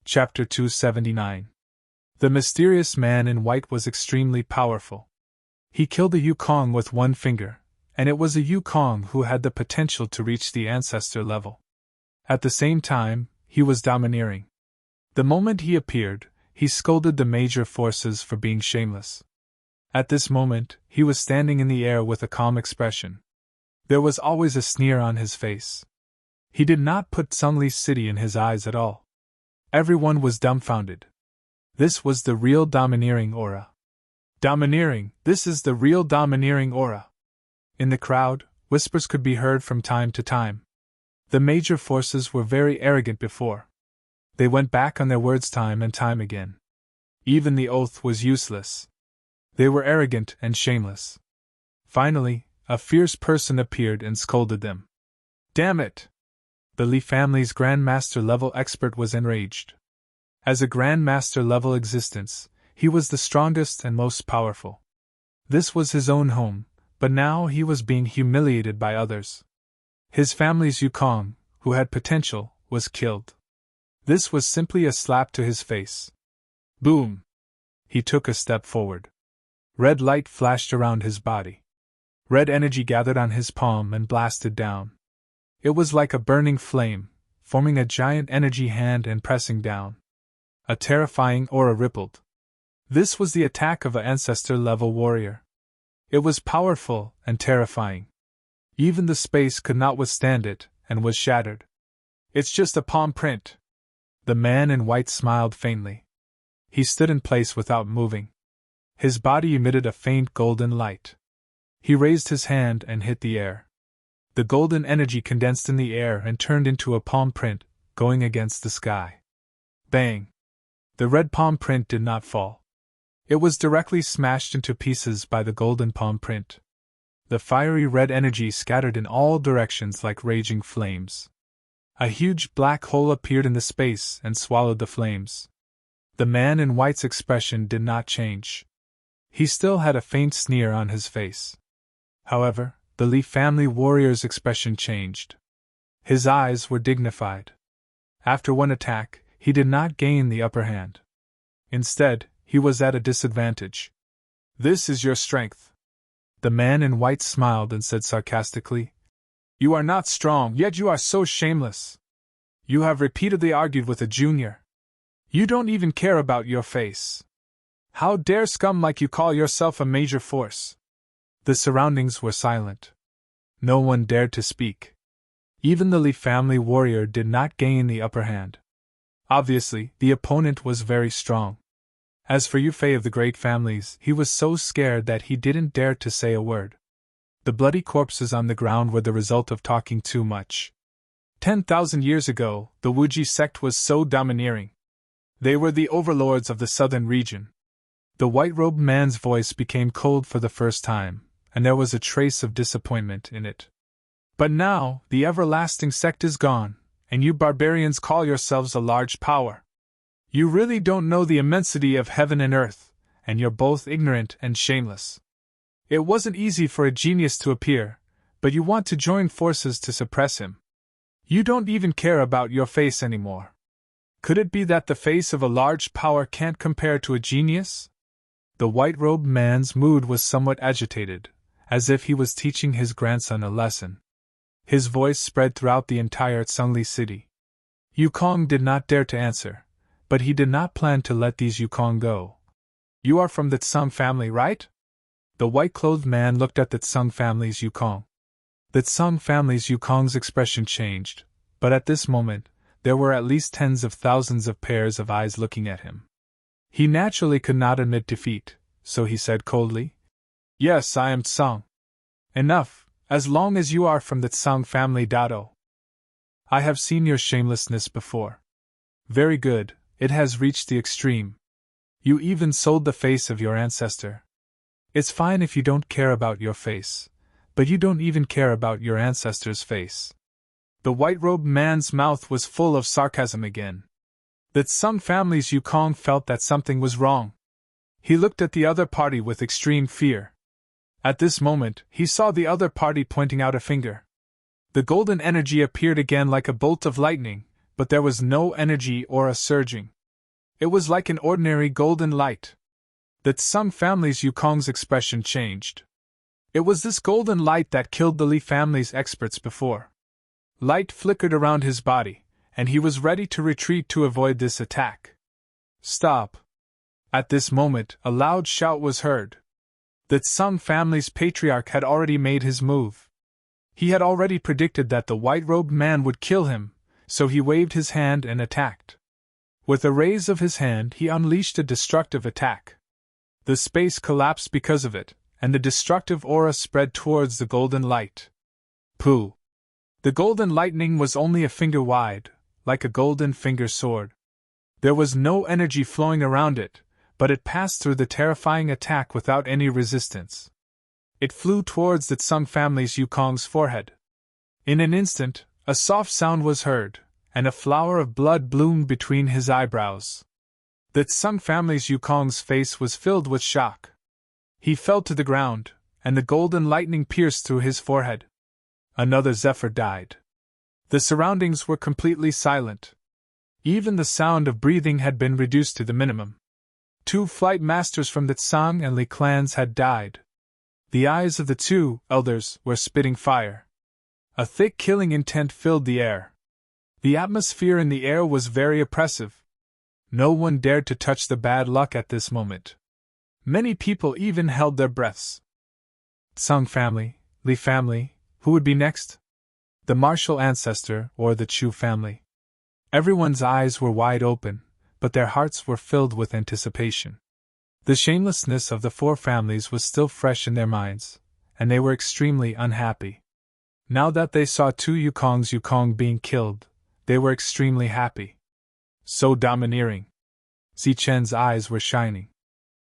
Chapter 279. The mysterious man in white was extremely powerful. He killed a Yukong with one finger, and it was a Yukong who had the potential to reach the ancestor level. At the same time, he was domineering. The moment he appeared, he scolded the major forces for being shameless. At this moment, he was standing in the air with a calm expression. There was always a sneer on his face. He did not put Sungli's city in his eyes at all. Everyone was dumbfounded. This was the real domineering aura. Domineering, this is the real domineering aura. In the crowd, whispers could be heard from time to time. The major forces were very arrogant before. They went back on their words time and time again. Even the oath was useless. They were arrogant and shameless. Finally, a fierce person appeared and scolded them. Damn it! The Li family's Grandmaster level expert was enraged. As a Grandmaster level existence, he was the strongest and most powerful. This was his own home, but now he was being humiliated by others. His family's Yukong, who had potential, was killed. This was simply a slap to his face. Boom! He took a step forward. Red light flashed around his body. Red energy gathered on his palm and blasted down. It was like a burning flame, forming a giant energy hand and pressing down. A terrifying aura rippled. This was the attack of an ancestor-level warrior. It was powerful and terrifying. Even the space could not withstand it, and was shattered. It's just a palm print. The man in white smiled faintly. He stood in place without moving. His body emitted a faint golden light. He raised his hand and hit the air. The golden energy condensed in the air and turned into a palm print, going against the sky. Bang! The red palm print did not fall. It was directly smashed into pieces by the golden palm print. The fiery red energy scattered in all directions like raging flames. A huge black hole appeared in the space and swallowed the flames. The man in white's expression did not change. He still had a faint sneer on his face. However, the Li family warrior's expression changed. His eyes were dignified. After one attack, he did not gain the upper hand. Instead, he was at a disadvantage. This is your strength. The man in white smiled and said sarcastically, You are not strong, yet you are so shameless. You have repeatedly argued with a junior. You don't even care about your face. How dare scum like you call yourself a major force? The surroundings were silent. No one dared to speak. Even the Li family warrior did not gain the upper hand. Obviously, the opponent was very strong. As for Yufei of the great families, he was so scared that he didn't dare to say a word. The bloody corpses on the ground were the result of talking too much. 10,000 years ago, the Wuji sect was so domineering. They were the overlords of the southern region. The white-robed man's voice became cold for the first time, and there was a trace of disappointment in it. But now, the everlasting sect is gone, and you barbarians call yourselves a large power. You really don't know the immensity of heaven and earth, and you're both ignorant and shameless. It wasn't easy for a genius to appear, but you want to join forces to suppress him. You don't even care about your face anymore. Could it be that the face of a large power can't compare to a genius? The white-robed man's mood was somewhat agitated, as if he was teaching his grandson a lesson. His voice spread throughout the entire Tsungli city. Yukong did not dare to answer, but he did not plan to let these Yukong go. You are from the Tsung family, right? The white-clothed man looked at the Tsung family's Yukong. The Tsung family's Yukong's expression changed, but at this moment, there were at least tens of thousands of pairs of eyes looking at him. He naturally could not admit defeat, so he said coldly, Yes, I am Tsung. Enough, as long as you are from the Tsung family Dado. I have seen your shamelessness before. Very good, it has reached the extreme. You even sold the face of your ancestor. It's fine if you don't care about your face, but you don't even care about your ancestor's face. The white-robed man's mouth was full of sarcasm again. The Tsung family's Yukong felt that something was wrong. He looked at the other party with extreme fear. At this moment, he saw the other party pointing out a finger. The golden energy appeared again like a bolt of lightning, but there was no energy or a surging. It was like an ordinary golden light. The Tsung family's Yukong's expression changed. It was this golden light that killed the Li family's experts before. Light flickered around his body, and he was ready to retreat to avoid this attack. Stop! At this moment, a loud shout was heard. The Tsung family's patriarch had already made his move. He had already predicted that the white-robed man would kill him, so he waved his hand and attacked. With a raise of his hand, he unleashed a destructive attack. The space collapsed because of it, and the destructive aura spread towards the golden light. Pooh! The golden lightning was only a finger wide, like a golden finger sword. There was no energy flowing around it, but it passed through the terrifying attack without any resistance. It flew towards the Tsung family's Yukong's forehead. In an instant, a soft sound was heard, and a flower of blood bloomed between his eyebrows. The Tsung family's Yukong's face was filled with shock. He fell to the ground, and the golden lightning pierced through his forehead. Another zephyr died. The surroundings were completely silent. Even the sound of breathing had been reduced to the minimum. 2 flight masters from the Tsang and Li clans had died. The eyes of the 2 elders were spitting fire. A thick killing intent filled the air. The atmosphere in the air was very oppressive. No one dared to touch the bad luck at this moment. Many people even held their breaths. Tsang family, Li family, who would be next? The martial ancestor or the Chu family? Everyone's eyes were wide open, but their hearts were filled with anticipation. The shamelessness of the 4 families was still fresh in their minds, and they were extremely unhappy. Now that they saw 2 Yukong's Yukong being killed, they were extremely happy. So domineering. Zichen's eyes were shining.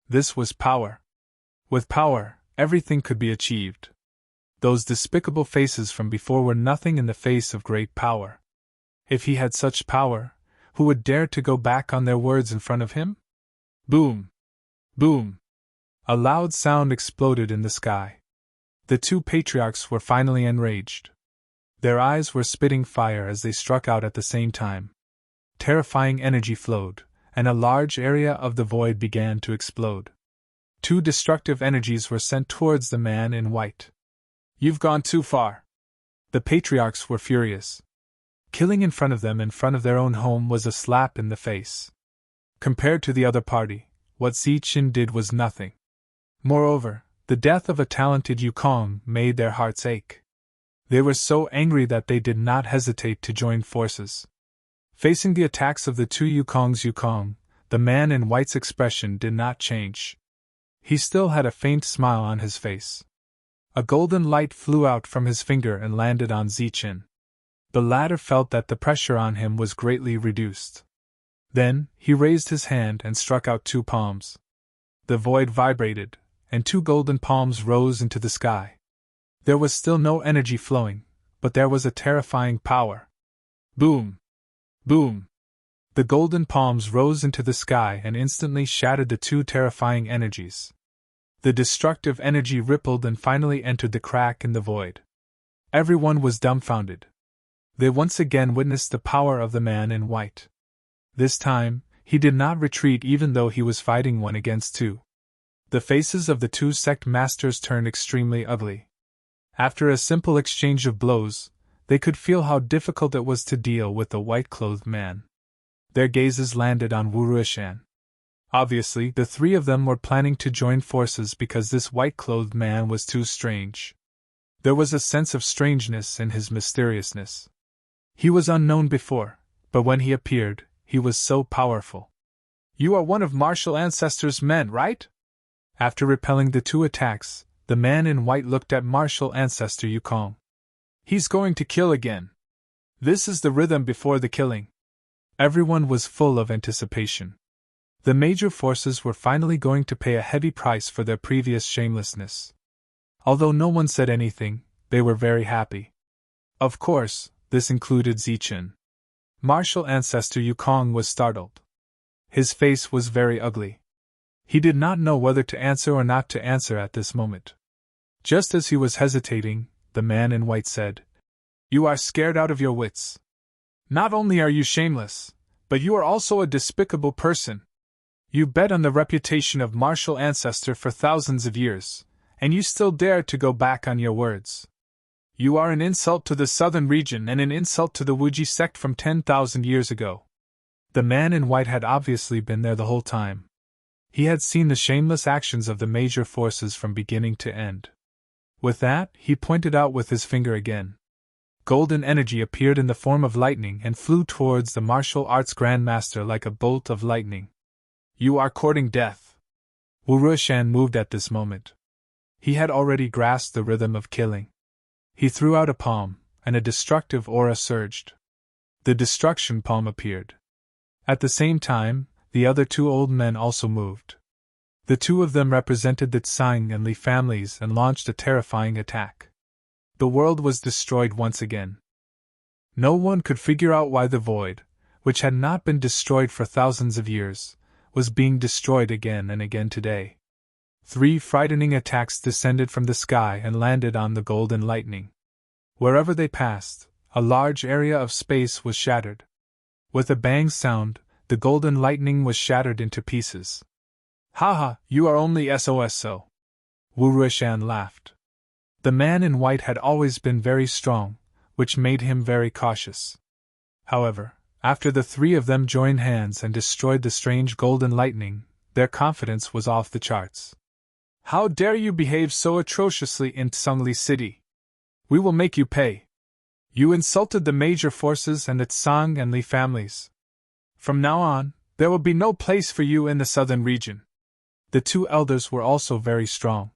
This was power. With power, everything could be achieved. Those despicable faces from before were nothing in the face of great power. If he had such power, who would dare to go back on their words in front of him? Boom! Boom! A loud sound exploded in the sky. The 2 patriarchs were finally enraged. Their eyes were spitting fire as they struck out at the same time. Terrifying energy flowed, and a large area of the void began to explode. 2 destructive energies were sent towards the man in white. You've gone too far. The patriarchs were furious. Killing in front of them in front of their own home was a slap in the face. Compared to the other party, what Zichen did was nothing. Moreover, the death of a talented Yukong made their hearts ache. They were so angry that they did not hesitate to join forces. Facing the attacks of the 2 Yukong's Yukong, the man in white's expression did not change. He still had a faint smile on his face. A golden light flew out from his finger and landed on Zichen. The latter felt that the pressure on him was greatly reduced. Then, he raised his hand and struck out 2 palms. The void vibrated, and 2 golden palms rose into the sky. There was still no energy flowing, but there was a terrifying power. Boom! Boom! The golden palms rose into the sky and instantly shattered the 2 terrifying energies. The destructive energy rippled and finally entered the crack in the void. Everyone was dumbfounded. They once again witnessed the power of the man in white. This time, he did not retreat even though he was fighting 1 against 2. The faces of the 2 sect masters turned extremely ugly. After a simple exchange of blows, they could feel how difficult it was to deal with the white-clothed man. Their gazes landed on Wu Ruishan. Obviously, the 3 of them were planning to join forces because this white-clothed man was too strange. There was a sense of strangeness in his mysteriousness. He was unknown before, but when he appeared, he was so powerful. You are one of Martial Ancestor's men, right? After repelling the 2 attacks, the man in white looked at Martial Ancestor Yukong. He's going to kill again. This is the rhythm before the killing. Everyone was full of anticipation. The major forces were finally going to pay a heavy price for their previous shamelessness. Although no one said anything, they were very happy. Of course, this included Zichen. Martial Ancestor Yukong was startled. His face was very ugly. He did not know whether to answer or not to answer at this moment. Just as he was hesitating, the man in white said, "You are scared out of your wits. Not only are you shameless, But you are also a despicable person. You bet on the reputation of martial ancestor for thousands of years, and you still dare to go back on your words. You are an insult to the southern region and an insult to the Wuji sect from 10,000 years ago. The man in white had obviously been there the whole time. He had seen the shameless actions of the major forces from beginning to end. With that, he pointed out with his finger again. Golden energy appeared in the form of lightning and flew towards the martial arts grandmaster like a bolt of lightning. You are courting death. Wu Ruishan moved at this moment. He had already grasped the rhythm of killing. He threw out a palm, and a destructive aura surged. The destruction palm appeared. At the same time, the other two old men also moved. The two of them represented the Tsang and Li families and launched a terrifying attack. The world was destroyed once again. No one could figure out why the void, which had not been destroyed for thousands of years, was being destroyed again and again today. 3 frightening attacks descended from the sky and landed on the golden lightning. Wherever they passed, a large area of space was shattered. With a bang sound, the golden lightning was shattered into pieces. Haha, you are only SOSO. Wu Ruishan laughed. The man in white had always been very strong, which made him very cautious. However, after the 3 of them joined hands and destroyed the strange golden lightning, their confidence was off the charts. How dare you behave so atrociously in Tsungli City? We will make you pay. You insulted the major forces and the Tsang and Li families. From now on, there will be no place for you in the southern region. The 2 elders were also very strong.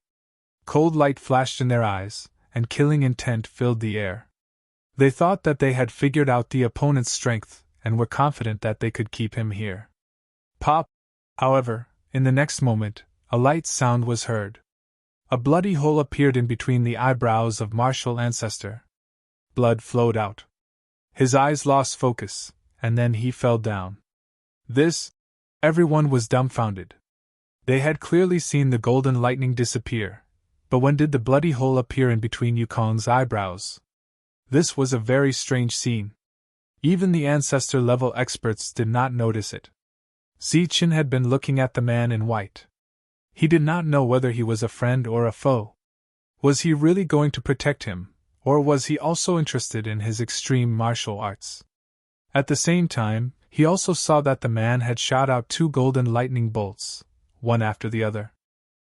Cold light flashed in their eyes, and killing intent filled the air. They thought that they had figured out the opponent's strength, and were confident that they could keep him here. Pop! However, in the next moment, a light sound was heard. A bloody hole appeared in between the eyebrows of martial ancestor. Blood flowed out. His eyes lost focus, and then he fell down. Everyone was dumbfounded. They had clearly seen the golden lightning disappear, but when did the bloody hole appear in between Yukong's eyebrows? This was a very strange scene. Even the ancestor-level experts did not notice it. Zichen had been looking at the man in white. He did not know whether he was a friend or a foe. Was he really going to protect him, or was he also interested in his extreme martial arts? At the same time, he also saw that the man had shot out 2 golden lightning bolts, one after the other.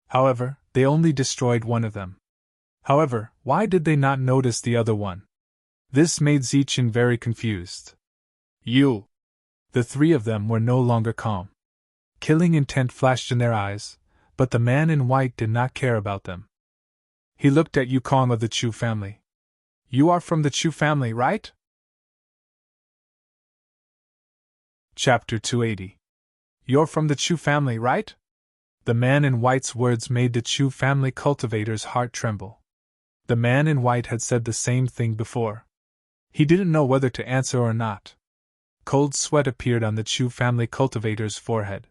However, they only destroyed one of them. However, why did they not notice the other one? This made Zichen very confused. You! The 3 of them were no longer calm. Killing intent flashed in their eyes, but the man in white did not care about them. He looked at Yukong of the Chu family. You are from the Chu family, right? Chapter 280. You're from the Chu family, right? The man in white's words made the Chu family cultivator's heart tremble. The man in white had said the same thing before. He didn't know whether to answer or not. Cold sweat appeared on the Chu family cultivator's forehead.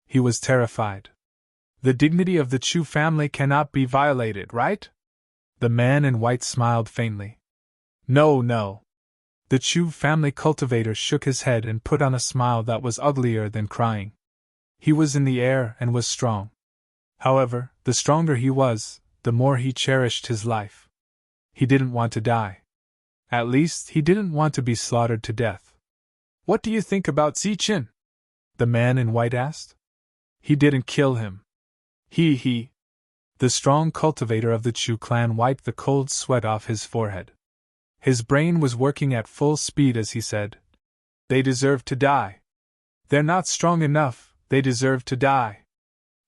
He was terrified. The dignity of the Chu family cannot be violated, right? The man in white smiled faintly. No. The Chu family cultivator shook his head and put on a smile that was uglier than crying. He was in the air and was strong. However, the stronger he was, the more he cherished his life. He didn't want to die. At least, he didn't want to be slaughtered to death. What do you think about Zichen? The man in white asked. He didn't kill him. He. The strong cultivator of the Chu clan wiped the cold sweat off his forehead. His brain was working at full speed as he said, They deserve to die. They're not strong enough, they deserve to die.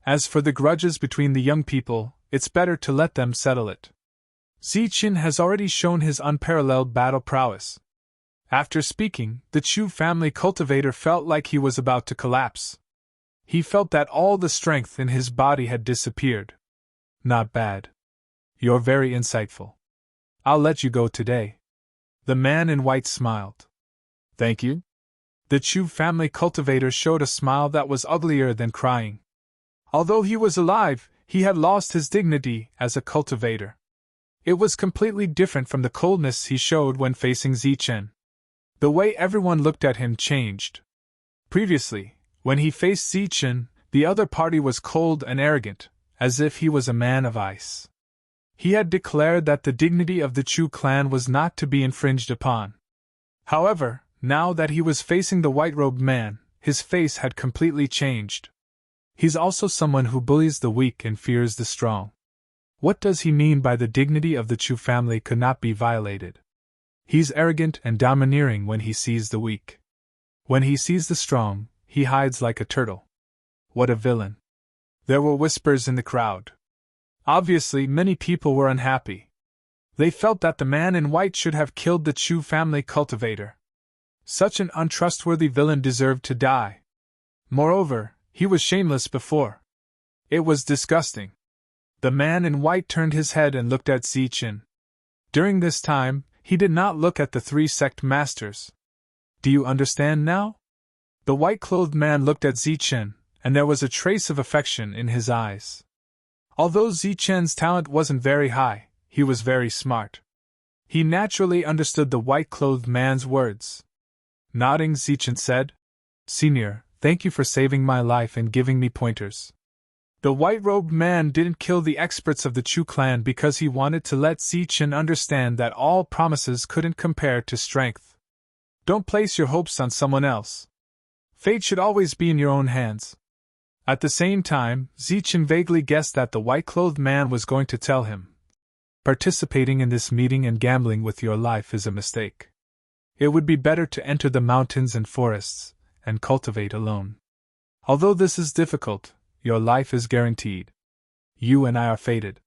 As for the grudges between the young people, it's better to let them settle it. Zichen has already shown his unparalleled battle prowess. After speaking, the Chu family cultivator felt like he was about to collapse. He felt that all the strength in his body had disappeared. Not bad. You're very insightful. I'll let you go today. The man in white smiled. Thank you. The Chu family cultivator showed a smile that was uglier than crying. Although he was alive, he had lost his dignity as a cultivator. It was completely different from the coldness he showed when facing Zichen. The way everyone looked at him changed. Previously, when he faced Zichen, the other party was cold and arrogant, as if he was a man of ice. He had declared that the dignity of the Chu clan was not to be infringed upon. However, now that he was facing the white-robed man, his face had completely changed. He's also someone who bullies the weak and fears the strong. What does he mean by the dignity of the Chu family could not be violated? He's arrogant and domineering when he sees the weak. When he sees the strong, he hides like a turtle. What a villain. There were whispers in the crowd. Obviously, many people were unhappy. They felt that the man in white should have killed the Chu family cultivator. Such an untrustworthy villain deserved to die. Moreover, he was shameless before. It was disgusting. The man in white turned his head and looked at Zichen. During this time, he did not look at the three sect masters. Do you understand now? The white-clothed man looked at Zichen, and there was a trace of affection in his eyes. Although Zichen's talent wasn't very high, he was very smart. He naturally understood the white-clothed man's words. Nodding, Zichen said, "Senior, thank you for saving my life and giving me pointers." The white-robed man didn't kill the experts of the Chu clan because he wanted to let Zichen understand that all promises couldn't compare to strength. Don't place your hopes on someone else. Fate should always be in your own hands. At the same time, Zichen vaguely guessed that the white-clothed man was going to tell him, "Participating in this meeting and gambling with your life is a mistake. It would be better to enter the mountains and forests, and cultivate alone. Although this is difficult, your life is guaranteed. You and I are fated.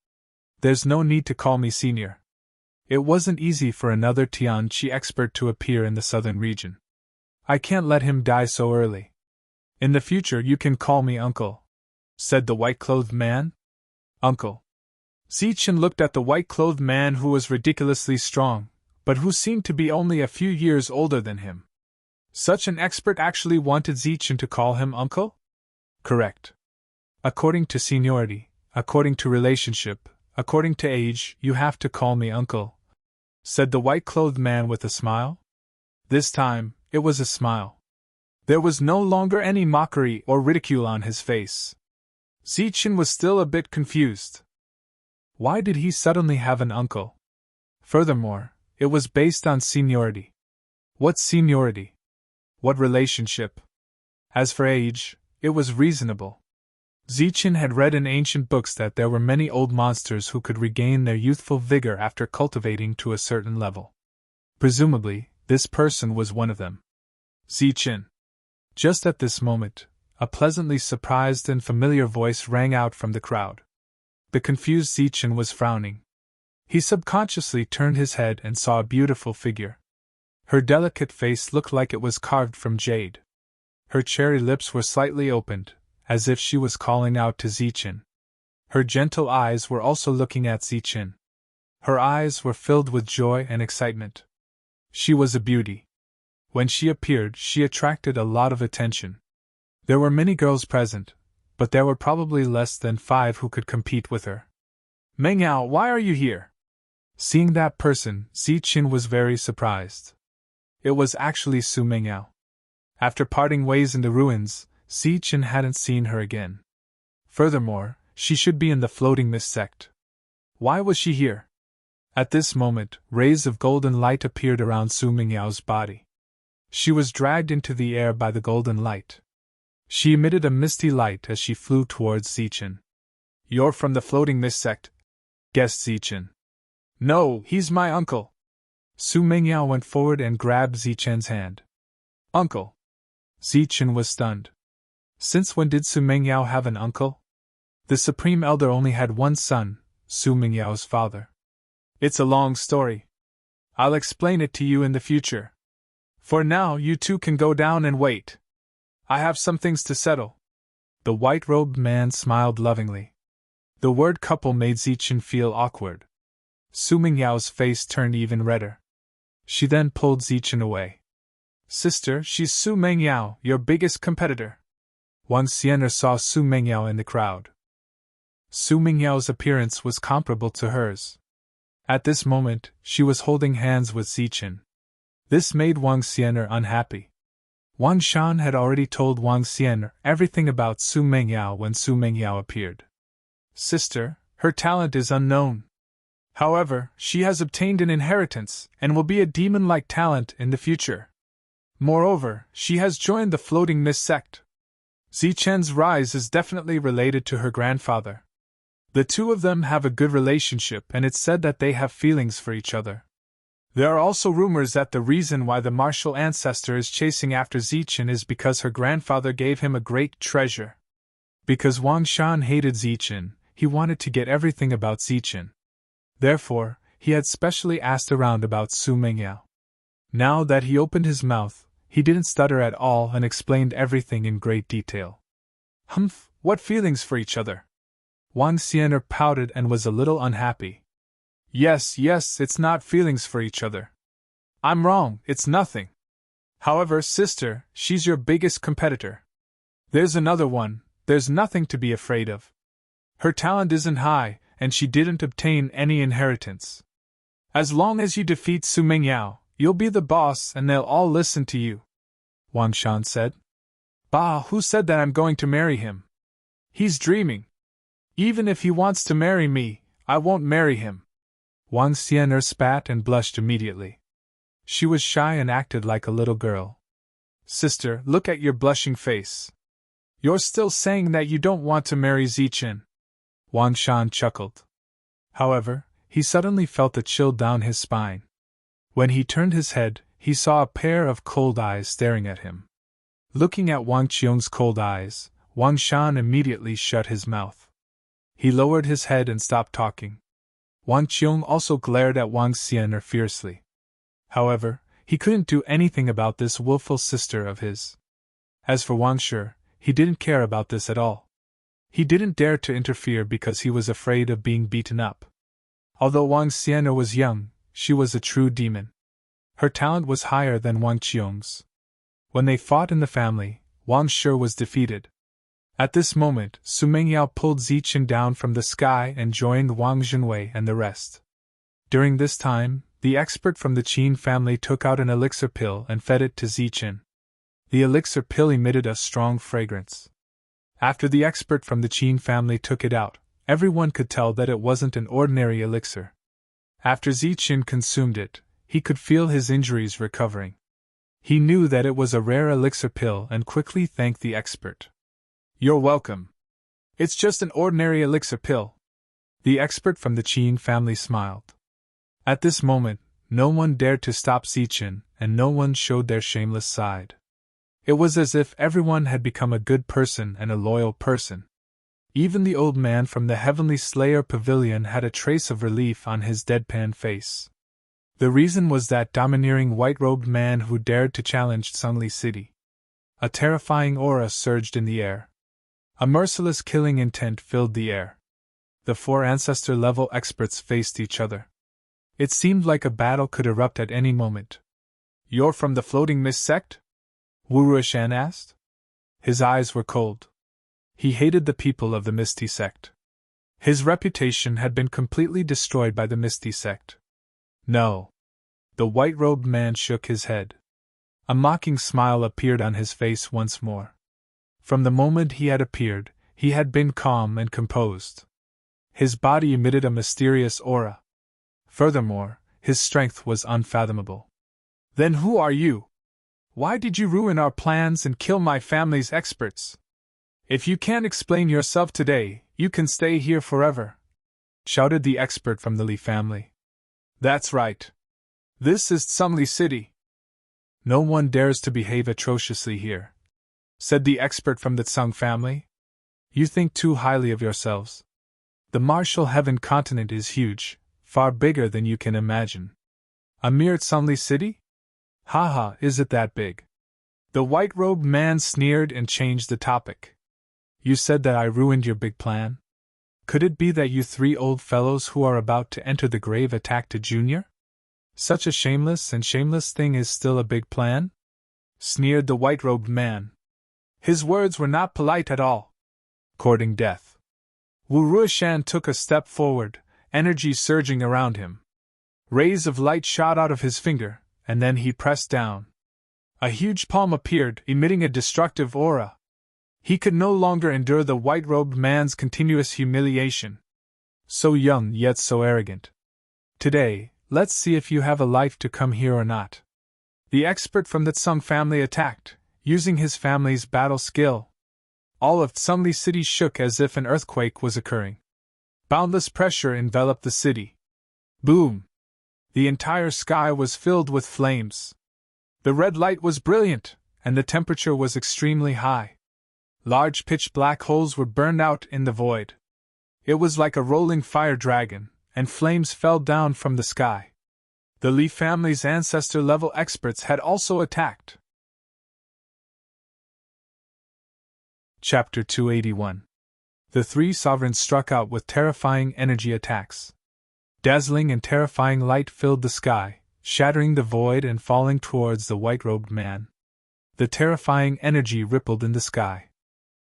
There's no need to call me senior." It wasn't easy for another Tianqi expert to appear in the southern region. "I can't let him die so early. In the future you can call me uncle," said the white-clothed man. "Uncle." Zichen looked at the white-clothed man who was ridiculously strong, but who seemed to be only a few years older than him. Such an expert actually wanted Zichen to call him uncle? Correct. According to seniority, according to relationship, according to age, you have to call me uncle, said the white-clothed man with a smile. This time, it was a smile. There was no longer any mockery or ridicule on his face. Zichen was still a bit confused. Why did he suddenly have an uncle? Furthermore, it was based on seniority. What seniority? What relationship? As for age, it was reasonable. Zichen had read in ancient books that there were many old monsters who could regain their youthful vigor after cultivating to a certain level. Presumably, this person was one of them. Zichen. Just at this moment, a pleasantly surprised and familiar voice rang out from the crowd. The confused Zichen was frowning. He subconsciously turned his head and saw a beautiful figure. Her delicate face looked like it was carved from jade. Her cherry lips were slightly opened, as if she was calling out to Zichen. Her gentle eyes were also looking at Zichen. Her eyes were filled with joy and excitement. She was a beauty. When she appeared, she attracted a lot of attention. There were many girls present, but there were probably less than 5 who could compete with her. "Mengyao, why are you here?" Seeing that person, Zichen was very surprised. It was actually Su Mengyao. After parting ways in the ruins, Zichen hadn't seen her again. Furthermore, she should be in the floating mist sect. Why was she here? At this moment, rays of golden light appeared around Su Mingyao's body. She was dragged into the air by the golden light. She emitted a misty light as she flew towards Zichen. "You're from the floating mist sect?" guessed Zichen. "No, he's my uncle." Su Mingyao went forward and grabbed Zichen's hand. "Uncle?" Zichen was stunned. Since when did Su Mingyao have an uncle? The Supreme Elder only had one son, Su Mingyao's father. "It's a long story. I'll explain it to you in the future. For now, you two can go down and wait. I have some things to settle." The white-robed man smiled lovingly. The word couple made Zichen feel awkward. Su Mingyao's face turned even redder. She then pulled Zichen away. "Sister, she's Su Mengyao, your biggest competitor." Wang Xian'er saw Su Mengyao in the crowd. Su Mingyao's appearance was comparable to hers. At this moment, she was holding hands with Zichen. This made Wang Xian'er unhappy. Wang Shan had already told Wang Xian everything about Su Mengyao when Su Mengyao appeared. Sister, her talent is unknown. However, she has obtained an inheritance and will be a demon-like talent in the future. Moreover, she has joined the Floating Mist sect. Zichen's rise is definitely related to her grandfather. The two of them have a good relationship, and it's said that they have feelings for each other. There are also rumors that the reason why the martial ancestor is chasing after Zichen is because her grandfather gave him a great treasure. Because Wang Shan hated Zichen, he wanted to get everything about Zichen. Therefore, he had specially asked around about Su Mengyao. Now that he opened his mouth, he didn't stutter at all and explained everything in great detail. Humph, what feelings for each other? Wang Xian pouted and was a little unhappy. Yes, it's not feelings for each other. I'm wrong, it's nothing. However, sister, she's your biggest competitor. There's another one, there's nothing to be afraid of. Her talent isn't high, and she didn't obtain any inheritance. As long as you defeat Su Mengyao, you'll be the boss and they'll all listen to you, Wang Shan said. Bah, who said that I'm going to marry him? He's dreaming. Even if he wants to marry me, I won't marry him. Wang Xian spat and blushed immediately. She was shy and acted like a little girl. Sister, look at your blushing face. You're still saying that you don't want to marry Zichen. Wang Shan chuckled. However, he suddenly felt a chill down his spine. When he turned his head, he saw a pair of cold eyes staring at him. Looking at Wang Qiong's cold eyes, Wang Shan immediately shut his mouth. He lowered his head and stopped talking. Wang Qiong also glared at Wang Xian fiercely. However, he couldn't do anything about this willful sister of his. As for Wang Shi, he didn't care about this at all. He didn't dare to interfere because he was afraid of being beaten up. Although Wang Xian was young, she was a true demon. Her talent was higher than Wang Qiong's. When they fought in the family, Wang Shi was defeated. At this moment, Su Mengyao pulled Zichen down from the sky and joined Wang Zhenwei and the rest. During this time, the expert from the Qin family took out an elixir pill and fed it to Zichen. The elixir pill emitted a strong fragrance. After the expert from the Qin family took it out, everyone could tell that it wasn't an ordinary elixir. After Zichen consumed it, he could feel his injuries recovering. He knew that it was a rare elixir pill and quickly thanked the expert. You're welcome. It's just an ordinary elixir pill. The expert from the Qin family smiled. At this moment, no one dared to stop Zichen, and no one showed their shameless side. It was as if everyone had become a good person and a loyal person. Even the old man from the Heavenly Slayer Pavilion had a trace of relief on his deadpan face. The reason was that domineering white-robed man who dared to challenge Sungli City. A terrifying aura surged in the air. A merciless killing intent filled the air. The four ancestor-level experts faced each other. It seemed like a battle could erupt at any moment. You're from the Floating Mist sect? Wu Ruishan asked. His eyes were cold. He hated the people of the Misty sect. His reputation had been completely destroyed by the Misty sect. No. The white-robed man shook his head. A mocking smile appeared on his face once more. From the moment he had appeared, he had been calm and composed. His body emitted a mysterious aura. Furthermore, his strength was unfathomable. Then who are you? Why did you ruin our plans and kill my family's experts? If you can't explain yourself today, you can stay here forever, shouted the expert from the Li family. That's right. This is Sungli City. No one dares to behave atrociously here, said the expert from the Tsung family. You think too highly of yourselves. The martial heaven continent is huge, far bigger than you can imagine. A mere Sungli City? Haha, is it that big? The white-robed man sneered and changed the topic. You said that I ruined your big plan? Could it be that you three old fellows who are about to enter the grave attacked a junior? Such a shameless thing is still a big plan? Sneered the white-robed man. His words were not polite at all. Courting death. Wu Ruishan took a step forward, energy surging around him. Rays of light shot out of his finger, and then he pressed down. A huge palm appeared, emitting a destructive aura. He could no longer endure the white-robed man's continuous humiliation. So young, yet so arrogant. Today, let's see if you have a life to come here or not. The expert from the Tsung family attacked, using his family's battle skill. All of Tsungli City shook as if an earthquake was occurring. Boundless pressure enveloped the city. Boom! The entire sky was filled with flames. The red light was brilliant, and the temperature was extremely high. Large pitch-black holes were burned out in the void. It was like a rolling fire dragon, and flames fell down from the sky. The Li family's ancestor-level experts had also attacked. Chapter 281. The three sovereigns struck out with terrifying energy attacks. Dazzling and terrifying light filled the sky, shattering the void and falling towards the white-robed man. The terrifying energy rippled in the sky.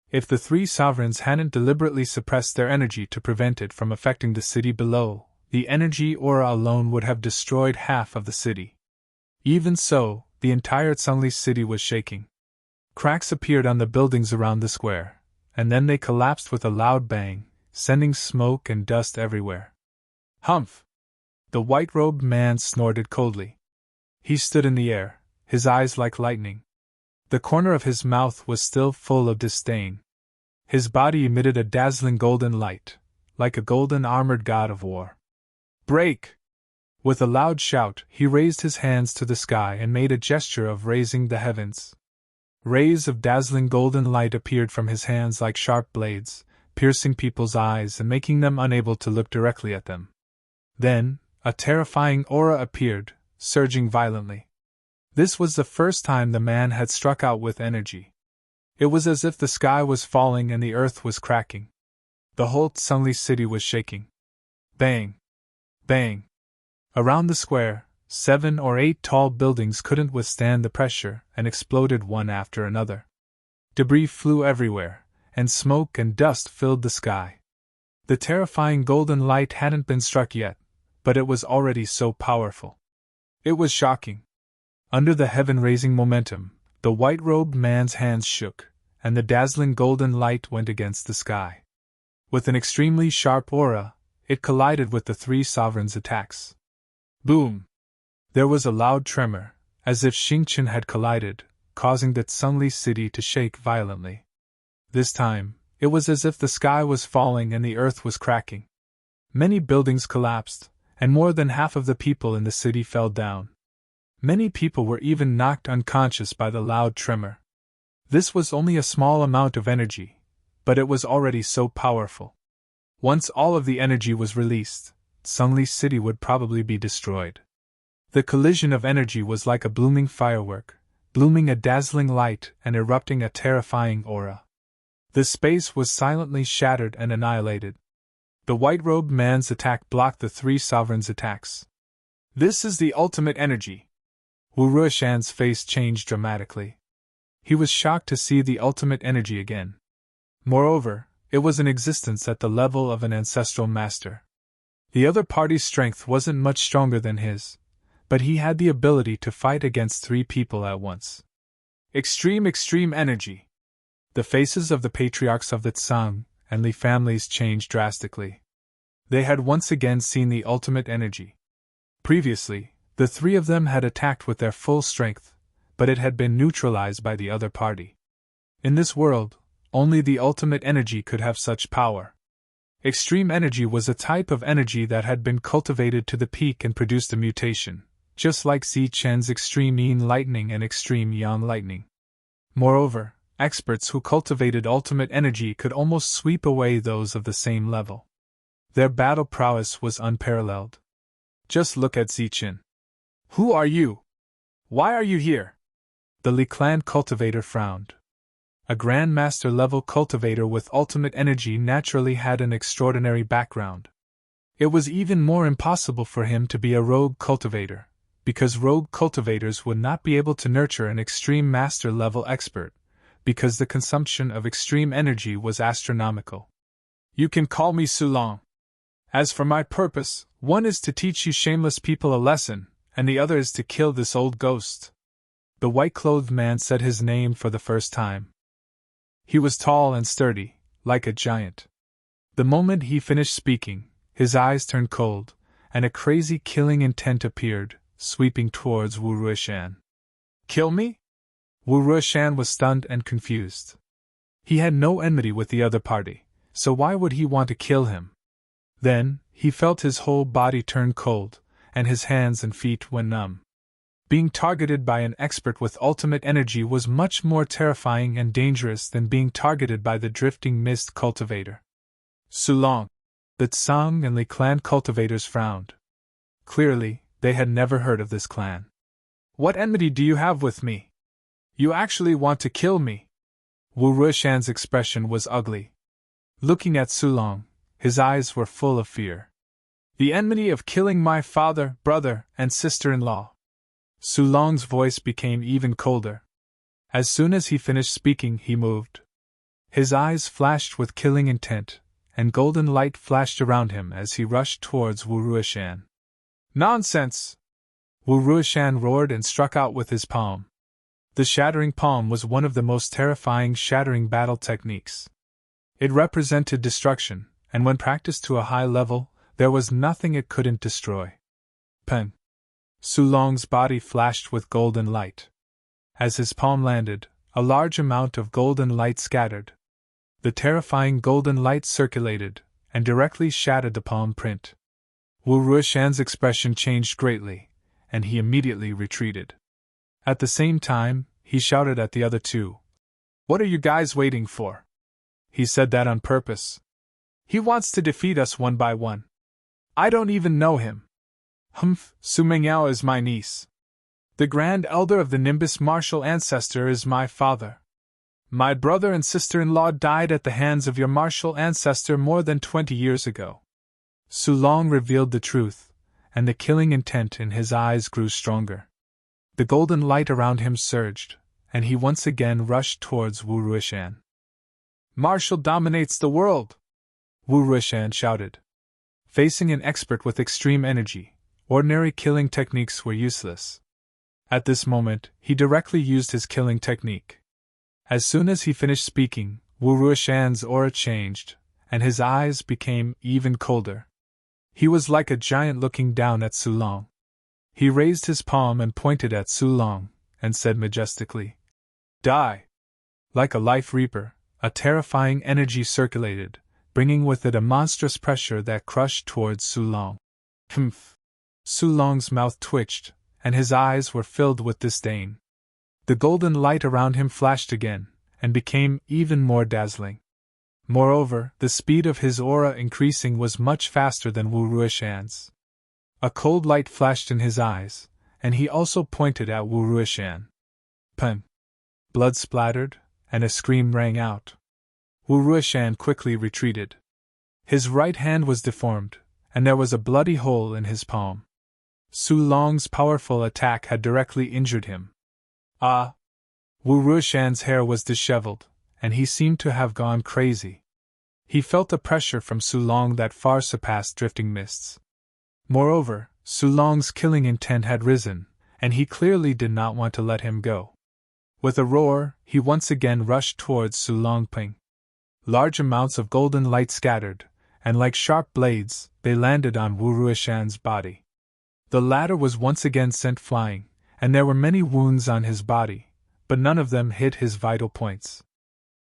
If the three sovereigns hadn't deliberately suppressed their energy to prevent it from affecting the city below, the energy aura alone would have destroyed half of the city. Even so, the entire Tsungli city was shaking. Cracks appeared on the buildings around the square, and then they collapsed with a loud bang, sending smoke and dust everywhere. Humph! The white-robed man snorted coldly. He stood in the air, his eyes like lightning. The corner of his mouth was still full of disdain. His body emitted a dazzling golden light, like a golden armored god of war. Break! With a loud shout, he raised his hands to the sky and made a gesture of raising the heavens. Rays of dazzling golden light appeared from his hands like sharp blades, piercing people's eyes and making them unable to look directly at them. Then, a terrifying aura appeared, surging violently. This was the first time the man had struck out with energy. It was as if the sky was falling and the earth was cracking. The whole Tsungli city was shaking. Bang! Bang! Around the square, 7 or 8 tall buildings couldn't withstand the pressure and exploded one after another. Debris flew everywhere, and smoke and dust filled the sky. The terrifying golden light hadn't been struck yet, but it was already so powerful. It was shocking. Under the heaven-raising momentum, the white-robed man's hands shook, and the dazzling golden light went against the sky. With an extremely sharp aura, it collided with the three sovereigns' attacks. Boom! There was a loud tremor, as if Xingqian had collided, causing the Tsungli city to shake violently. This time, it was as if the sky was falling and the earth was cracking. Many buildings collapsed, and more than half of the people in the city fell down. Many people were even knocked unconscious by the loud tremor. This was only a small amount of energy, but it was already so powerful. Once all of the energy was released, Tsungli City would probably be destroyed. The collision of energy was like a blooming firework, blooming a dazzling light and erupting a terrifying aura. The space was silently shattered and annihilated. The white-robed man's attack blocked the three sovereigns' attacks. This is the ultimate energy. Wu Ruishan's face changed dramatically. He was shocked to see the ultimate energy again. Moreover, it was in existence at the level of an ancestral master. The other party's strength wasn't much stronger than his, but he had the ability to fight against 3 people at once. Extreme energy! The faces of the patriarchs of the Tsang and Li families changed drastically. They had once again seen the ultimate energy. Previously, the 3 of them had attacked with their full strength, but it had been neutralized by the other party. In this world, only the ultimate energy could have such power. Extreme energy was a type of energy that had been cultivated to the peak and produced a mutation, just like Xi Chen's extreme yin lightning and extreme yang lightning. Moreover, experts who cultivated ultimate energy could almost sweep away those of the same level. Their battle prowess was unparalleled. Just look at Xi Chen. Who are you? Why are you here? The Li clan cultivator frowned. A Grandmaster-level cultivator with ultimate energy naturally had an extraordinary background. It was even more impossible for him to be a rogue cultivator, because rogue cultivators would not be able to nurture an extreme master-level expert, because the consumption of extreme energy was astronomical. You can call me Sulong. As for my purpose, one is to teach you shameless people a lesson, and the other is to kill this old ghost. The white-clothed man said his name for the first time. He was tall and sturdy, like a giant. The moment he finished speaking, his eyes turned cold, and a crazy killing intent appeared, sweeping towards Wu Ruishan. Kill me? Wu Ruishan was stunned and confused. He had no enmity with the other party, so why would he want to kill him? Then, he felt his whole body turn cold, and his hands and feet went numb. Being targeted by an expert with ultimate energy was much more terrifying and dangerous than being targeted by the drifting mist cultivator. Sulong. The Tsang and Li clan cultivators frowned. Clearly, they had never heard of this clan. What enmity do you have with me? You actually want to kill me? Wu Ruishan's expression was ugly. Looking at Sulong, his eyes were full of fear. The enmity of killing my father, brother, and sister-in-law. Sulong's voice became even colder. As soon as he finished speaking, he moved. His eyes flashed with killing intent, and golden light flashed around him as he rushed towards Wu Ruishan. Nonsense! Wu Ruishan roared and struck out with his palm. The shattering palm was one of the most terrifying shattering battle techniques. It represented destruction, and when practiced to a high level, there was nothing it couldn't destroy. Peng! Sulong's body flashed with golden light. As his palm landed, a large amount of golden light scattered. The terrifying golden light circulated, and directly shattered the palm print. Wu Ruishan's expression changed greatly, and he immediately retreated. At the same time, he shouted at the other two. What are you guys waiting for? He said that on purpose. He wants to defeat us one by one. I don't even know him. Humph, Su Mingyao is my niece. The Grand Elder of the Nimbus martial ancestor is my father. My brother and sister-in-law died at the hands of your martial ancestor more than 20 years ago. Sulong revealed the truth, and the killing intent in his eyes grew stronger. The golden light around him surged, and he once again rushed towards Wu Ruishan. Martial dominates the world! Wu Ruishan shouted. Facing an expert with extreme energy, ordinary killing techniques were useless. At this moment, he directly used his killing technique. As soon as he finished speaking, Wu Ruishan's aura changed, and his eyes became even colder. He was like a giant looking down at Sulong. He raised his palm and pointed at Sulong, and said majestically, Die! Like a life reaper, a terrifying energy circulated, bringing with it a monstrous pressure that crushed towards Sulong. Humph! Sulong's mouth twitched, and his eyes were filled with disdain. The golden light around him flashed again, and became even more dazzling. Moreover, the speed of his aura increasing was much faster than Wu Ruishan's. A cold light flashed in his eyes, and he also pointed at Wu Ruishan. Peng! Blood splattered, and a scream rang out. Wu Ruishan quickly retreated. His right hand was deformed, and there was a bloody hole in his palm. Sulong's powerful attack had directly injured him. Ah! Wu Ruishan's hair was disheveled, and he seemed to have gone crazy. He felt a pressure from Sulong that far surpassed drifting mists. Moreover, Sulong's killing intent had risen, and he clearly did not want to let him go. With a roar, he once again rushed towards Sulong Ping. Large amounts of golden light scattered, and like sharp blades, they landed on Wu Ruishan's body. The latter was once again sent flying, and there were many wounds on his body, but none of them hit his vital points.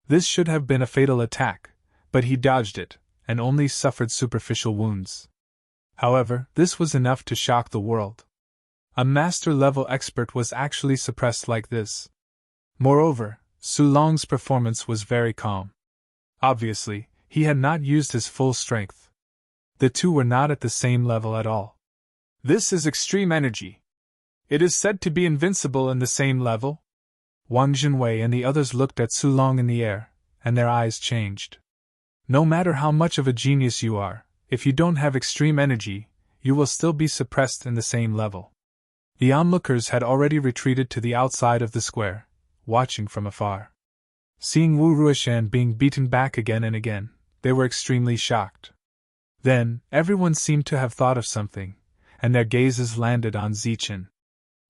This should have been a fatal attack, but he dodged it, and only suffered superficial wounds. However, this was enough to shock the world. A master-level expert was actually suppressed like this. Moreover, Sulong's performance was very calm. Obviously, he had not used his full strength. The two were not at the same level at all. This is extreme energy. It is said to be invincible in the same level. Wang Jinwei and the others looked at Sulong in the air, and their eyes changed. No matter how much of a genius you are, if you don't have extreme energy, you will still be suppressed in the same level. The onlookers had already retreated to the outside of the square, watching from afar. Seeing Wu Ruishan being beaten back again and again, they were extremely shocked. Then, everyone seemed to have thought of something, and their gazes landed on Zichen.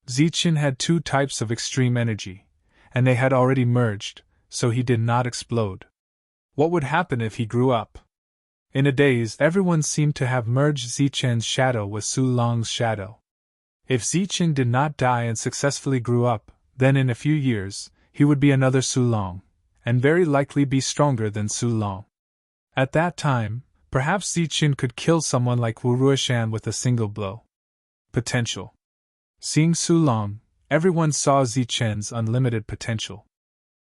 Zichen had two types of extreme energy, and they had already merged, so he did not explode. What would happen if he grew up? In a daze, everyone seemed to have merged Zichen's shadow with Su Long's shadow. If Zichen did not die and successfully grew up, then in a few years, he would be another Su Long, and very likely be stronger than Su Long. At that time, perhaps Zichen could kill someone like Wu Ruishan with a single blow. Potential. Seeing Su Long, everyone saw Zichen's unlimited potential.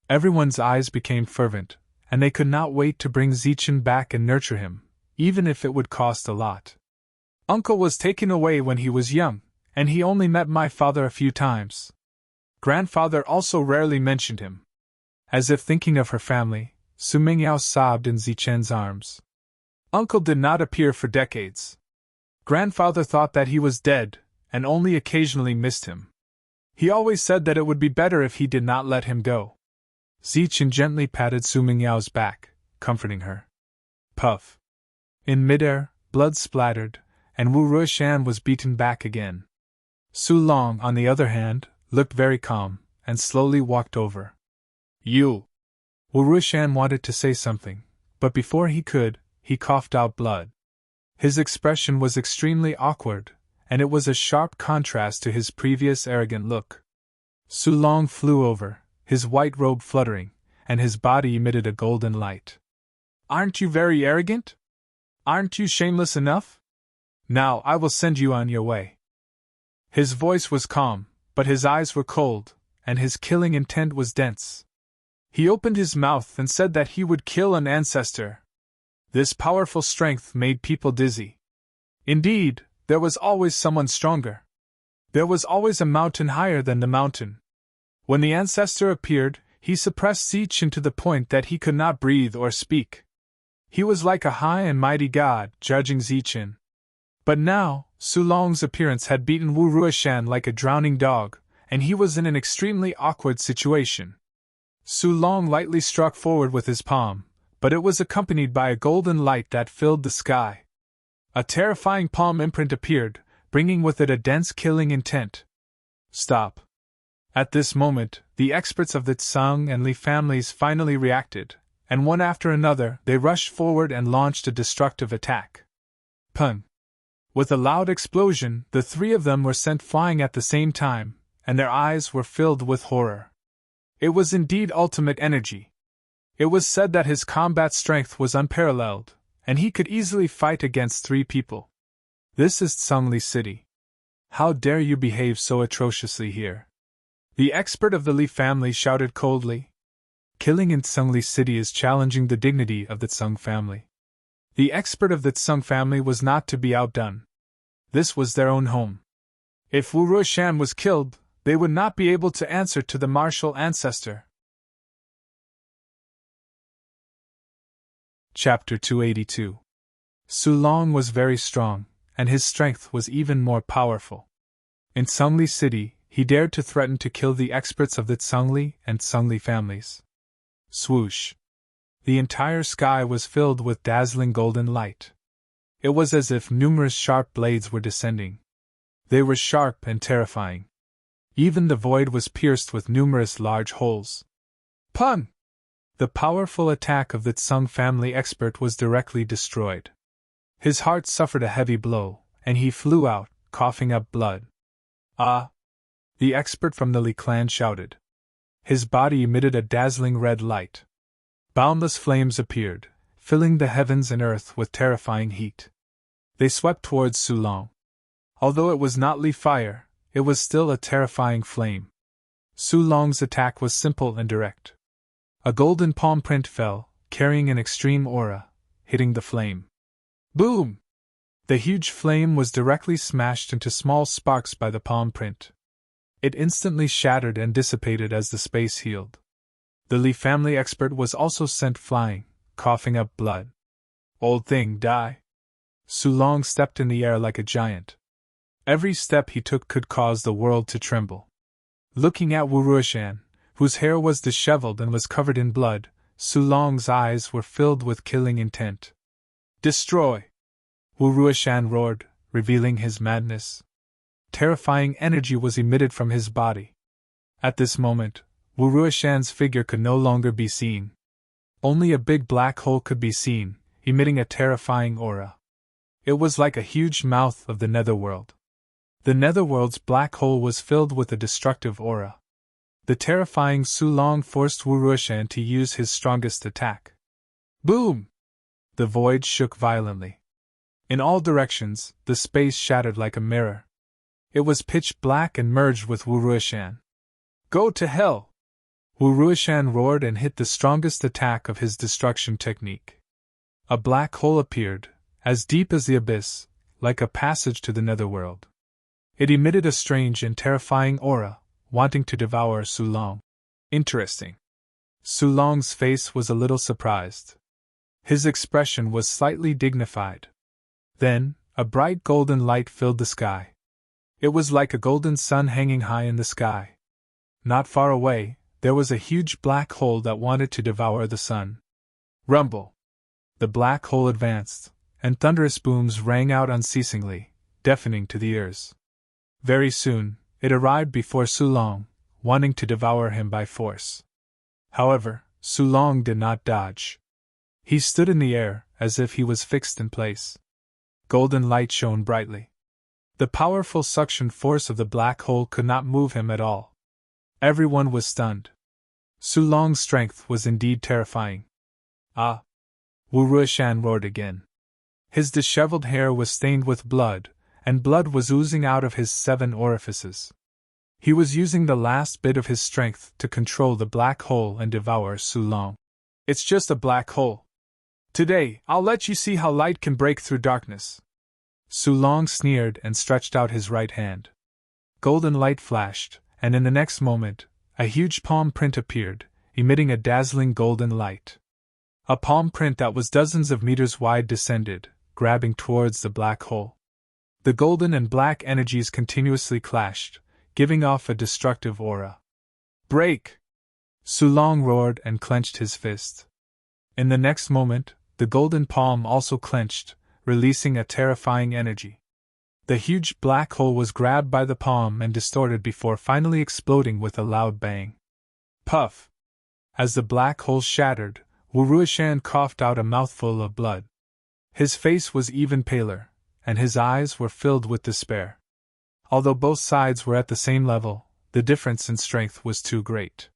Everyone's eyes became fervent, and they could not wait to bring Zichen back and nurture him, even if it would cost a lot. Uncle was taken away when he was young, and he only met my father a few times. Grandfather also rarely mentioned him. As if thinking of her family, Su Mingyao sobbed in Zichen's arms. Uncle did not appear for decades. Grandfather thought that he was dead, and only occasionally missed him. He always said that it would be better if he did not let him go. Zichen gently patted Su Mingyao's back, comforting her. Puff. In midair, blood splattered, and Wu Ruishan was beaten back again. Su Long, on the other hand, looked very calm, and slowly walked over. You! Wu Ruishan wanted to say something, but before he could, he coughed out blood. His expression was extremely awkward, and it was a sharp contrast to his previous arrogant look. Su Long flew over, his white robe fluttering, and his body emitted a golden light. Aren't you very arrogant? Aren't you shameless enough? Now I will send you on your way. His voice was calm, but his eyes were cold, and his killing intent was dense. He opened his mouth and said that he would kill an ancestor. This powerful strength made people dizzy. Indeed, there was always someone stronger. There was always a mountain higher than the mountain. When the ancestor appeared, he suppressed Zichen to the point that he could not breathe or speak. He was like a high and mighty god, judging Zichen. But now, Su Long's appearance had beaten Wu Ruishan like a drowning dog, and he was in an extremely awkward situation. Su Long lightly struck forward with his palm, but it was accompanied by a golden light that filled the sky. A terrifying palm imprint appeared, bringing with it a dense killing intent. Stop. At this moment, the experts of the Tsang and Li families finally reacted, and one after another they rushed forward and launched a destructive attack. Pung! With a loud explosion, the three of them were sent flying at the same time, and their eyes were filled with horror. It was indeed ultimate energy. It was said that his combat strength was unparalleled, and he could easily fight against three people. This is Tsangli City. How dare you behave so atrociously here? The expert of the Li family shouted coldly. Killing in Tsangli City is challenging the dignity of the Tsang family. The expert of the Tsang family was not to be outdone. This was their own home. If Wu Ruishan was killed, they would not be able to answer to the martial ancestor. Chapter 282. Su Long was very strong, and his strength was even more powerful. In Tsangli City, he dared to threaten to kill the experts of the Tsangli and Tsangli families. Swoosh! The entire sky was filled with dazzling golden light. It was as if numerous sharp blades were descending. They were sharp and terrifying. Even the void was pierced with numerous large holes. Pun! The powerful attack of the Tsang family expert was directly destroyed. His heart suffered a heavy blow, and he flew out, coughing up blood. Ah! The expert from the Li clan shouted. His body emitted a dazzling red light. Boundless flames appeared, filling the heavens and earth with terrifying heat. They swept towards Su Long. Although it was not Li fire, it was still a terrifying flame. Su Long's attack was simple and direct. A golden palm print fell, carrying an extreme aura, hitting the flame. Boom! The huge flame was directly smashed into small sparks by the palm print. It instantly shattered and dissipated as the space healed. The Li family expert was also sent flying, coughing up blood. Old thing, die! Su Long stepped in the air like a giant. Every step he took could cause the world to tremble. Looking at Wu Ruishan, whose hair was disheveled and was covered in blood, Su Long's eyes were filled with killing intent. Destroy! Wu Ruishan roared, revealing his madness. terrifying energy was emitted from his body. At this moment, Wu Ruishan's figure could no longer be seen. Only a big black hole could be seen, emitting a terrifying aura. It was like a huge mouth of the netherworld. The netherworld's black hole was filled with a destructive aura. The terrifying Sulong forced Wu Ruishan to use his strongest attack. Boom! The void shook violently. In all directions, the space shattered like a mirror. It was pitch black and merged with Wu Ruishan. Go to hell! Wu Ruishan roared and hit the strongest attack of his destruction technique. A black hole appeared, as deep as the abyss, like a passage to the netherworld. It emitted a strange and terrifying aura, wanting to devour Sulong. Interesting. Sulong's face was a little surprised. His expression was slightly dignified. Then, a bright golden light filled the sky. It was like a golden sun hanging high in the sky. Not far away, there was a huge black hole that wanted to devour the sun. Rumble! The black hole advanced, and thunderous booms rang out unceasingly, deafening to the ears. Very soon, it arrived before Sulong, wanting to devour him by force. However, Sulong did not dodge. He stood in the air, as if he was fixed in place. Golden light shone brightly. The powerful suction force of the black hole could not move him at all. Everyone was stunned. Sulong's strength was indeed terrifying. Ah! Wu Ruishan roared again. His disheveled hair was stained with blood, and blood was oozing out of his 7 orifices. He was using the last bit of his strength to control the black hole and devour Sulong. It's just a black hole. Today, I'll let you see how light can break through darkness. Sulong sneered and stretched out his right hand. Golden light flashed, and in the next moment, a huge palm print appeared, emitting a dazzling golden light. A palm print that was dozens of meters wide descended, grabbing towards the black hole. The golden and black energies continuously clashed, giving off a destructive aura. Break! Sulong roared and clenched his fist. In the next moment, the golden palm also clenched, releasing a terrifying energy. The huge black hole was grabbed by the palm and distorted before finally exploding with a loud bang. Puff! As the black hole shattered, Wu Ruishan coughed out a mouthful of blood. His face was even paler, and his eyes were filled with despair. Although both sides were at the same level, the difference in strength was too great.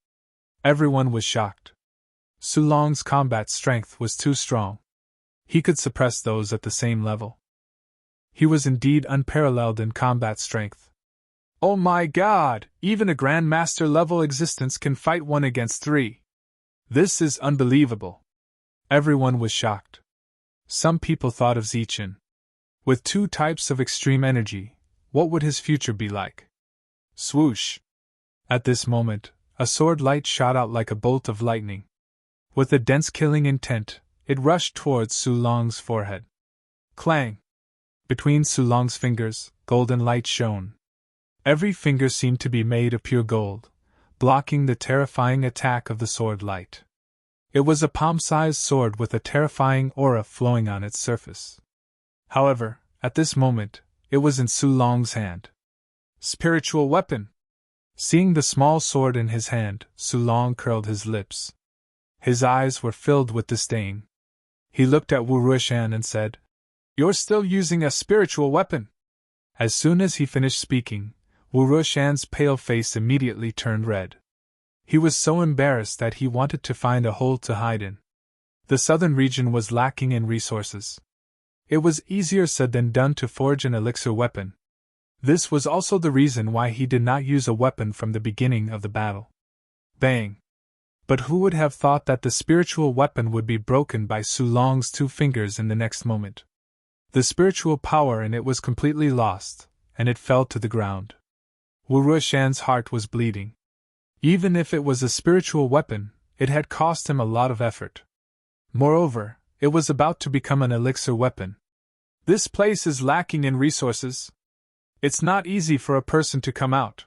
Everyone was shocked. Sulong's combat strength was too strong. He could suppress those at the same level. He was indeed unparalleled in combat strength. Oh my god! Even a Grandmaster level existence can fight 1 against 3. This is unbelievable. Everyone was shocked. Some people thought of Zichin. With 2 types of extreme energy, what would his future be like? Swoosh! At this moment, a sword light shot out like a bolt of lightning. With a dense killing intent, it rushed towards Sulong's forehead. Clang! Between Sulong's fingers, golden light shone. Every finger seemed to be made of pure gold, blocking the terrifying attack of the sword light. It was a palm-sized sword with a terrifying aura flowing on its surface. However, at this moment, it was in Sulong's hand. Spiritual weapon! Seeing the small sword in his hand, Sulong curled his lips. His eyes were filled with disdain. He looked at Wu Ruishan and said, "You're still using a spiritual weapon?" As soon as he finished speaking, Wu Ruishan's pale face immediately turned red. He was so embarrassed that he wanted to find a hole to hide in. The southern region was lacking in resources. It was easier said than done to forge an elixir weapon. This was also the reason why he did not use a weapon from the beginning of the battle. Bang! But who would have thought that the spiritual weapon would be broken by Sulong's 2 fingers in the next moment? The spiritual power in it was completely lost, and it fell to the ground. Wu Ruishan's heart was bleeding. Even if it was a spiritual weapon, it had cost him a lot of effort. Moreover, it was about to become an elixir weapon. This place is lacking in resources. It's not easy for a person to come out.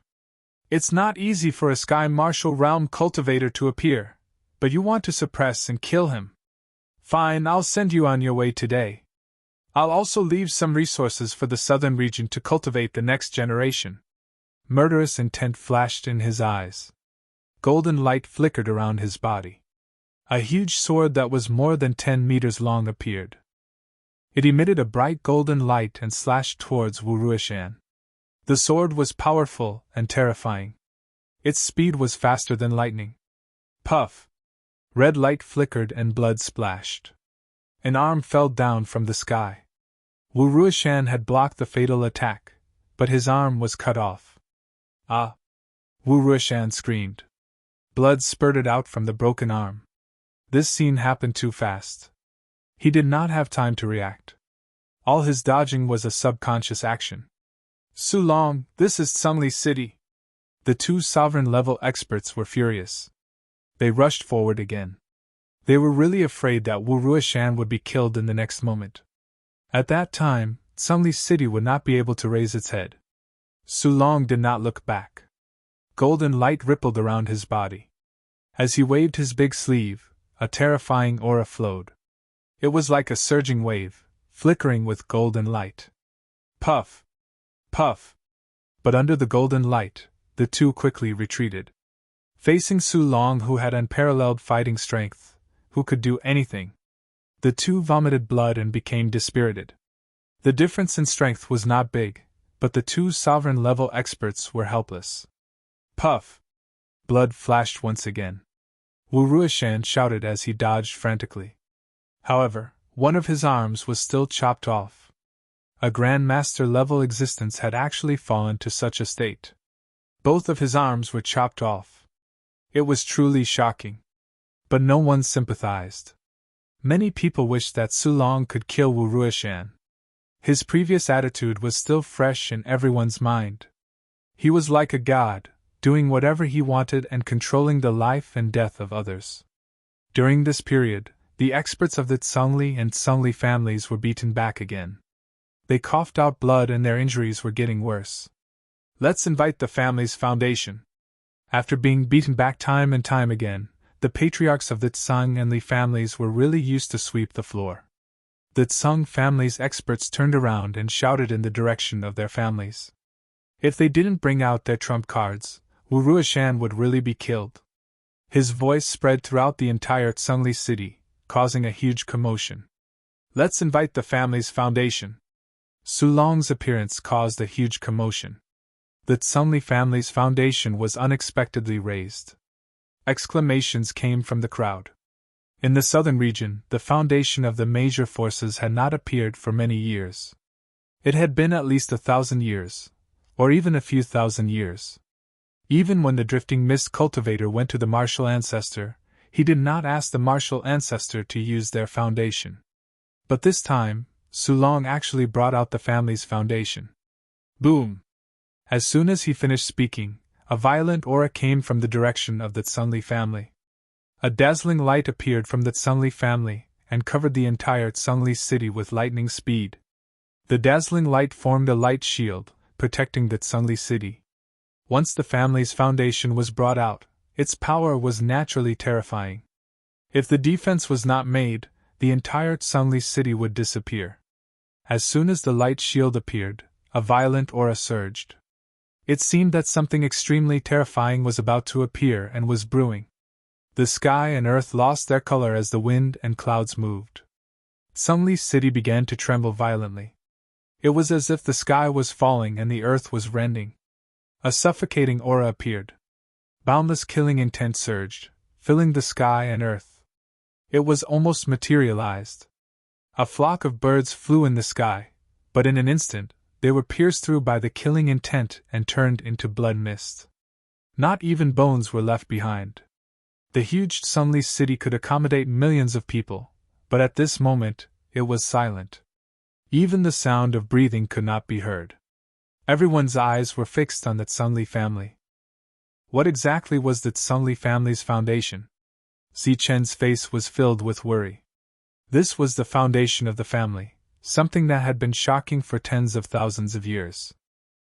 It's not easy for a Sky Martial Realm cultivator to appear, but you want to suppress and kill him. Fine, I'll send you on your way today. I'll also leave some resources for the southern region to cultivate the next generation. Murderous intent flashed in his eyes. Golden light flickered around his body. A huge sword that was more than 10 meters long appeared. It emitted a bright golden light and slashed towards Wu Ruishan. The sword was powerful and terrifying. Its speed was faster than lightning. Puff! Red light flickered and blood splashed. An arm fell down from the sky. Wu Ruishan had blocked the fatal attack, but his arm was cut off. Ah! Wu Ruishan screamed. Blood spurted out from the broken arm. This scene happened too fast. He did not have time to react. All his dodging was a subconscious action. Su Long, this is Tsungli City. The two sovereign-level experts were furious. They rushed forward again. They were really afraid that Wu Ruishan would be killed in the next moment. At that time, Tsungli City would not be able to raise its head. Su Long did not look back. Golden light rippled around his body. As he waved his big sleeve, a terrifying aura flowed. It was like a surging wave, flickering with golden light. Puff! Puff! But under the golden light, the two quickly retreated. Facing Su Long, who had unparalleled fighting strength, who could do anything, the two vomited blood and became dispirited. The difference in strength was not big, but the two sovereign-level experts were helpless. Puff! Blood flashed once again. Wu Ruishan shouted as he dodged frantically. However, one of his arms was still chopped off. A Grandmaster-level existence had actually fallen to such a state. Both of his arms were chopped off. It was truly shocking. But no one sympathized. Many people wished that Su Long could kill Wu Ruishan. His previous attitude was still fresh in everyone's mind. He was like a god, doing whatever he wanted and controlling the life and death of others. During this period, the experts of the Tsungli and Tsungli families were beaten back again. They coughed out blood and their injuries were getting worse. Let's invite the family's foundation. After being beaten back time and time again, the patriarchs of the Tsung and Li families were really used to sweep the floor. The Tsung family's experts turned around and shouted in the direction of their families. If they didn't bring out their trump cards, Wu Ruishan would really be killed. His voice spread throughout the entire Tsungli city, causing a huge commotion. Let's invite the family's foundation. Su Long's appearance caused a huge commotion. The Tsungli family's foundation was unexpectedly raised. Exclamations came from the crowd. In the southern region, the foundation of the major forces had not appeared for many years. It had been at least 1,000 years, or even a few thousand years. Even when the drifting mist cultivator went to the martial ancestor, he did not ask the martial ancestor to use their foundation. But this time, Su Long actually brought out the family's foundation. Boom! As soon as he finished speaking, a violent aura came from the direction of the Tsungli family. A dazzling light appeared from the Tsungli family and covered the entire Tsungli city with lightning speed. The dazzling light formed a light shield, protecting the Tsungli city. Once the family's foundation was brought out, its power was naturally terrifying. If the defense was not made, the entire Tsungli city would disappear. As soon as the light shield appeared, a violent aura surged. It seemed that something extremely terrifying was about to appear and was brewing. The sky and earth lost their color as the wind and clouds moved. Tsungli city began to tremble violently. It was as if the sky was falling and the earth was rending. A suffocating aura appeared. Boundless killing intent surged, filling the sky and earth. It was almost materialized. A flock of birds flew in the sky, but in an instant, they were pierced through by the killing intent and turned into blood mist. Not even bones were left behind. The huge Tsungli city could accommodate millions of people, but at this moment, it was silent. Even the sound of breathing could not be heard. Everyone's eyes were fixed on the Tsungli family. What exactly was the Tsungli family's foundation? Zichen's face was filled with worry. This was the foundation of the family, something that had been shocking for tens of thousands of years.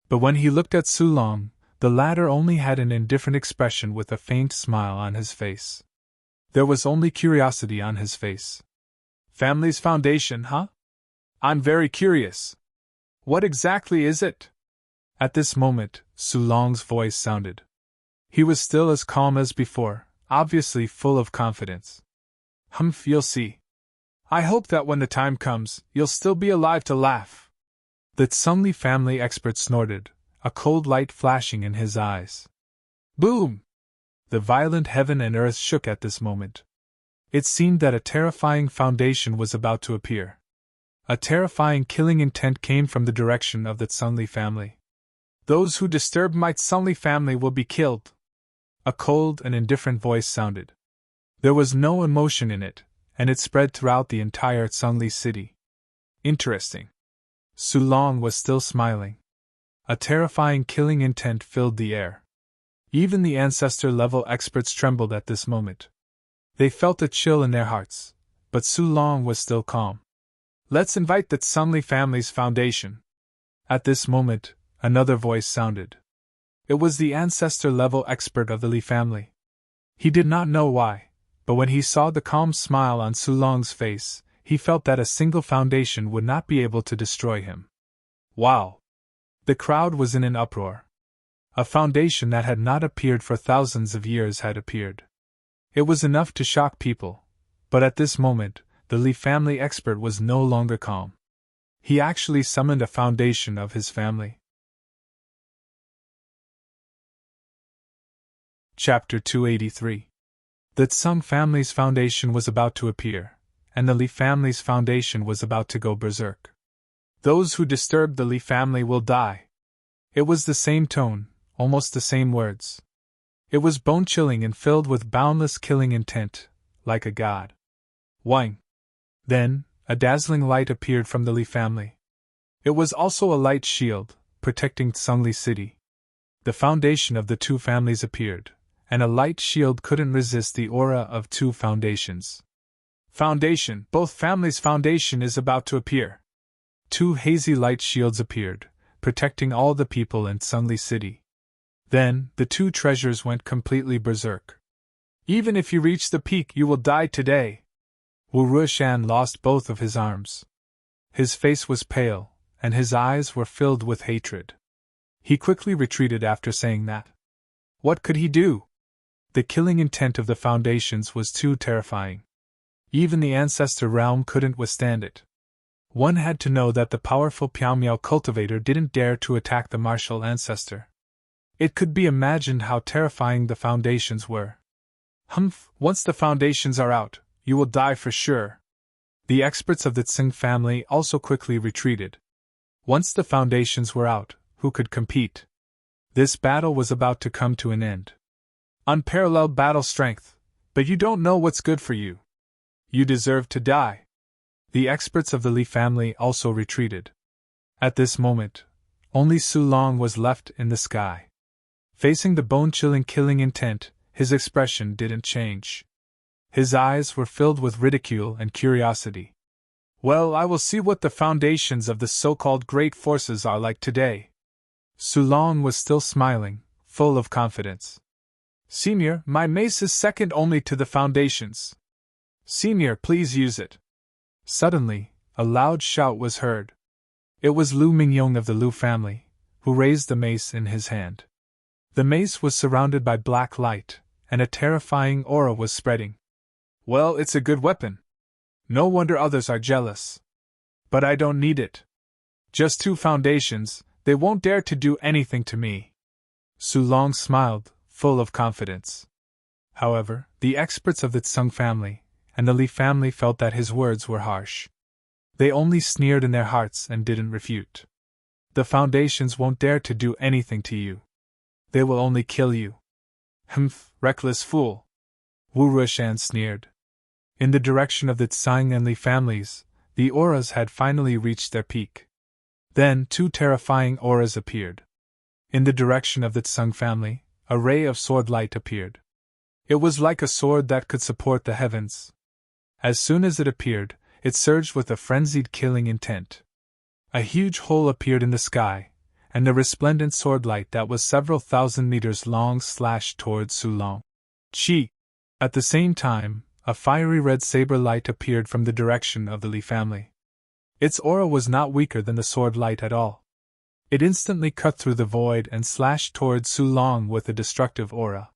But when he looked at Su Long, the latter only had an indifferent expression with a faint smile on his face. There was only curiosity on his face. Family's foundation, huh? I'm very curious. What exactly is it? At this moment, Sulong's voice sounded. He was still as calm as before, obviously full of confidence. Humph, you'll see. I hope that when the time comes, you'll still be alive to laugh. The Tsungli family expert snorted, a cold light flashing in his eyes. Boom! The violent heaven and earth shook at this moment. It seemed that a terrifying foundation was about to appear. A terrifying killing intent came from the direction of the Tsungli family. Those who disturb my Tsungli family will be killed. A cold and indifferent voice sounded. There was no emotion in it, and it spread throughout the entire Tsungli city. Interesting. Sulong was still smiling. A terrifying killing intent filled the air. Even the ancestor-level experts trembled at this moment. They felt a chill in their hearts, but Sulong was still calm. Let's invite the Tsungli family's foundation. At this moment, another voice sounded. It was the ancestor-level expert of the Li family. He did not know why, but when he saw the calm smile on Sulong's face, he felt that a single foundation would not be able to destroy him. Wow! The crowd was in an uproar. A foundation that had not appeared for thousands of years had appeared. It was enough to shock people, but at this moment, the Li family expert was no longer calm. He actually summoned a foundation of his family. Chapter 283. The Tsung family's foundation was about to appear, and the Li family's foundation was about to go berserk. Those who disturb the Li family will die. It was the same tone, almost the same words. It was bone-chilling and filled with boundless killing intent, like a god. Wang. Then, a dazzling light appeared from the Li family. It was also a light shield, protecting Tsungli city. The foundation of the two families appeared, and a light shield couldn't resist the aura of two foundations. Foundation, both families' foundation is about to appear. Two hazy light shields appeared, protecting all the people in Tsungli city. Then, the two treasures went completely berserk. Even if you reach the peak, you will die today. Wu Ruishan lost both of his arms. His face was pale, and his eyes were filled with hatred. He quickly retreated after saying that. What could he do? The killing intent of the foundations was too terrifying. Even the ancestor realm couldn't withstand it. One had to know that the powerful Piaomiao cultivator didn't dare to attack the martial ancestor. It could be imagined how terrifying the foundations were. Humph, once the foundations are out, you will die for sure. The experts of the Tsing family also quickly retreated. Once the foundations were out, who could compete? This battle was about to come to an end. Unparalleled battle strength, but you don't know what's good for you. You deserve to die. The experts of the Li family also retreated. At this moment, only Sulong was left in the sky. Facing the bone-chilling killing intent, his expression didn't change. His eyes were filled with ridicule and curiosity. Well, I will see what the foundations of the so-called great forces are like today. Sulong was still smiling, full of confidence. Senior, my mace is second only to the foundations. Senior, please use it. Suddenly, a loud shout was heard. It was Lu Mingyong of the Lu family, who raised the mace in his hand. The mace was surrounded by black light, and a terrifying aura was spreading. Well, it's a good weapon. No wonder others are jealous. But I don't need it. Just two foundations, they won't dare to do anything to me. Sulong smiled, full of confidence. However, the experts of the Tsung family and the Li family felt that his words were harsh. They only sneered in their hearts and didn't refute. The foundations won't dare to do anything to you. They will only kill you. Humph, reckless fool. Wu Ruishan sneered. In the direction of the Tsang and Li families, the auras had finally reached their peak. Then two terrifying auras appeared. In the direction of the Tsang family, a ray of sword light appeared. It was like a sword that could support the heavens. As soon as it appeared, it surged with a frenzied killing intent. A huge hole appeared in the sky, and the resplendent sword light that was several thousand meters long slashed towards Sulong. Chi! At the same time, a fiery red saber light appeared from the direction of the Li family. Its aura was not weaker than the sword light at all. It instantly cut through the void and slashed toward Su Long with a destructive aura.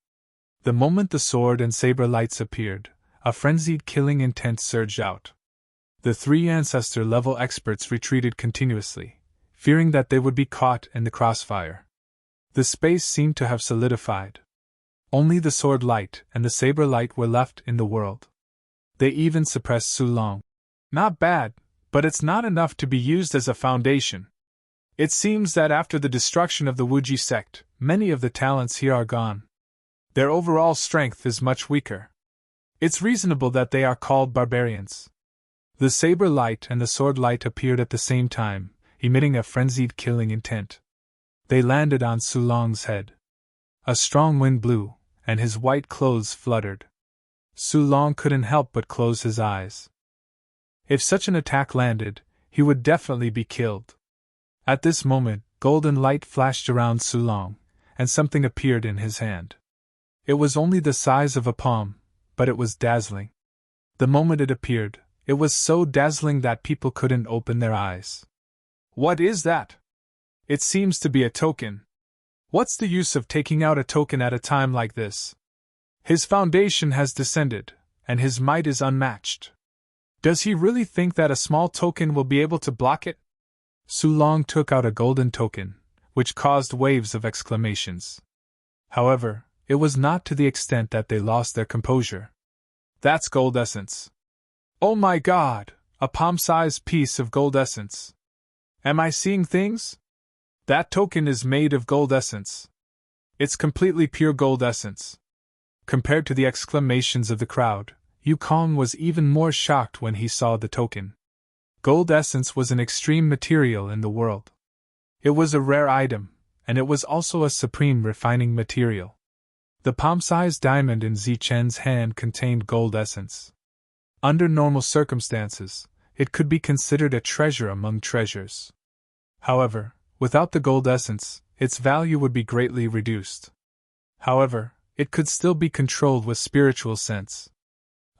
The moment the sword and saber lights appeared, a frenzied killing intent surged out. The three ancestor-level experts retreated continuously, fearing that they would be caught in the crossfire. The space seemed to have solidified. Only the sword light and the saber light were left in the world. They even suppressed Su Long. Not bad, but it's not enough to be used as a foundation. It seems that after the destruction of the Wuji sect, many of the talents here are gone. Their overall strength is much weaker. It's reasonable that they are called barbarians. The saber light and the sword light appeared at the same time, emitting a frenzied killing intent. They landed on Su Long's head. A strong wind blew, and his white clothes fluttered. Su Long couldn't help but close his eyes. If such an attack landed, he would definitely be killed. At this moment, golden light flashed around Su Long, and something appeared in his hand. It was only the size of a palm, but it was dazzling. The moment it appeared, it was so dazzling that people couldn't open their eyes. What is that? It seems to be a token. What's the use of taking out a token at a time like this? His foundation has descended, and his might is unmatched. Does he really think that a small token will be able to block it? Su Long took out a golden token, which caused waves of exclamations. However, it was not to the extent that they lost their composure. That's gold essence. Oh my God, a palm-sized piece of gold essence. Am I seeing things? That token is made of gold essence. It's completely pure gold essence. Compared to the exclamations of the crowd, Yukong was even more shocked when he saw the token. Gold essence was an extreme material in the world. It was a rare item, and it was also a supreme refining material. The palm-sized diamond in Zichen's hand contained gold essence. Under normal circumstances, it could be considered a treasure among treasures. However, without the gold essence, its value would be greatly reduced. However, it could still be controlled with spiritual sense.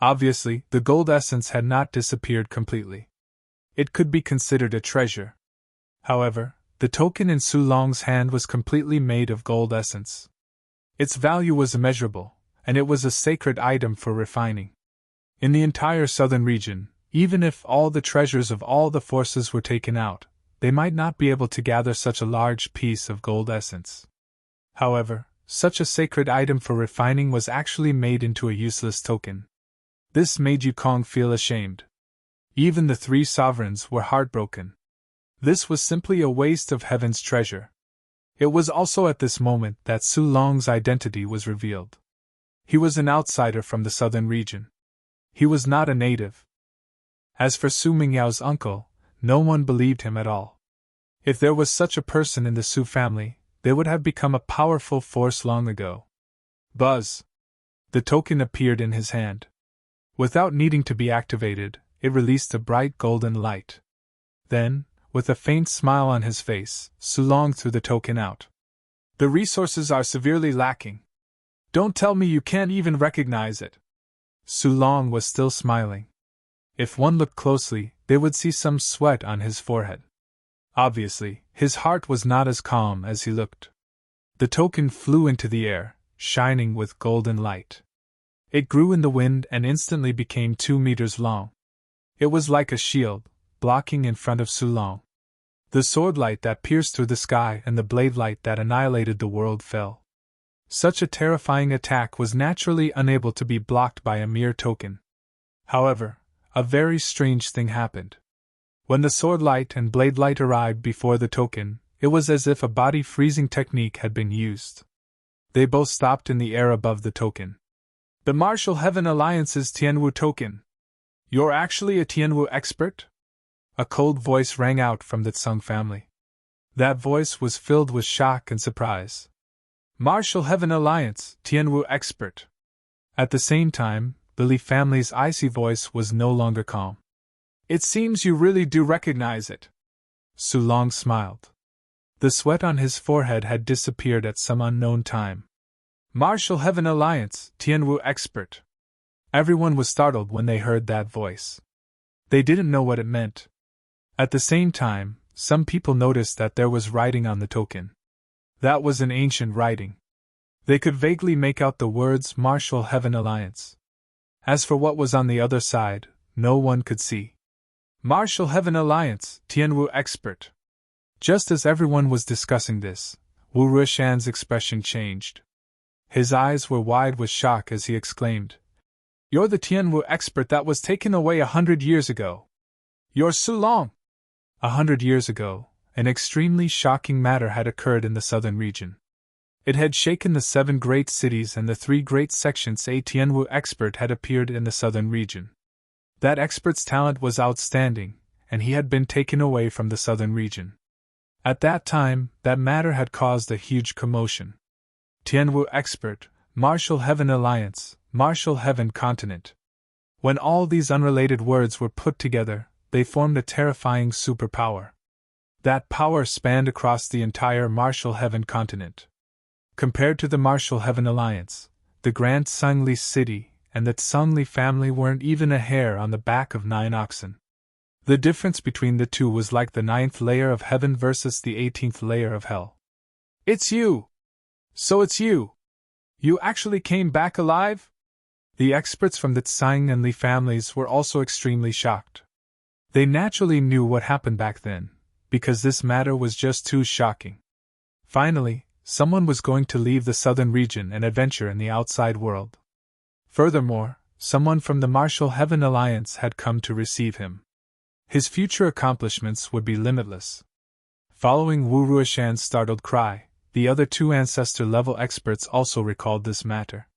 Obviously, the gold essence had not disappeared completely. It could be considered a treasure. However, the token in Su Long's hand was completely made of gold essence. Its value was immeasurable, and it was a sacred item for refining. In the entire southern region, even if all the treasures of all the forces were taken out, they might not be able to gather such a large piece of gold essence. However, such a sacred item for refining was actually made into a useless token. This made Yukong feel ashamed. Even the three sovereigns were heartbroken. This was simply a waste of heaven's treasure. It was also at this moment that Su Long's identity was revealed. He was an outsider from the southern region. He was not a native. As for Su Mingyao's uncle, no one believed him at all. If there was such a person in the Su family, they would have become a powerful force long ago. Buzz! The token appeared in his hand. Without needing to be activated, it released a bright golden light. Then, with a faint smile on his face, Su Long threw the token out. The resources are severely lacking. Don't tell me you can't even recognize it. Su Long was still smiling. If one looked closely, they would see some sweat on his forehead. Obviously, his heart was not as calm as he looked. The token flew into the air, shining with golden light. It grew in the wind and instantly became 2 meters long. It was like a shield, blocking in front of Su Long. The sword light that pierced through the sky and the blade light that annihilated the world fell. Such a terrifying attack was naturally unable to be blocked by a mere token. However, a very strange thing happened. When the sword light and blade light arrived before the token, it was as if a body freezing technique had been used. They both stopped in the air above the token. The Martial Heaven Alliance's Tianwu token. You're actually a Tianwu expert? A cold voice rang out from the Tsung family. That voice was filled with shock and surprise. Martial Heaven Alliance, Tianwu expert. At the same time, the Li family's icy voice was no longer calm. It seems you really do recognize it. Su Long smiled. The sweat on his forehead had disappeared at some unknown time. Martial Heaven Alliance, Tianwu expert. Everyone was startled when they heard that voice. They didn't know what it meant. At the same time, some people noticed that there was writing on the token. That was an ancient writing. They could vaguely make out the words Martial Heaven Alliance. As for what was on the other side, no one could see. Martial Heaven Alliance, Tianwu expert. Just as everyone was discussing this, Wu Ruishan's expression changed. His eyes were wide with shock as he exclaimed, "You're the Tianwu expert that was taken away 100 years ago. You're Su Long!" 100 years ago, an extremely shocking matter had occurred in the southern region. It had shaken the 7 great cities and the 3 great sections. A Tianwu expert had appeared in the southern region. That expert's talent was outstanding, and he had been taken away from the southern region. At that time, that matter had caused a huge commotion. Tianwu expert, Martial Heaven Alliance, Martial Heaven Continent. When all these unrelated words were put together, they formed a terrifying superpower. That power spanned across the entire Martial Heaven Continent. Compared to the Martial Heaven Alliance, the Grand Sangli city and the Tsangli family weren't even a hair on the back of 9 oxen. The difference between the two was like the 9th layer of heaven versus the 18th layer of hell. "It's you! So it's you! You actually came back alive?" The experts from the Tsang and Li families were also extremely shocked. They naturally knew what happened back then, because this matter was just too shocking. Finally, someone was going to leave the southern region and adventure in the outside world. Furthermore, someone from the Martial Heaven Alliance had come to receive him. His future accomplishments would be limitless. Following Wu Ruishan's startled cry, the other 2 ancestor-level experts also recalled this matter.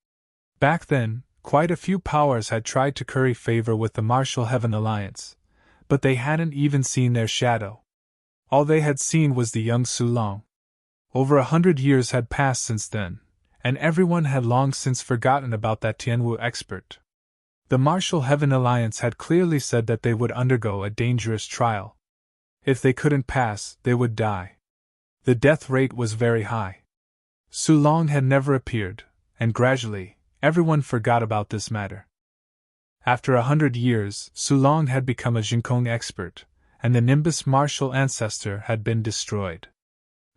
Back then, quite a few powers had tried to curry favor with the Martial Heaven Alliance, but they hadn't even seen their shadow. All they had seen was the young Su Long. Over 100 years had passed since then, and everyone had long since forgotten about that Tianwu expert. The Martial Heaven Alliance had clearly said that they would undergo a dangerous trial. If they couldn't pass, they would die. The death rate was very high. Su Long had never appeared, and gradually, everyone forgot about this matter. After 100 years, Su Long had become a Jinkong expert, and the Nimbus martial ancestor had been destroyed.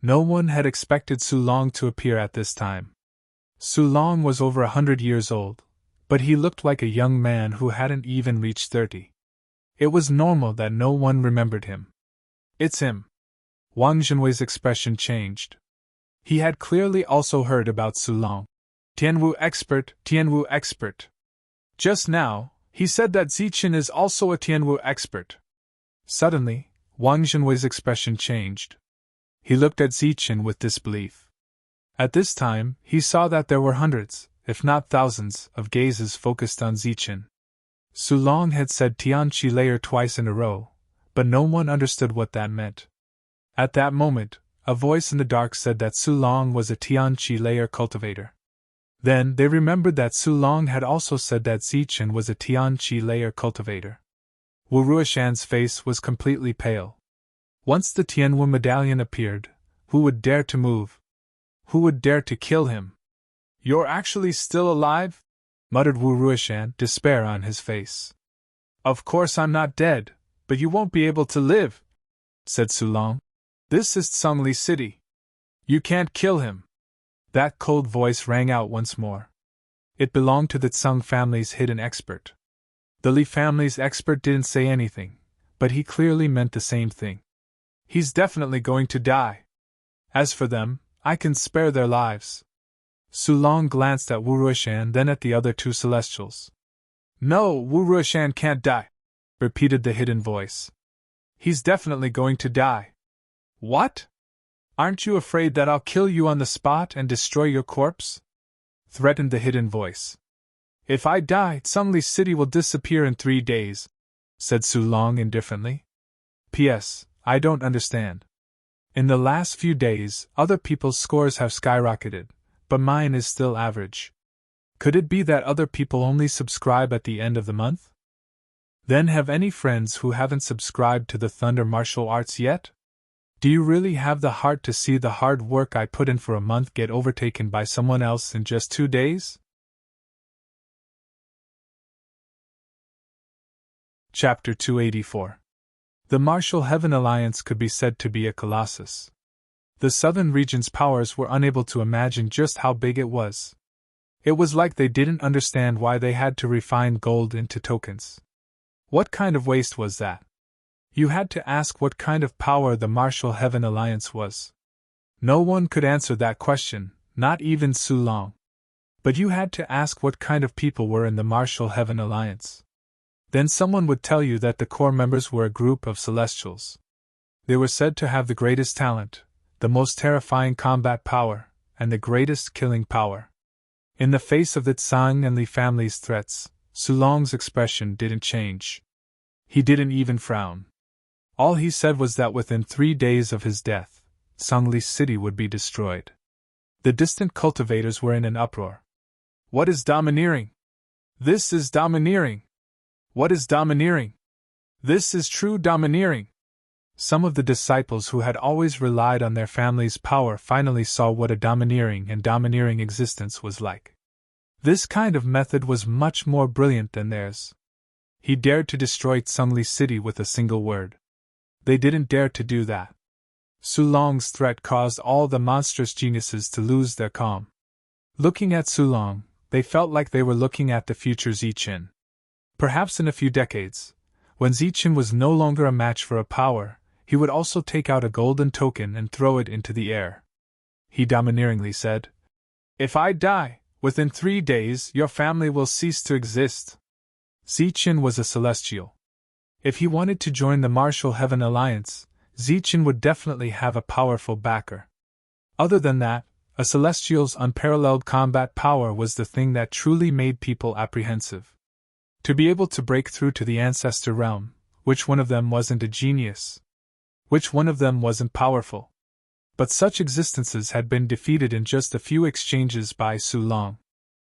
No one had expected Su Long to appear at this time. Su Long was over 100 years old, but he looked like a young man who hadn't even reached 30. It was normal that no one remembered him. "It's him." Wang Jinwei's expression changed. He had clearly also heard about Su Long. Tianwu expert, Tianwu expert. Just now, he said that Ziqin is also a Tianwu expert. Suddenly, Wang Jinwei's expression changed. He looked at Ziqin with disbelief. At this time, he saw that there were hundreds, if not thousands, of gazes focused on Ziqin. Su Long had said Tianqi layer twice in a row, but no one understood what that meant. At that moment, a voice in the dark said that Su Long was a Tianqi layer cultivator. Then they remembered that Su Long had also said that Ziqin was a Tianqi layer cultivator. Wu Ruishan's face was completely pale. Once the Tianwu medallion appeared, who would dare to move? Who would dare to kill him? "You're actually still alive?" muttered Wu Ruishan, despair on his face. "Of course I'm not dead, but you won't be able to live," said Su Long. "This is Tsangli City. You can't kill him." That cold voice rang out once more. It belonged to the Tsang family's hidden expert. The Li family's expert didn't say anything, but he clearly meant the same thing. "He's definitely going to die. As for them, I can spare their lives." Su Long glanced at Wu Ruishan, then at the other 2 celestials. "No, Wu Ruishan can't die," repeated the hidden voice. "He's definitely going to die." "What? Aren't you afraid that I'll kill you on the spot and destroy your corpse?" threatened the hidden voice. "If I die, Tsangli City will disappear in 3 days," said Su Long indifferently. "P.S. I don't understand. In the last few days, other people's scores have skyrocketed, but mine is still average. Could it be that other people only subscribe at the end of the month? Then have any friends who haven't subscribed to the Thunder Martial Arts yet? Do you really have the heart to see the hard work I put in for a month get overtaken by someone else in just 2 days?" Chapter 284. The Martial Heaven Alliance could be said to be a colossus. The southern region's powers were unable to imagine just how big it was. It was like they didn't understand why they had to refine gold into tokens. What kind of waste was that? You had to ask what kind of power the Martial Heaven Alliance was. No one could answer that question, not even Su Long. But you had to ask what kind of people were in the Martial Heaven Alliance. Then someone would tell you that the core members were a group of Celestials. They were said to have the greatest talent, the most terrifying combat power, and the greatest killing power. In the face of the Tsang and Li family's threats, Su Long's expression didn't change. He didn't even frown. All he said was that within 3 days of his death, Songli City would be destroyed. The distant cultivators were in an uproar. What is domineering? This is domineering! What is domineering? This is true domineering! Some of the disciples who had always relied on their family's power finally saw what a domineering existence was like. This kind of method was much more brilliant than theirs. He dared to destroy Songli City with a single word. They didn't dare to do that. Su Long's threat caused all the monstrous geniuses to lose their calm. Looking at Su Long, they felt like they were looking at the future Ziqin. Perhaps in a few decades, when Ziqin was no longer a match for a power, he would also take out a golden token and throw it into the air. He domineeringly said, "If I die, within 3 days your family will cease to exist." Ziqin was a celestial. If he wanted to join the Martial Heaven Alliance, Ziqin would definitely have a powerful backer. Other than that, a celestial's unparalleled combat power was the thing that truly made people apprehensive. To be able to break through to the ancestor realm, which one of them wasn't a genius? Which one of them wasn't powerful? But such existences had been defeated in just a few exchanges by Su Long.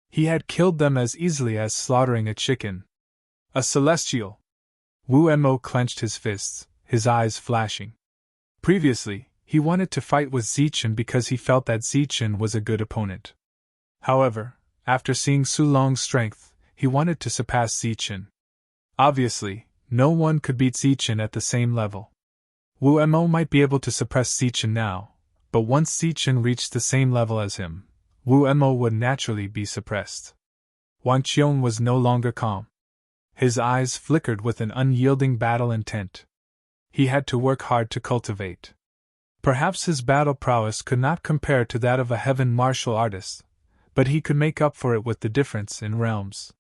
He had killed them as easily as slaughtering a chicken. A celestial! Wu Mo clenched his fists, his eyes flashing. Previously, he wanted to fight with Ziqin because he felt that Ziqin was a good opponent. However, after seeing Su Long's strength, he wanted to surpass Ziqin. Obviously, no one could beat Ziqin at the same level. Wu Mo might be able to suppress Ziqin now, but once Ziqin reached the same level as him, Wu Mo would naturally be suppressed. Wang Qiong was no longer calm. His eyes flickered with an unyielding battle intent. He had to work hard to cultivate. Perhaps his battle prowess could not compare to that of a heaven martial artist, but he could make up for it with the difference in realms.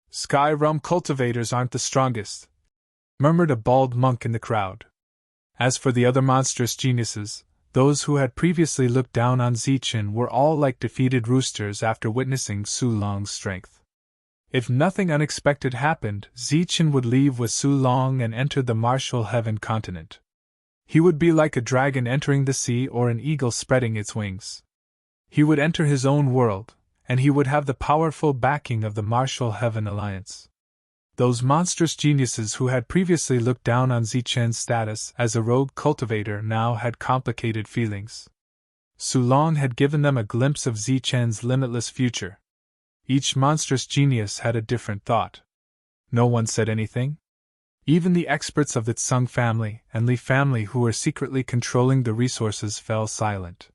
"Sky realm cultivators aren't the strongest," murmured a bald monk in the crowd. As for the other monstrous geniuses, those who had previously looked down on Ziqin were all like defeated roosters after witnessing Su Long's strength. If nothing unexpected happened, Ziqin would leave with Su Long and enter the Martial Heaven continent. He would be like a dragon entering the sea or an eagle spreading its wings. He would enter his own world, and he would have the powerful backing of the Martial Heaven Alliance. Those monstrous geniuses who had previously looked down on Ziqin's status as a rogue cultivator now had complicated feelings. Su Long had given them a glimpse of Ziqin's limitless future. Each monstrous genius had a different thought. No one said anything. Even the experts of the Tsung family and Li family who were secretly controlling the resources fell silent.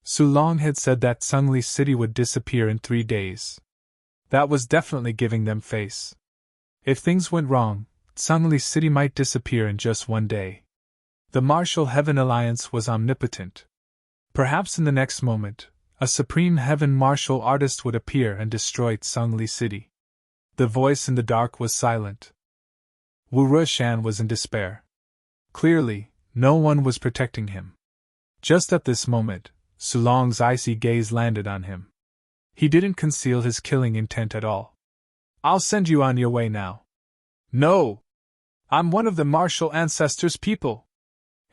Su Long had said that Songli City would disappear in 3 days. That was definitely giving them face. If things went wrong, Songli City might disappear in just 1 day. The Martial Heaven Alliance was omnipotent. Perhaps in the next moment, a supreme heaven martial artist would appear and destroy Songli City. The voice in the dark was silent. Wu Rushan was in despair. Clearly, no one was protecting him. Just at this moment, Su Long's icy gaze landed on him. He didn't conceal his killing intent at all. "I'll send you on your way now." "No! I'm one of the martial ancestor's people.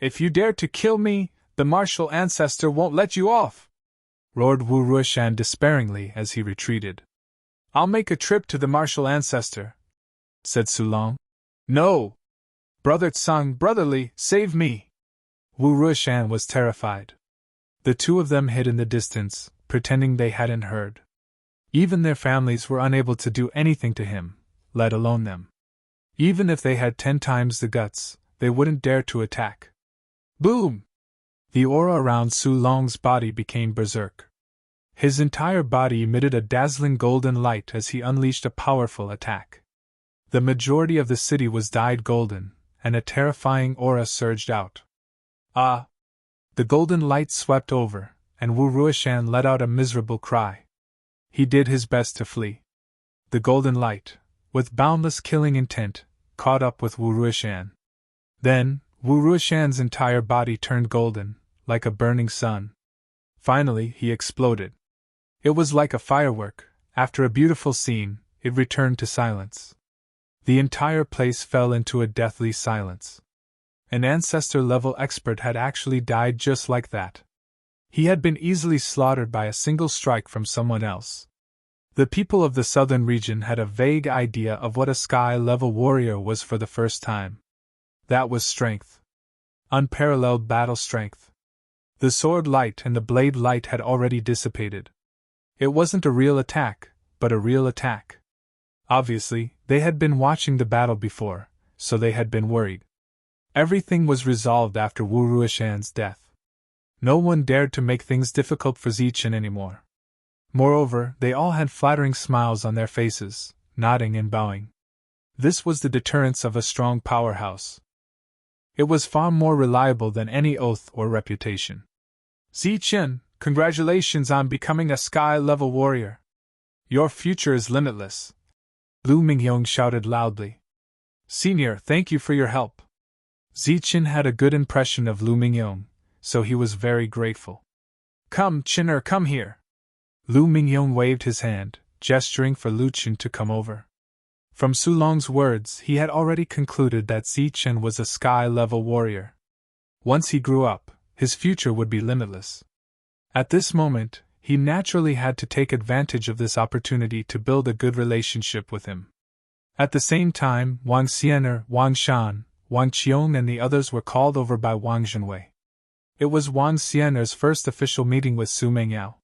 If you dare to kill me, the martial ancestor won't let you off!" roared Wu Rushan despairingly as he retreated. "I'll make a trip to the martial ancestor," said Su Long. "No! Brother Tsang, brotherly, save me!" Wu Rushan was terrified. The two of them hid in the distance, pretending they hadn't heard. Even their families were unable to do anything to him, let alone them. Even if they had 10 times the guts, they wouldn't dare to attack. Boom! The aura around Su Long's body became berserk. His entire body emitted a dazzling golden light as he unleashed a powerful attack. The majority of the city was dyed golden, and a terrifying aura surged out. Ah! The golden light swept over, and Wu Ruishan let out a miserable cry. He did his best to flee. The golden light, with boundless killing intent, caught up with Wu Ruishan. Then, Wu Ruishan's entire body turned golden, like a burning sun. Finally, he exploded. It was like a firework. After a beautiful scene, it returned to silence. The entire place fell into a deathly silence. An ancestor-level expert had actually died just like that. He had been easily slaughtered by a single strike from someone else. The people of the southern region had a vague idea of what a sky-level warrior was for the first time. That was strength. Unparalleled battle strength. The sword light and the blade light had already dissipated. It wasn't a real attack, but a real attack. Obviously, they had been watching the battle before, so they had been worried. Everything was resolved after Wu Ruishan's death. No one dared to make things difficult for Zichen anymore. Moreover, they all had flattering smiles on their faces, nodding and bowing. This was the deterrence of a strong powerhouse. It was far more reliable than any oath or reputation. Zichen, congratulations on becoming a sky-level warrior. Your future is limitless. Lu Mingyong shouted loudly. Senior, thank you for your help. Zichen had a good impression of Lu Mingyong, so he was very grateful. Come, Chin'er, come here. Lu Mingyong waved his hand, gesturing for Lu Chen to come over. From Su Long's words, he had already concluded that Zichen was a sky-level warrior. Once he grew up, his future would be limitless. At this moment, he naturally had to take advantage of this opportunity to build a good relationship with him. At the same time, Wang Xianer, Wang Shan, Wang Qiong and the others were called over by Wang Zhenwei. It was Wang Xianer's first official meeting with Su Mengyao.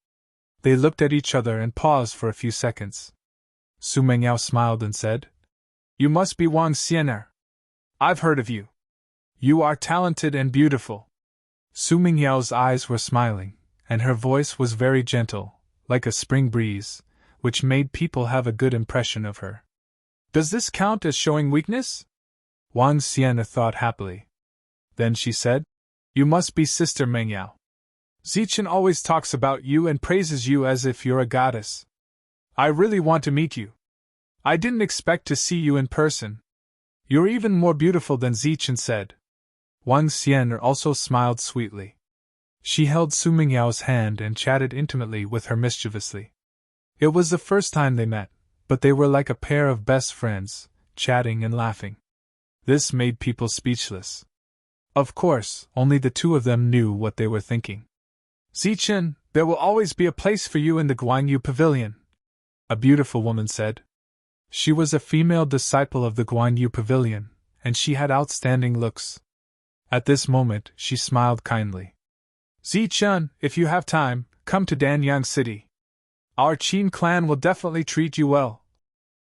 They looked at each other and paused for a few seconds. Su Mengyao smiled and said, You must be Wang Xianer. I've heard of you. You are talented and beautiful. Su Mengyao's eyes were smiling, and her voice was very gentle, like a spring breeze, which made people have a good impression of her. Does this count as showing weakness? Wang Xianer thought happily. Then she said, You must be Sister Mengyao. Zichen always talks about you and praises you as if you're a goddess. I really want to meet you. I didn't expect to see you in person. You're even more beautiful than Zichen said. Wang Xianer also smiled sweetly. She held Su Mengyao's hand and chatted intimately with her mischievously. It was the first time they met, but they were like a pair of best friends, chatting and laughing. This made people speechless. Of course, only the two of them knew what they were thinking. Zichen, there will always be a place for you in the Guanyu Pavilion, a beautiful woman said. She was a female disciple of the Guanyu Pavilion, and she had outstanding looks. At this moment, she smiled kindly. Zichen, if you have time, come to Danyang City. Our Qin clan will definitely treat you well.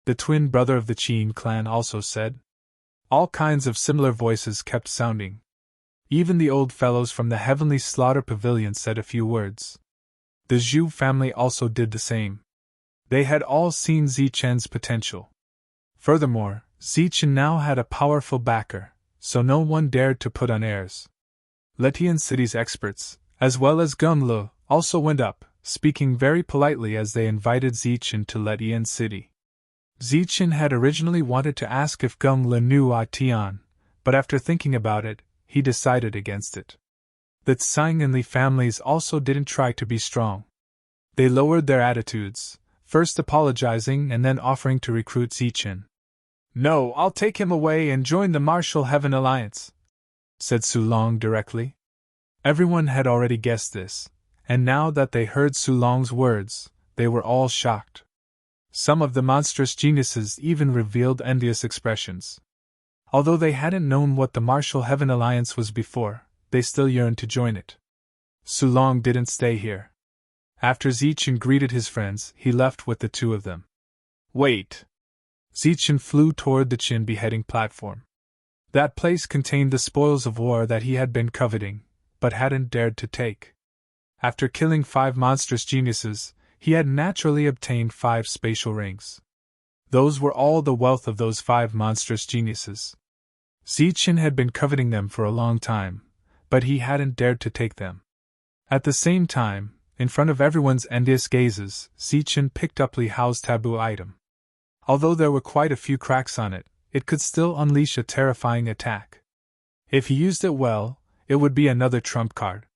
The twin brother of the Qin clan also said. All kinds of similar voices kept sounding. Even the old fellows from the Heavenly Slaughter Pavilion said a few words. The Zhu family also did the same. They had all seen Zichen's potential. Furthermore, Zichen now had a powerful backer, so no one dared to put on airs. Letian City's experts, as well as Gunglu, also went up, speaking very politely as they invited Zichen to Letian City. Zichen had originally wanted to ask if Gunglu knew Tian, but after thinking about it, he decided against it. The Tsang and Li families also didn't try to be strong. They lowered their attitudes, first apologizing and then offering to recruit Zichen. No, I'll take him away and join the Martial Heaven Alliance, said Su Long directly. Everyone had already guessed this, and now that they heard Su Long's words, they were all shocked. Some of the monstrous geniuses even revealed envious expressions. Although they hadn't known what the Martial Heaven Alliance was before, they still yearned to join it. Su Long didn't stay here. After Zichen greeted his friends, he left with the two of them. Wait! Zichen flew toward the Qin beheading platform. That place contained the spoils of war that he had been coveting, but hadn't dared to take. After killing 5 monstrous geniuses, he had naturally obtained 5 spatial rings. Those were all the wealth of those 5 monstrous geniuses. Zichen had been coveting them for a long time, but he hadn't dared to take them. At the same time, in front of everyone's envious gazes, Zichen picked up Li Hao's taboo item. Although there were quite a few cracks on it, it could still unleash a terrifying attack. If he used it well, it would be another trump card.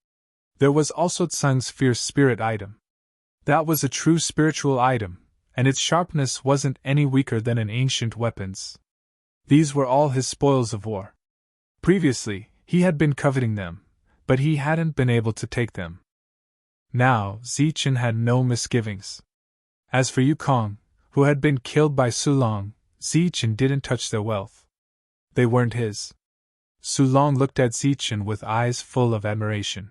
There was also Tsung's fierce spirit item. That was a true spiritual item, and its sharpness wasn't any weaker than an ancient weapon's. These were all his spoils of war. Previously, he had been coveting them, but he hadn't been able to take them. Now, Zichen had no misgivings. As for Yukong, who had been killed by Sulong, Zichen didn't touch their wealth. They weren't his. Sulong looked at Zichen with eyes full of admiration.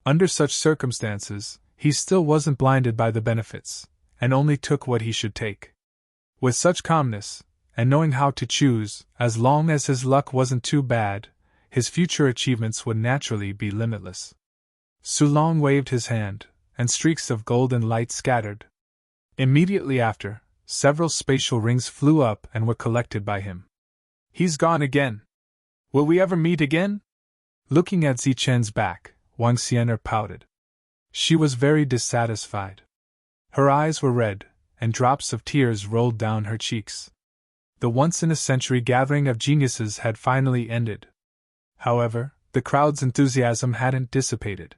Under such circumstances, he still wasn't blinded by the benefits, and only took what he should take. With such calmness, and knowing how to choose, as long as his luck wasn't too bad, his future achievements would naturally be limitless. Sulong waved his hand, and streaks of golden light scattered. Immediately after, several spatial rings flew up and were collected by him. He's gone again. Will we ever meet again? Looking at Zichen's back, Wang Xian'er pouted. She was very dissatisfied. Her eyes were red, and drops of tears rolled down her cheeks. The once-in-a-century gathering of geniuses had finally ended. However, the crowd's enthusiasm hadn't dissipated.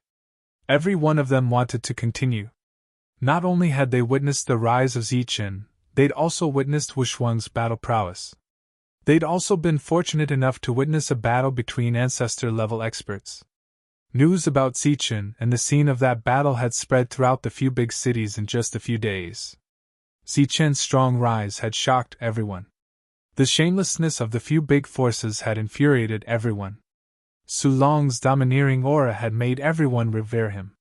Every one of them wanted to continue. Not only had they witnessed the rise of Zichen, they'd also witnessed Wushuang's battle prowess. They'd also been fortunate enough to witness a battle between ancestor-level experts. News about Zichen and the scene of that battle had spread throughout the few big cities in just a few days. Zichen's strong rise had shocked everyone. The shamelessness of the few big forces had infuriated everyone. Sulong's domineering aura had made everyone revere him.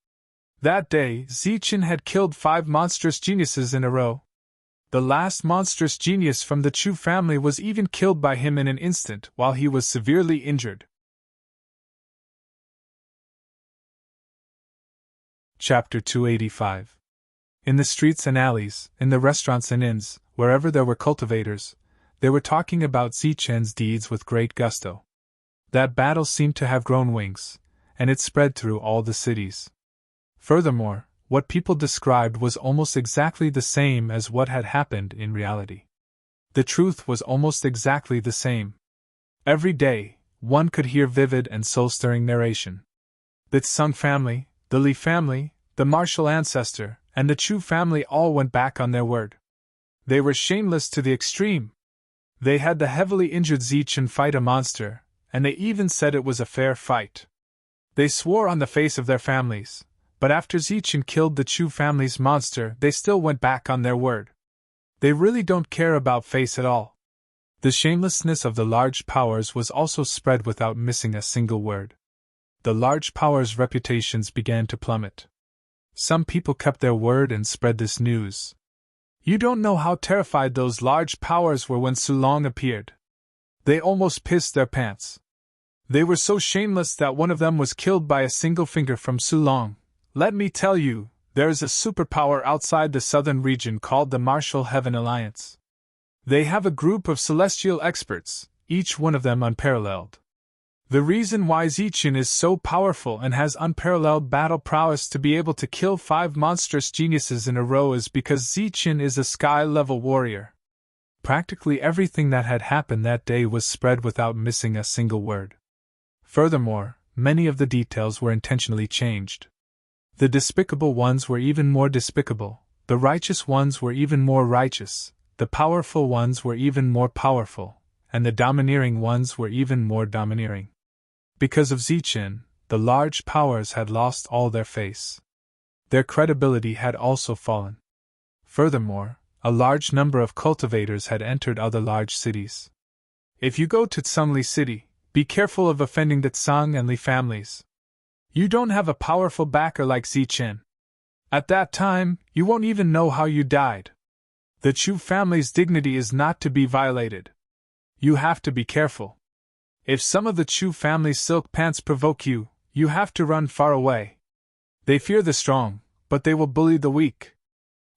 That day, Zichen had killed 5 monstrous geniuses in a row. The last monstrous genius from the Chu family was even killed by him in an instant while he was severely injured. Chapter 285. In the streets and alleys, in the restaurants and inns, wherever there were cultivators, they were talking about Zichen's deeds with great gusto. That battle seemed to have grown wings, and it spread through all the cities. Furthermore, what people described was almost exactly the same as what had happened in reality. The truth was almost exactly the same. Every day, one could hear vivid and soul-stirring narration. The Tsung family, the Li family, the martial ancestor, and the Chu family all went back on their word. They were shameless to the extreme. They had the heavily injured Zichen fight a monster, and they even said it was a fair fight. They swore on the face of their families, but after Zichen killed the Chu family's monster, they still went back on their word. They really don't care about face at all. The shamelessness of the large powers was also spread without missing a single word. The large powers' reputations began to plummet. Some people kept their word and spread this news. You don't know how terrified those large powers were when Sulong appeared. They almost pissed their pants. They were so shameless that one of them was killed by a single finger from Sulong. Let me tell you, there is a superpower outside the southern region called the Martial Heaven Alliance. They have a group of celestial experts, each one of them unparalleled. The reason why Zichen is so powerful and has unparalleled battle prowess to be able to kill 5 monstrous geniuses in a row is because Zichen is a sky-level warrior. Practically everything that had happened that day was spread without missing a single word. Furthermore, many of the details were intentionally changed. The despicable ones were even more despicable, the righteous ones were even more righteous, the powerful ones were even more powerful, and the domineering ones were even more domineering. Because of Zichen, the large powers had lost all their face. Their credibility had also fallen. Furthermore, a large number of cultivators had entered other large cities. If you go to Tsungli City, be careful of offending the Tsang and Li families. You don't have a powerful backer like Zichen. At that time, you won't even know how you died. The Chu family's dignity is not to be violated. You have to be careful. If some of the Chu family's silk pants provoke you, you have to run far away. They fear the strong, but they will bully the weak.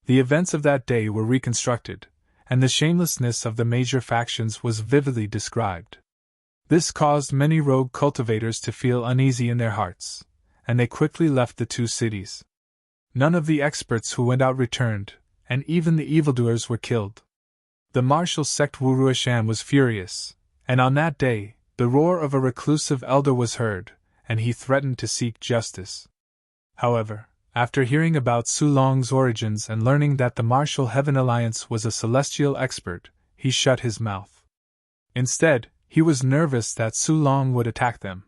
The events of that day were reconstructed, and the shamelessness of the major factions was vividly described. This caused many rogue cultivators to feel uneasy in their hearts, and they quickly left the two cities. None of the experts who went out returned, and even the evildoers were killed. The martial sect Wuruishan was furious, and on that day, the roar of a reclusive elder was heard, and he threatened to seek justice. However, after hearing about Su Long's origins and learning that the Martial Heaven Alliance was a celestial expert, he shut his mouth. Instead, he was nervous that Su Long would attack them.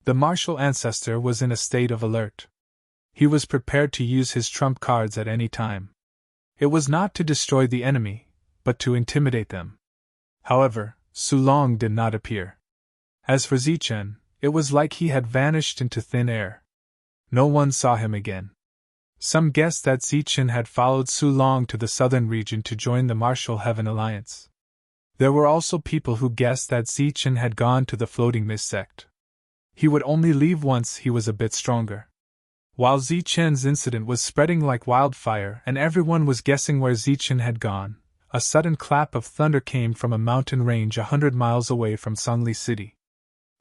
The martial ancestor was in a state of alert. He was prepared to use his trump cards at any time. It was not to destroy the enemy, but to intimidate them. However, Su Long did not appear. As for Zichen, it was like he had vanished into thin air. No one saw him again. Some guessed that Zichen had followed Su Long to the southern region to join the Martial Heaven Alliance. There were also people who guessed that Zichen had gone to the Floating Mist sect. He would only leave once he was a bit stronger. While Zichen's incident was spreading like wildfire and everyone was guessing where Zichen had gone, a sudden clap of thunder came from a mountain range 100 miles away from Sungli City.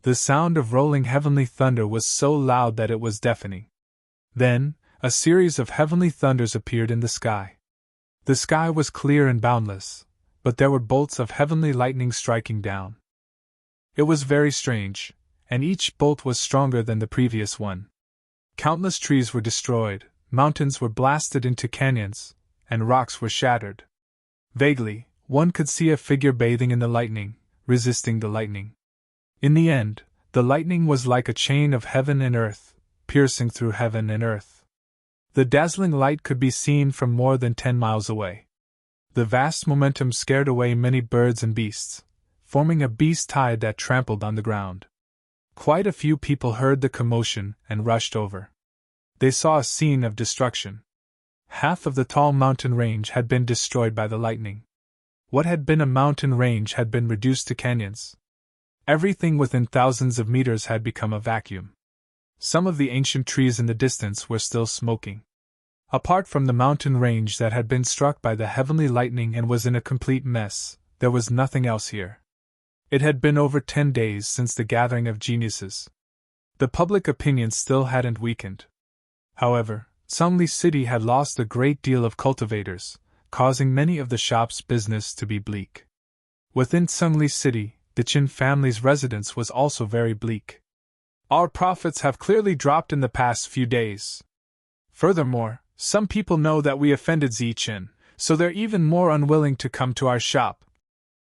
The sound of rolling heavenly thunder was so loud that it was deafening. Then, a series of heavenly thunders appeared in the sky. The sky was clear and boundless, but there were bolts of heavenly lightning striking down. It was very strange, and each bolt was stronger than the previous one. Countless trees were destroyed, mountains were blasted into canyons, and rocks were shattered. Vaguely, one could see a figure bathing in the lightning, resisting the lightning. In the end, the lightning was like a chain of heaven and earth, piercing through heaven and earth. The dazzling light could be seen from more than 10 miles away. The vast momentum scared away many birds and beasts, forming a beast tide that trampled on the ground. Quite a few people heard the commotion and rushed over. They saw a scene of destruction. Half of the tall mountain range had been destroyed by the lightning. What had been a mountain range had been reduced to canyons. Everything within thousands of meters had become a vacuum. Some of the ancient trees in the distance were still smoking. Apart from the mountain range that had been struck by the heavenly lightning and was in a complete mess, there was nothing else here. It had been over 10 days since the gathering of geniuses. The public opinion still hadn't weakened. However, Sungli City had lost a great deal of cultivators, causing many of the shops' business to be bleak. Within Sungli City, the Qin family's residence was also very bleak. Our profits have clearly dropped in the past few days. Furthermore, some people know that we offended Zichen, so they're even more unwilling to come to our shop,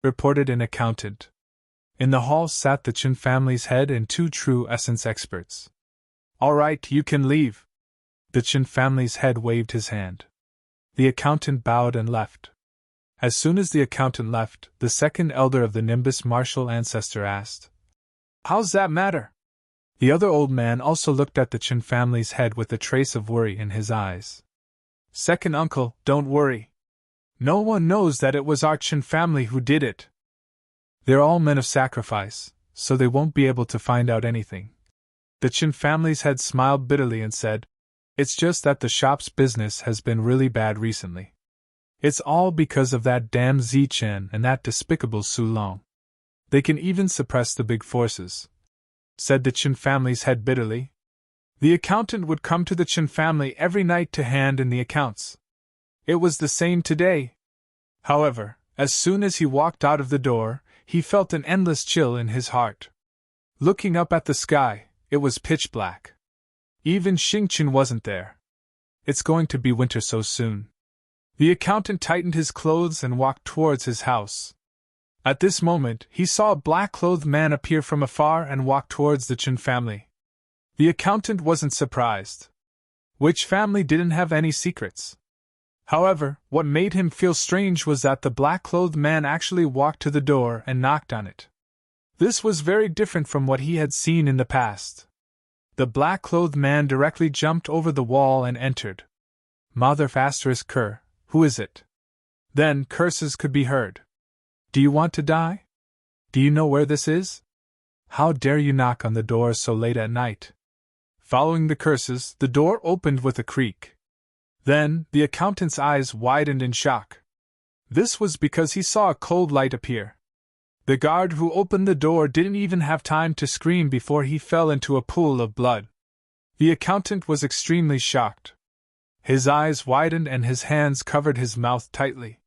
reported an accountant. In the hall sat the Qin family's head and 2 true essence experts. All right, you can leave. The Qin family's head waved his hand. The accountant bowed and left. As soon as the accountant left, the second elder of the Nimbus martial ancestor asked, "How's that matter?" The other old man also looked at the Qin family's head with a trace of worry in his eyes. "Second uncle, don't worry. No one knows that it was our Qin family who did it. They're all men of sacrifice, so they won't be able to find out anything." The Qin family's head smiled bitterly and said, "It's just that the shop's business has been really bad recently. It's all because of that damn Zichen and that despicable Su Long. They can even suppress the big forces," said the Qin family's head bitterly. The accountant would come to the Qin family every night to hand in the accounts. It was the same today. However, as soon as he walked out of the door, he felt an endless chill in his heart. Looking up at the sky, it was pitch black. Even Xingqin wasn't there. It's going to be winter so soon. The accountant tightened his clothes and walked towards his house. At this moment, he saw a black-clothed man appear from afar and walk towards the Qin family. The accountant wasn't surprised. Which family didn't have any secrets? However, what made him feel strange was that the black-clothed man actually walked to the door and knocked on it. This was very different from what he had seen in the past. The black-clothed man directly jumped over the wall and entered. Mother ***, who is it? Then curses could be heard. Do you want to die? Do you know where this is? How dare you knock on the door so late at night? Following the curses, the door opened with a creak. Then, the accountant's eyes widened in shock. This was because he saw a cold light appear. The guard who opened the door didn't even have time to scream before he fell into a pool of blood. The accountant was extremely shocked. His eyes widened and his hands covered his mouth tightly.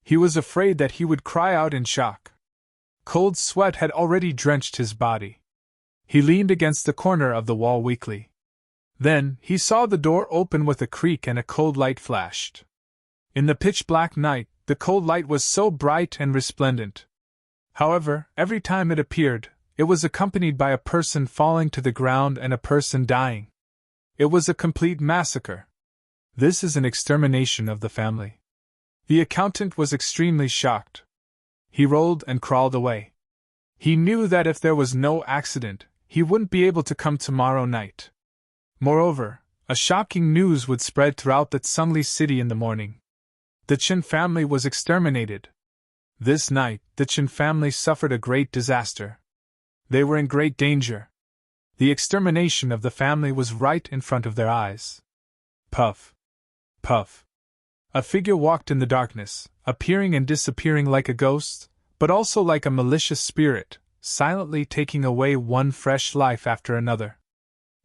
He was afraid that he would cry out in shock. Cold sweat had already drenched his body. He leaned against the corner of the wall weakly. Then, he saw the door open with a creak and a cold light flashed. In the pitch-black night, the cold light was so bright and resplendent. However, every time it appeared, it was accompanied by a person falling to the ground and a person dying. It was a complete massacre. This is an extermination of the family. The accountant was extremely shocked. He rolled and crawled away. He knew that if there was no accident, he wouldn't be able to come tomorrow night. Moreover, a shocking news would spread throughout the Tsungli city in the morning. The Chen family was exterminated. This night, the Chen family suffered a great disaster. They were in great danger. The extermination of the family was right in front of their eyes. Puff. Puff. A figure walked in the darkness, appearing and disappearing like a ghost, but also like a malicious spirit, silently taking away one fresh life after another.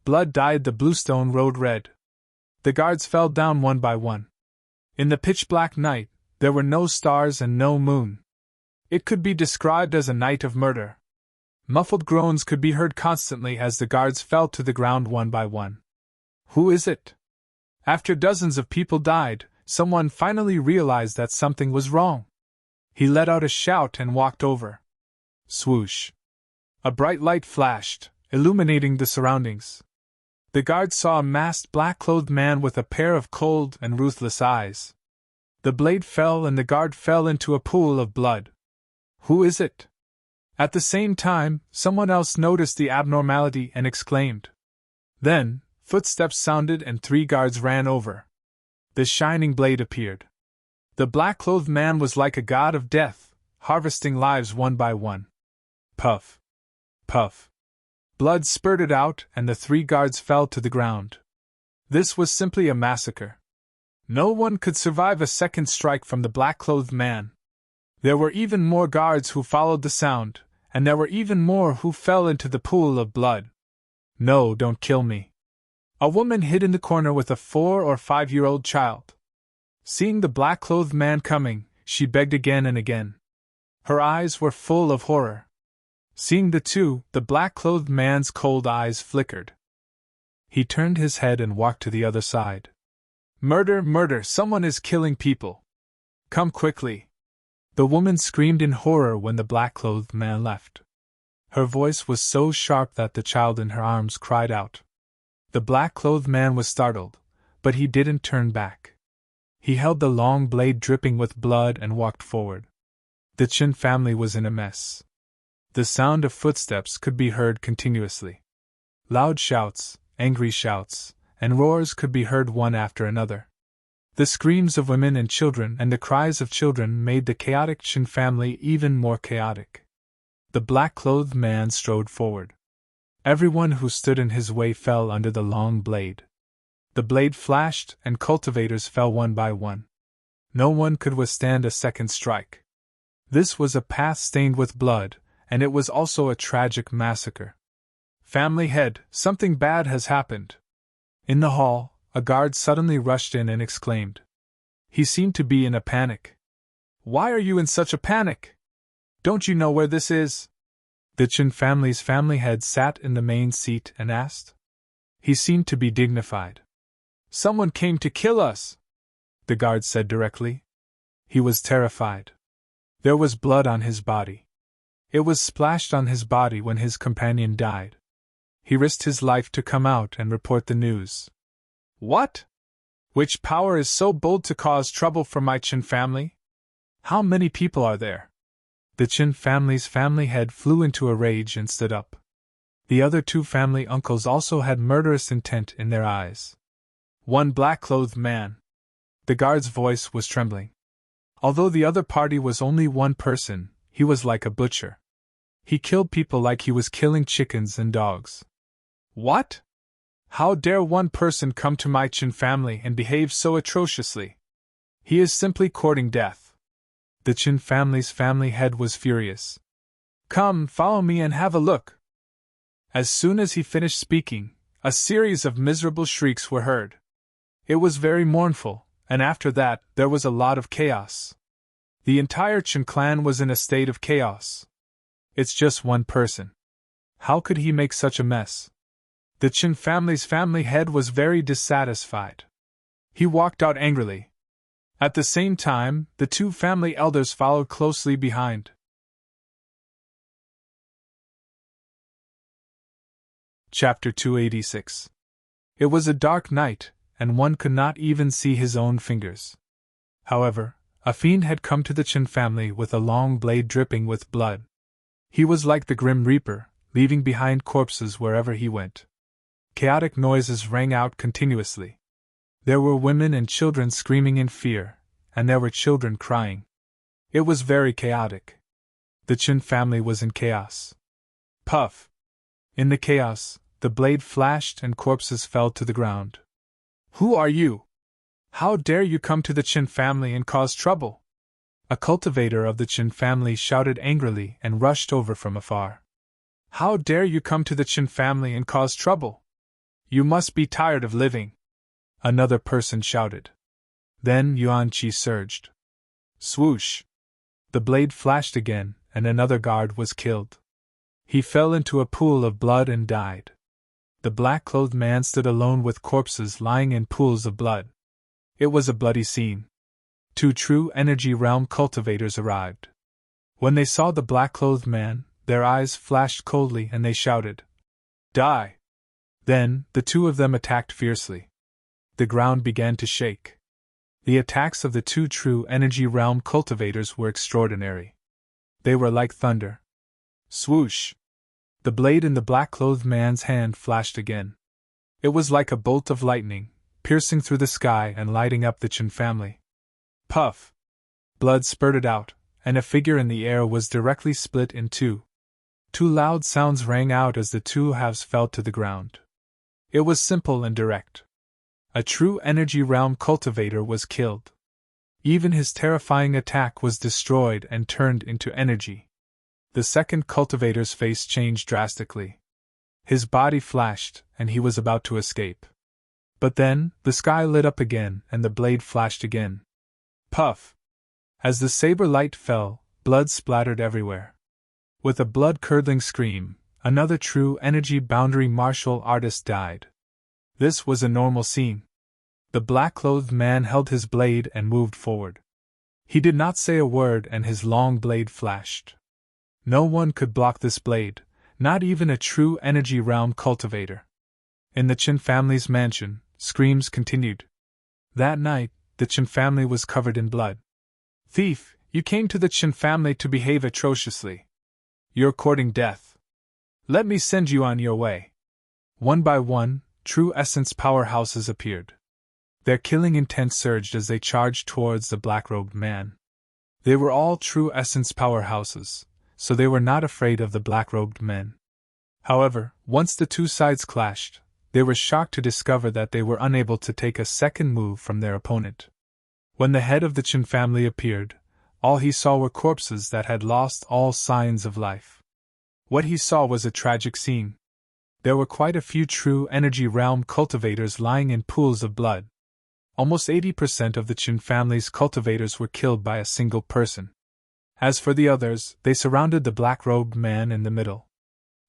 Blood dyed the bluestone road red. The guards fell down one by one. In the pitch-black night, there were no stars and no moon. It could be described as a night of murder. Muffled groans could be heard constantly as the guards fell to the ground one by one. Who is it? After dozens of people died, someone finally realized that something was wrong. He let out a shout and walked over. Swoosh. A bright light flashed, illuminating the surroundings. The guard saw a masked black-clothed man with a pair of cold and ruthless eyes. The blade fell and the guard fell into a pool of blood. Who is it? At the same time, someone else noticed the abnormality and exclaimed. Then, footsteps sounded and 3 guards ran over. The shining blade appeared. The black-clothed man was like a god of death, harvesting lives one by one. Puff. Puff. Blood spurted out and the 3 guards fell to the ground. This was simply a massacre. No one could survive a second strike from the black-clothed man. There were even more guards who followed the sound, and there were even more who fell into the pool of blood. No, don't kill me. A woman hid in the corner with a 4 or 5-year-old child. Seeing the black-clothed man coming, she begged again and again. Her eyes were full of horror. Seeing the two, the black-clothed man's cold eyes flickered. He turned his head and walked to the other side. Murder, murder, someone is killing people. Come quickly. The woman screamed in horror when the black-clothed man left. Her voice was so sharp that the child in her arms cried out. The black-clothed man was startled, but he didn't turn back. He held the long blade dripping with blood and walked forward. The Chen family was in a mess. The sound of footsteps could be heard continuously. Loud shouts, angry shouts, and roars could be heard one after another. The screams of women and children and the cries of children made the chaotic Chen family even more chaotic. The black-clothed man strode forward. Everyone who stood in his way fell under the long blade. The blade flashed and cultivators fell one by one. No one could withstand a second strike. This was a path stained with blood, and it was also a tragic massacre. Family head, something bad has happened. In the hall, a guard suddenly rushed in and exclaimed. He seemed to be in a panic. Why are you in such a panic? Don't you know where this is? The Chen family's family head sat in the main seat and asked. He seemed to be dignified. Someone came to kill us, the guard said directly. He was terrified. There was blood on his body. It was splashed on his body when his companion died. He risked his life to come out and report the news. What? Which power is so bold to cause trouble for my Chen family? How many people are there? The Chen family's family head flew into a rage and stood up. The other 2 family uncles also had murderous intent in their eyes. One black-clothed man. The guard's voice was trembling. Although the other party was only one person, he was like a butcher. He killed people like he was killing chickens and dogs. What? How dare one person come to my Qin family and behave so atrociously? He is simply courting death. The Qin family's family head was furious. Come, follow me and have a look. As soon as he finished speaking, a series of miserable shrieks were heard. It was very mournful, and after that, there was a lot of chaos. The entire Qin clan was in a state of chaos. It's just one person. How could he make such a mess? The Qin family's family head was very dissatisfied. He walked out angrily. At the same time, the two family elders followed closely behind. Chapter 286. It was a dark night, and one could not even see his own fingers. However, a fiend had come to the Qin family with a long blade dripping with blood. He was like the Grim Reaper, leaving behind corpses wherever he went. Chaotic noises rang out continuously. There were women and children screaming in fear, and there were children crying. It was very chaotic. The Qin family was in chaos. Puff! In the chaos, the blade flashed and corpses fell to the ground. Who are you? How dare you come to the Qin family and cause trouble? A cultivator of the Qin family shouted angrily and rushed over from afar. How dare you come to the Qin family and cause trouble? You must be tired of living. Another person shouted. Then Yuan Qi surged. Swoosh! The blade flashed again, and another guard was killed. He fell into a pool of blood and died. The black-clothed man stood alone with corpses lying in pools of blood. It was a bloody scene. Two true energy realm cultivators arrived. When they saw the black-clothed man, their eyes flashed coldly and they shouted, Die! Then, the two of them attacked fiercely. The ground began to shake. The attacks of the two true energy realm cultivators were extraordinary. They were like thunder. Swoosh! The blade in the black-clothed man's hand flashed again. It was like a bolt of lightning, piercing through the sky and lighting up the Qin family. Puff! Blood spurted out, and a figure in the air was directly split in two. Two loud sounds rang out as the two halves fell to the ground. It was simple and direct. A true energy realm cultivator was killed. Even his terrifying attack was destroyed and turned into energy. The second cultivator's face changed drastically. His body flashed, and he was about to escape. But then, the sky lit up again and the blade flashed again. Puff! As the saber light fell, blood splattered everywhere. With a blood-curdling scream, another true energy boundary martial artist died. This was a normal scene. The black-clothed man held his blade and moved forward. He did not say a word and his long blade flashed. No one could block this blade, not even a true energy realm cultivator. In the Qin family's mansion, screams continued. That night, the Qin family was covered in blood. Thief, you came to the Qin family to behave atrociously. You're courting death. Let me send you on your way. One by one, true essence powerhouses appeared. Their killing intent surged as they charged towards the black-robed man. They were all true essence powerhouses, so they were not afraid of the black-robed men. However, once the two sides clashed, they were shocked to discover that they were unable to take a second move from their opponent. When the head of the Qin family appeared, all he saw were corpses that had lost all signs of life. What he saw was a tragic scene. There were quite a few true energy realm cultivators lying in pools of blood. Almost 80% of the Qin family's cultivators were killed by a single person. As for the others, they surrounded the black-robed man in the middle.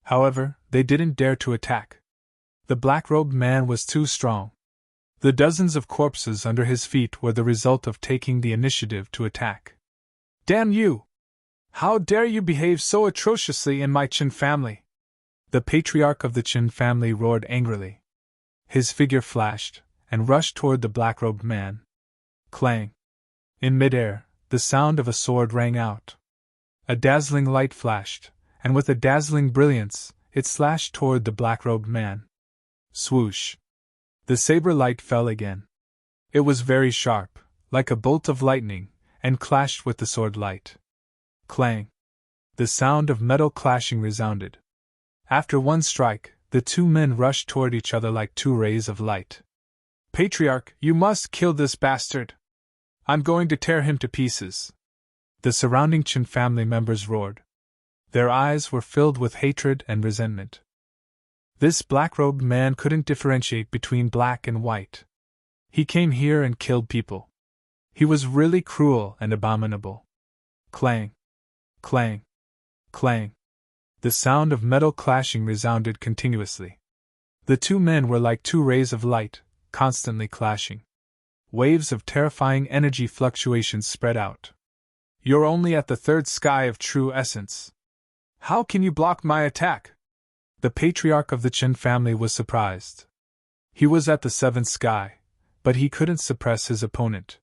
However, they didn't dare to attack. The black-robed man was too strong. The dozens of corpses under his feet were the result of taking the initiative to attack. Damn you! How dare you behave so atrociously in my Qin family? The patriarch of the Qin family roared angrily. His figure flashed, and rushed toward the black-robed man. Clang! In midair, the sound of a sword rang out. A dazzling light flashed, and with a dazzling brilliance, it slashed toward the black-robed man. Swoosh! The saber light fell again. It was very sharp, like a bolt of lightning, and clashed with the sword light. Clang! The sound of metal clashing resounded. After one strike, the two men rushed toward each other like two rays of light. "Patriarch, you must kill this bastard! I'm going to tear him to pieces!" The surrounding Qin family members roared. Their eyes were filled with hatred and resentment. This black-robed man couldn't differentiate between black and white. He came here and killed people. He was really cruel and abominable. Clang! Clang! Clang! The sound of metal clashing resounded continuously. The two men were like two rays of light, constantly clashing. Waves of terrifying energy fluctuations spread out. "You're only at the third sky of true essence. How can you block my attack?" The patriarch of the Qin family was surprised. He was at the seventh sky, but he couldn't suppress his opponent.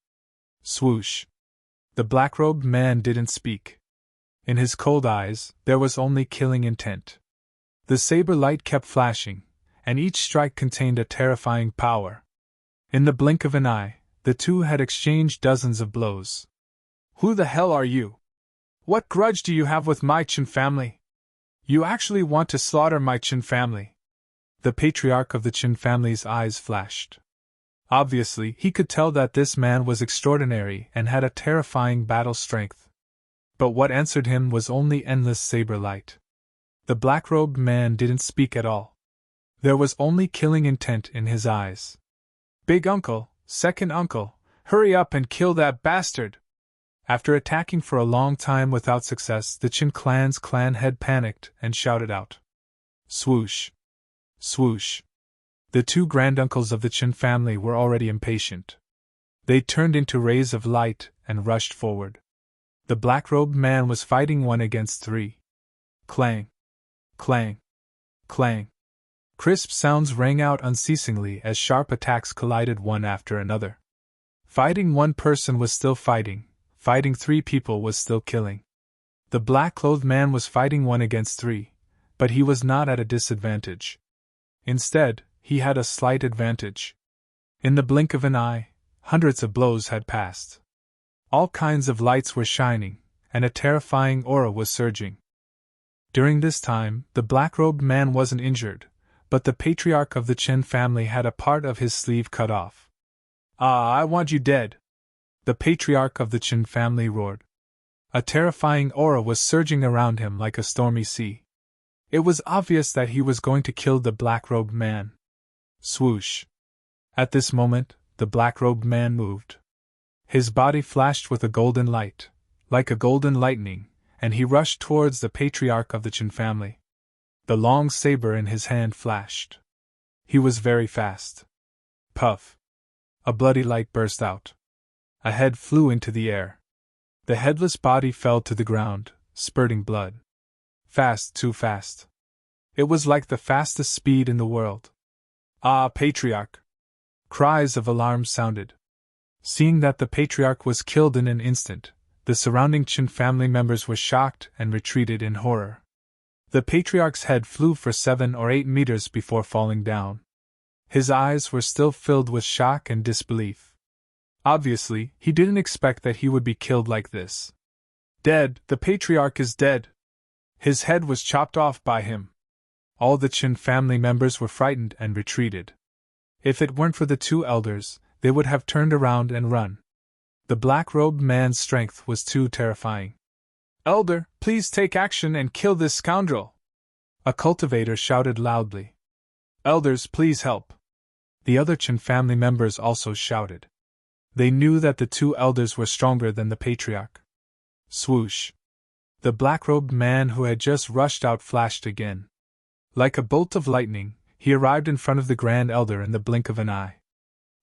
Swoosh! The black-robed man didn't speak. In his cold eyes, there was only killing intent. The saber light kept flashing, and each strike contained a terrifying power. In the blink of an eye, the two had exchanged dozens of blows. "Who the hell are you? What grudge do you have with my Qin family? You actually want to slaughter my Qin family?" The patriarch of the Qin family's eyes flashed. Obviously, he could tell that this man was extraordinary and had a terrifying battle strength. But what answered him was only endless saber light. The black-robed man didn't speak at all. There was only killing intent in his eyes. "Big uncle, second uncle, hurry up and kill that bastard!" After attacking for a long time without success, the Qin clan's clan head panicked and shouted out. Swoosh! Swoosh! The two granduncles of the Qin family were already impatient. They turned into rays of light and rushed forward. The black-robed man was fighting one against three. Clang! Clang! Clang! Crisp sounds rang out unceasingly as sharp attacks collided one after another. Fighting one person was still fighting. Fighting three people was still killing. The black-clothed man was fighting one against three, but he was not at a disadvantage. Instead, he had a slight advantage. In the blink of an eye, hundreds of blows had passed. All kinds of lights were shining, and a terrifying aura was surging. During this time, the black-robed man wasn't injured, but the patriarch of the Qin family had a part of his sleeve cut off. "Ah, I want you dead!" The patriarch of the Qin family roared. A terrifying aura was surging around him like a stormy sea. It was obvious that he was going to kill the black-robed man. Swoosh! At this moment, the black-robed man moved. His body flashed with a golden light, like a golden lightning, and he rushed towards the patriarch of the Qin family. The long saber in his hand flashed. He was very fast. Puff! A bloody light burst out. A head flew into the air. The headless body fell to the ground, spurting blood. Fast, too fast. It was like the fastest speed in the world. "Ah, patriarch!" Cries of alarm sounded. Seeing that the patriarch was killed in an instant, the surrounding Qin family members were shocked and retreated in horror. The patriarch's head flew for 7 or 8 meters before falling down. His eyes were still filled with shock and disbelief. Obviously, he didn't expect that he would be killed like this. "Dead, the patriarch is dead. His head was chopped off by him." All the Qin family members were frightened and retreated. If it weren't for the two elders, they would have turned around and run. The black-robed man's strength was too terrifying. "Elder, please take action and kill this scoundrel!" A cultivator shouted loudly. "Elders, please help!" The other Qin family members also shouted. They knew that the two elders were stronger than the patriarch. Swoosh! The black-robed man who had just rushed out flashed again. Like a bolt of lightning, he arrived in front of the Grand Elder in the blink of an eye.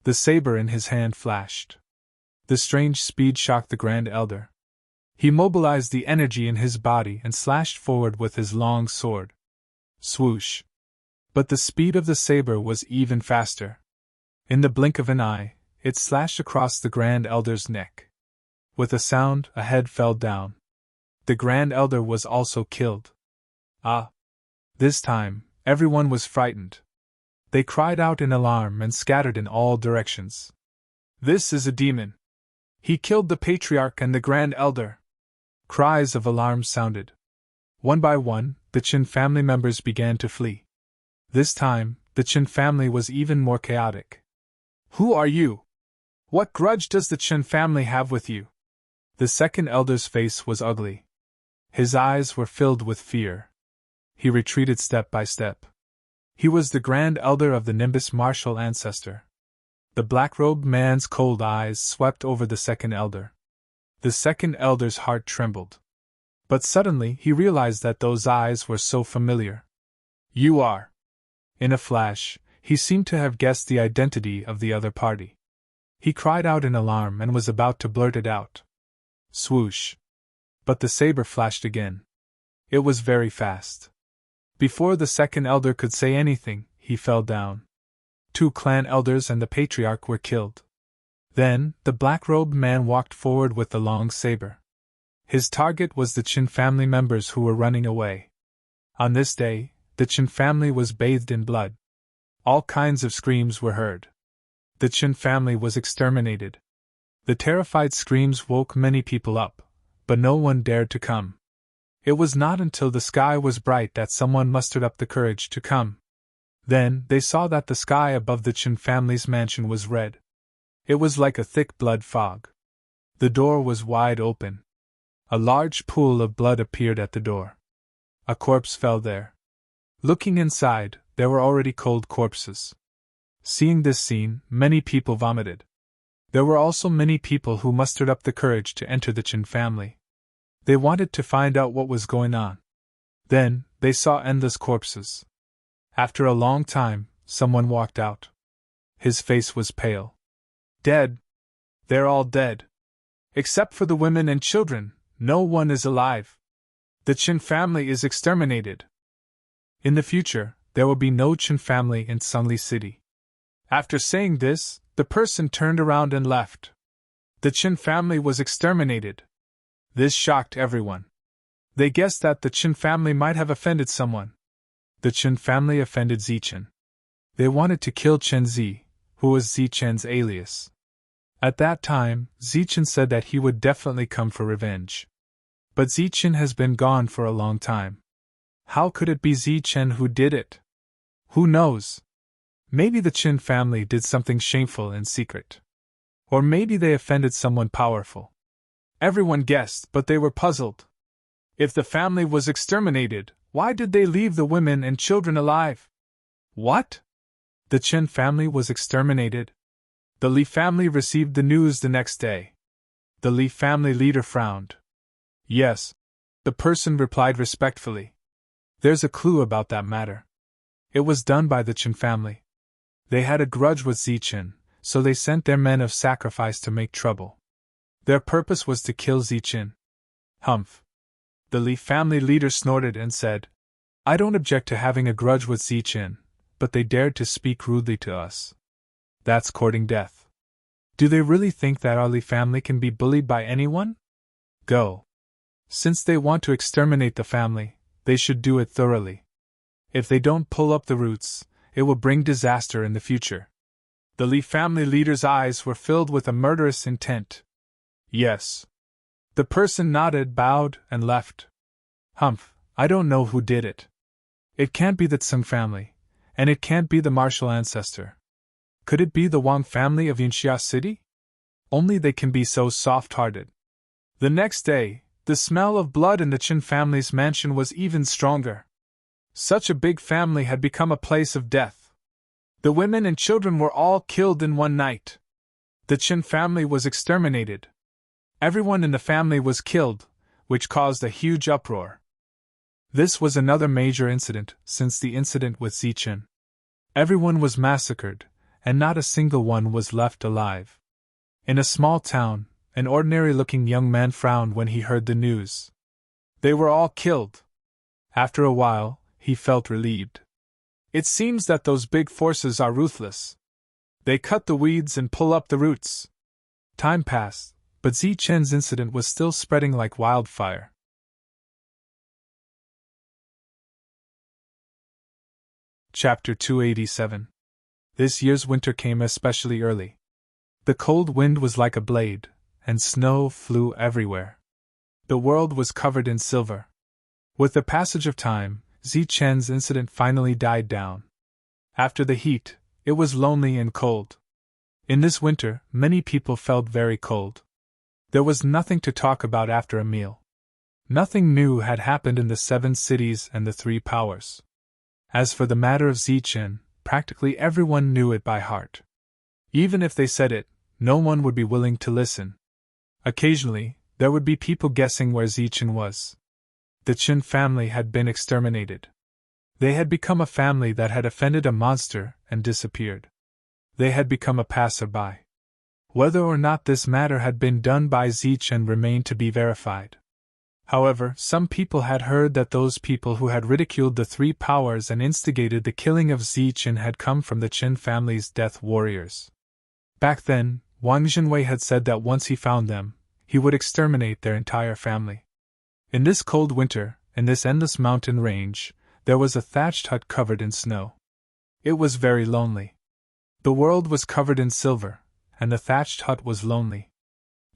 The saber in his hand flashed. The strange speed shocked the Grand Elder. He mobilized the energy in his body and slashed forward with his long sword. Swoosh! But the speed of the saber was even faster. In the blink of an eye, it slashed across the Grand Elder's neck. With a sound, a head fell down. The Grand Elder was also killed. Ah! This time, everyone was frightened. They cried out in alarm and scattered in all directions. "This is a demon! He killed the patriarch and the Grand Elder!" Cries of alarm sounded. One by one, the Chen family members began to flee. This time, the Chen family was even more chaotic. Who are you? What grudge does the Chen family have with you? The second elder's face was ugly. His eyes were filled with fear. He retreated step by step. He was the grand elder of the Nimbus martial ancestor. The black-robed man's cold eyes swept over the second elder. The second elder's heart trembled. But suddenly he realized that those eyes were so familiar. You are. In a flash, he seemed to have guessed the identity of the other party. He cried out in alarm and was about to blurt it out. Swoosh! But the saber flashed again. It was very fast. Before the second elder could say anything, he fell down. 2 clan elders and the patriarch were killed. Then, the black-robed man walked forward with the long saber. His target was the Chen family members who were running away. On this day, the Chen family was bathed in blood. All kinds of screams were heard. The Chen family was exterminated. The terrified screams woke many people up, but no one dared to come. It was not until the sky was bright that someone mustered up the courage to come. Then, they saw that the sky above the Chen family's mansion was red. It was like a thick blood fog. The door was wide open. A large pool of blood appeared at the door. A corpse fell there. Looking inside, there were already cold corpses. Seeing this scene, many people vomited. There were also many people who mustered up the courage to enter the Chen family. They wanted to find out what was going on. Then, they saw endless corpses. After a long time, someone walked out. His face was pale. Dead. They're all dead. Except for the women and children, no one is alive. The Chen family is exterminated. In the future, there will be no Chen family in Sungli City. After saying this, the person turned around and left. The Chen family was exterminated. This shocked everyone. They guessed that the Chen family might have offended someone. The Chen family offended Zichen. They wanted to kill Chen Zi, who was Zichen's alias. At that time, Zichen said that he would definitely come for revenge. But Zichen has been gone for a long time. How could it be Zichen who did it? Who knows? Maybe the Chen family did something shameful in secret. Or maybe they offended someone powerful. Everyone guessed, but they were puzzled. If the family was exterminated, why did they leave the women and children alive? What? The Chen family was exterminated? The Li family received the news the next day. The Li family leader frowned. Yes. The person replied respectfully. There's a clue about that matter. It was done by the Chen family. They had a grudge with Zichen, so they sent their men of sacrifice to make trouble. Their purpose was to kill Zichen. Humph. The Li family leader snorted and said, I don't object to having a grudge with Zichen, but they dared to speak rudely to us. That's courting death. Do they really think that our Li family can be bullied by anyone? Go. Since they want to exterminate the family, they should do it thoroughly. If they don't pull up the roots, it will bring disaster in the future. The Li family leader's eyes were filled with a murderous intent. Yes. The person nodded, bowed, and left. Humph, I don't know who did it. It can't be the Tsung family, and it can't be the martial ancestor. Could it be the Wang family of Yinxia City? Only they can be so soft-hearted. The next day, the smell of blood in the Chen family's mansion was even stronger. Such a big family had become a place of death. The women and children were all killed in one night. The Chen family was exterminated. Everyone in the family was killed, which caused a huge uproar. This was another major incident since the incident with Zichen. Everyone was massacred, and not a single one was left alive. In a small town, an ordinary-looking young man frowned when he heard the news. They were all killed. After a while, he felt relieved. It seems that those big forces are ruthless. They cut the weeds and pull up the roots. Time passed, but Zichen's incident was still spreading like wildfire. Chapter 287. This year's winter came especially early. The cold wind was like a blade, and snow flew everywhere. The world was covered in silver. With the passage of time, Zichen's incident finally died down. After the heat, it was lonely and cold. In this winter, many people felt very cold. There was nothing to talk about after a meal. Nothing new had happened in the 7 cities and the 3 powers. As for the matter of Zichen, practically everyone knew it by heart. Even if they said it, no one would be willing to listen. Occasionally, there would be people guessing where Zichen was. The Chen family had been exterminated. They had become a family that had offended a monster and disappeared. They had become a passerby. Whether or not this matter had been done by Zichen remained to be verified. However, some people had heard that those people who had ridiculed the 3 powers and instigated the killing of Zichen had come from the Chen family's death warriors. Back then, Wang Jinwei had said that once he found them, he would exterminate their entire family. In this cold winter, in this endless mountain range, there was a thatched hut covered in snow. It was very lonely. The world was covered in silver, and the thatched hut was lonely.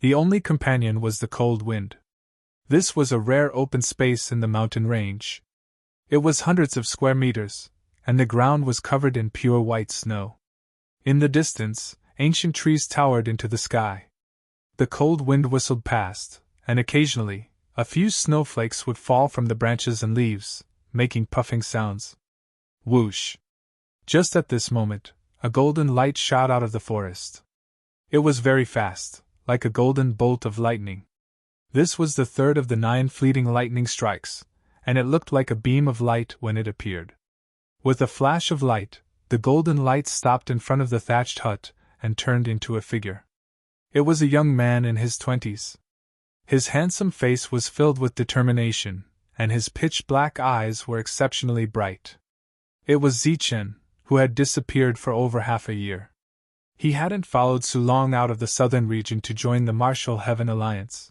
The only companion was the cold wind. This was a rare open space in the mountain range. It was hundreds of square meters, and the ground was covered in pure white snow. In the distance, ancient trees towered into the sky. The cold wind whistled past, and occasionally, a few snowflakes would fall from the branches and leaves, making puffing sounds. Whoosh! Just at this moment, a golden light shot out of the forest. It was very fast, like a golden bolt of lightning. This was the 3rd of the 9 fleeting lightning strikes, and it looked like a beam of light when it appeared. With a flash of light, the golden light stopped in front of the thatched hut and turned into a figure. It was a young man in his 20s. His handsome face was filled with determination, and his pitch-black eyes were exceptionally bright. It was Zichen, who had disappeared for over half a year. He hadn't followed Su Long out of the southern region to join the Martial Heaven Alliance.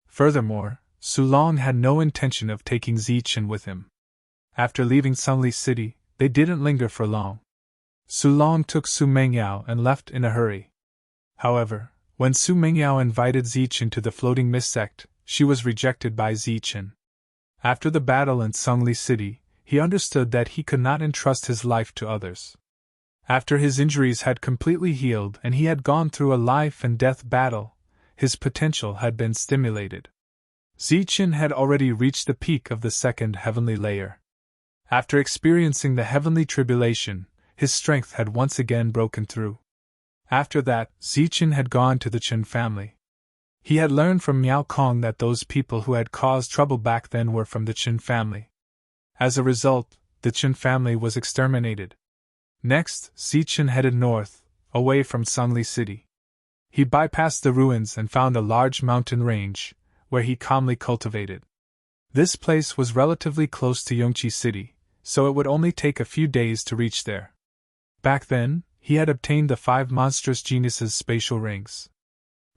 Furthermore, Su Long had no intention of taking Zichen with him. After leaving Sungli City, they didn't linger for long. Su Long took Su Mengyao and left in a hurry. However, when Su Mengyao invited Zichen to the floating mist sect, she was rejected by Zichen. After the battle in Sungli City, he understood that he could not entrust his life to others. After his injuries had completely healed and he had gone through a life and death battle, his potential had been stimulated. Zichen had already reached the peak of the 2nd heavenly layer. After experiencing the heavenly tribulation, his strength had once again broken through. After that, Zichen had gone to the Chen family. He had learned from Miao Kong that those people who had caused trouble back then were from the Chen family. As a result, the Chen family was exterminated. Next, Zichen headed north, away from Sungli City. He bypassed the ruins and found a large mountain range, where he calmly cultivated. This place was relatively close to Yongqi City, so it would only take a few days to reach there. Back then, he had obtained the 5 monstrous geniuses' spatial rings.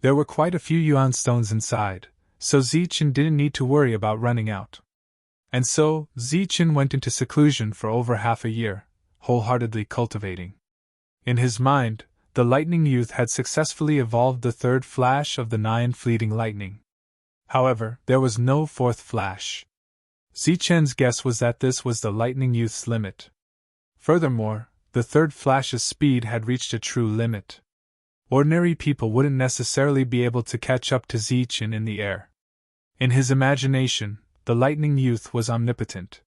There were quite a few yuan stones inside, so Zichen didn't need to worry about running out. And so, Zichen went into seclusion for over half a year, wholeheartedly cultivating. In his mind, the lightning youth had successfully evolved the 3rd flash of the 9 fleeting lightning. However, there was no 4th flash. Zichen's guess was that this was the lightning youth's limit. Furthermore, the 3rd flash's speed had reached a true limit. Ordinary people wouldn't necessarily be able to catch up to Zichen in the air. In his imagination, the lightning youth was omnipotent.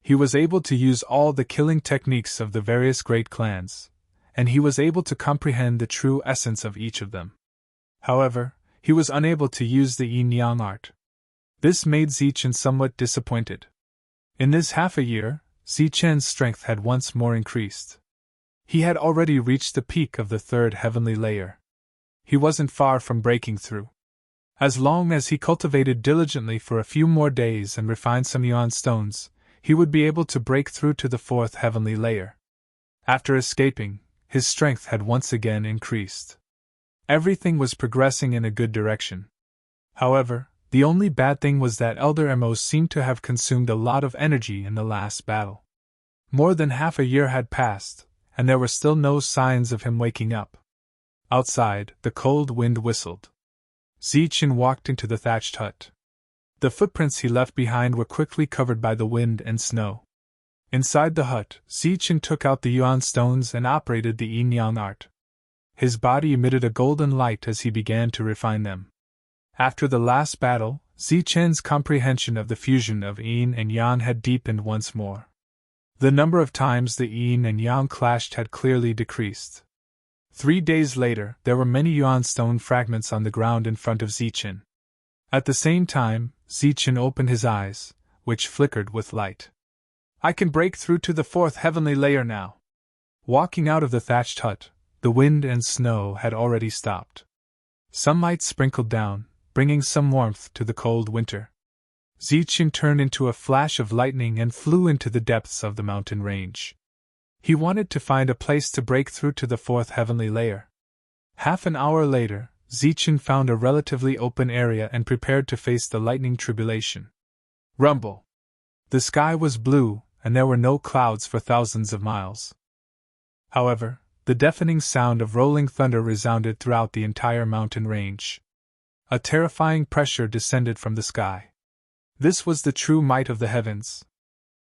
He was able to use all the killing techniques of the various great clans, and he was able to comprehend the true essence of each of them. However, he was unable to use the yin-yang art. This made Zichen somewhat disappointed. In this half a year, Zichen's strength had once more increased. He had already reached the peak of the 3rd heavenly layer. He wasn't far from breaking through. As long as he cultivated diligently for a few more days and refined some yuan stones, he would be able to break through to the 4th heavenly layer. After escaping, his strength had once again increased. Everything was progressing in a good direction. However, the only bad thing was that Elder Emos seemed to have consumed a lot of energy in the last battle. More than half a year had passed, and there were still no signs of him waking up. Outside, the cold wind whistled. Zichen walked into the thatched hut. The footprints he left behind were quickly covered by the wind and snow. Inside the hut, Zichen took out the yuan stones and operated the yin-yang art. His body emitted a golden light as he began to refine them. After the last battle, Zichen's comprehension of the fusion of yin and yang had deepened once more. The number of times the yin and yang clashed had clearly decreased. 3 days later, there were many yuan stone fragments on the ground in front of Zichen. At the same time, Zichen opened his eyes, which flickered with light. I can break through to the 4th heavenly layer now. Walking out of the thatched hut, the wind and snow had already stopped. Sunlight sprinkled down, bringing some warmth to the cold winter. Zichen turned into a flash of lightning and flew into the depths of the mountain range. He wanted to find a place to break through to the 4th heavenly layer. Half an hour later, Zichen found a relatively open area and prepared to face the lightning tribulation. Rumble! The sky was blue, and there were no clouds for thousands of miles. However, the deafening sound of rolling thunder resounded throughout the entire mountain range. A terrifying pressure descended from the sky. This was the true might of the heavens.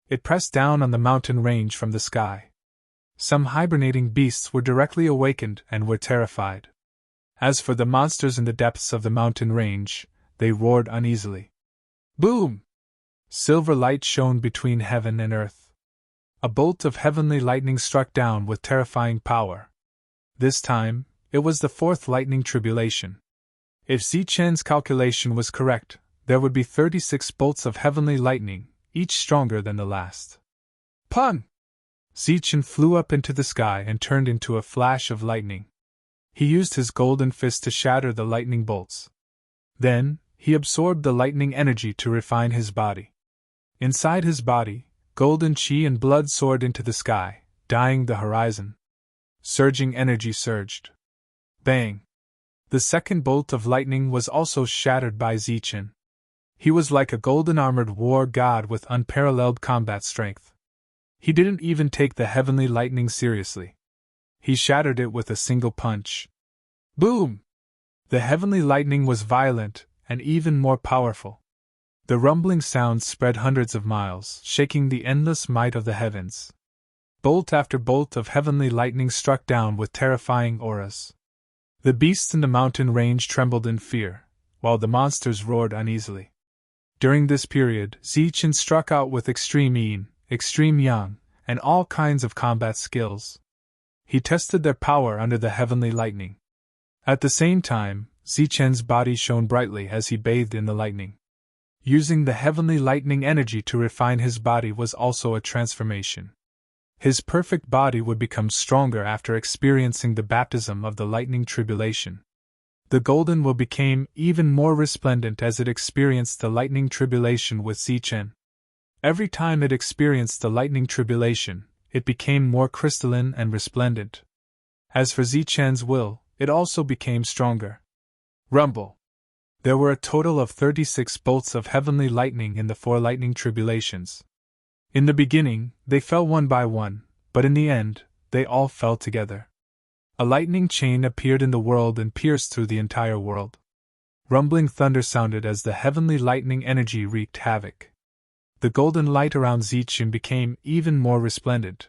It pressed down on the mountain range from the sky. Some hibernating beasts were directly awakened and were terrified. As for the monsters in the depths of the mountain range, they roared uneasily. Boom! Silver light shone between heaven and earth. A bolt of heavenly lightning struck down with terrifying power. This time, it was the 4th lightning tribulation. If Zichen's calculation was correct, there would be 36 bolts of heavenly lightning, each stronger than the last. Pun! Zichen flew up into the sky and turned into a flash of lightning. He used his golden fist to shatter the lightning bolts. Then, he absorbed the lightning energy to refine his body. Inside his body, golden chi and blood soared into the sky, dyeing the horizon. Surging energy surged. Bang! The second bolt of lightning was also shattered by Zichen. He was like a golden armored war god with unparalleled combat strength. He didn't even take the heavenly lightning seriously. He shattered it with a single punch. Boom! The heavenly lightning was violent and even more powerful. The rumbling sound spread hundreds of miles, shaking the endless might of the heavens. Bolt after bolt of heavenly lightning struck down with terrifying auras. The beasts in the mountain range trembled in fear, while the monsters roared uneasily. During this period, Zichen struck out with extreme yin, extreme yang, and all kinds of combat skills. He tested their power under the heavenly lightning. At the same time, Zichen's body shone brightly as he bathed in the lightning. Using the heavenly lightning energy to refine his body was also a transformation. His perfect body would become stronger after experiencing the baptism of the lightning tribulation. The golden will became even more resplendent as it experienced the lightning tribulation with Zichen. Every time it experienced the lightning tribulation, it became more crystalline and resplendent. As for Zichen's will, it also became stronger. Rumble! There were a total of 36 bolts of heavenly lightning in the 4 lightning tribulations. In the beginning, they fell one by one, but in the end, they all fell together. A lightning chain appeared in the world and pierced through the entire world. Rumbling thunder sounded as the heavenly lightning energy wreaked havoc. The golden light around Zichen became even more resplendent.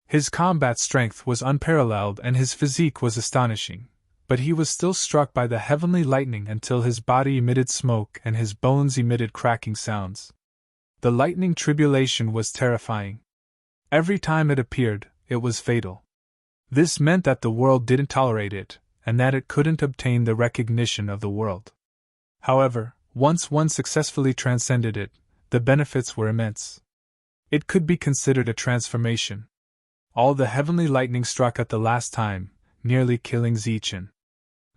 His combat strength was unparalleled and his physique was astonishing, but he was still struck by the heavenly lightning until his body emitted smoke and his bones emitted cracking sounds. The lightning tribulation was terrifying. Every time it appeared, it was fatal. This meant that the world didn't tolerate it, and that it couldn't obtain the recognition of the world. However, once one successfully transcended it, the benefits were immense. It could be considered a transformation. All the heavenly lightning struck at the last time, nearly killing Zichen.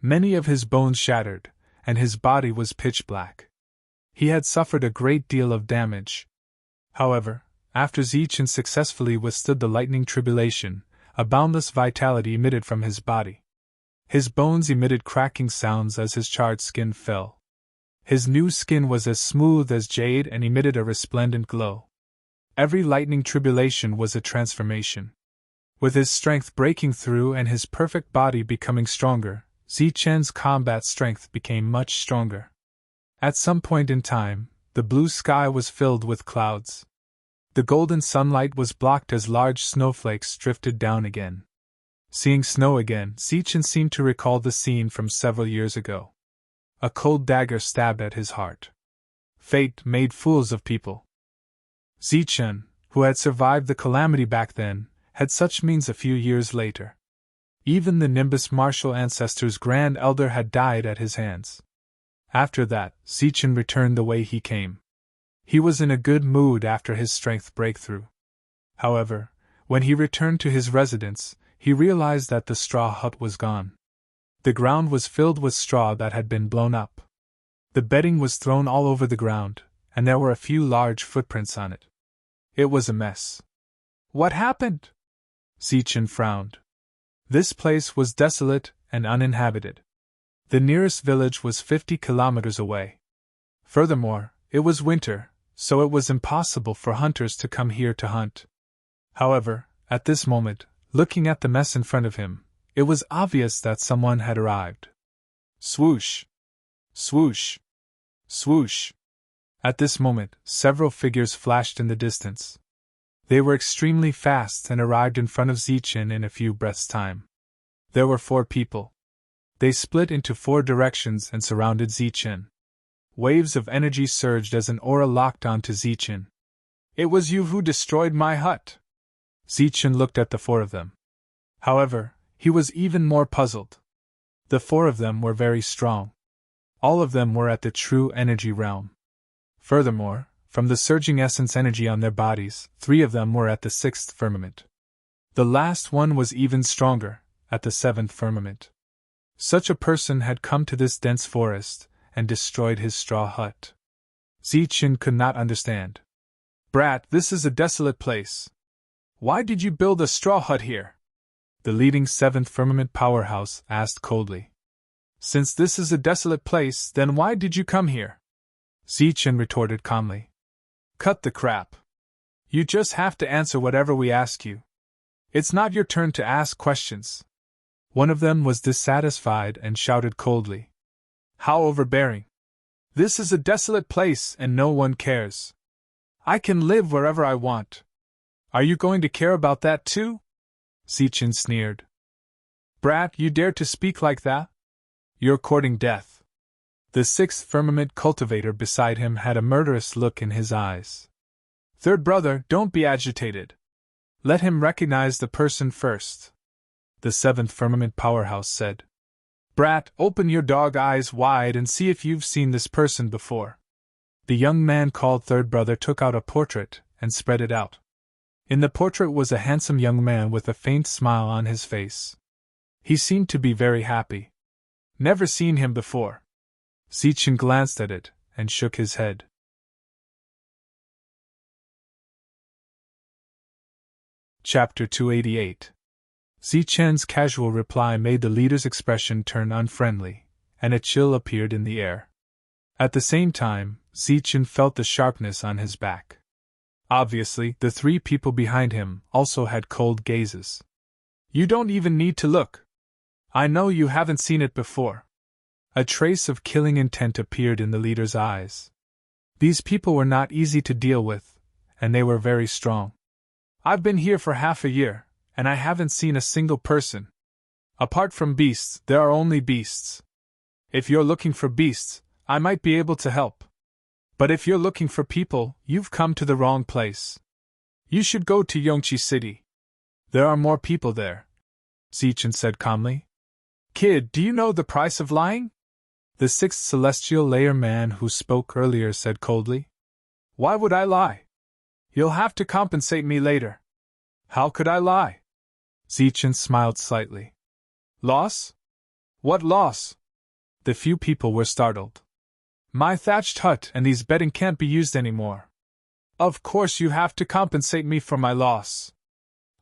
Many of his bones shattered, and his body was pitch black. He had suffered a great deal of damage. However, after Zichen successfully withstood the lightning tribulation, a boundless vitality emitted from his body. His bones emitted cracking sounds as his charred skin fell. His new skin was as smooth as jade and emitted a resplendent glow. Every lightning tribulation was a transformation. With his strength breaking through and his perfect body becoming stronger, Zichen's combat strength became much stronger. At some point in time, The blue sky was filled with clouds. The golden sunlight was blocked as large snowflakes drifted down again. Seeing snow again, Zichen seemed to recall the scene from several years ago. A cold dagger stabbed at his heart. Fate made fools of people. Zichen, who had survived the calamity back then, had such means a few years later. Even the Nimbus martial ancestor's grand elder had died at his hands. After that, Zichen returned the way he came. He was in a good mood after his strength breakthrough. However, when he returned to his residence, he realized that the straw hut was gone. The ground was filled with straw that had been blown up. The bedding was thrown all over the ground, and there were a few large footprints on it. It was a mess. What happened? Zichen frowned. This place was desolate and uninhabited. The nearest village was 50 kilometers away. Furthermore, it was winter, so it was impossible for hunters to come here to hunt. However, at this moment, looking at the mess in front of him, it was obvious that someone had arrived. Swoosh! Swoosh! Swoosh! At this moment, several figures flashed in the distance. They were extremely fast and arrived in front of Zichen in a few breaths' time. There were 4 people. They split into 4 directions and surrounded Zichen. Waves of energy surged as an aura locked onto Zichen. It was you who destroyed my hut. Zichen looked at the 4 of them. However, he was even more puzzled. The 4 of them were very strong. All of them were at the true energy realm. Furthermore, from the surging essence energy on their bodies, 3 of them were at the 6th firmament. The last one was even stronger, at the 7th firmament. Such a person had come to this dense forest and destroyed his straw hut. Zichen could not understand. Brat, this is a desolate place. Why did you build a straw hut here? The leading 7th firmament powerhouse asked coldly. Since this is a desolate place, then why did you come here? Zichen retorted calmly. Cut the crap. You just have to answer whatever we ask you. It's not your turn to ask questions. One of them was dissatisfied and shouted coldly. How overbearing. This is a desolate place and no one cares. I can live wherever I want. Are you going to care about that too? Zichen sneered. Brat, you dare to speak like that? You're courting death. The 6th firmament cultivator beside him had a murderous look in his eyes. Third brother, don't be agitated. Let him recognize the person first. The 7th firmament powerhouse said. Brat, open your dog eyes wide and see if you've seen this person before. The young man called third brother took out a portrait and spread it out. In the portrait was a handsome young man with a faint smile on his face. He seemed to be very happy. Never seen him before. Zichen glanced at it and shook his head. Chapter 288. Zichen's casual reply made the leader's expression turn unfriendly, and a chill appeared in the air. At the same time, Zichen felt the sharpness on his back. Obviously, the 3 people behind him also had cold gazes. You don't even need to look. I know you haven't seen it before. A trace of killing intent appeared in the leader's eyes. These people were not easy to deal with, and they were very strong. I've been here for half a year, and I haven't seen a single person. Apart from beasts, there are only beasts. If you're looking for beasts, I might be able to help. But if you're looking for people, you've come to the wrong place. You should go to Yongqi City. There are more people there, Zichen said calmly. Kid, do you know the price of lying? The 6th celestial layer man who spoke earlier said coldly. Why would I lie? You'll have to compensate me later. How could I lie? Zichen smiled slightly. Loss? What loss? The few people were startled. My thatched hut and these bedding can't be used anymore. Of course you have to compensate me for my loss.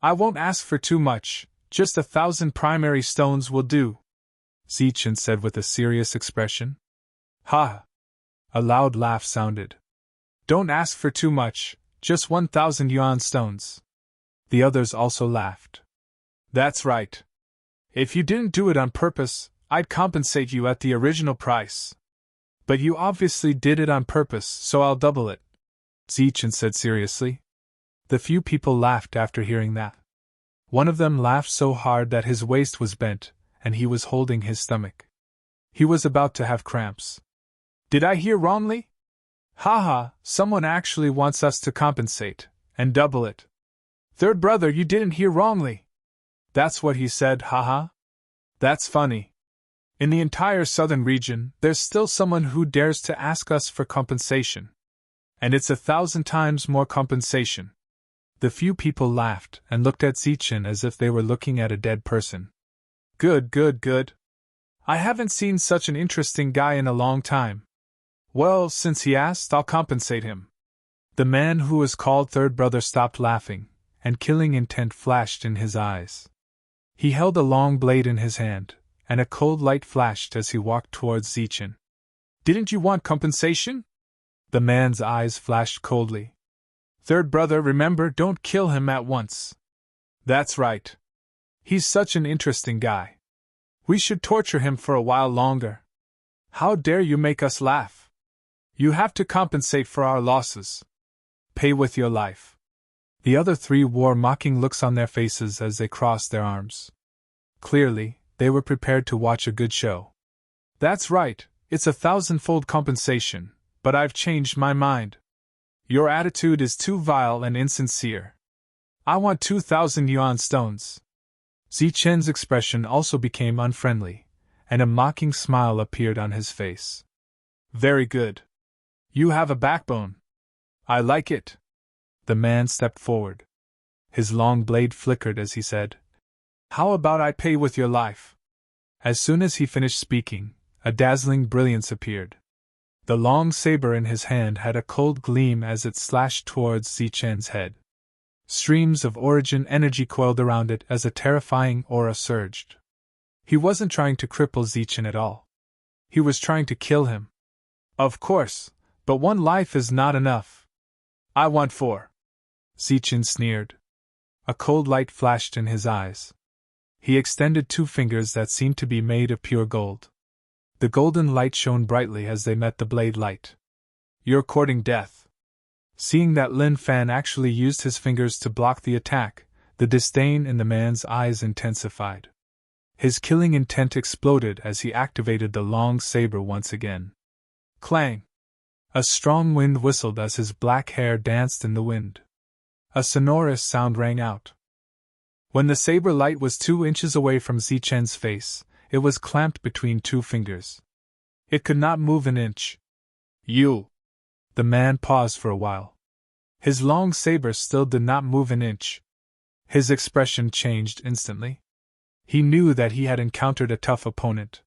I won't ask for too much, just 1,000 primary stones will do, Zichen said with a serious expression. Ha! A loud laugh sounded. Don't ask for too much, just 1,000 yuan stones. The others also laughed. That's right. If you didn't do it on purpose, I'd compensate you at the original price. But you obviously did it on purpose, so I'll double it, Zichen said seriously. The few people laughed after hearing that. One of them laughed so hard that his waist was bent, and he was holding his stomach. He was about to have cramps. Did I hear wrongly? Haha, someone actually wants us to compensate, and double it. Third brother, you didn't hear wrongly. That's what he said, haha. That's funny. In the entire southern region, there's still someone who dares to ask us for compensation. And it's 1,000 times more compensation. The few people laughed and looked at Zichen as if they were looking at a dead person. Good, good, good. I haven't seen such an interesting guy in a long time. Well, since he asked, I'll compensate him. The man who was called third brother stopped laughing, and killing intent flashed in his eyes. He held a long blade in his hand, and a cold light flashed as he walked towards Zichen. Didn't you want compensation? The man's eyes flashed coldly. Third brother, remember, don't kill him at once. That's right. He's such an interesting guy. We should torture him for a while longer. How dare you make us laugh? You have to compensate for our losses. Pay with your life. The other three wore mocking looks on their faces as they crossed their arms. Clearly, they were prepared to watch a good show. That's right, it's 1,000-fold compensation, but I've changed my mind. Your attitude is too vile and insincere. I want 2,000 yuan stones. Zichen's expression also became unfriendly, and a mocking smile appeared on his face. Very good. You have a backbone. I like it. The man stepped forward. His long blade flickered as he said, How about I pay with your life? As soon as he finished speaking, a dazzling brilliance appeared. The long saber in his hand had a cold gleam as it slashed towards Zichen's head. Streams of origin energy coiled around it as a terrifying aura surged. He wasn't trying to cripple Zichen at all. He was trying to kill him. Of course, but one life is not enough. I want 4. Zichen sneered. A cold light flashed in his eyes. He extended 2 fingers that seemed to be made of pure gold. The golden light shone brightly as they met the blade light. You're courting death. Seeing that Lin Fan actually used his fingers to block the attack, the disdain in the man's eyes intensified. His killing intent exploded as he activated the long saber once again. Clang! A strong wind whistled as his black hair danced in the wind. A sonorous sound rang out. When the saber light was 2 inches away from Zichen's face, it was clamped between 2 fingers. It could not move an inch. You! The man paused for a while. His long saber still did not move an inch. His expression changed instantly. He knew that he had encountered a tough opponent.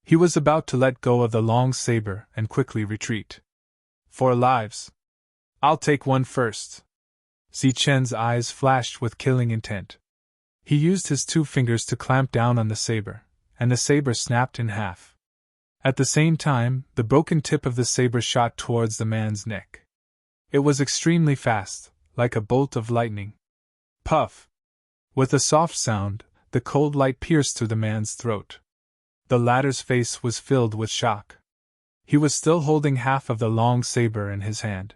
He was about to let go of the long saber and quickly retreat. 4 lives. I'll take one first. Zichen's eyes flashed with killing intent. He used his 2 fingers to clamp down on the saber, and the saber snapped in half. At the same time, the broken tip of the saber shot towards the man's neck. It was extremely fast, like a bolt of lightning. Puff! With a soft sound, the cold light pierced through the man's throat. The latter's face was filled with shock. He was still holding half of the long saber in his hand.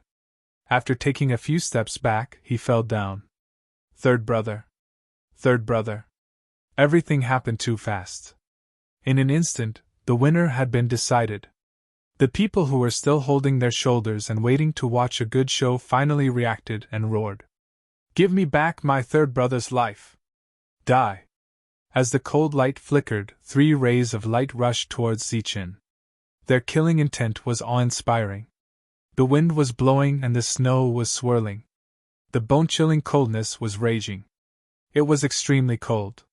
After taking a few steps back, he fell down. Third brother. Third brother. Everything happened too fast. In an instant, the winner had been decided. The people who were still holding their shoulders and waiting to watch a good show finally reacted and roared. Give me back my third brother's life. Die. As the cold light flickered, 3 rays of light rushed towards Zichen. Their killing intent was awe-inspiring. The wind was blowing and the snow was swirling. The bone-chilling coldness was raging. It was extremely cold.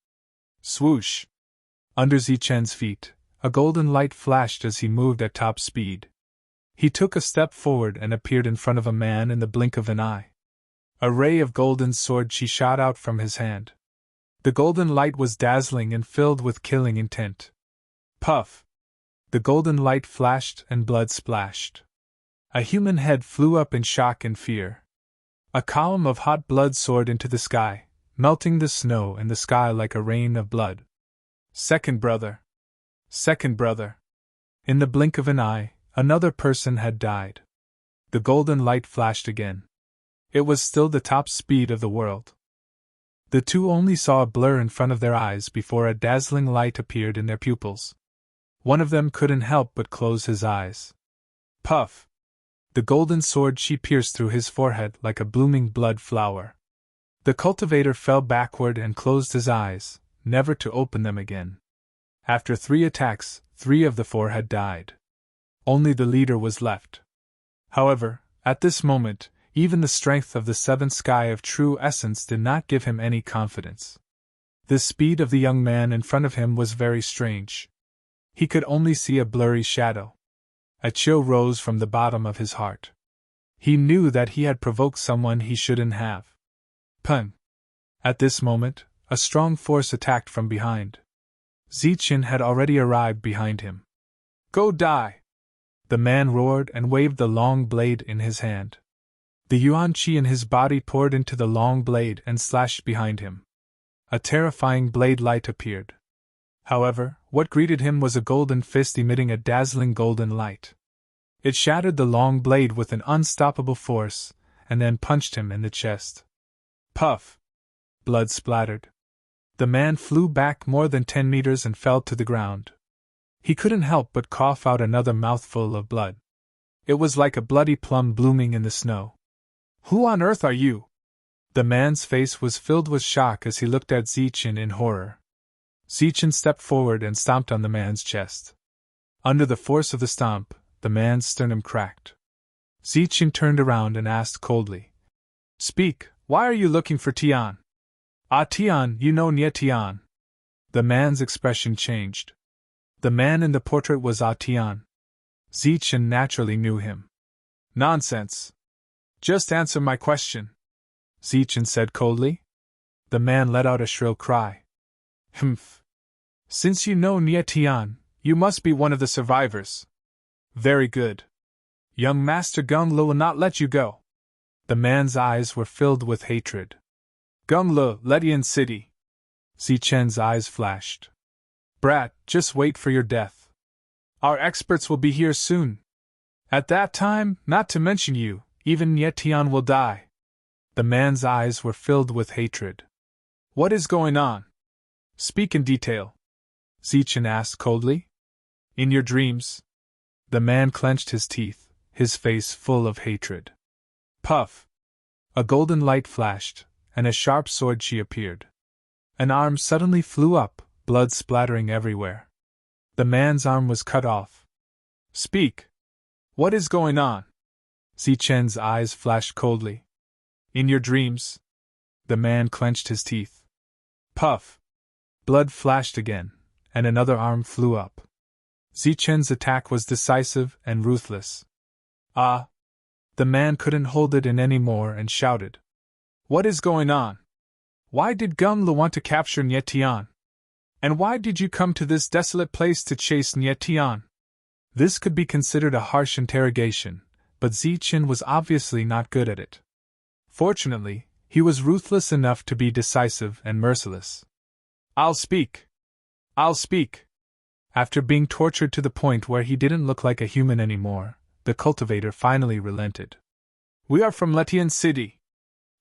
Swoosh! Under Zichen's feet, a golden light flashed as he moved at top speed. He took a step forward and appeared in front of a man in the blink of an eye. A ray of golden sword chi shot out from his hand. The golden light was dazzling and filled with killing intent. Puff! The golden light flashed and blood splashed. A human head flew up in shock and fear. A column of hot blood soared into the sky, melting the snow in the sky like a rain of blood. Second brother. Second brother. In the blink of an eye, Another person had died. The golden light flashed again. It was still the top speed of the world. The two only saw a blur in front of their eyes before a dazzling light appeared in their pupils. One of them couldn't help but close his eyes. Puff! The golden sword she pierced through his forehead like a blooming blood flower. The cultivator fell backward and closed his eyes, never to open them again. After 3 attacks, 3 of the 4 had died. Only the leader was left. However, at this moment, even the strength of the 7th sky of true essence did not give him any confidence. The speed of the young man in front of him was very strange. He could only see a blurry shadow. A chill rose from the bottom of his heart. He knew that he had provoked someone he shouldn't have. Pun! At this moment, a strong force attacked from behind. Zichen had already arrived behind him. Go die! The man roared and waved the long blade in his hand. The yuan qi in his body poured into the long blade and slashed behind him. A terrifying blade light appeared. However, what greeted him was a golden fist emitting a dazzling golden light. It shattered the long blade with an unstoppable force, and then punched him in the chest. Puff! Blood splattered. The man flew back more than 10 meters and fell to the ground. He couldn't help but cough out another mouthful of blood. It was like a bloody plum blooming in the snow. Who on earth are you? The man's face was filled with shock as he looked at Zichen in horror. Zichen stepped forward and stomped on the man's chest. Under the force of the stomp, the man's sternum cracked. Zichen turned around and asked coldly, Speak, why are you looking for Tian? Ah Tian, you know Nie Tian. The man's expression changed. The man in the portrait was Ah Tian. Zichen naturally knew him. Nonsense. Just answer my question, Zichen said coldly. The man let out a shrill cry. Humph. Since you know Nie Tian, you must be one of the survivors. Very good. Young Master Gung Lu will not let you go. The man's eyes were filled with hatred. Gung Lu, Letian City. Zichen's eyes flashed. Brat, just wait for your death. Our experts will be here soon. At that time, not to mention you, even Nie Tian will die. The man's eyes were filled with hatred. What is going on? Speak in detail, Zichen asked coldly. In your dreams? The man clenched his teeth, his face full of hatred. Puff! A golden light flashed, and a sharp sword she appeared. An arm suddenly flew up, blood splattering everywhere. The man's arm was cut off. Speak! What is going on? Zichen's eyes flashed coldly. In your dreams? The man clenched his teeth. Puff! Blood flashed again, and another arm flew up. Zichen's attack was decisive and ruthless. Ah! The man couldn't hold it in any more and shouted. What is going on? Why did Gung Lu want to capture Nie Tian? And why did you come to this desolate place to chase Nie Tian? This could be considered a harsh interrogation, but Zichen was obviously not good at it. Fortunately, he was ruthless enough to be decisive and merciless. I'll speak. I'll speak. After being tortured to the point where he didn't look like a human anymore, the cultivator finally relented. We are from Letian City.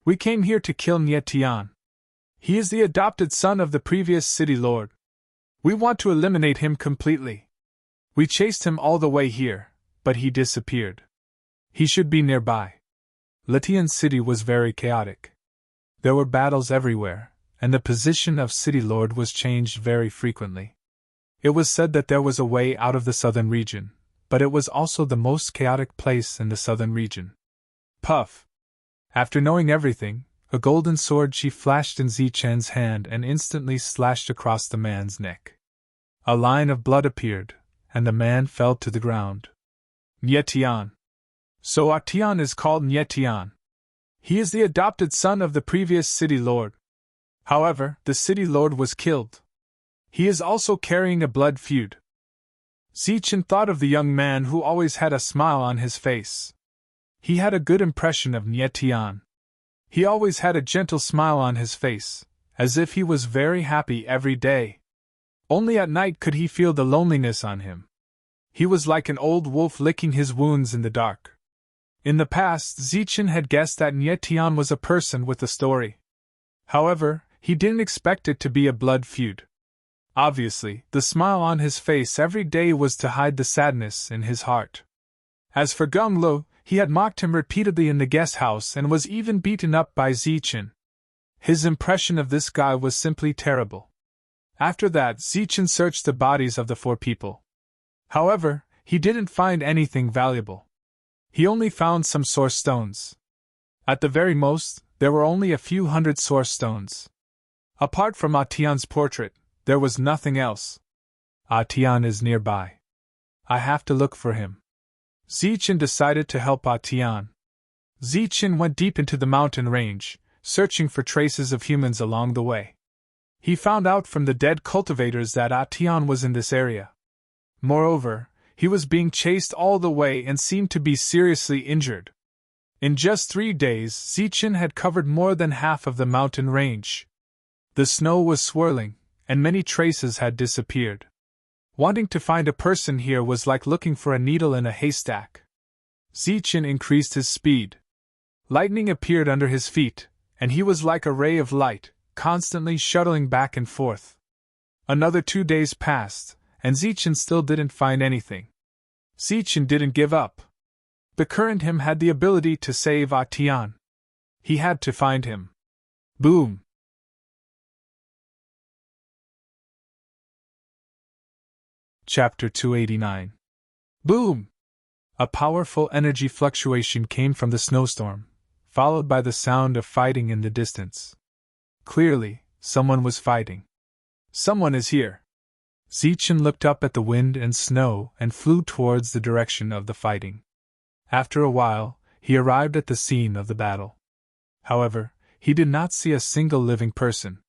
We came here to kill Nie Tian. He is the adopted son of the previous city lord. We want to eliminate him completely. We chased him all the way here, but he disappeared. He should be nearby. Letian City was very chaotic. There were battles everywhere, and the position of city lord was changed very frequently. It was said that there was a way out of the southern region, but it was also the most chaotic place in the southern region. Puff! After knowing everything, a golden sword she flashed in Zichen's hand and instantly slashed across the man's neck. A line of blood appeared, and the man fell to the ground. Nie Tian. So Ah Tian is called Nie Tian. He is the adopted son of the previous city lord. However, the city lord was killed. He is also carrying a blood feud. Zichen thought of the young man who always had a smile on his face. He had a good impression of Nie Tian. He always had a gentle smile on his face, as if he was very happy every day. Only at night could he feel the loneliness on him. He was like an old wolf licking his wounds in the dark. In the past, Zichen had guessed that Nye Tian was a person with a story. However, he didn't expect it to be a blood feud. Obviously, the smile on his face every day was to hide the sadness in his heart. As for Geng Lu, he had mocked him repeatedly in the guest house and was even beaten up by Zichen. His impression of this guy was simply terrible. After that, Zichen searched the bodies of the 4 people. However, he didn't find anything valuable. He only found some source stones. At the very most, there were only a few hundred source stones. Apart from Atian's portrait, there was nothing else. Atian is nearby. I have to look for him. Zichen decided to help Atian. Zichen went deep into the mountain range, searching for traces of humans along the way. He found out from the dead cultivators that Atian was in this area. Moreover, he was being chased all the way and seemed to be seriously injured. In just 3 days, Zichen had covered more than half of the mountain range. The snow was swirling, and many traces had disappeared. Wanting to find a person here was like looking for a needle in a haystack. Zichen increased his speed. Lightning appeared under his feet, and he was like a ray of light, constantly shuttling back and forth. Another 2 days passed, and Zichen still didn't find anything. Zichen didn't give up. The current him had the ability to save Atian. He had to find him. Boom! Chapter 289. Boom! A powerful energy fluctuation came from the snowstorm, followed by the sound of fighting in the distance. Clearly, someone was fighting. Someone is here. Zichen looked up at the wind and snow and flew towards the direction of the fighting. After a while, he arrived at the scene of the battle. However, he did not see a single living person.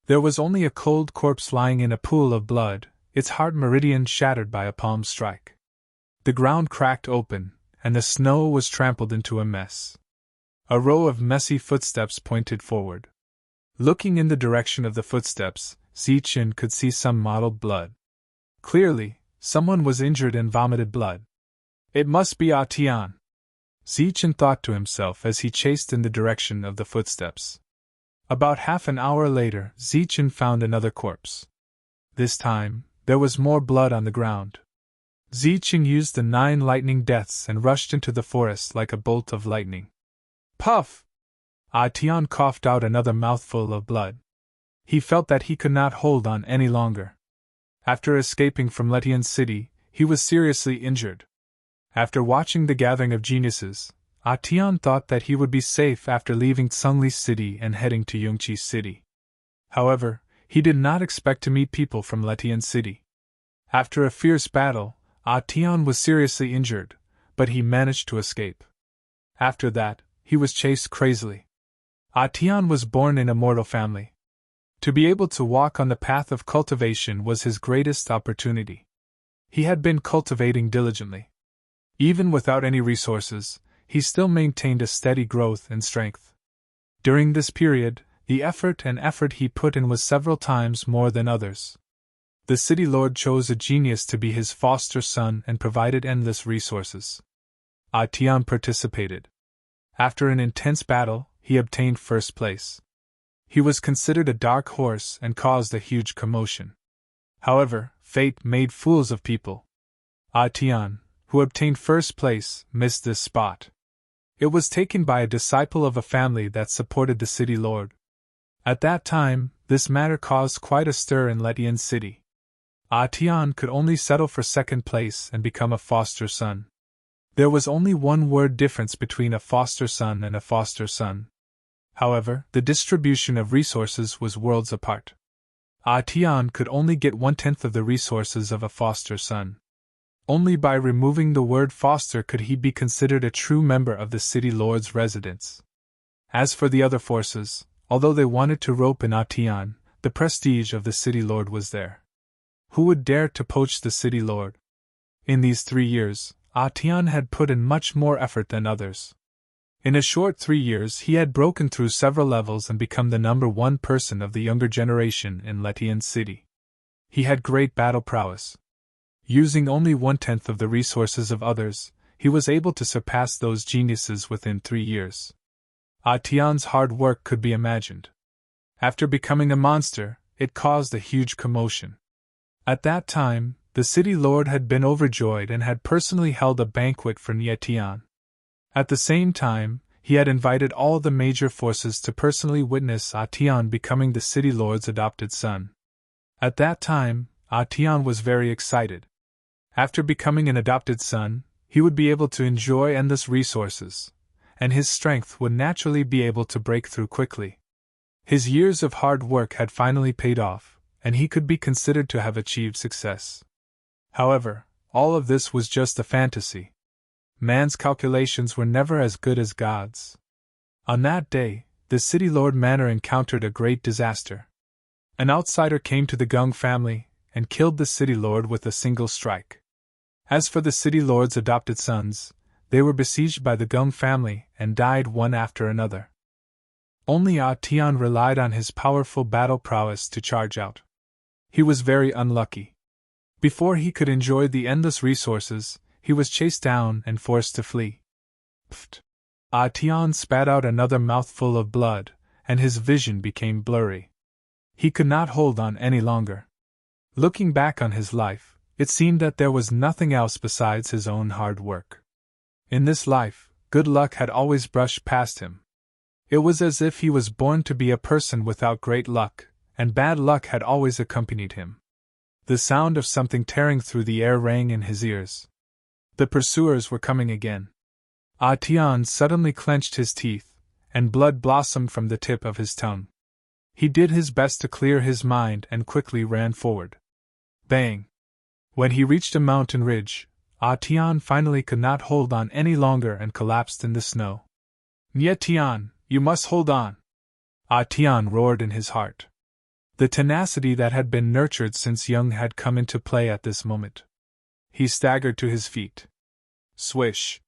There was only a cold corpse lying in a pool of blood, its heart meridian shattered by a palm strike. The ground cracked open, and the snow was trampled into a mess. A row of messy footsteps pointed forward. Looking in the direction of the footsteps, Zichen could see some mottled blood. Clearly, someone was injured and vomited blood. It must be Atian. Zichen thought to himself as he chased in the direction of the footsteps. About half an hour later, Zichen found another corpse. This time, there was more blood on the ground. Zichen used the 9 lightning deaths and rushed into the forest like a bolt of lightning. Puff! Atian coughed out another mouthful of blood. He felt that he could not hold on any longer. After escaping from Letian City, he was seriously injured. After watching the gathering of geniuses, Atian thought that he would be safe after leaving Tsungli City and heading to Yongqi City. However, he did not expect to meet people from Letian City. After a fierce battle, Atian was seriously injured, but he managed to escape. After that, he was chased crazily. Atian was born in a mortal family. To be able to walk on the path of cultivation was his greatest opportunity. He had been cultivating diligently. Even without any resources, he still maintained a steady growth and strength. During this period, the effort he put in was several times more than others. The city lord chose a genius to be his foster son and provided endless resources. Atian participated. After an intense battle, he obtained first place. He was considered a dark horse and caused a huge commotion. However, fate made fools of people. Atian, who obtained first place, missed this spot. It was taken by a disciple of a family that supported the city lord. At that time, this matter caused quite a stir in Letian City. Atian could only settle for second place and become a foster son. There was only one word difference between a foster son and a foster son. However, the distribution of resources was worlds apart. Atian could only get 1/10 of the resources of a foster son. Only by removing the word foster could he be considered a true member of the city lord's residence. As for the other forces, although they wanted to rope in Atian, the prestige of the city lord was there. Who would dare to poach the city lord? In these 3 years, Atian had put in much more effort than others. In a short 3 years he had broken through several levels and become the number 1 person of the younger generation in Letian City. He had great battle prowess. Using only 1/10 of the resources of others, he was able to surpass those geniuses within 3 years. Tian's hard work could be imagined. After becoming a monster, it caused a huge commotion. At that time, the city lord had been overjoyed and had personally held a banquet for Tian. At the same time, he had invited all the major forces to personally witness Tian becoming the city lord's adopted son. At that time, Tian was very excited. After becoming an adopted son, he would be able to enjoy endless resources, and his strength would naturally be able to break through quickly. His years of hard work had finally paid off, and he could be considered to have achieved success. However, all of this was just a fantasy. Man's calculations were never as good as God's. On that day, the city lord manor encountered a great disaster. An outsider came to the Gung family and killed the city lord with a single strike. As for the city lord's adopted sons, they were besieged by the Gung family and died one after another. Only Tian relied on his powerful battle prowess to charge out. He was very unlucky. Before he could enjoy the endless resources, he was chased down and forced to flee. Pfft! Tian spat out another mouthful of blood, and his vision became blurry. He could not hold on any longer. Looking back on his life, it seemed that there was nothing else besides his own hard work. In this life, good luck had always brushed past him. It was as if he was born to be a person without great luck, and bad luck had always accompanied him. The sound of something tearing through the air rang in his ears. The pursuers were coming again. Tian suddenly clenched his teeth, and blood blossomed from the tip of his tongue. He did his best to clear his mind and quickly ran forward. Bang! When he reached a mountain ridge, Tian finally could not hold on any longer and collapsed in the snow. Tian, you must hold on! Tian roared in his heart. The tenacity that had been nurtured since young had come into play at this moment. He staggered to his feet. Swish!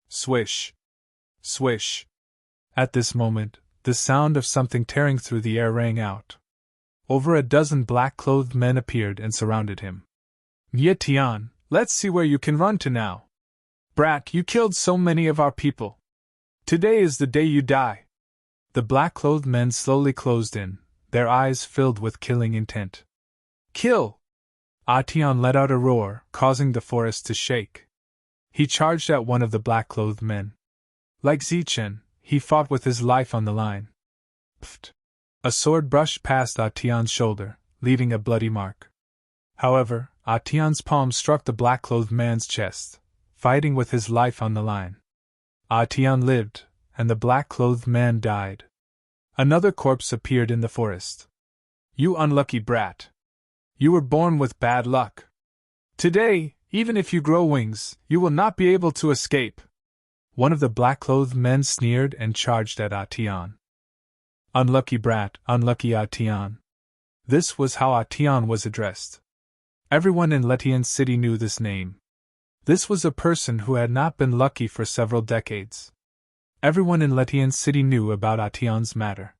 Swish! Swish! At this moment, the sound of something tearing through the air rang out. Over a dozen black-clothed men appeared and surrounded him. Tian, let's see where you can run to now. Brat, you killed so many of our people. Today is the day you die. The black-clothed men slowly closed in, their eyes filled with killing intent. Kill! Tian let out a roar, causing the forest to shake. He charged at one of the black-clothed men. Like Zichen, he fought with his life on the line. Pfft! A sword brushed past Tian's shoulder, leaving a bloody mark. However, Tian's palm struck the black-clothed man's chest, fighting with his life on the line. Tian lived, and the black-clothed man died. Another corpse appeared in the forest. You unlucky brat! You were born with bad luck. Today, even if you grow wings, you will not be able to escape. One of the black-clothed men sneered and charged at Tian. Unlucky brat, unlucky Tian. This was how Tian was addressed. Everyone in Letian City knew this name. This was a person who had not been lucky for several decades. Everyone in Letian City knew about Tian's matter.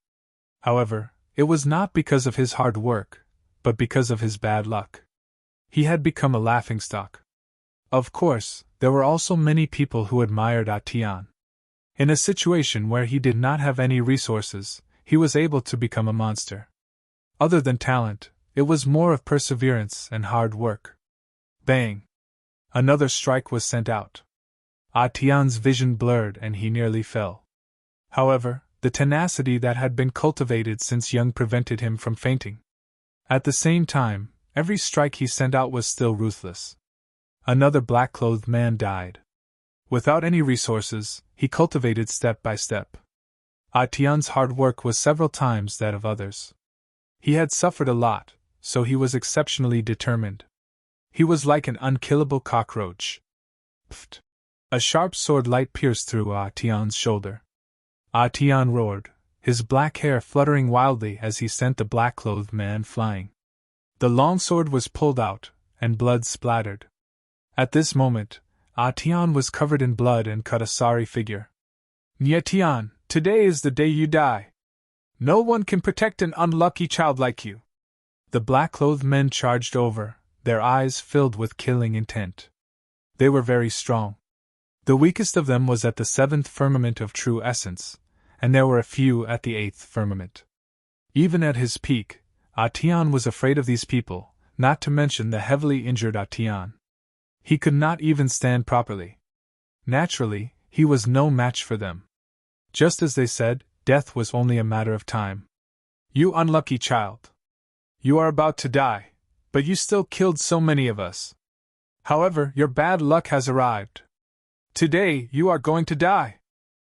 However, it was not because of his hard work, but because of his bad luck. He had become a laughingstock. Of course, there were also many people who admired Tian. In a situation where he did not have any resources, he was able to become a monster. Other than talent, it was more of perseverance and hard work. Bang! Another strike was sent out. Tian's vision blurred and he nearly fell. However, the tenacity that had been cultivated since young prevented him from fainting. At the same time, every strike he sent out was still ruthless. Another black-clothed man died. Without any resources, he cultivated step by step. Tian's hard work was several times that of others. He had suffered a lot, so he was exceptionally determined. He was like an unkillable cockroach. Pfft! A sharp sword light pierced through Tian's shoulder. Tian roared, his black hair fluttering wildly as he sent the black-clothed man flying. The long sword was pulled out, and blood splattered. At this moment, Tian was covered in blood and cut a sorry figure. Tian, today is the day you die. No one can protect an unlucky child like you. The black-clothed men charged over, their eyes filled with killing intent. They were very strong. The weakest of them was at the 7th firmament of true essence, and there were a few at the 8th firmament. Even at his peak, Atian was afraid of these people, not to mention the heavily injured Atian. He could not even stand properly. Naturally, he was no match for them. Just as they said, death was only a matter of time. You unlucky child. You are about to die, but you still killed so many of us. However, your bad luck has arrived. Today, you are going to die.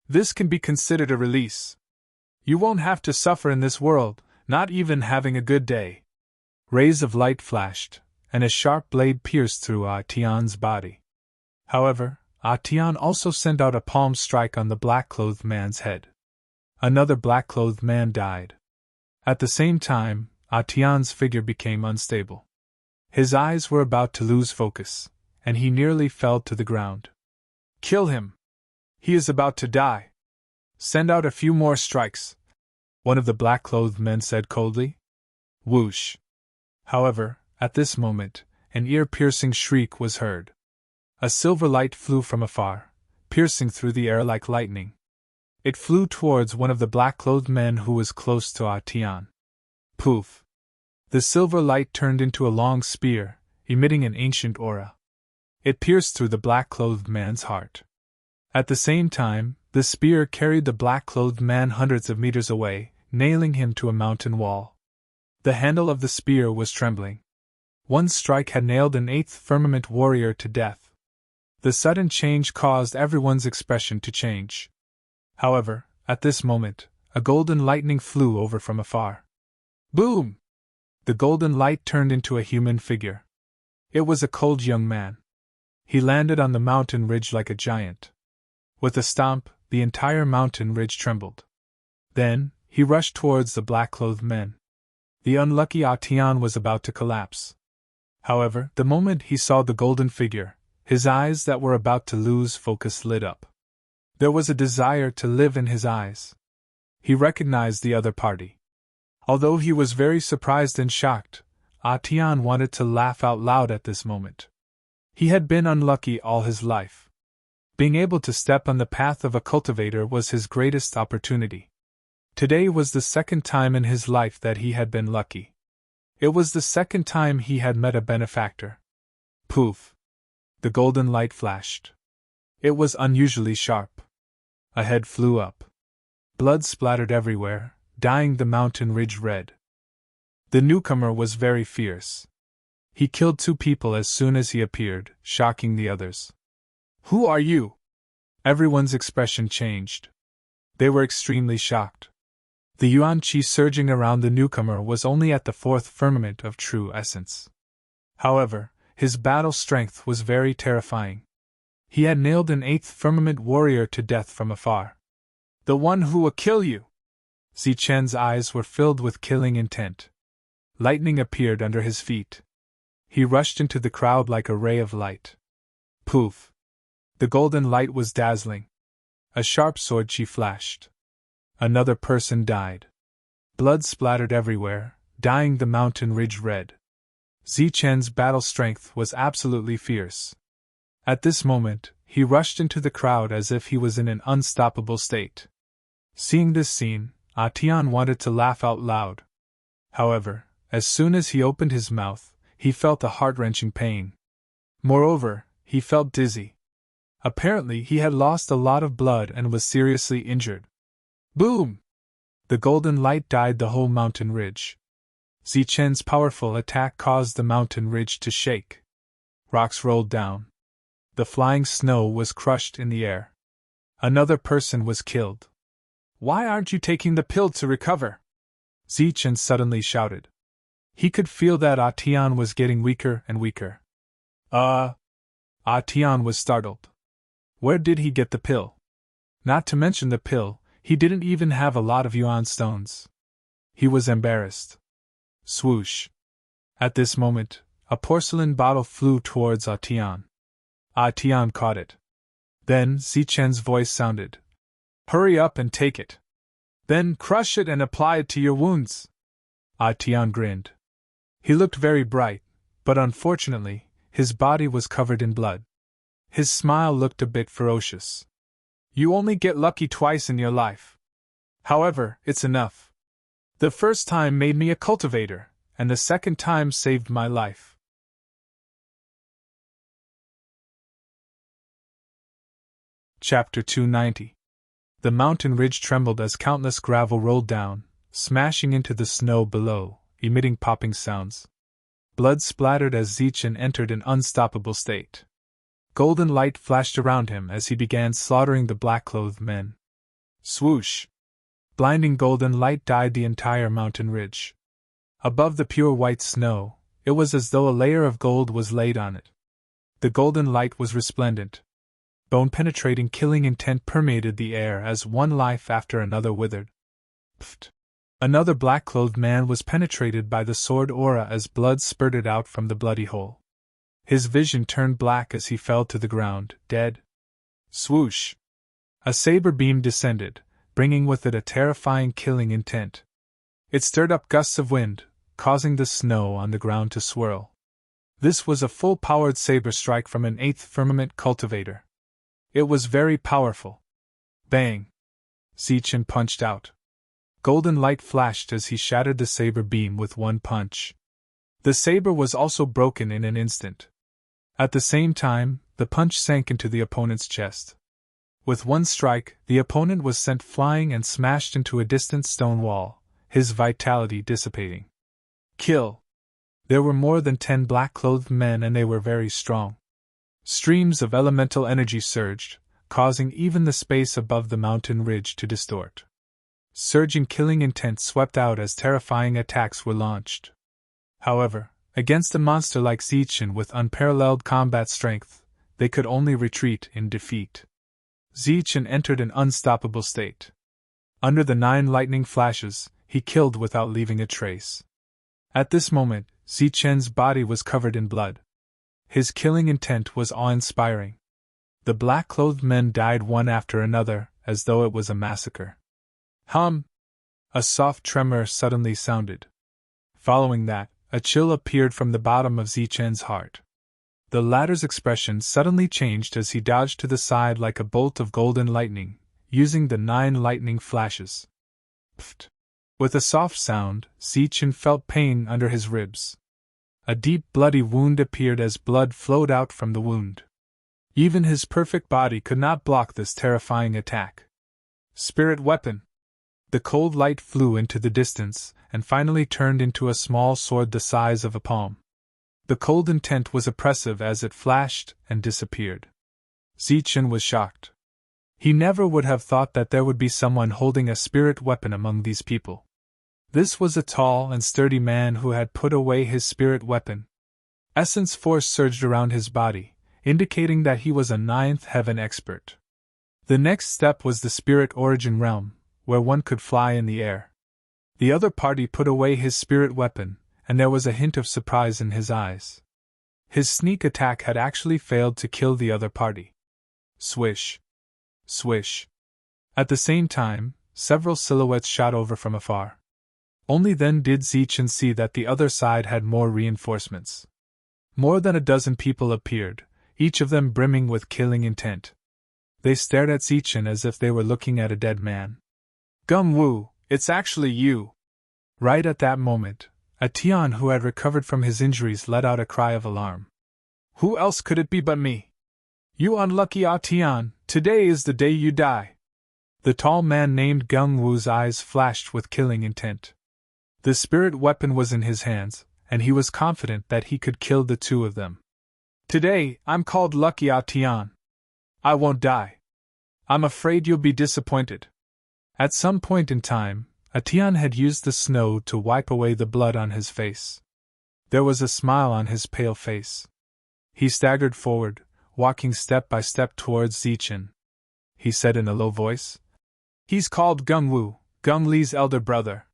This can be considered a release. You won't have to suffer in this world, not even having a good day. Rays of light flashed, and a sharp blade pierced through Atian's body. However, Atian also sent out a palm strike on the black-clothed man's head. Another black-clothed man died. At the same time, Atian's figure became unstable. His eyes were about to lose focus, and he nearly fell to the ground. Kill him! He is about to die. Send out a few more strikes, one of the black-clothed men said coldly. Whoosh! However, at this moment, an ear-piercing shriek was heard. A silver light flew from afar, piercing through the air like lightning. It flew towards one of the black-clothed men who was close to Atian. Poof! The silver light turned into a long spear, emitting an ancient aura. It pierced through the black-clothed man's heart. At the same time, the spear carried the black-clothed man hundreds of meters away, nailing him to a mountain wall. The handle of the spear was trembling. One strike had nailed an 8th firmament warrior to death. The sudden change caused everyone's expression to change. However, at this moment, a golden lightning flew over from afar. Boom! The golden light turned into a human figure. It was a cold young man. He landed on the mountain ridge like a giant. With a stomp, the entire mountain ridge trembled. Then, he rushed towards the black-clothed men. The unlucky Atian was about to collapse. However, the moment he saw the golden figure, his eyes that were about to lose focus lit up. There was a desire to live in his eyes. He recognized the other party. Although he was very surprised and shocked, Atian wanted to laugh out loud at this moment. He had been unlucky all his life. Being able to step on the path of a cultivator was his greatest opportunity. Today was the second time in his life that he had been lucky. It was the second time he had met a benefactor. Poof! The golden light flashed. It was unusually sharp. A head flew up. Blood splattered everywhere, dyeing the mountain ridge red. The newcomer was very fierce. He killed 2 people as soon as he appeared, shocking the others. Who are you? Everyone's expression changed. They were extremely shocked. The yuan qi surging around the newcomer was only at the 4th firmament of true essence. However, his battle strength was very terrifying. He had nailed an 8th firmament warrior to death from afar. The one who will kill you! Zichen's eyes were filled with killing intent. Lightning appeared under his feet. He rushed into the crowd like a ray of light. Poof! The golden light was dazzling. A sharp sword qi flashed. Another person died. Blood splattered everywhere, dyeing the mountain ridge red. Zichen's battle strength was absolutely fierce. At this moment, he rushed into the crowd as if he was in an unstoppable state. Seeing this scene, Atian wanted to laugh out loud. However, as soon as he opened his mouth, he felt a heart-wrenching pain. Moreover, he felt dizzy. Apparently, he had lost a lot of blood and was seriously injured. Boom! The golden light dyed the whole mountain ridge. Zichen's powerful attack caused the mountain ridge to shake. Rocks rolled down. The flying snow was crushed in the air. Another person was killed. Why aren't you taking the pill to recover? Zichen suddenly shouted. He could feel that Atian was getting weaker and weaker. Atian was startled. Where did he get the pill? Not to mention the pill, he didn't even have a lot of yuan stones. He was embarrassed. Swoosh! At this moment, a porcelain bottle flew towards Atian. Atian caught it. Then Zichen's voice sounded. Hurry up and take it. Then crush it and apply it to your wounds. Atian grinned. He looked very bright, but unfortunately, his body was covered in blood. His smile looked a bit ferocious. You only get lucky twice in your life. However, it's enough. The first time made me a cultivator, and the second time saved my life. Chapter 290. The mountain ridge trembled as countless gravel rolled down, smashing into the snow below, emitting popping sounds. Blood splattered as Zichen entered an unstoppable state. Golden light flashed around him as he began slaughtering the black-clothed men. Swoosh! Blinding golden light dyed the entire mountain ridge. Above the pure white snow, it was as though a layer of gold was laid on it. The golden light was resplendent. Bone-penetrating killing intent permeated the air as one life after another withered. Pfft! Another black-clothed man was penetrated by the sword aura as blood spurted out from the bloody hole. His vision turned black as he fell to the ground, dead. Swoosh! A saber beam descended, bringing with it a terrifying killing intent. It stirred up gusts of wind, causing the snow on the ground to swirl. This was a full-powered saber strike from an 8th firmament cultivator. It was very powerful. Bang! Zichen punched out. Golden light flashed as he shattered the saber beam with one punch. The saber was also broken in an instant. At the same time, the punch sank into the opponent's chest. With one strike, the opponent was sent flying and smashed into a distant stone wall, his vitality dissipating. Kill! There were more than 10 black-clothed men and they were very strong. Streams of elemental energy surged, causing even the space above the mountain ridge to distort. Surging killing intent swept out as terrifying attacks were launched. However, against a monster like Zichen with unparalleled combat strength, they could only retreat in defeat. Zichen entered an unstoppable state. Under the 9 lightning flashes, he killed without leaving a trace. At this moment, Zichen's body was covered in blood. His killing intent was awe-inspiring. The black-clothed men died one after another, as though it was a massacre. Hum! A soft tremor suddenly sounded. Following that, a chill appeared from the bottom of Zichen's heart. The latter's expression suddenly changed as he dodged to the side like a bolt of golden lightning, using the 9 lightning flashes. Pfft! With a soft sound, Zichen felt pain under his ribs. A deep bloody wound appeared as blood flowed out from the wound. Even his perfect body could not block this terrifying attack. Spirit weapon! The cold light flew into the distance, and finally turned into a small sword the size of a palm. The cold intent was oppressive as it flashed and disappeared. Zichen was shocked. He never would have thought that there would be someone holding a spirit weapon among these people. This was a tall and sturdy man who had put away his spirit weapon. Essence force surged around his body, indicating that he was a 9th heaven expert. The next step was the spirit origin realm, where one could fly in the air. The other party put away his spirit weapon, and there was a hint of surprise in his eyes. His sneak attack had actually failed to kill the other party. Swish! Swish! At the same time, several silhouettes shot over from afar. Only then did Zichen see that the other side had more reinforcements. More than a dozen people appeared, each of them brimming with killing intent. They stared at Zichen as if they were looking at a dead man. Gum-Wu, it's actually you! Right at that moment, a Tian who had recovered from his injuries let out a cry of alarm. Who else could it be but me? You unlucky Tian, today is the day you die! The tall man named Gum-Wu's eyes flashed with killing intent. The spirit weapon was in his hands, and he was confident that he could kill the two of them. Today, I'm called Lucky Tian. I won't die. I'm afraid you'll be disappointed. At some point in time, Tian had used the snow to wipe away the blood on his face. There was a smile on his pale face. He staggered forward, walking step by step towards Zichen. He said in a low voice, He's called Gum-Wu, Gum-Li's elder brother.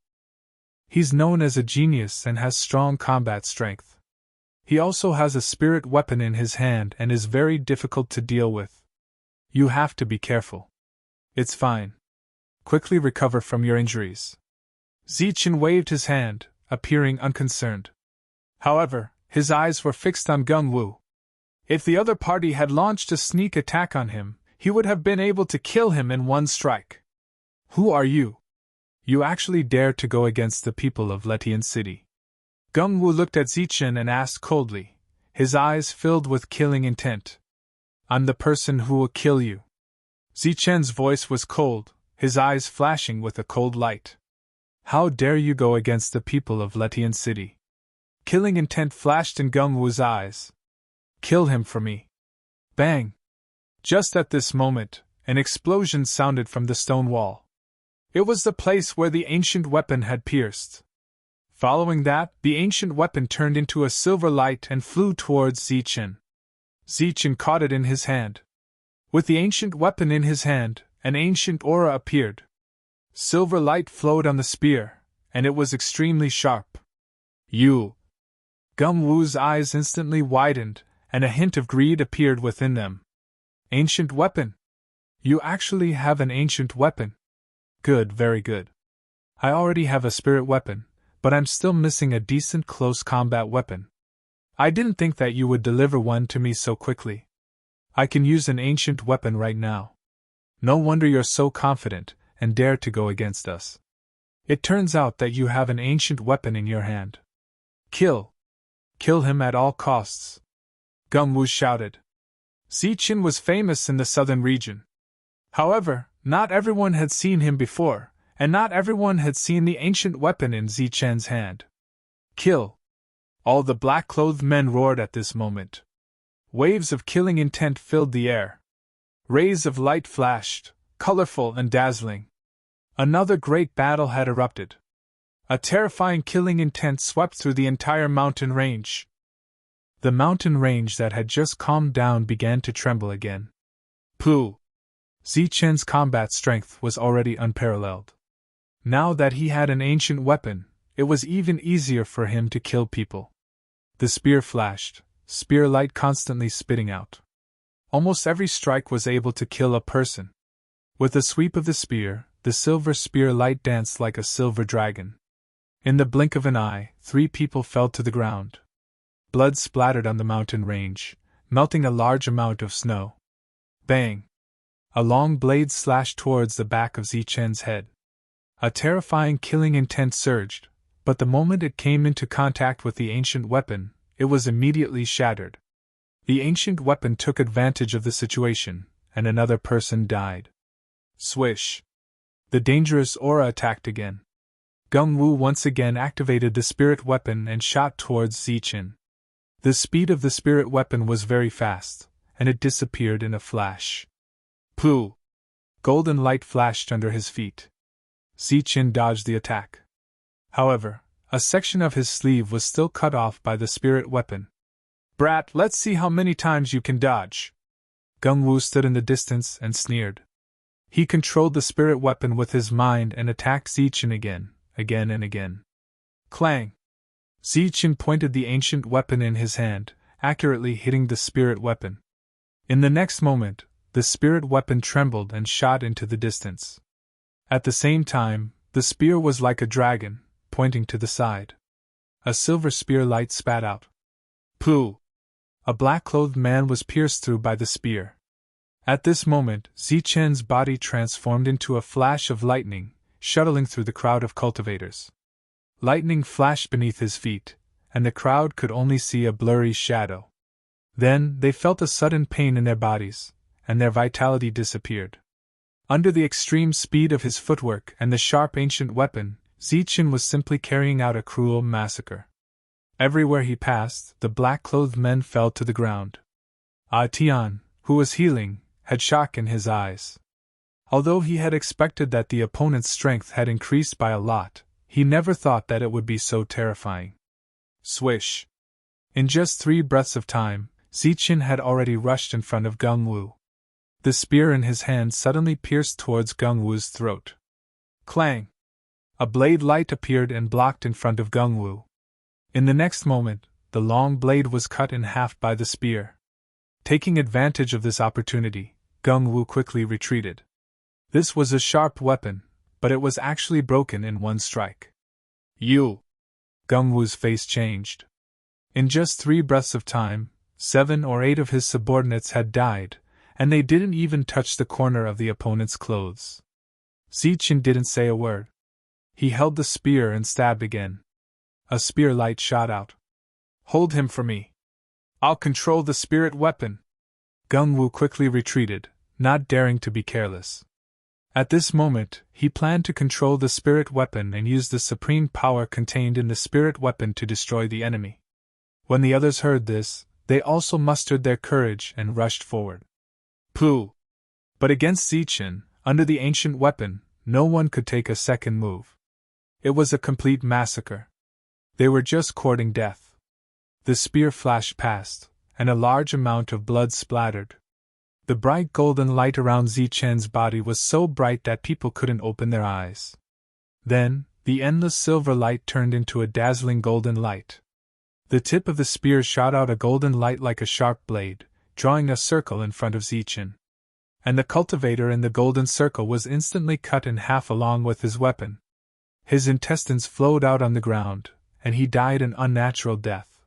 He's known as a genius and has strong combat strength. He also has a spirit weapon in his hand and is very difficult to deal with. You have to be careful. It's fine. Quickly recover from your injuries. Zichen waved his hand, appearing unconcerned. However, his eyes were fixed on Gung Wu. If the other party had launched a sneak attack on him, he would have been able to kill him in one strike. Who are you? You actually dare to go against the people of Letian City? Gung Wu looked at Zichen and asked coldly, his eyes filled with killing intent. I'm the person who will kill you. Zichen's voice was cold, his eyes flashing with a cold light. How dare you go against the people of Letian City? Killing intent flashed in Gung Wu's eyes. Kill him for me. Bang! Just at this moment, an explosion sounded from the stone wall. It was the place where the ancient weapon had pierced. Following that, the ancient weapon turned into a silver light and flew towards Zichen. Zichen caught it in his hand. With the ancient weapon in his hand, an ancient aura appeared. Silver light flowed on the spear, and it was extremely sharp. You! Gung Wu's eyes instantly widened, and a hint of greed appeared within them. Ancient weapon! You actually have an ancient weapon. Good, very good. I already have a spirit weapon, but I'm still missing a decent close combat weapon. I didn't think that you would deliver one to me so quickly. I can use an ancient weapon right now. No wonder you're so confident and dare to go against us. It turns out that you have an ancient weapon in your hand. Kill! Kill him at all costs! Gung Wu shouted. Zichen was famous in the southern region. However, not everyone had seen him before, and not everyone had seen the ancient weapon in Zichen's hand. Kill! All the black-clothed men roared at this moment. Waves of killing intent filled the air. Rays of light flashed, colorful and dazzling. Another great battle had erupted. A terrifying killing intent swept through the entire mountain range. The mountain range that had just calmed down began to tremble again. Pooh! Zichen's combat strength was already unparalleled. Now that he had an ancient weapon, it was even easier for him to kill people. The spear flashed, spear light constantly spitting out. Almost every strike was able to kill a person. With a sweep of the spear, the silver spear light danced like a silver dragon. In the blink of an eye, 3 people fell to the ground. Blood splattered on the mountain range, melting a large amount of snow. Bang! A long blade slashed towards the back of Zichen's head. A terrifying killing intent surged, but the moment it came into contact with the ancient weapon, it was immediately shattered. The ancient weapon took advantage of the situation, and another person died. Swish! The dangerous aura attacked again. Gung Wu once again activated the spirit weapon and shot towards Zichen. The speed of the spirit weapon was very fast, and it disappeared in a flash. Pooh! Golden light flashed under his feet. Zichen dodged the attack. However, a section of his sleeve was still cut off by the spirit weapon. Brat, let's see how many times you can dodge. Gung Wu stood in the distance and sneered. He controlled the spirit weapon with his mind and attacked Zichen again and again. Clang! Zichen pointed the ancient weapon in his hand, accurately hitting the spirit weapon. In the next moment, the spirit weapon trembled and shot into the distance. At the same time, the spear was like a dragon, pointing to the side. A silver spear light spat out. Pooh! A black-clothed man was pierced through by the spear. At this moment, Zichen's body transformed into a flash of lightning, shuttling through the crowd of cultivators. Lightning flashed beneath his feet, and the crowd could only see a blurry shadow. Then they felt a sudden pain in their bodies, and their vitality disappeared. Under the extreme speed of his footwork and the sharp ancient weapon, Zichen was simply carrying out a cruel massacre. Everywhere he passed, the black-clothed men fell to the ground. Ah Tian, who was healing, had shock in his eyes. Although he had expected that the opponent's strength had increased by a lot, he never thought that it would be so terrifying. Swish! In just 3 breaths of time, Zichen had already rushed in front of Gung Wu. The spear in his hand suddenly pierced towards Gung Wu's throat. Clang! A blade light appeared and blocked in front of Gung Wu. In the next moment, the long blade was cut in half by the spear. Taking advantage of this opportunity, Gung Wu quickly retreated. This was a sharp weapon, but it was actually broken in one strike. You! Gung Wu's face changed. In just 3 breaths of time, 7 or 8 of his subordinates had died, and they didn't even touch the corner of the opponent's clothes. Zichen didn't say a word. He held the spear and stabbed again. A spear light shot out. "Hold him for me. I'll control the spirit weapon." Gung Wu quickly retreated, not daring to be careless. At this moment, he planned to control the spirit weapon and use the supreme power contained in the spirit weapon to destroy the enemy. When the others heard this, they also mustered their courage and rushed forward. Pooh! But against Zichen, under the ancient weapon, no one could take a second move. It was a complete massacre. They were just courting death. The spear flashed past, and a large amount of blood splattered. The bright golden light around Zichen's body was so bright that people couldn't open their eyes. Then, the endless silver light turned into a dazzling golden light. The tip of the spear shot out a golden light like a sharp blade, drawing a circle in front of Zichen. And the cultivator in the golden circle was instantly cut in half along with his weapon. His intestines flowed out on the ground, and he died an unnatural death.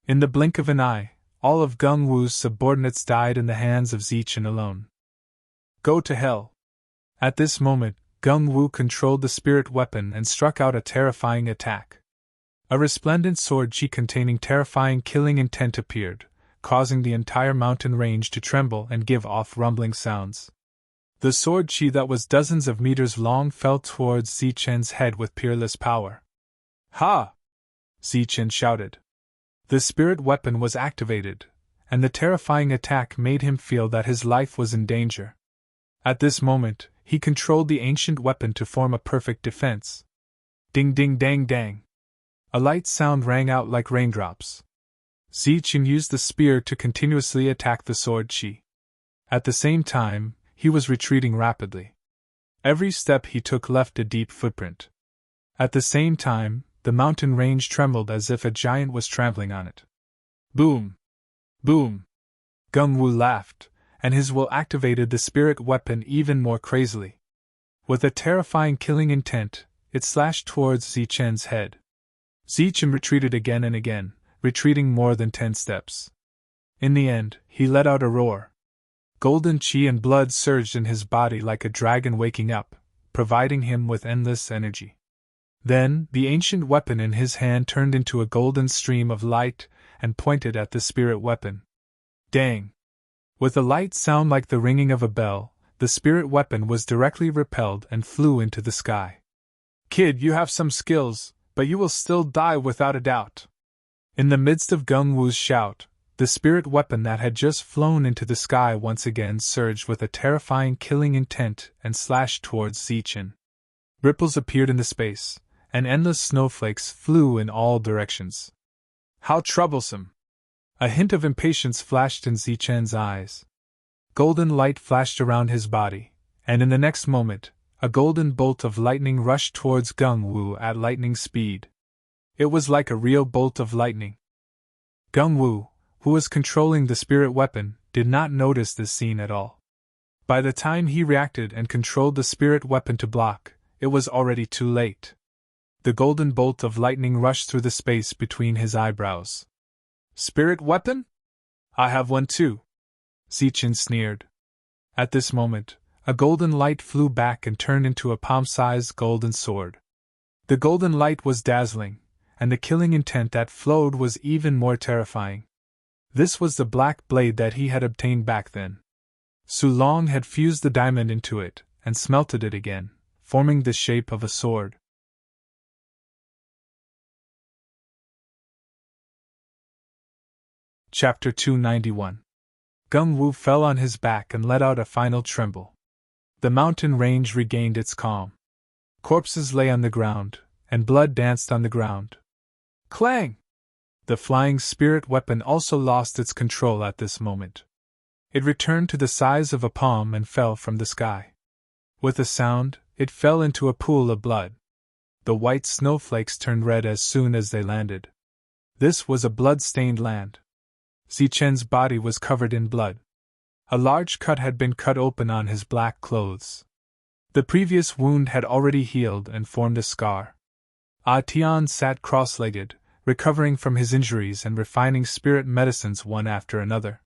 In the blink of an eye, all of Gung Wu's subordinates died in the hands of Zichen alone. Go to hell! At this moment, Gung Wu controlled the spirit weapon and struck out a terrifying attack. A resplendent sword chi containing terrifying killing intent appeared, causing the entire mountain range to tremble and give off rumbling sounds. The sword chi that was dozens of meters long fell towards Zichen's head with peerless power. Ha! Zichen shouted. The spirit weapon was activated, and the terrifying attack made him feel that his life was in danger. At this moment, he controlled the ancient weapon to form a perfect defense. Ding ding dang dang. A light sound rang out like raindrops. Zichen used the spear to continuously attack the sword chi. At the same time, he was retreating rapidly. Every step he took left a deep footprint. At the same time, the mountain range trembled as if a giant was trampling on it. Boom! Boom! Gung Wu laughed, and his will activated the spirit weapon even more crazily. With a terrifying killing intent, it slashed towards Zichen's head. Zichen retreated again and again, retreating more than 10 steps. In the end, he let out a roar. Golden chi and blood surged in his body like a dragon waking up, providing him with endless energy. Then, the ancient weapon in his hand turned into a golden stream of light and pointed at the spirit weapon. Dang! With a light sound like the ringing of a bell, the spirit weapon was directly repelled and flew into the sky. Kid, you have some skills, but you will still die without a doubt. In the midst of Gung Wu's shout, the spirit weapon that had just flown into the sky once again surged with a terrifying killing intent and slashed towards Zichen. Ripples appeared in the space, and endless snowflakes flew in all directions. How troublesome! A hint of impatience flashed in Zichen's eyes. Golden light flashed around his body, and in the next moment, a golden bolt of lightning rushed towards Gung Wu at lightning speed. It was like a real bolt of lightning. Gung Wu, who was controlling the spirit weapon, did not notice this scene at all. By the time he reacted and controlled the spirit weapon to block, it was already too late. The golden bolt of lightning rushed through the space between his eyebrows. Spirit weapon? I have one too. Zichen sneered. At this moment, a golden light flew back and turned into a palm-sized golden sword. The golden light was dazzling, and the killing intent that flowed was even more terrifying. This was the black blade that he had obtained back then. Su Long had fused the diamond into it and smelted it again, forming the shape of a sword. Chapter 291. Gung Wu fell on his back and let out a final tremble. The mountain range regained its calm. Corpses lay on the ground, and blood danced on the ground. Clang! The flying spirit weapon also lost its control at this moment. It returned to the size of a palm and fell from the sky. With a sound, it fell into a pool of blood. The white snowflakes turned red as soon as they landed. This was a blood-stained land. Zichen's body was covered in blood. A large cut had been cut open on his black clothes. The previous wound had already healed and formed a scar. Ah Tian sat cross-legged, recovering from his injuries and refining spirit medicines one after another.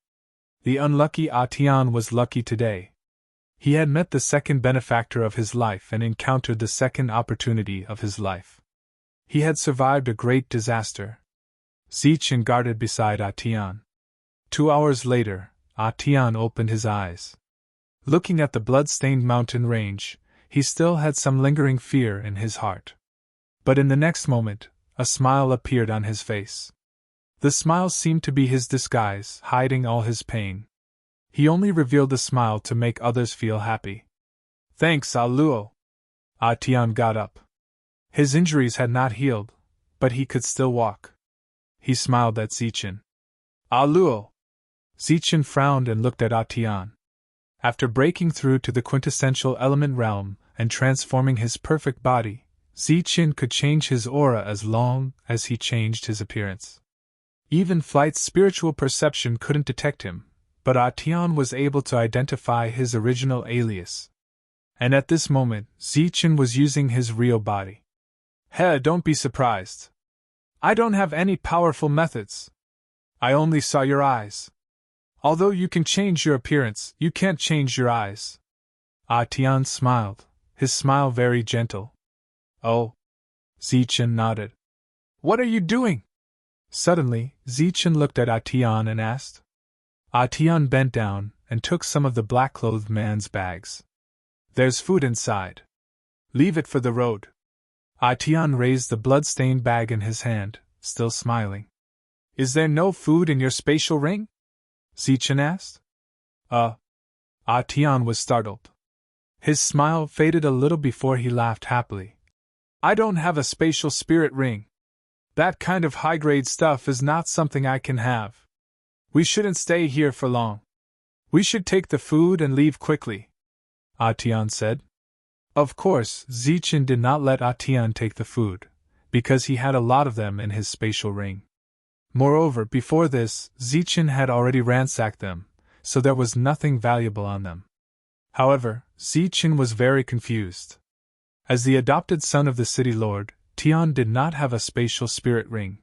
The unlucky Atian was lucky today. He had met the second benefactor of his life and encountered the second opportunity of his life. He had survived a great disaster. Zichen guarded beside Atian. 2 hours later, Atian opened his eyes. Looking at the blood-stained mountain range, he still had some lingering fear in his heart. But in the next moment, a smile appeared on his face. The smile seemed to be his disguise, hiding all his pain. He only revealed the smile to make others feel happy. Thanks, Aluo. Atian got up. His injuries had not healed, but he could still walk. He smiled at Zichen. Aluo. Zichen frowned and looked at Atian. After breaking through to the quintessential element realm and transforming his perfect body, Zichen could change his aura as long as he changed his appearance. Even Flight's spiritual perception couldn't detect him, but Atian was able to identify his original alias. And at this moment, Zichen was using his real body. Hey, don't be surprised. I don't have any powerful methods. I only saw your eyes. Although you can change your appearance, you can't change your eyes. Atian smiled, his smile very gentle. Oh. Zichen nodded. What are you doing? Suddenly, Zichen looked at Atian and asked. Atian bent down and took some of the black-clothed man's bags. There's food inside. Leave it for the road. Atian raised the blood-stained bag in his hand, still smiling. Is there no food in your spatial ring? Zichen asked. Atian was startled. His smile faded a little before he laughed happily. I don't have a spatial spirit ring. That kind of high-grade stuff is not something I can have. We shouldn't stay here for long. We should take the food and leave quickly, Atian said. Of course, Zichen did not let Atian take the food, because he had a lot of them in his spatial ring. Moreover, before this, Zichen had already ransacked them, so there was nothing valuable on them. However, Zichen was very confused. As the adopted son of the city lord, Tian did not have a spatial spirit ring.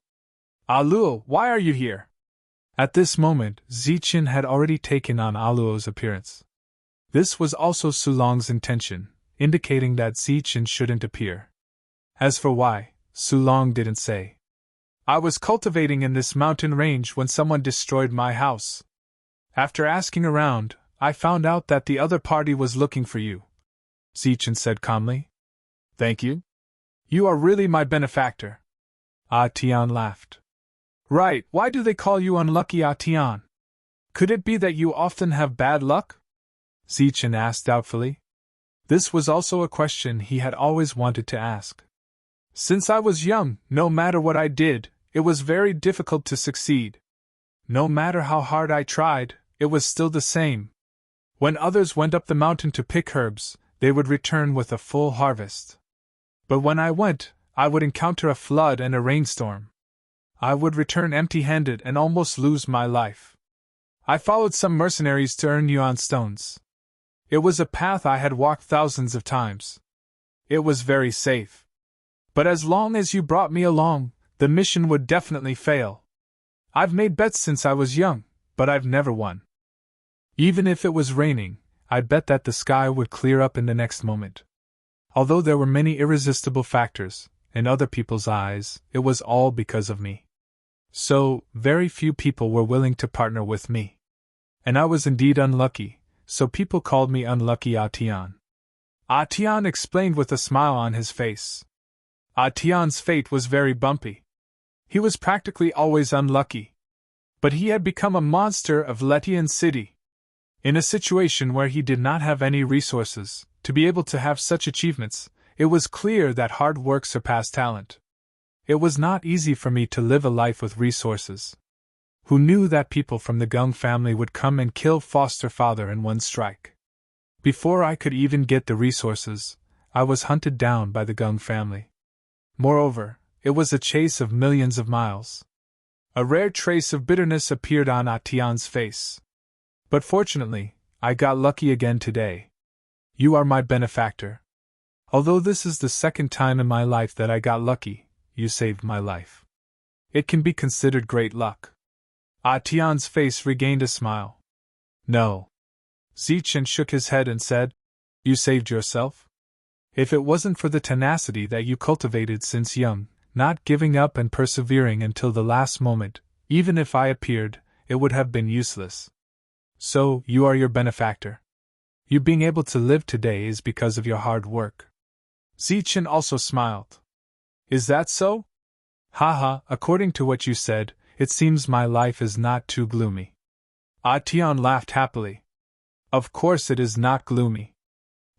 Aluo, why are you here? At this moment, Zichen had already taken on Aluo's appearance. This was also Sulong's intention, indicating that Zichen shouldn't appear. As for why, Sulong didn't say. I was cultivating in this mountain range when someone destroyed my house. After asking around, I found out that the other party was looking for you, Zichen said calmly. Thank you. You are really my benefactor. Atian laughed. Right, why do they call you unlucky Atian? Could it be that you often have bad luck? Zichen asked doubtfully. This was also a question he had always wanted to ask. Since I was young, no matter what I did, it was very difficult to succeed. No matter how hard I tried, it was still the same. When others went up the mountain to pick herbs, they would return with a full harvest. But when I went, I would encounter a flood and a rainstorm. I would return empty-handed and almost lose my life. I followed some mercenaries to earn yuan stones. It was a path I had walked thousands of times. It was very safe. But as long as you brought me along, the mission would definitely fail. I've made bets since I was young, but I've never won. Even if it was raining, I bet that the sky would clear up in the next moment. Although there were many irresistible factors, in other people's eyes, it was all because of me. So, very few people were willing to partner with me. And I was indeed unlucky, so people called me Unlucky Atian. Atian explained with a smile on his face. Atian's fate was very bumpy. He was practically always unlucky. But he had become a monster of Letian City. In a situation where he did not have any resources, to be able to have such achievements, it was clear that hard work surpassed talent. It was not easy for me to live a life with resources. Who knew that people from the Gung family would come and kill foster father in one strike? Before I could even get the resources, I was hunted down by the Gung family. Moreover, it was a chase of millions of miles. A rare trace of bitterness appeared on Atian's face. But fortunately, I got lucky again today. You are my benefactor. Although this is the second time in my life that I got lucky, you saved my life. it can be considered great luck. Tian's face regained a smile. No. Zichen shook his head and said, You saved yourself? If it wasn't for the tenacity that you cultivated since young, not giving up and persevering until the last moment, even if I appeared, it would have been useless. So, you are your benefactor. You being able to live today is because of your hard work. Zichen also smiled. Is that so? Haha, according to what you said, it seems my life is not too gloomy. Tian laughed happily. Of course it is not gloomy.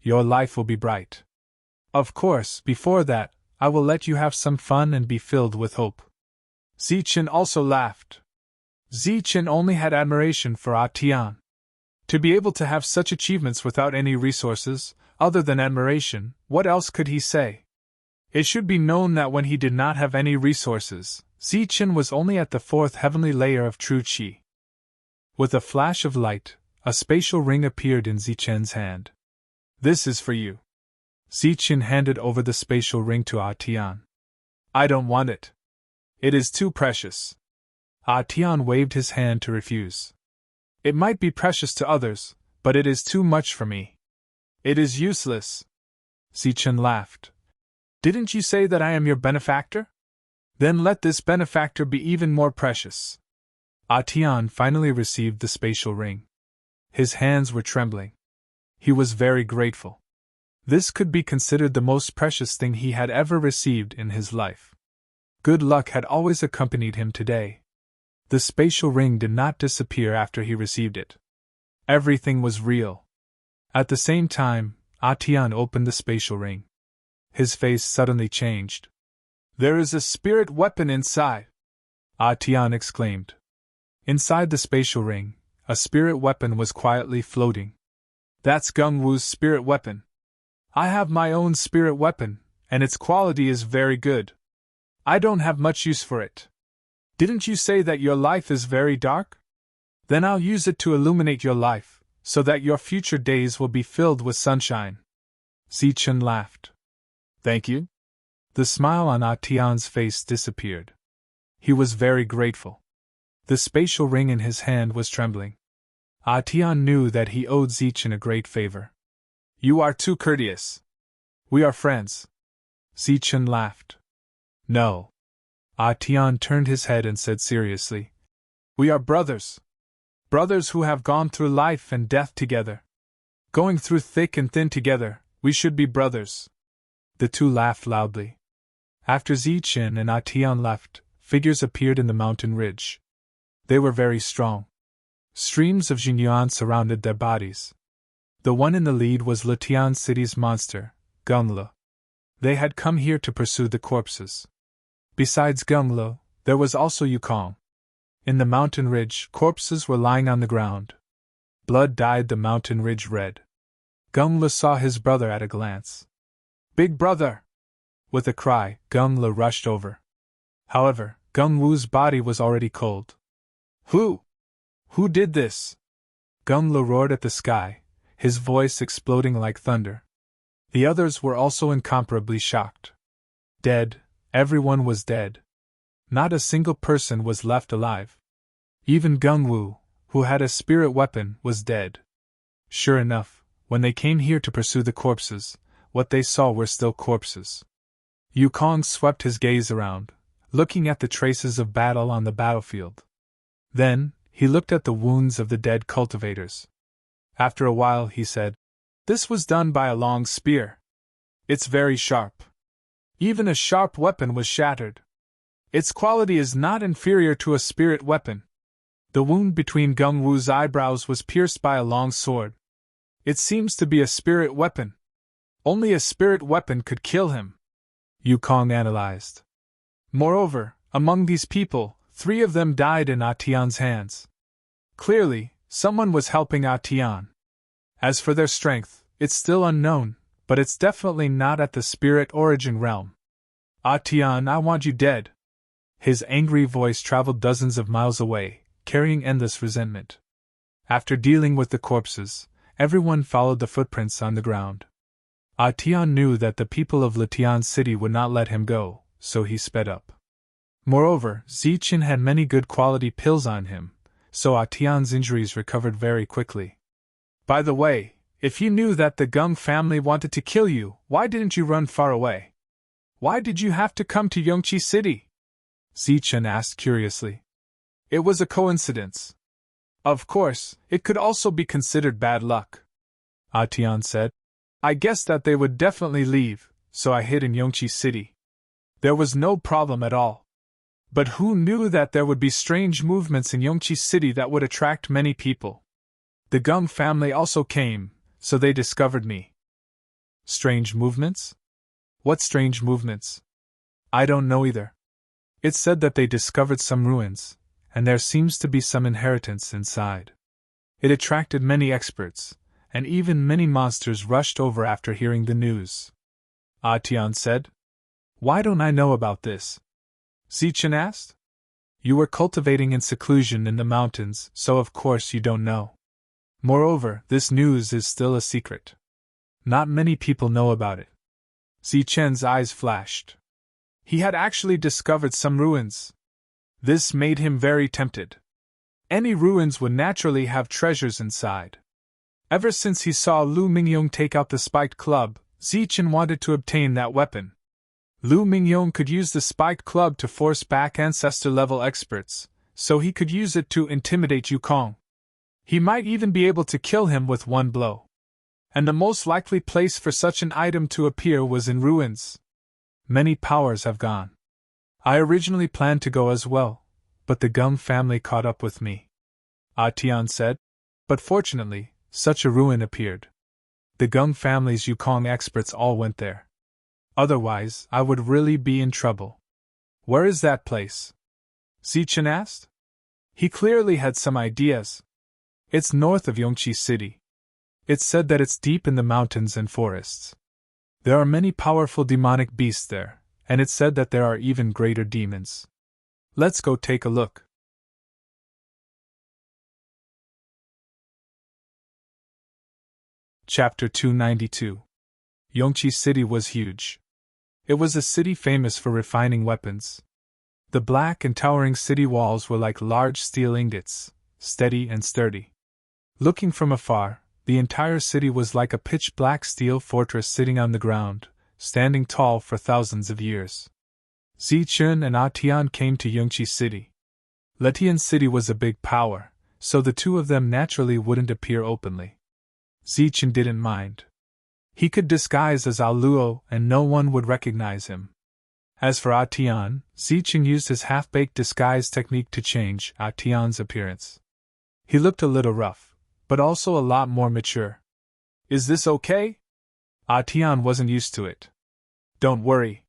Your life will be bright. Of course, before that, I will let you have some fun and be filled with hope. Zichen also laughed. Zichen only had admiration for Tian. To be able to have such achievements without any resources, other than admiration, what else could he say? It should be known that when he did not have any resources, Zichen was only at the fourth heavenly layer of true qi. With a flash of light, a spatial ring appeared in Zichen's hand. This is for you. Zichen handed over the spatial ring to Tian. I don't want it. It is too precious. Tian waved his hand to refuse. It might be precious to others, but it is too much for me. It is useless. Zichen laughed. Didn't you say that I am your benefactor? Then let this benefactor be even more precious. Tian finally received the spatial ring. His hands were trembling. He was very grateful. This could be considered the most precious thing he had ever received in his life. Good luck had always accompanied him today. The spatial ring did not disappear after he received it. Everything was real. At the same time, Tian opened the spatial ring. His face suddenly changed. There is a spirit weapon inside! Tian exclaimed. Inside the spatial ring, a spirit weapon was quietly floating. That's Gung Wu's spirit weapon. I have my own spirit weapon, and its quality is very good. I don't have much use for it. Didn't you say that your life is very dark? Then I'll use it to illuminate your life, so that your future days will be filled with sunshine. Zichen laughed. Thank you? The smile on Tian's face disappeared. He was very grateful. The spatial ring in his hand was trembling. Tian knew that he owed Zichen a great favor. You are too courteous. We are friends. Zichen laughed. No. Tian turned his head and said seriously, We are brothers. Brothers who have gone through life and death together. Going through thick and thin together, we should be brothers. The two laughed loudly. After Zichen and Tian left, figures appeared in the mountain ridge. They were very strong. Streams of Jinyuan surrounded their bodies. The one in the lead was Letian City's monster, Gungle. They had come here to pursue the corpses. Besides Gungle, there was also Yukong. In the mountain ridge, corpses were lying on the ground. Blood dyed the mountain ridge red. Gungle saw his brother at a glance. Big brother! With a cry, Gungle rushed over. However, Gung Wu's body was already cold. Who did this? Gungle roared at the sky, his voice exploding like thunder. The others were also incomparably shocked. Dead, everyone was dead. Not a single person was left alive. Even Gung Wu, who had a spirit weapon, was dead. Sure enough, when they came here to pursue the corpses, what they saw were still corpses. Yukong swept his gaze around, looking at the traces of battle on the battlefield. Then, he looked at the wounds of the dead cultivators. After a while, he said, This was done by a long spear. It's very sharp. Even a sharp weapon was shattered. Its quality is not inferior to a spirit weapon. The wound between Gung Wu's eyebrows was pierced by a long sword. It seems to be a spirit weapon. Only a spirit weapon could kill him. Yukong analyzed. Moreover, among these people, 3 of them died in Tian's hands. Clearly, someone was helping Tian. As for their strength, it's still unknown, but it's definitely not at the spirit origin realm. Tian, I want you dead. His angry voice traveled dozens of miles away, carrying endless resentment. After dealing with the corpses, everyone followed the footprints on the ground. Tian knew that the people of Letian City would not let him go, so he sped up. Moreover, Zichen had many good quality pills on him, so Tian's injuries recovered very quickly. By the way, if you knew that the Gung family wanted to kill you, why didn't you run far away? Why did you have to come to Yongqi City? Zichen asked curiously. It was a coincidence. Of course, it could also be considered bad luck. Tian said. I guessed that they would definitely leave, so I hid in Yongqi City. There was no problem at all. But who knew that there would be strange movements in Yongqi City that would attract many people? The Gung family also came, so they discovered me. Strange movements? What strange movements? I don't know either. It said that they discovered some ruins, and there seems to be some inheritance inside. It attracted many experts, and even many monsters rushed over after hearing the news. Tian said. Why don't I know about this? Zichen asked. You were cultivating in seclusion in the mountains, so of course you don't know. Moreover, this news is still a secret. Not many people know about it. Zichen's eyes flashed. He had actually discovered some ruins. This made him very tempted. Any ruins would naturally have treasures inside. Ever since he saw Lu Mingyong take out the spiked club, Zichen wanted to obtain that weapon. Lu Mingyong could use the spiked club to force back ancestor-level experts, so he could use it to intimidate Yukong. He might even be able to kill him with one blow. And the most likely place for such an item to appear was in ruins. Many powers have gone. I originally planned to go as well, but the Gung family caught up with me. Tian said. But fortunately, such a ruin appeared. The Gung family's Yukong experts all went there. Otherwise, I would really be in trouble. Where is that place? Zichen asked. He clearly had some ideas. It's north of Yongqi City. It's said that it's deep in the mountains and forests. There are many powerful demonic beasts there, and it's said that there are even greater demons. Let's go take a look. Chapter 292. Yongqi City was huge. It was a city famous for refining weapons. The black and towering city walls were like large steel ingots, steady and sturdy. Looking from afar, the entire city was like a pitch-black steel fortress sitting on the ground, standing tall for thousands of years. Zichen and Tian came to Yongqi City. Letian City was a big power, so the two of them naturally wouldn't appear openly. Zichen didn't mind. He could disguise as Aoluo and no one would recognize him. As for Tian, Zichen used his half-baked disguise technique to change Tian's appearance. He looked a little rough, but also a lot more mature. Is this okay? Tian wasn't used to it. Don't worry.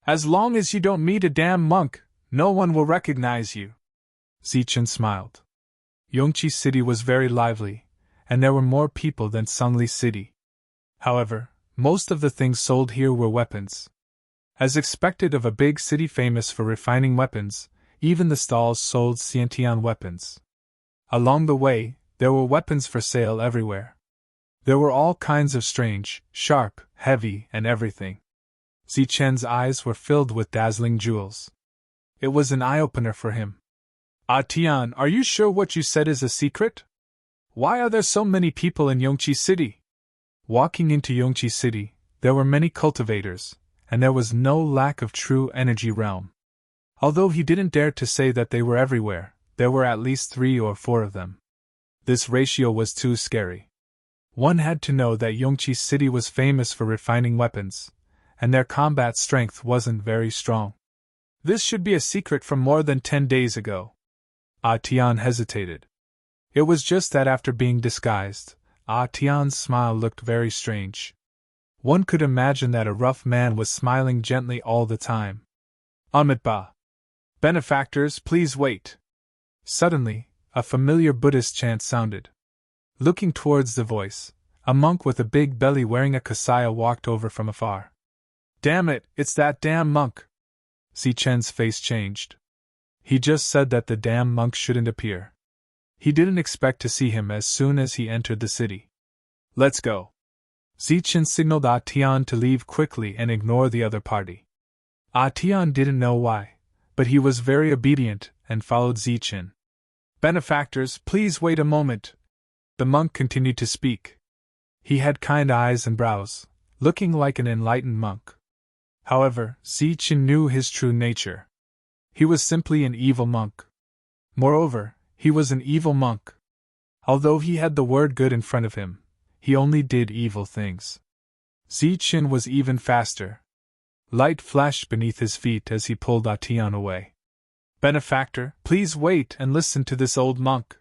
As long as you don't meet a damn monk, no one will recognize you. Zichen smiled. Yongqi City was very lively, and there were more people than Sungli City. However, most of the things sold here were weapons. As expected of a big city famous for refining weapons, even the stalls sold Xiantian weapons. Along the way, there were weapons for sale everywhere. There were all kinds of strange, sharp, heavy, and everything. Zichen's eyes were filled with dazzling jewels. It was an eye-opener for him. Tian, are you sure what you said is a secret? Why are there so many people in Yongqi City? Walking into Yongqi City, there were many cultivators, and there was no lack of true energy realm. Although he didn't dare to say that they were everywhere, there were at least 3 or 4 of them. This ratio was too scary. One had to know that Yongqi City was famous for refining weapons, and their combat strength wasn't very strong. This should be a secret from more than 10 days ago. Tian hesitated. It was just that after being disguised, Tian's smile looked very strange. One could imagine that a rough man was smiling gently all the time. Amitba. Benefactors, please wait. Suddenly, a familiar Buddhist chant sounded. Looking towards the voice, a monk with a big belly wearing a kasaya walked over from afar. Damn it, it's that damn monk! Zichen's face changed. He just said that the damn monk shouldn't appear. He didn't expect to see him as soon as he entered the city. Let's go. Zichen signaled Tian to leave quickly and ignore the other party. Tian didn't know why, but he was very obedient and followed Zichin. Benefactors, please wait a moment. The monk continued to speak. He had kind eyes and brows, looking like an enlightened monk. However, Zichin knew his true nature. He was simply an evil monk. Moreover, he was an evil monk. Although he had the word good in front of him, he only did evil things. Zichin was even faster. Light flashed beneath his feet as he pulled Atian away. Benefactor, please wait and listen to this old monk.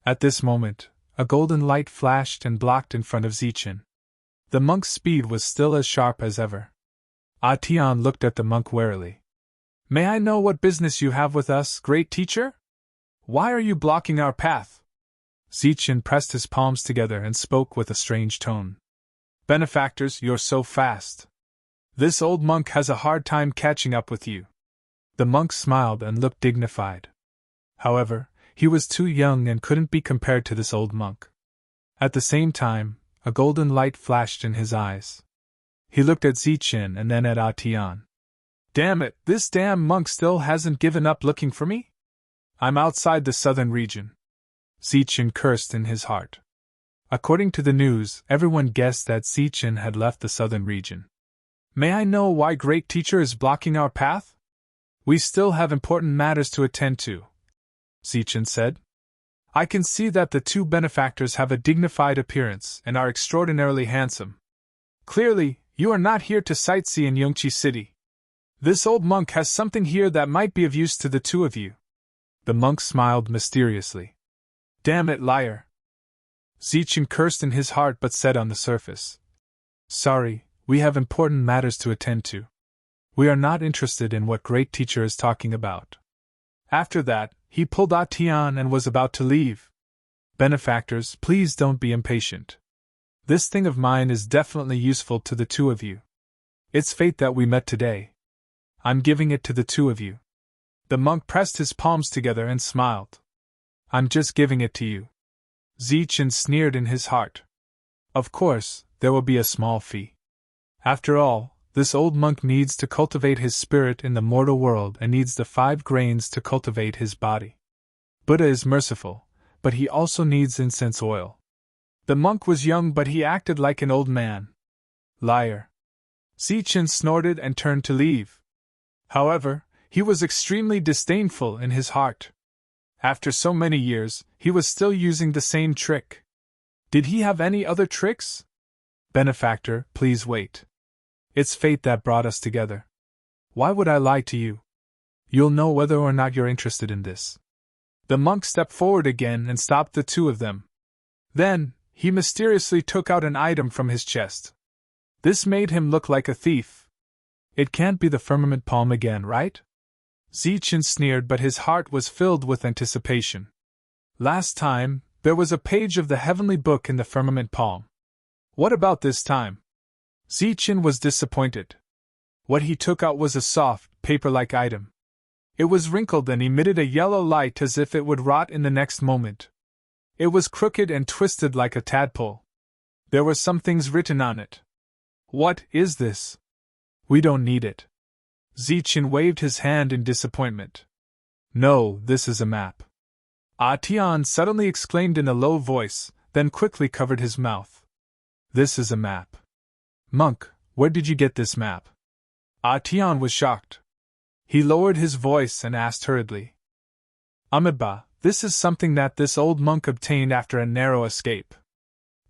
At this moment, a golden light flashed and blocked in front of Zichin. The monk's speed was still as sharp as ever. Atian looked at the monk warily. May I know what business you have with us, great teacher? Why are you blocking our path? Zichin pressed his palms together and spoke with a strange tone. Benefactors, you're so fast. This old monk has a hard time catching up with you. The monk smiled and looked dignified. However, he was too young and couldn't be compared to this old monk. At the same time, a golden light flashed in his eyes. He looked at Zichin and then at Atian. Damn it, this damn monk still hasn't given up looking for me? I'm outside the southern region. Zichin cursed in his heart. According to the news, everyone guessed that Zichin had left the southern region. May I know why great teacher is blocking our path? We still have important matters to attend to, Zichin said. I can see that the two benefactors have a dignified appearance and are extraordinarily handsome. Clearly, you are not here to sightsee in Yongqi City. This old monk has something here that might be of use to the two of you. The monk smiled mysteriously. Damn it, liar! Zichin cursed in his heart but said on the surface. Sorry, we have important matters to attend to. We are not interested in what great teacher is talking about. After that, he pulled Atian and was about to leave. Benefactors, please don't be impatient. This thing of mine is definitely useful to the two of you. It's fate that we met today. I'm giving it to the two of you. The monk pressed his palms together and smiled. I'm just giving it to you. Zichin sneered in his heart. Of course, there will be a small fee. After all, this old monk needs to cultivate his spirit in the mortal world and needs the 5 grains to cultivate his body. Buddha is merciful, but he also needs incense oil. The monk was young but he acted like an old man. Liar. Zichin snorted and turned to leave. However, he was extremely disdainful in his heart. After so many years, he was still using the same trick. Did he have any other tricks? Benefactor, please wait. It's fate that brought us together. Why would I lie to you? You'll know whether or not you're interested in this. The monk stepped forward again and stopped the two of them. Then, he mysteriously took out an item from his chest. This made him look like a thief. It can't be the firmament palm again, right? Zichin sneered, but his heart was filled with anticipation. Last time, there was a page of the heavenly book in the firmament palm. What about this time? Zichin was disappointed. What he took out was a soft, paper-like item. It was wrinkled and emitted a yellow light as if it would rot in the next moment. It was crooked and twisted like a tadpole. There were some things written on it. What is this? We don't need it. Zichin waved his hand in disappointment. No, this is a map. Atian suddenly exclaimed in a low voice, then quickly covered his mouth. This is a map. Monk, where did you get this map? Atian was shocked. He lowered his voice and asked hurriedly. Amiba, this is something that this old monk obtained after a narrow escape.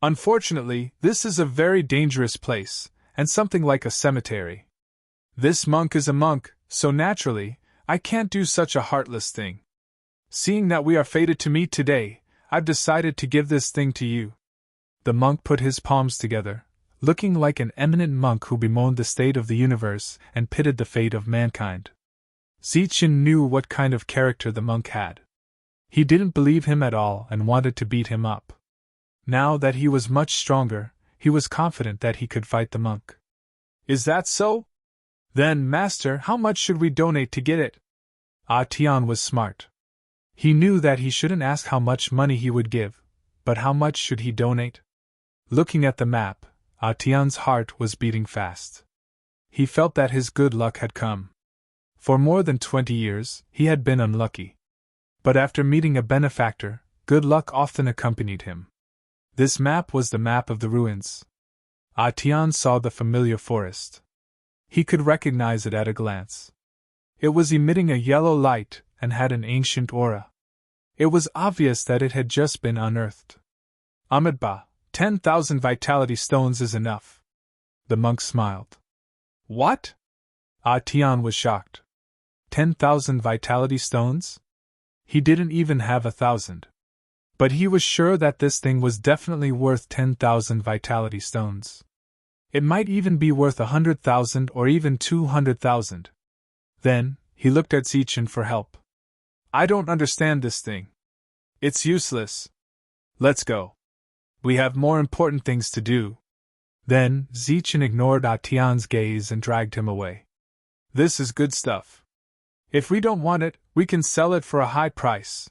Unfortunately, this is a very dangerous place, and something like a cemetery. This monk is a monk, so naturally, I can't do such a heartless thing. Seeing that we are fated to meet today, I've decided to give this thing to you. The monk put his palms together, looking like an eminent monk who bemoaned the state of the universe and pitied the fate of mankind. Zichin knew what kind of character the monk had. He didn't believe him at all and wanted to beat him up. Now that he was much stronger, he was confident that he could fight the monk. Is that so? Then, master, how much should we donate to get it? Atian was smart. He knew that he shouldn't ask how much money he would give, but how much should he donate? Looking at the map, Atian's heart was beating fast. He felt that his good luck had come. For more than 20 years, he had been unlucky. But after meeting a benefactor, good luck often accompanied him. This map was the map of the ruins. Tian saw the familiar forest. He could recognize it at a glance. It was emitting a yellow light and had an ancient aura. It was obvious that it had just been unearthed. Amitabha, 10,000 vitality stones is enough. The monk smiled. What? Tian was shocked. 10,000 vitality stones? He didn't even have 1,000. But he was sure that this thing was definitely worth 10,000 vitality stones. It might even be worth 100,000 or even 200,000. Then, he looked at Zichen for help. I don't understand this thing. It's useless. Let's go. We have more important things to do. Then, Zichen ignored Tian's gaze and dragged him away. This is good stuff. If we don't want it, we can sell it for a high price.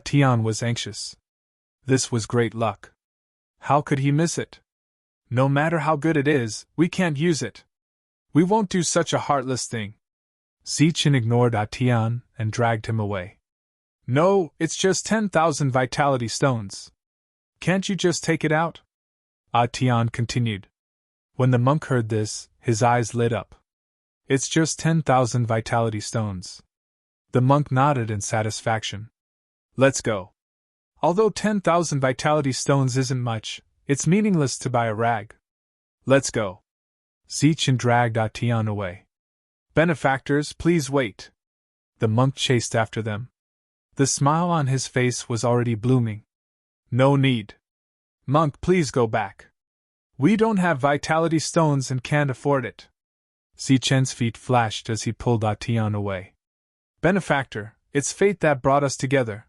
Tian was anxious. This was great luck. How could he miss it? No matter how good it is, we can't use it. We won't do such a heartless thing. Zichen ignored Tian and dragged him away. No, it's just 10,000 vitality stones. Can't you just take it out? Tian continued. When the monk heard this, his eyes lit up. It's just 10,000 vitality stones. The monk nodded in satisfaction. Let's go. Although 10,000 vitality stones isn't much, it's meaningless to buy a rag. Let's go. Zichen dragged Tian away. Benefactors, please wait. The monk chased after them. The smile on his face was already blooming. No need. Monk, please go back. We don't have vitality stones and can't afford it. Zichen's feet flashed as he pulled Tian away. Benefactor, it's fate that brought us together.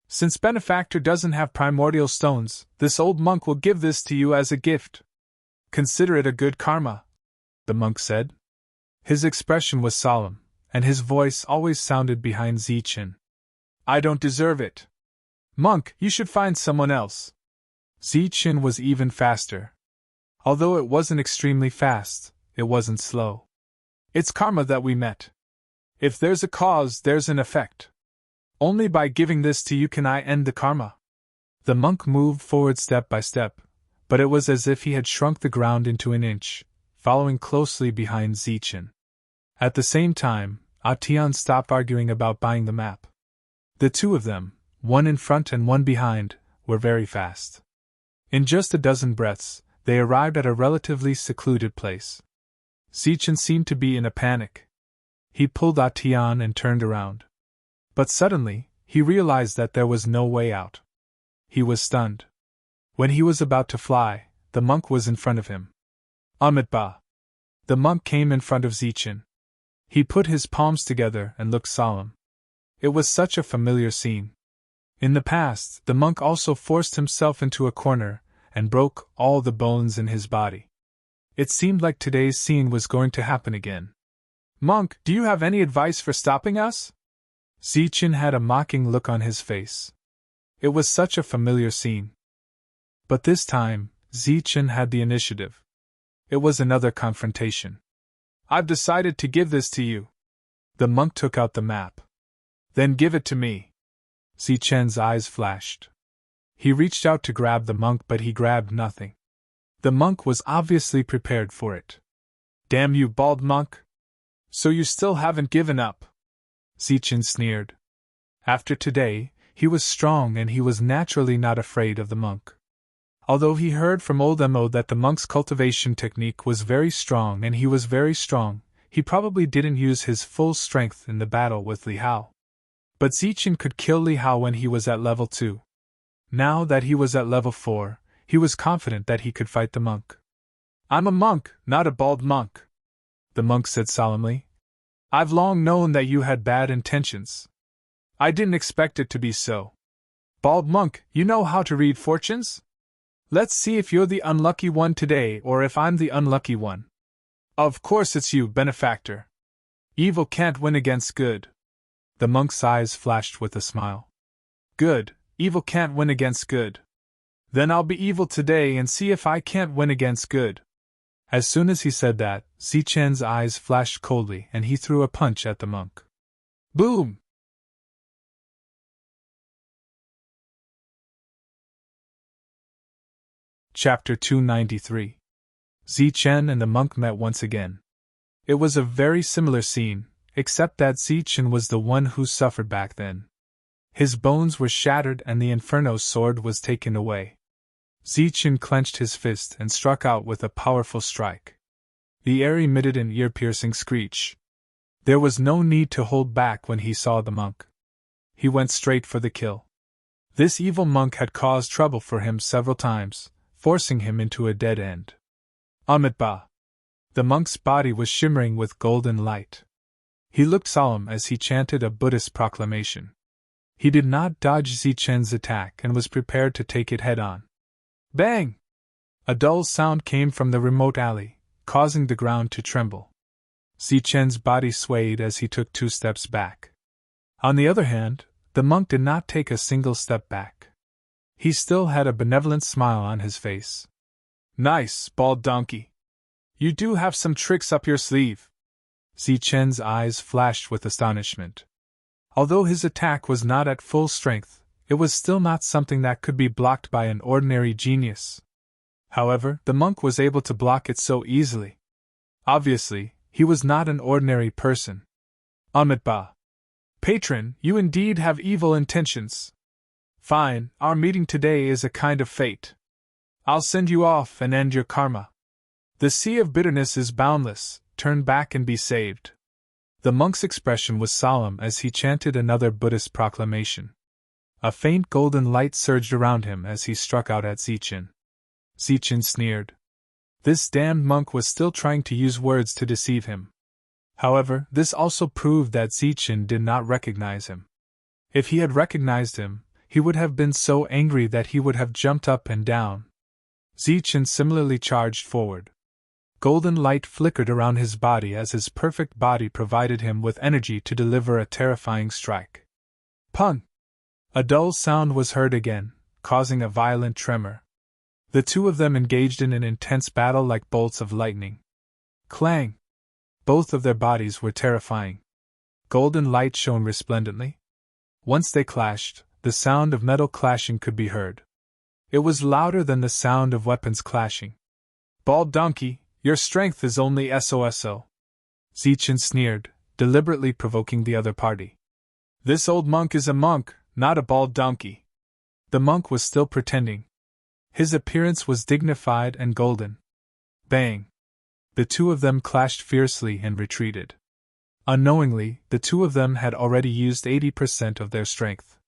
Since Benefactor doesn't have primordial stones, this old monk will give this to you as a gift. Consider it a good karma, the monk said. His expression was solemn, and his voice always sounded behind Zichen. I don't deserve it. Monk, you should find someone else. Zichen was even faster. Although it wasn't extremely fast, it wasn't slow. It's karma that we met. If there's a cause, there's an effect. Only by giving this to you can I end the karma. The monk moved forward step by step, but it was as if he had shrunk the ground into an inch, following closely behind Zichen. At the same time, Tian stopped arguing about buying the map. The two of them, one in front and one behind, were very fast. In just a dozen breaths, they arrived at a relatively secluded place. Zichen seemed to be in a panic. He pulled Tian and turned around. But suddenly, he realized that there was no way out. He was stunned. When he was about to fly, the monk was in front of him. Amitabha. The monk came in front of Zichen. He put his palms together and looked solemn. It was such a familiar scene. In the past, the monk also forced himself into a corner and broke all the bones in his body. It seemed like today's scene was going to happen again. Monk, do you have any advice for stopping us? Zichen had a mocking look on his face. It was such a familiar scene. But this time, Zichen had the initiative. It was another confrontation. I've decided to give this to you. The monk took out the map. Then give it to me. Zichen's eyes flashed. He reached out to grab the monk, but he grabbed nothing. The monk was obviously prepared for it. Damn you, bald monk! So you still haven't given up? Zichen sneered. After today, he was strong and he was naturally not afraid of the monk. Although he heard from old Mo that the monk's cultivation technique was very strong and he was very strong, he probably didn't use his full strength in the battle with Li Hao. But Zichen could kill Li Hao when he was at level 2. Now that he was at level 4, he was confident that he could fight the monk. I'm a monk, not a bald monk, the monk said solemnly. I've long known that you had bad intentions. I didn't expect it to be so. Bald monk, you know how to read fortunes? Let's see if you're the unlucky one today or if I'm the unlucky one. Of course it's you, benefactor. Evil can't win against good. The monk's eyes flashed with a smile. Good, evil can't win against good. Then I'll be evil today and see if I can't win against good. As soon as he said that, Zichen's eyes flashed coldly and he threw a punch at the monk. Boom! Chapter 293. Zichen and the monk met once again. It was a very similar scene, except that Zichen was the one who suffered back then. His bones were shattered and the Inferno sword was taken away. Zichen clenched his fist and struck out with a powerful strike. The air emitted an ear-piercing screech. There was no need to hold back when he saw the monk. He went straight for the kill. This evil monk had caused trouble for him several times, forcing him into a dead end. Amitabha. The monk's body was shimmering with golden light. He looked solemn as he chanted a Buddhist proclamation. He did not dodge Zichen's attack and was prepared to take it head-on. Bang! A dull sound came from the remote alley, causing the ground to tremble. Zichen's body swayed as he took 2 steps back. On the other hand, the monk did not take a single step back. He still had a benevolent smile on his face. Nice, bald donkey. You do have some tricks up your sleeve. Zichen's eyes flashed with astonishment. Although his attack was not at full strength, it was still not something that could be blocked by an ordinary genius. However, the monk was able to block it so easily. Obviously, he was not an ordinary person. Amitabha. Patron, you indeed have evil intentions. Fine, our meeting today is a kind of fate. I'll send you off and end your karma. The sea of bitterness is boundless, turn back and be saved. The monk's expression was solemn as he chanted another Buddhist proclamation. A faint golden light surged around him as he struck out at Zichen. Zichen sneered. This damned monk was still trying to use words to deceive him. However, this also proved that Zichen did not recognize him. If he had recognized him, he would have been so angry that he would have jumped up and down. Zichen similarly charged forward. Golden light flickered around his body as his perfect body provided him with energy to deliver a terrifying strike. Pun! A dull sound was heard again, causing a violent tremor. The two of them engaged in an intense battle like bolts of lightning. Clang! Both of their bodies were terrifying. Golden light shone resplendently. Once they clashed, the sound of metal clashing could be heard. It was louder than the sound of weapons clashing. Bald donkey, your strength is only SOSO. Zichen sneered, deliberately provoking the other party. This old monk is a monk, not a bald donkey. The monk was still pretending. His appearance was dignified and golden. Bang! The two of them clashed fiercely and retreated. Unknowingly, the two of them had already used 80% of their strength.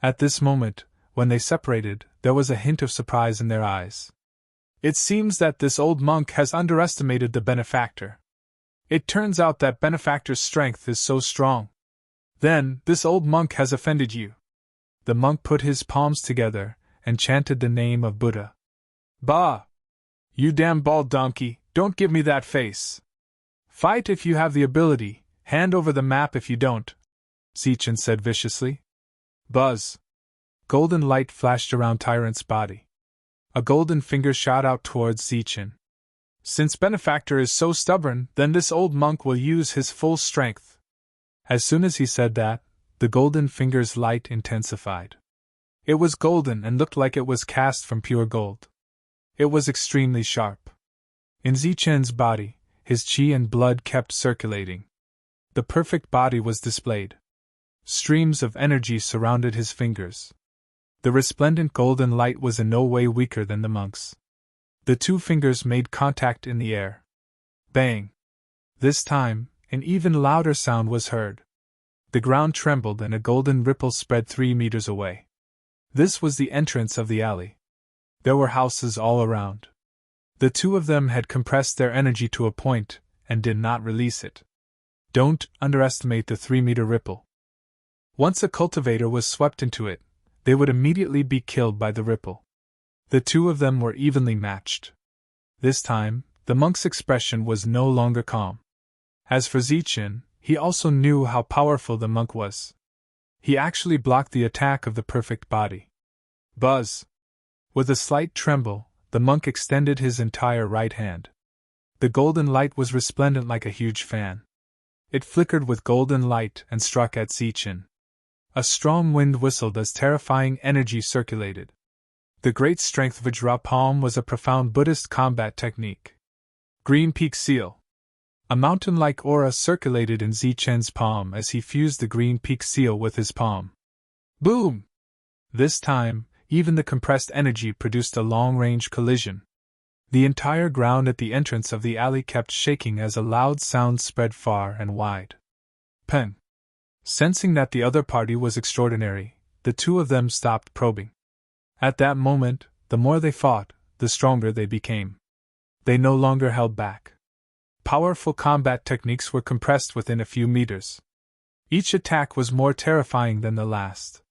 At this moment, when they separated, there was a hint of surprise in their eyes. It seems that this old monk has underestimated the benefactor. It turns out that benefactor's strength is so strong. Then, this old monk has offended you. The monk put his palms together and chanted the name of Buddha. Bah! You damn bald donkey, don't give me that face. Fight if you have the ability, hand over the map if you don't, Zichen said viciously. Buzz! Golden light flashed around Tyrant's body. A golden finger shot out towards Zichen. Since Benefactor is so stubborn, then this old monk will use his full strength. As soon as he said that, the golden finger's light intensified. It was golden and looked like it was cast from pure gold. It was extremely sharp. In Zichen's body, his qi and blood kept circulating. The perfect body was displayed. Streams of energy surrounded his fingers. The resplendent golden light was in no way weaker than the monk's. The two fingers made contact in the air. Bang! This time, an even louder sound was heard. The ground trembled and a golden ripple spread 3 meters away. This was the entrance of the alley. There were houses all around. The two of them had compressed their energy to a point, and did not release it. Don't underestimate the 3-meter ripple. Once a cultivator was swept into it, they would immediately be killed by the ripple. The two of them were evenly matched. This time, the monk's expression was no longer calm. As for Zichen, he also knew how powerful the monk was. He actually blocked the attack of the perfect body. Buzz! With a slight tremble, the monk extended his entire right hand. The golden light was resplendent like a huge fan. It flickered with golden light and struck at Zichen. A strong wind whistled as terrifying energy circulated. The great strength Vajra Palm was a profound Buddhist combat technique. Green Peak Seal. A mountain-like aura circulated in Zichen's palm as he fused the Green Peak Seal with his palm. Boom! This time, even the compressed energy produced a long-range collision. The entire ground at the entrance of the alley kept shaking as a loud sound spread far and wide. Pen. Sensing that the other party was extraordinary, the two of them stopped probing. At that moment, the more they fought, the stronger they became. They no longer held back. Powerful combat techniques were compressed within a few meters. Each attack was more terrifying than the last.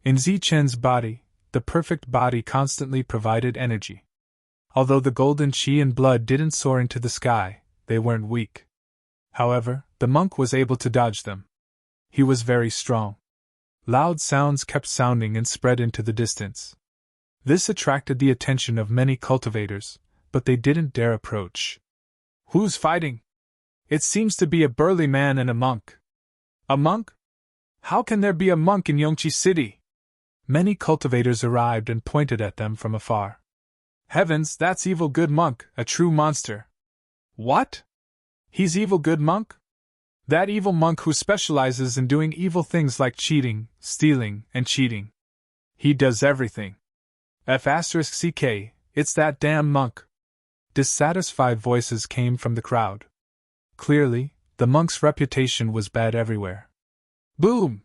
In Zichen's body, the perfect body constantly provided energy. Although the golden chi and blood didn't soar into the sky, they weren't weak. However, the monk was able to dodge them. He was very strong. Loud sounds kept sounding and spread into the distance. This attracted the attention of many cultivators, but they didn't dare approach. Who's fighting? It seems to be a burly man and a monk. A monk? How can there be a monk in Yongqi City? Many cultivators arrived and pointed at them from afar. Heavens, that's Evil Good Monk, a true monster. What? He's Evil Good Monk? That evil monk who specializes in doing evil things like cheating, stealing, and cheating. He does everything. F*CK, it's that damn monk. Dissatisfied voices came from the crowd. Clearly, the monk's reputation was bad everywhere. Boom!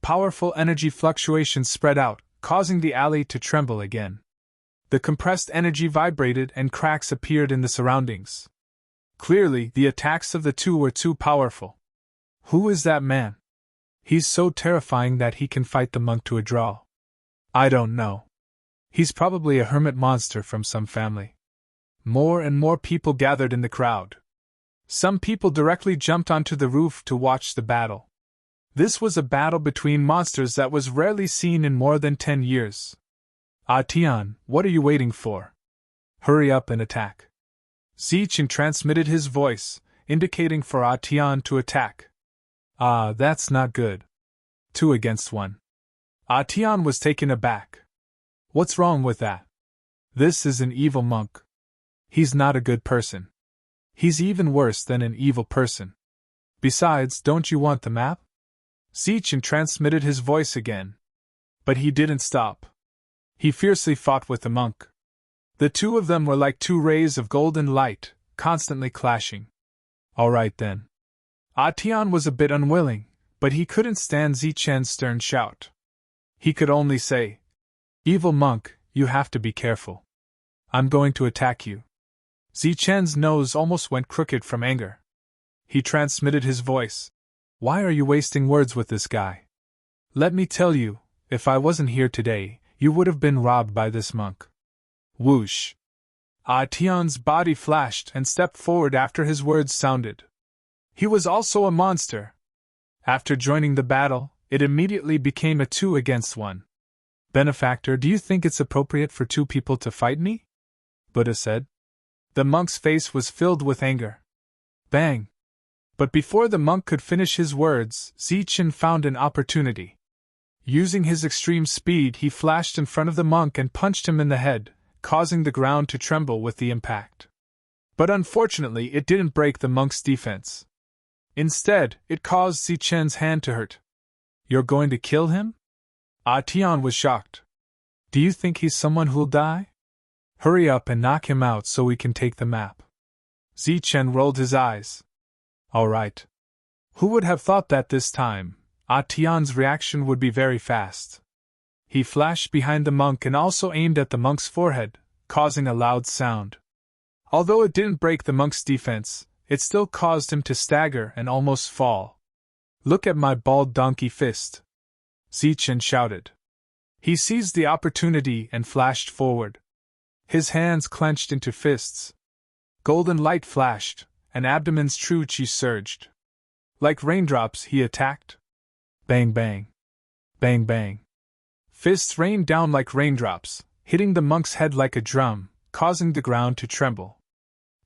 Powerful energy fluctuations spread out, causing the alley to tremble again. The compressed energy vibrated and cracks appeared in the surroundings. Clearly, the attacks of the two were too powerful. Who is that man? He's so terrifying that he can fight the monk to a draw. I don't know. He's probably a hermit monster from some family. More and more people gathered in the crowd. Some people directly jumped onto the roof to watch the battle. This was a battle between monsters that was rarely seen in more than 10 years. Tian, what are you waiting for? Hurry up and attack. Zichen transmitted his voice, indicating for Tian to attack. That's not good. 2 against 1. Tian was taken aback. What's wrong with that? This is an evil monk. He's not a good person. He's even worse than an evil person. Besides, don't you want the map? Zichen transmitted his voice again. But he didn't stop. He fiercely fought with the monk. The two of them were like 2 rays of golden light, constantly clashing. All right then. Tian was a bit unwilling, but he couldn't stand Zichen's stern shout. He could only say, "Evil monk, you have to be careful. I'm going to attack you." Zichen's nose almost went crooked from anger. He transmitted his voice. "Why are you wasting words with this guy? Let me tell you, if I wasn't here today, you would have been robbed by this monk." Whoosh! Tian's body flashed and stepped forward after his words sounded. He was also a monster. After joining the battle, it immediately became a 2 against 1. "Benefactor, do you think it's appropriate for 2 people to fight me?" Buddha said. The monk's face was filled with anger. Bang! But before the monk could finish his words, Zichen found an opportunity. Using his extreme speed, he flashed in front of the monk and punched him in the head, causing the ground to tremble with the impact. But unfortunately, it didn't break the monk's defense. Instead, it caused Zichen's hand to hurt. "You're going to kill him?" Tian was shocked. "Do you think he's someone who'll die? Hurry up and knock him out so we can take the map." Zichen rolled his eyes. All right. Who would have thought that this time, Tian's reaction would be very fast. He flashed behind the monk and also aimed at the monk's forehead, causing a loud sound. Although it didn't break the monk's defense, it still caused him to stagger and almost fall. "Look at my bald donkey fist!" Zichen shouted. He seized the opportunity and flashed forward. His hands clenched into fists. Golden light flashed, and abdomen's true chi surged. Like raindrops, he attacked. Bang bang. Bang bang. Fists rained down like raindrops, hitting the monk's head like a drum, causing the ground to tremble.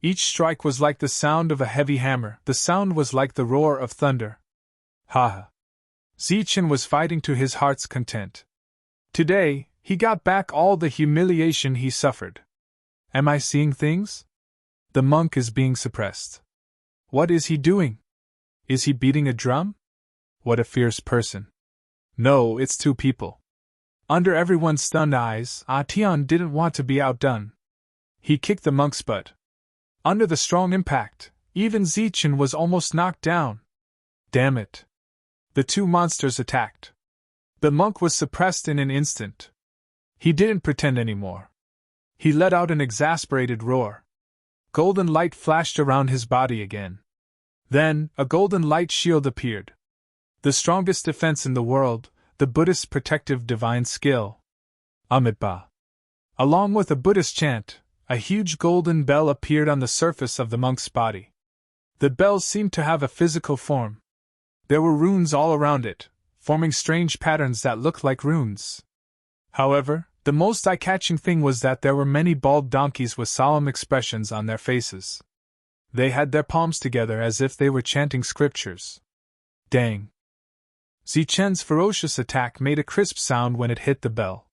Each strike was like the sound of a heavy hammer, the sound was like the roar of thunder. Ha ha! Zichen was fighting to his heart's content. Today, he got back all the humiliation he suffered. Am I seeing things? The monk is being suppressed. What is he doing? Is he beating a drum? What a fierce person. No, it's two people. Under everyone's stunned eyes, Tian didn't want to be outdone. He kicked the monk's butt. Under the strong impact, even Zichen was almost knocked down. Damn it. The two monsters attacked. The monk was suppressed in an instant. He didn't pretend anymore. He let out an exasperated roar. Golden light flashed around his body again. Then, a golden light shield appeared. The strongest defense in the world, the Buddhist protective divine skill. Amitabha. Along with a Buddhist chant, a huge golden bell appeared on the surface of the monk's body. The bell seemed to have a physical form. There were runes all around it, forming strange patterns that looked like runes. However, the most eye-catching thing was that there were many bald donkeys with solemn expressions on their faces. They had their palms together as if they were chanting scriptures. Dang! Zichen's ferocious attack made a crisp sound when it hit the bell.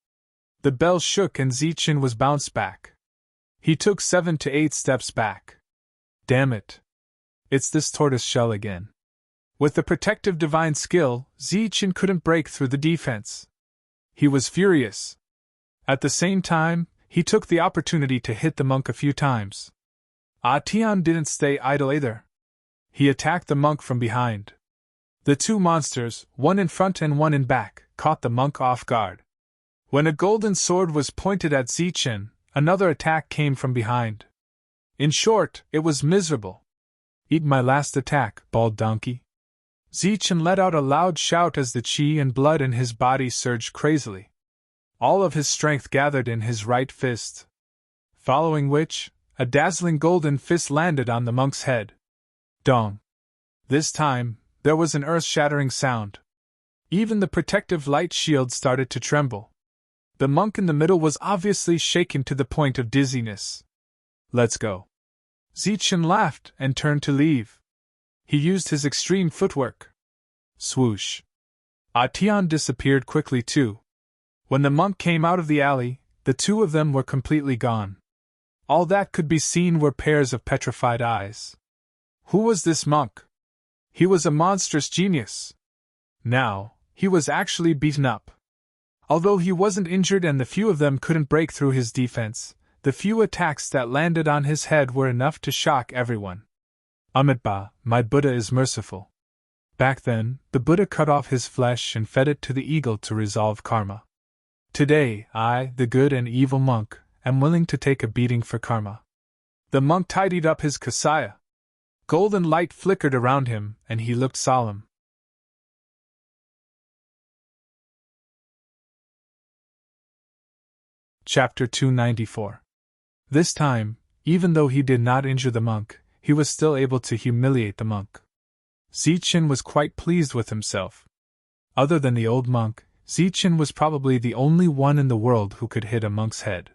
The bell shook and Zichen was bounced back. He took 7 to 8 steps back. Damn it! It's this tortoise shell again. With the protective divine skill, Zichen couldn't break through the defense. He was furious. At the same time, he took the opportunity to hit the monk a few times. Tian didn't stay idle either. He attacked the monk from behind. The two monsters, one in front and one in back, caught the monk off guard. When a golden sword was pointed at Zichen, another attack came from behind. In short, it was miserable. Eat my last attack, bald donkey. Zichen let out a loud shout as the chi and blood in his body surged crazily. All of his strength gathered in his right fist. Following which, a dazzling golden fist landed on the monk's head. Dong! This time, there was an earth-shattering sound. Even the protective light shield started to tremble. The monk in the middle was obviously shaken to the point of dizziness. Let's go. Zichen laughed and turned to leave. He used his extreme footwork. Swoosh. Tian disappeared quickly too. When the monk came out of the alley, the two of them were completely gone. All that could be seen were pairs of petrified eyes. Who was this monk? He was a monstrous genius. Now, he was actually beaten up. Although he wasn't injured and the few of them couldn't break through his defense, the few attacks that landed on his head were enough to shock everyone. Amitabha, my Buddha is merciful. Back then, the Buddha cut off his flesh and fed it to the eagle to resolve karma. Today, I, the good and evil monk, am willing to take a beating for karma. The monk tidied up his kasaya. Golden light flickered around him, and he looked solemn. Chapter 294. This time, even though he did not injure the monk, he was still able to humiliate the monk. Zichen was quite pleased with himself. Other than the old monk, Zichen was probably the only one in the world who could hit a monk's head.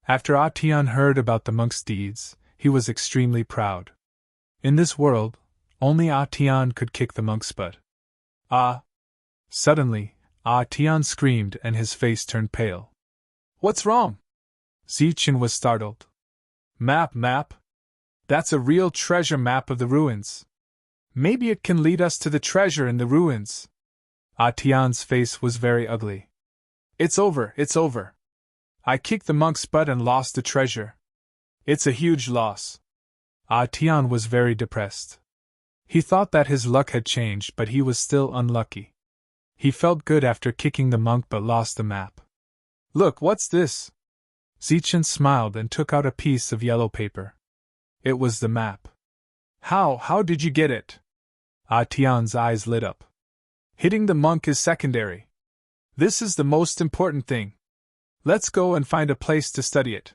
After Tian heard about the monk's deeds, he was extremely proud. In this world, only Tian could kick the monk's butt. Suddenly, Tian screamed and his face turned pale. What's wrong? Zichen was startled. Map. That's a real treasure map of the ruins. Maybe it can lead us to the treasure in the ruins. Tian's face was very ugly. It's over. I kicked the monk's butt and lost the treasure. It's a huge loss. Tian was very depressed. He thought that his luck had changed, but he was still unlucky. He felt good after kicking the monk but lost the map. Look, what's this? Zichen smiled and took out a piece of yellow paper. It was the map. How did you get it? Tian's eyes lit up. Hitting the monk is secondary. This is the most important thing. Let's go and find a place to study it.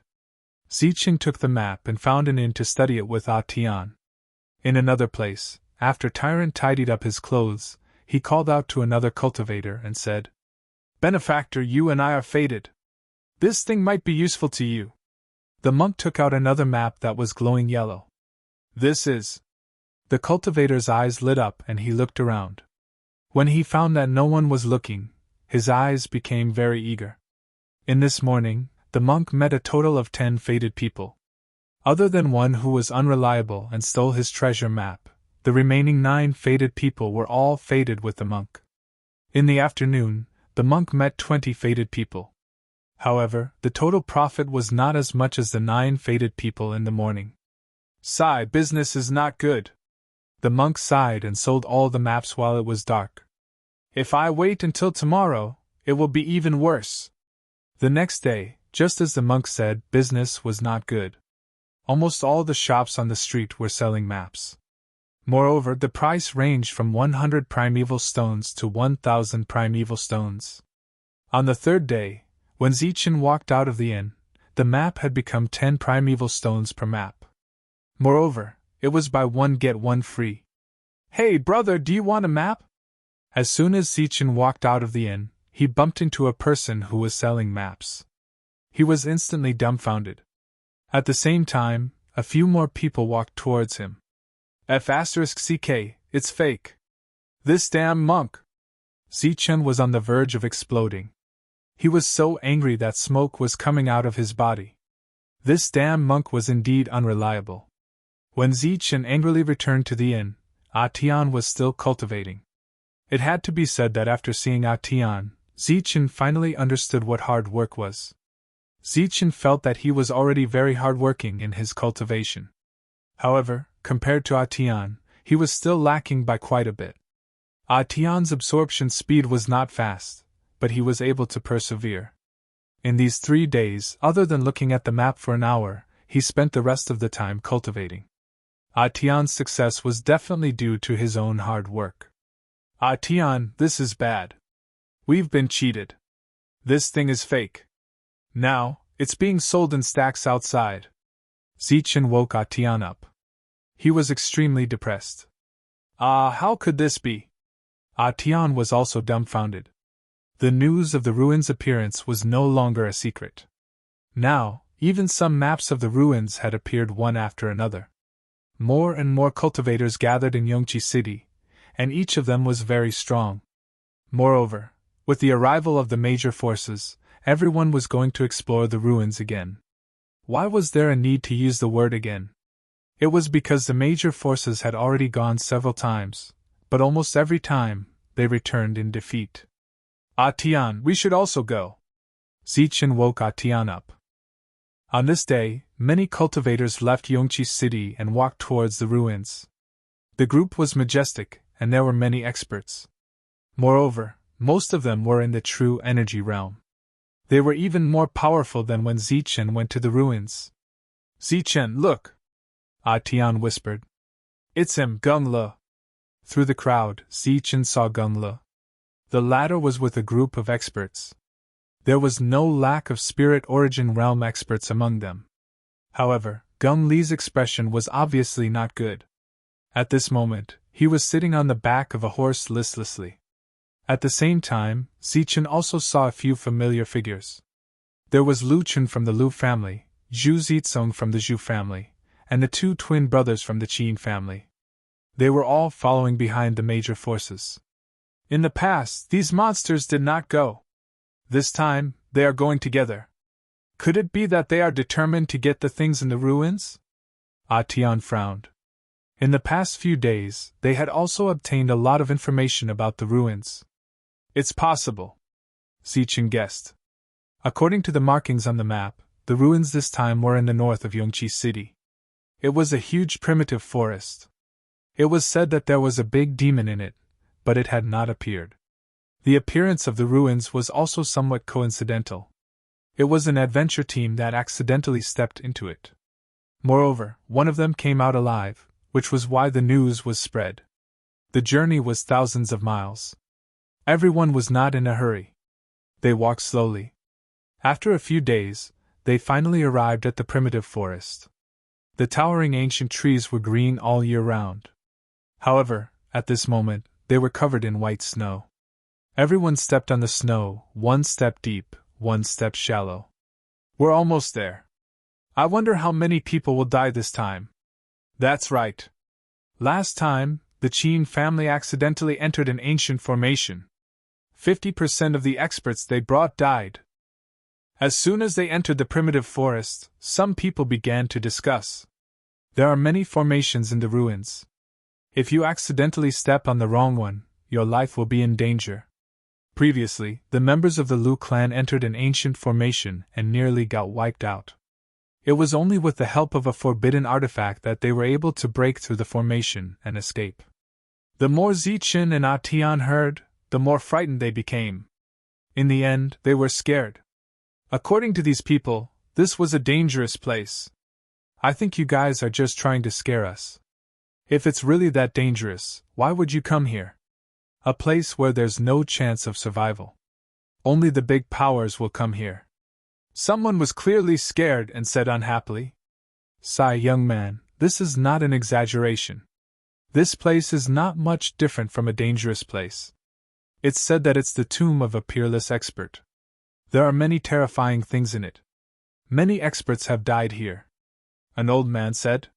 Zichen took the map and found an inn to study it with Tian. In another place, after Tyrant tidied up his clothes, he called out to another cultivator and said, Benefactor, you and I are fated. This thing might be useful to you. The monk took out another map that was glowing yellow. This is. The cultivator's eyes lit up and he looked around. When he found that no one was looking, his eyes became very eager. In this morning, the monk met a total of 10 fated people. Other than one who was unreliable and stole his treasure map, the remaining 9 fated people were all fated with the monk. In the afternoon, the monk met 20 fated people. However, the total profit was not as much as the 9 fated people in the morning. Sigh, business is not good. The monk sighed and sold all the maps while it was dark. If I wait until tomorrow, it will be even worse. The next day, just as the monk said, business was not good. Almost all the shops on the street were selling maps. Moreover, the price ranged from 100 primeval stones to 1,000 primeval stones. On the third day, when Zichen walked out of the inn, the map had become 10 primeval stones per map. Moreover, it was buy one get one free. Hey brother, do you want a map? As soon as Zichen walked out of the inn, he bumped into a person who was selling maps. He was instantly dumbfounded. At the same time, a few more people walked towards him. F***ck, it's fake. This damn monk! Zichen was on the verge of exploding. He was so angry that smoke was coming out of his body. This damn monk was indeed unreliable. When Zichen angrily returned to the inn, Atian was still cultivating. It had to be said that after seeing Atian, Zichen finally understood what hard work was. Zichen felt that he was already very hardworking in his cultivation. However, compared to Atian, he was still lacking by quite a bit. Atian's absorption speed was not fast, but he was able to persevere. In these 3 days, other than looking at the map for an hour, he spent the rest of the time cultivating. Atian's success was definitely due to his own hard work. Atian, this is bad. We've been cheated. This thing is fake. Now, it's being sold in stacks outside. Zichen woke Atian up. He was extremely depressed. How could this be? Atian was also dumbfounded. The news of the ruins' appearance was no longer a secret. Now, even some maps of the ruins had appeared one after another. More and more cultivators gathered in Yongqi City, and each of them was very strong. Moreover, with the arrival of the major forces, everyone was going to explore the ruins again. Why was there a need to use the word again? It was because the major forces had already gone several times, but almost every time, they returned in defeat. Atian, we should also go. Zichen woke Atian up. On this day, many cultivators left Yongqi City and walked towards the ruins. The group was majestic, and there were many experts. Moreover, most of them were in the true energy realm. They were even more powerful than when Zichen went to the ruins. Zichen, look! Atian whispered. It's him, Gung-le. Through the crowd, Zichen saw Gung-le. The latter was with a group of experts. There was no lack of spirit origin realm experts among them. However, Gung-le's expression was obviously not good. At this moment, he was sitting on the back of a horse listlessly. At the same time, Zichen also saw a few familiar figures. There was Lu Chun from the Lu family, Zhu Zitsong from the Zhu family, and the 2 twin brothers from the Qin family. They were all following behind the major forces. In the past, these monsters did not go. This time, they are going together. Could it be that they are determined to get the things in the ruins? Atian frowned. In the past few days, they had also obtained a lot of information about the ruins. It's possible, Zichen guessed. According to the markings on the map, the ruins this time were in the north of Yongqi City. It was a huge primitive forest. It was said that there was a big demon in it, but it had not appeared. The appearance of the ruins was also somewhat coincidental. It was an adventure team that accidentally stepped into it. Moreover, one of them came out alive, which was why the news was spread. The journey was thousands of miles. Everyone was not in a hurry. They walked slowly. After a few days, they finally arrived at the primitive forest. The towering ancient trees were green all year round. However, at this moment, they were covered in white snow. Everyone stepped on the snow, 1 step deep, 1 step shallow. We're almost there. I wonder how many people will die this time. That's right. Last time, the Qin family accidentally entered an ancient formation. 50% of the experts they brought died. As soon as they entered the primitive forest, some people began to discuss. There are many formations in the ruins. If you accidentally step on the wrong one, your life will be in danger. Previously, the members of the Lu clan entered an ancient formation and nearly got wiped out. It was only with the help of a forbidden artifact that they were able to break through the formation and escape. The more Zichen and Atian heard, the more frightened they became. In the end, they were scared. According to these people, this was a dangerous place. I think you guys are just trying to scare us. If it's really that dangerous, why would you come here? A place where there's no chance of survival. Only the big powers will come here. Someone was clearly scared and said unhappily, "Sigh, young man, this is not an exaggeration. This place is not much different from a dangerous place. It's said that it's the tomb of a peerless expert. There are many terrifying things in it. Many experts have died here." An old man said.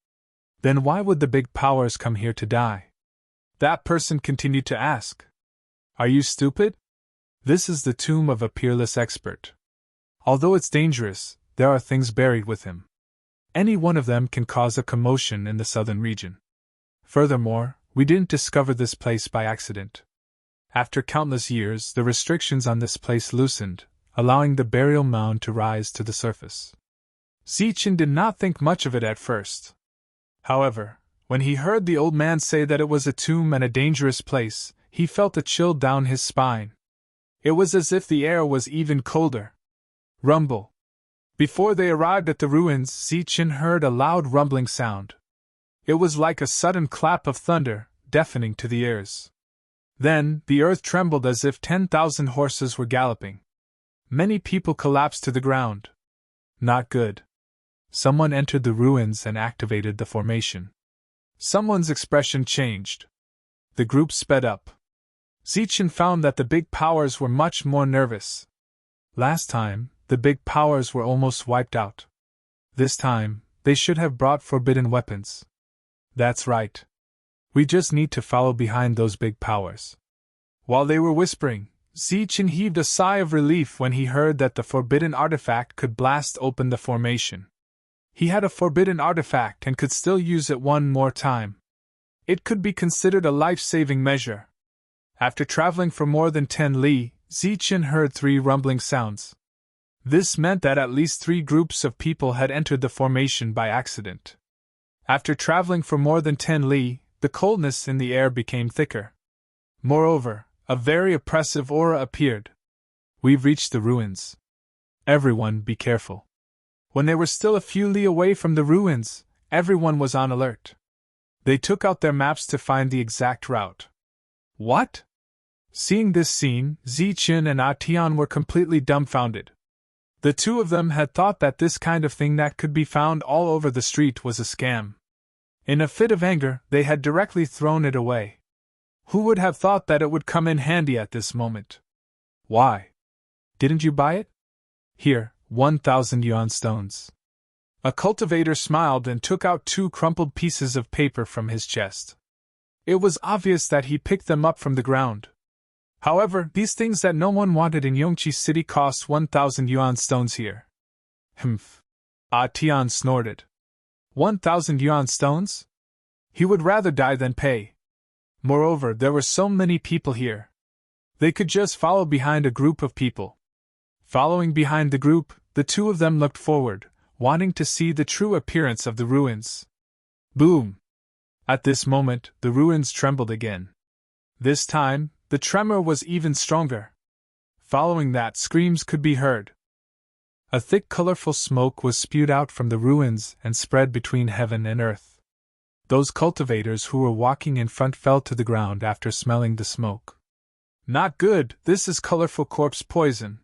Then why would the big powers come here to die? That person continued to ask. Are you stupid? This is the tomb of a peerless expert. Although it's dangerous, there are things buried with him. Any one of them can cause a commotion in the southern region. Furthermore, we didn't discover this place by accident. After countless years, the restrictions on this place loosened, allowing the burial mound to rise to the surface. Zichen did not think much of it at first. However, when he heard the old man say that it was a tomb and a dangerous place, he felt a chill down his spine. It was as if the air was even colder. Rumble. Before they arrived at the ruins, Zichen heard a loud rumbling sound. It was like a sudden clap of thunder, deafening to the ears. Then, the earth trembled as if 10,000 horses were galloping. Many people collapsed to the ground. Not good. Someone entered the ruins and activated the formation. Someone's expression changed. The group sped up. Zichen found that the big powers were much more nervous. Last time, the big powers were almost wiped out. This time, they should have brought forbidden weapons. That's right. We just need to follow behind those big powers. While they were whispering, Zichen heaved a sigh of relief when he heard that the forbidden artifact could blast open the formation. He had a forbidden artifact and could still use it one more time. It could be considered a life-saving measure. After traveling for more than 10 li, Zichen heard 3 rumbling sounds. This meant that at least 3 groups of people had entered the formation by accident. After traveling for more than 10 li, the coldness in the air became thicker. Moreover, a very oppressive aura appeared. We've reached the ruins. Everyone be careful. When they were still a few li away from the ruins, everyone was on alert. They took out their maps to find the exact route. What? Seeing this scene, Zichen and Atian were completely dumbfounded. The two of them had thought that this kind of thing that could be found all over the street was a scam. In a fit of anger, they had directly thrown it away. Who would have thought that it would come in handy at this moment? Why? Didn't you buy it? Here, 1,000 yuan stones. A cultivator smiled and took out 2 crumpled pieces of paper from his chest. It was obvious that he picked them up from the ground. However, these things that no one wanted in Yongqi City cost 1,000 yuan stones here. Humph. Tian snorted. 1,000 yuan stones? He would rather die than pay. Moreover, there were so many people here. They could just follow behind a group of people. Following behind the group, the two of them looked forward, wanting to see the true appearance of the ruins. Boom! At this moment, the ruins trembled again. This time, the tremor was even stronger. Following that, screams could be heard. A thick, colorful smoke was spewed out from the ruins and spread between heaven and earth. Those cultivators who were walking in front fell to the ground after smelling the smoke. Not good, this is colorful corpse poison.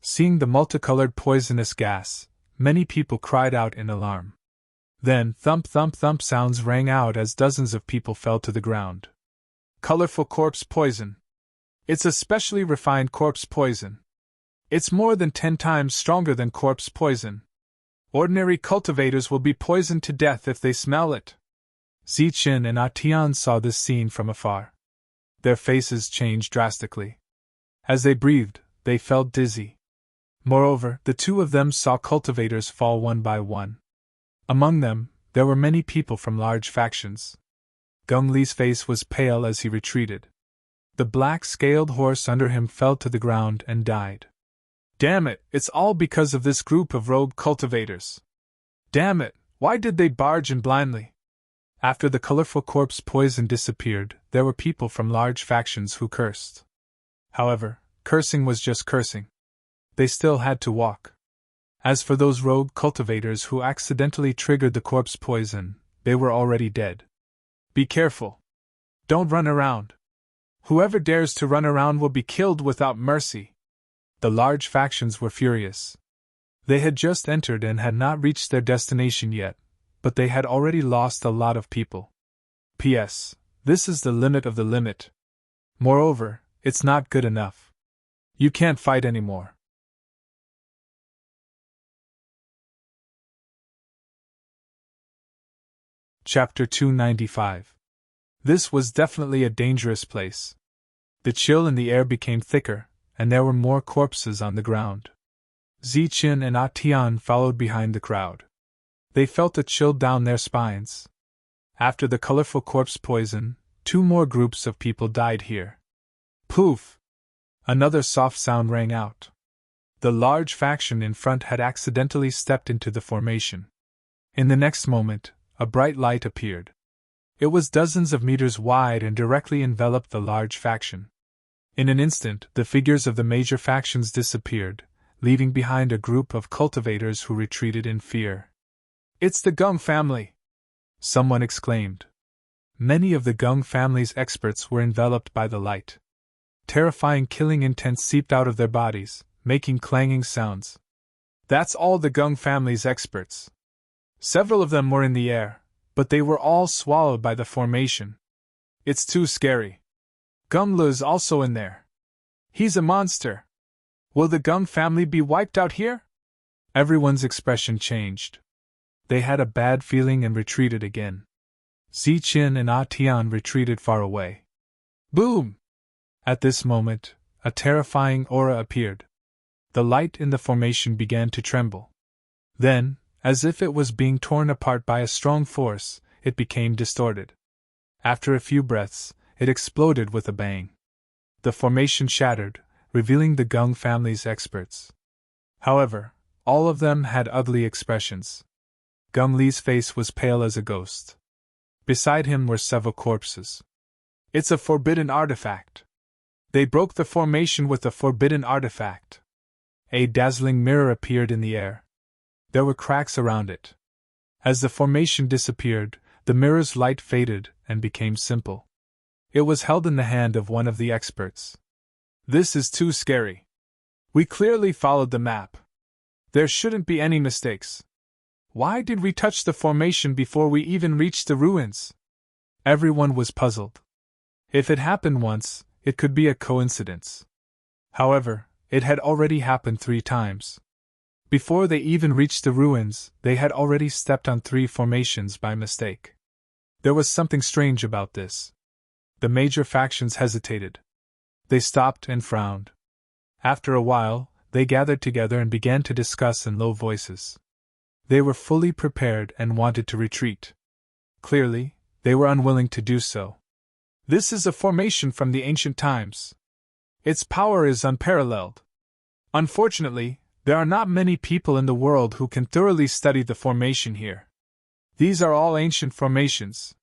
Seeing the multicolored poisonous gas, many people cried out in alarm. Then thump thump thump sounds rang out as dozens of people fell to the ground. Colorful corpse poison. It's a specially refined corpse poison. It's more than 10 times stronger than corpse poison. Ordinary cultivators will be poisoned to death if they smell it. Zichen and Atian saw this scene from afar. Their faces changed drastically. As they breathed, they felt dizzy. Moreover, the two of them saw cultivators fall one by one. Among them, there were many people from large factions. Geng Li's face was pale as he retreated. The black-scaled horse under him fell to the ground and died. Damn it, it's all because of this group of rogue cultivators. Damn it, why did they barge in blindly? After the colorful corpse poison disappeared, there were people from large factions who cursed. However, cursing was just cursing. They still had to walk. As for those rogue cultivators who accidentally triggered the corpse poison, they were already dead. Be careful. Don't run around. Whoever dares to run around will be killed without mercy. The large factions were furious. They had just entered and had not reached their destination yet, but they had already lost a lot of people. P.S. This is the limit of the limit. Moreover, it's not good enough. You can't fight anymore. Chapter 295. This was definitely a dangerous place. The chill in the air became thicker, and there were more corpses on the ground. Zichen and Atian followed behind the crowd. They felt a chill down their spines. After the colorful corpse poison, 2 more groups of people died here. Poof! Another soft sound rang out. The large faction in front had accidentally stepped into the formation. In the next moment, a bright light appeared. It was dozens of meters wide and directly enveloped the large faction. In an instant, the figures of the major factions disappeared, leaving behind a group of cultivators who retreated in fear. It's the Geng family! Someone exclaimed. Many of the Geng family's experts were enveloped by the light. Terrifying killing intent seeped out of their bodies, making clanging sounds. That's all the Geng family's experts. Several of them were in the air, but they were all swallowed by the formation. It's too scary. Geng Li is also in there. He's a monster. Will the Geng family be wiped out here? Everyone's expression changed. They had a bad feeling and retreated again. Zichen and Atian retreated far away. Boom! At this moment, a terrifying aura appeared. The light in the formation began to tremble. Then, as if it was being torn apart by a strong force, it became distorted. After a few breaths, it exploded with a bang. The formation shattered, revealing the Geng family's experts. However, all of them had ugly expressions. Geng Li's face was pale as a ghost. Beside him were several corpses. It's a forbidden artifact. They broke the formation with a forbidden artifact. A dazzling mirror appeared in the air. There were cracks around it. As the formation disappeared, the mirror's light faded and became simple. It was held in the hand of one of the experts. This is too scary. We clearly followed the map. There shouldn't be any mistakes. Why did we touch the formation before we even reached the ruins? Everyone was puzzled. If it happened once, it could be a coincidence. However, it had already happened 3 times. Before they even reached the ruins, they had already stepped on 3 formations by mistake. There was something strange about this. The major factions hesitated. They stopped and frowned. After a while, they gathered together and began to discuss in low voices. They were fully prepared and wanted to retreat. Clearly, they were unwilling to do so. This is a formation from the ancient times. Its power is unparalleled. Unfortunately, there are not many people in the world who can thoroughly study the formation here. These are all ancient formations.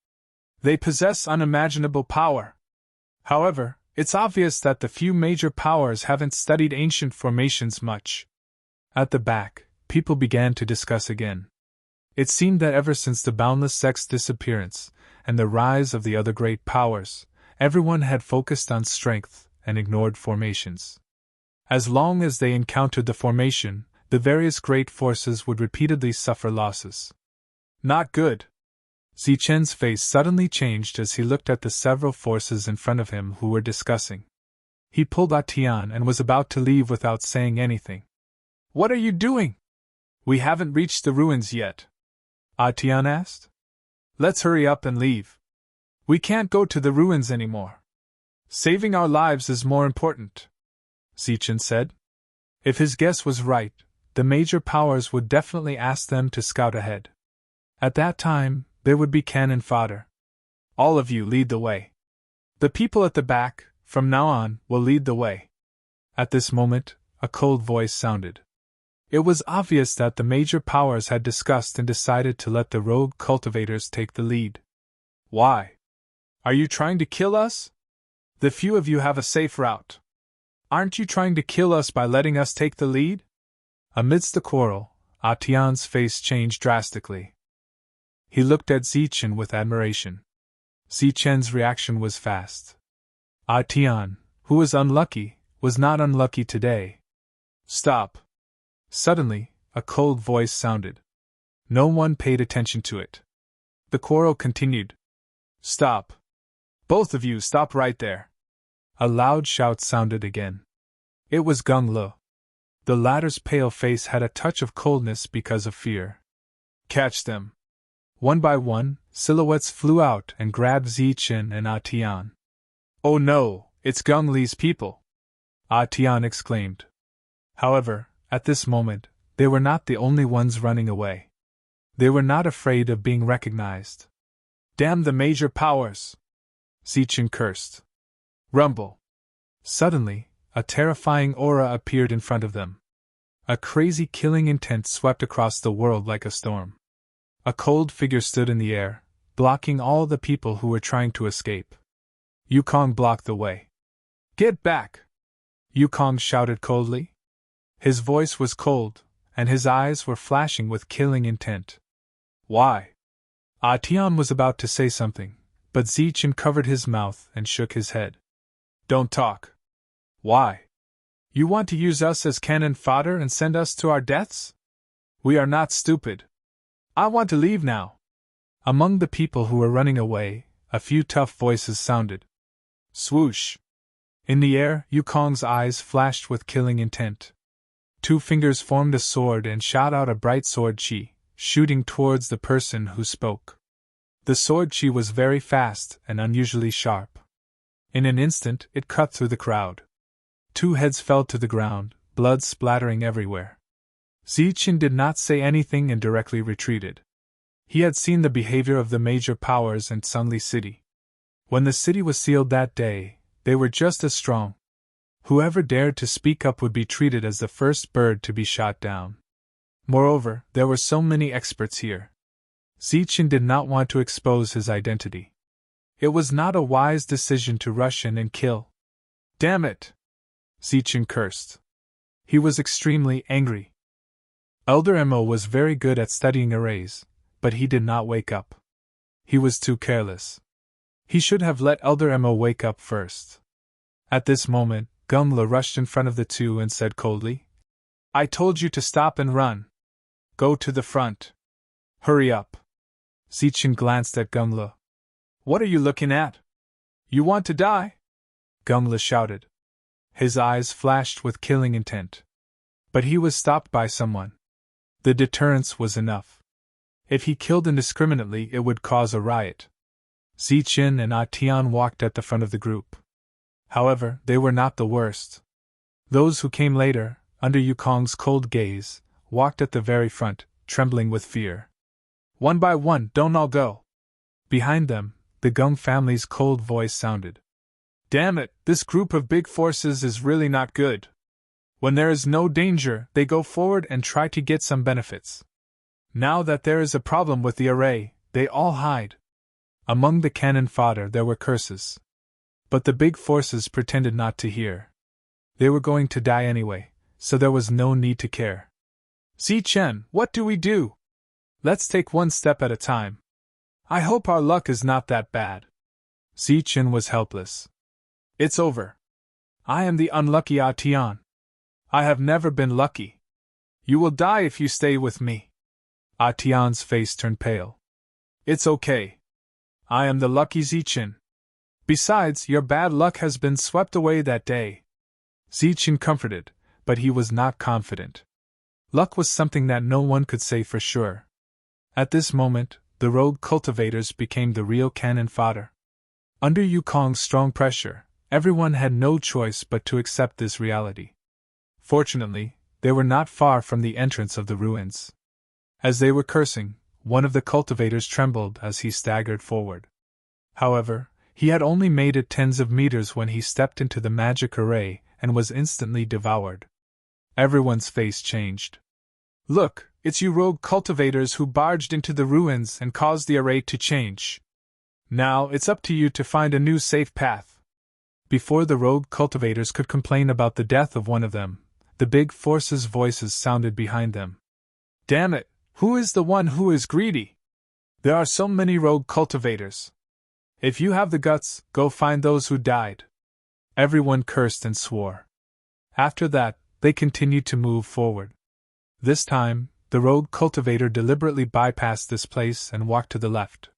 They possess unimaginable power. However, it's obvious that the few major powers haven't studied ancient formations much. At the back, people began to discuss again. It seemed that ever since the Boundless Sect's disappearance and the rise of the other great powers, everyone had focused on strength and ignored formations. As long as they encountered the formation, the various great forces would repeatedly suffer losses. Not good. Zichen's face suddenly changed as he looked at the several forces in front of him who were discussing. He pulled Atian and was about to leave without saying anything. What are you doing? We haven't reached the ruins yet, Atian asked. Let's hurry up and leave. We can't go to the ruins anymore. Saving our lives is more important, Zichen said. If his guess was right, the major powers would definitely ask them to scout ahead. At that time, there would be cannon fodder. All of you lead the way. The people at the back, from now on, will lead the way. At this moment, a cold voice sounded. It was obvious that the major powers had discussed and decided to let the rogue cultivators take the lead. Why? Are you trying to kill us? The few of you have a safe route. Aren't you trying to kill us by letting us take the lead? Amidst the quarrel, Atian's face changed drastically. He looked at Zichen with admiration. Zichen's reaction was fast. Atian, who was unlucky, was not unlucky today. Stop. Suddenly, a cold voice sounded. No one paid attention to it. The quarrel continued. Stop. Both of you stop right there. A loud shout sounded again. It was Gung Lo. The latter's pale face had a touch of coldness because of fear. Catch them. One by one, silhouettes flew out and grabbed Zichen and Atian. Oh no, it's Gung Li's people! Atian exclaimed. However, at this moment, they were not the only ones running away. They were not afraid of being recognized. Damn the major powers! Zichen cursed. Rumble! Suddenly, a terrifying aura appeared in front of them. A crazy killing intent swept across the world like a storm. A cold figure stood in the air, blocking all the people who were trying to escape. Yukong blocked the way. Get back! Yukong shouted coldly. His voice was cold, and his eyes were flashing with killing intent. Why? Atian was about to say something, but Zichen covered his mouth and shook his head. Don't talk. Why? You want to use us as cannon fodder and send us to our deaths? We are not stupid. I want to leave now. Among the people who were running away, a few tough voices sounded. Swoosh! In the air, Yukong's eyes flashed with killing intent. 2 fingers formed a sword and shot out a bright sword chi, shooting towards the person who spoke. The sword chi was very fast and unusually sharp. In an instant, it cut through the crowd. 2 heads fell to the ground, blood splattering everywhere. Zichen did not say anything and directly retreated. He had seen the behavior of the major powers in Sunli City. When the city was sealed that day, they were just as strong. Whoever dared to speak up would be treated as the first bird to be shot down. Moreover, there were so many experts here. Zichen did not want to expose his identity. It was not a wise decision to rush in and kill. Damn it! Zichen cursed. He was extremely angry. Elder Emo was very good at studying arrays, but he did not wake up. He was too careless. He should have let Elder Emo wake up first. At this moment, Gungla rushed in front of the 2 and said coldly, I told you to stop and run. Go to the front. Hurry up. Zichen glanced at Gungla. What are you looking at? You want to die? Gungla shouted. His eyes flashed with killing intent. But he was stopped by someone. The deterrence was enough. If he killed indiscriminately, it would cause a riot. Zichen and Atian walked at the front of the group. However, they were not the worst. Those who came later, under Yukong's cold gaze, walked at the very front, trembling with fear. One by one, don't all go. Behind them, the Gung family's cold voice sounded. Damn it, this group of big forces is really not good. When there is no danger, they go forward and try to get some benefits. Now that there is a problem with the array, they all hide. Among the cannon fodder there were curses. But the big forces pretended not to hear. They were going to die anyway, so there was no need to care. Zichen, what do we do? Let's take one step at a time. I hope our luck is not that bad. Zichen was helpless. It's over. I am the unlucky Atian. I have never been lucky. You will die if you stay with me. Atian's face turned pale. It's okay. I am the lucky Zichen. Besides, your bad luck has been swept away that day. Zichen comforted, but he was not confident. Luck was something that no one could say for sure. At this moment, the rogue cultivators became the real cannon fodder. Under Yukong's strong pressure, everyone had no choice but to accept this reality. Fortunately, they were not far from the entrance of the ruins. As they were cursing, one of the cultivators trembled as he staggered forward. However, he had only made it tens of meters when he stepped into the magic array and was instantly devoured. Everyone's face changed. "Look, it's you rogue cultivators who barged into the ruins and caused the array to change. Now it's up to you to find a new safe path." Before the rogue cultivators could complain about the death of one of them, the big force's voices sounded behind them. "Damn it, who is the one who is greedy? There are so many rogue cultivators. If you have the guts, go find those who died." Everyone cursed and swore. After that, they continued to move forward. This time, the rogue cultivator deliberately bypassed this place and walked to the left.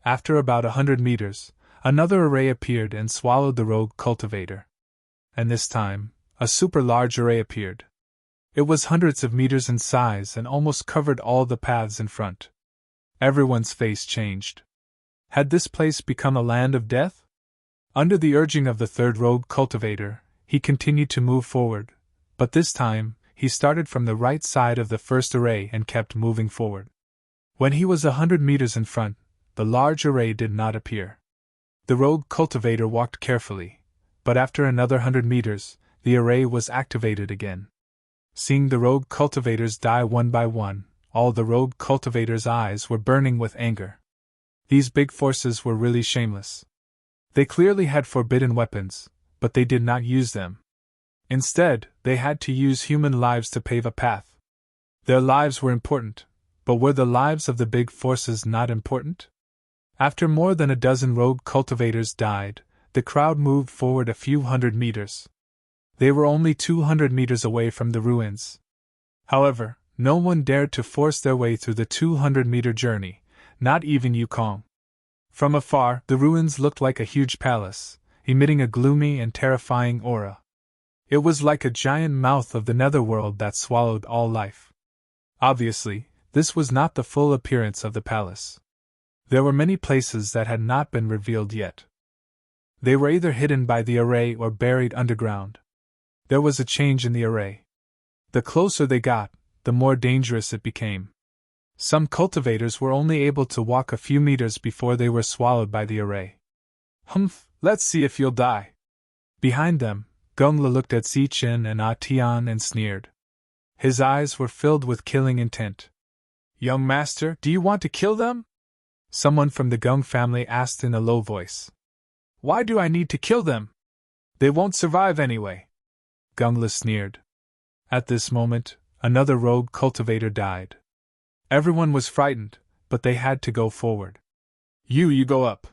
After about 100 meters, another array appeared and swallowed the rogue cultivator. And this time, a super large array appeared. It was hundreds of meters in size and almost covered all the paths in front. Everyone's face changed. Had this place become a land of death? Under the urging of the third rogue cultivator, he continued to move forward, but this time, he started from the right side of the first array and kept moving forward. When he was 100 meters in front, the large array did not appear. The rogue cultivator walked carefully, but after another 100 meters, the array was activated again. Seeing the rogue cultivators die one by one, all the rogue cultivators' eyes were burning with anger. These big forces were really shameless. They clearly had forbidden weapons, but they did not use them. Instead, they had to use human lives to pave a path. Their lives were important, but were the lives of the big forces not important? After more than a dozen rogue cultivators died, the crowd moved forward a few hundred meters. They were only 200 meters away from the ruins. However, no one dared to force their way through the 200-meter journey, not even Yukong. From afar, the ruins looked like a huge palace, emitting a gloomy and terrifying aura. It was like a giant mouth of the netherworld that swallowed all life. Obviously, this was not the full appearance of the palace. There were many places that had not been revealed yet. They were either hidden by the array or buried underground. There was a change in the array. The closer they got, the more dangerous it became. Some cultivators were only able to walk a few meters before they were swallowed by the array. "Humph, let's see if you'll die." Behind them, Gongla looked at Zichen and Tian and sneered. His eyes were filled with killing intent. "Young master, do you want to kill them?" Someone from the Gung family asked in a low voice. "Why do I need to kill them? They won't survive anyway." Gongla sneered. At this moment, another rogue cultivator died. Everyone was frightened, but they had to go forward. You go up."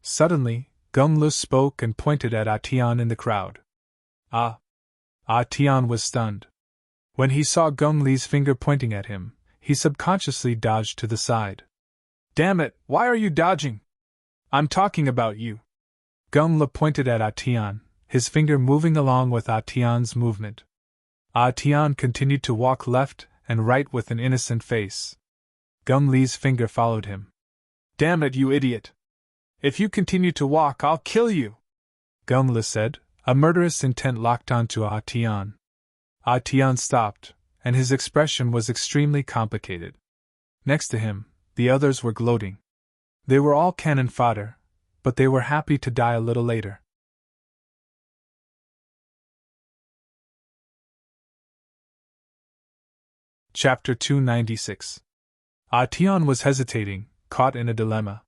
Suddenly, Gongla spoke and pointed at Tian in the crowd. Tian was stunned. When he saw Gongli's finger pointing at him, he subconsciously dodged to the side. "Damn it, why are you dodging? I'm talking about you." Gongla pointed at Tian, his finger moving along with Tian's movement. Tian continued to walk left and right with an innocent face. Gongli's finger followed him. "Damn it, you idiot! If you continue to walk, I'll kill you!" Gongla said, a murderous intent locked onto Tian. Tian stopped, and his expression was extremely complicated. Next to him, the others were gloating. They were all cannon fodder, but they were happy to die a little later. Chapter 296. Tian was hesitating, caught in a dilemma.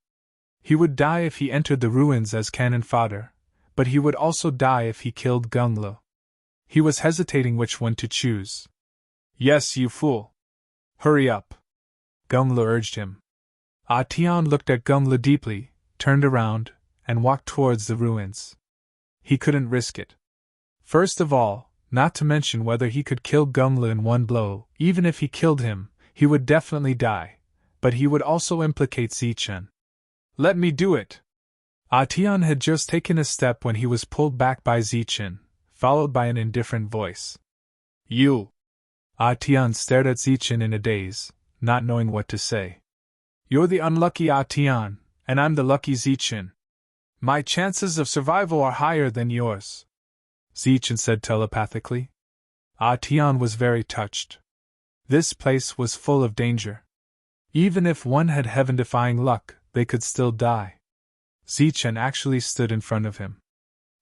He would die if he entered the ruins as cannon fodder, but he would also die if he killed Gongla. He was hesitating which one to choose. "Yes, you fool! Hurry up!" Gongla urged him. Tian looked at Gongla deeply, turned around, and walked towards the ruins. He couldn't risk it. First of all, not to mention whether he could kill Gongla in one blow, even if he killed him, he would definitely die, but he would also implicate Zichen. "Let me do it!" Tian had just taken a step when he was pulled back by Zichen, followed by an indifferent voice. "You!" Tian stared at Zichen in a daze, not knowing what to say. You're the unlucky Tian, and I'm the lucky Zichen. My chances of survival are higher than yours, Zichen said telepathically. Tian was very touched. This place was full of danger. Even if one had heaven-defying luck, they could still die. Zichen actually stood in front of him.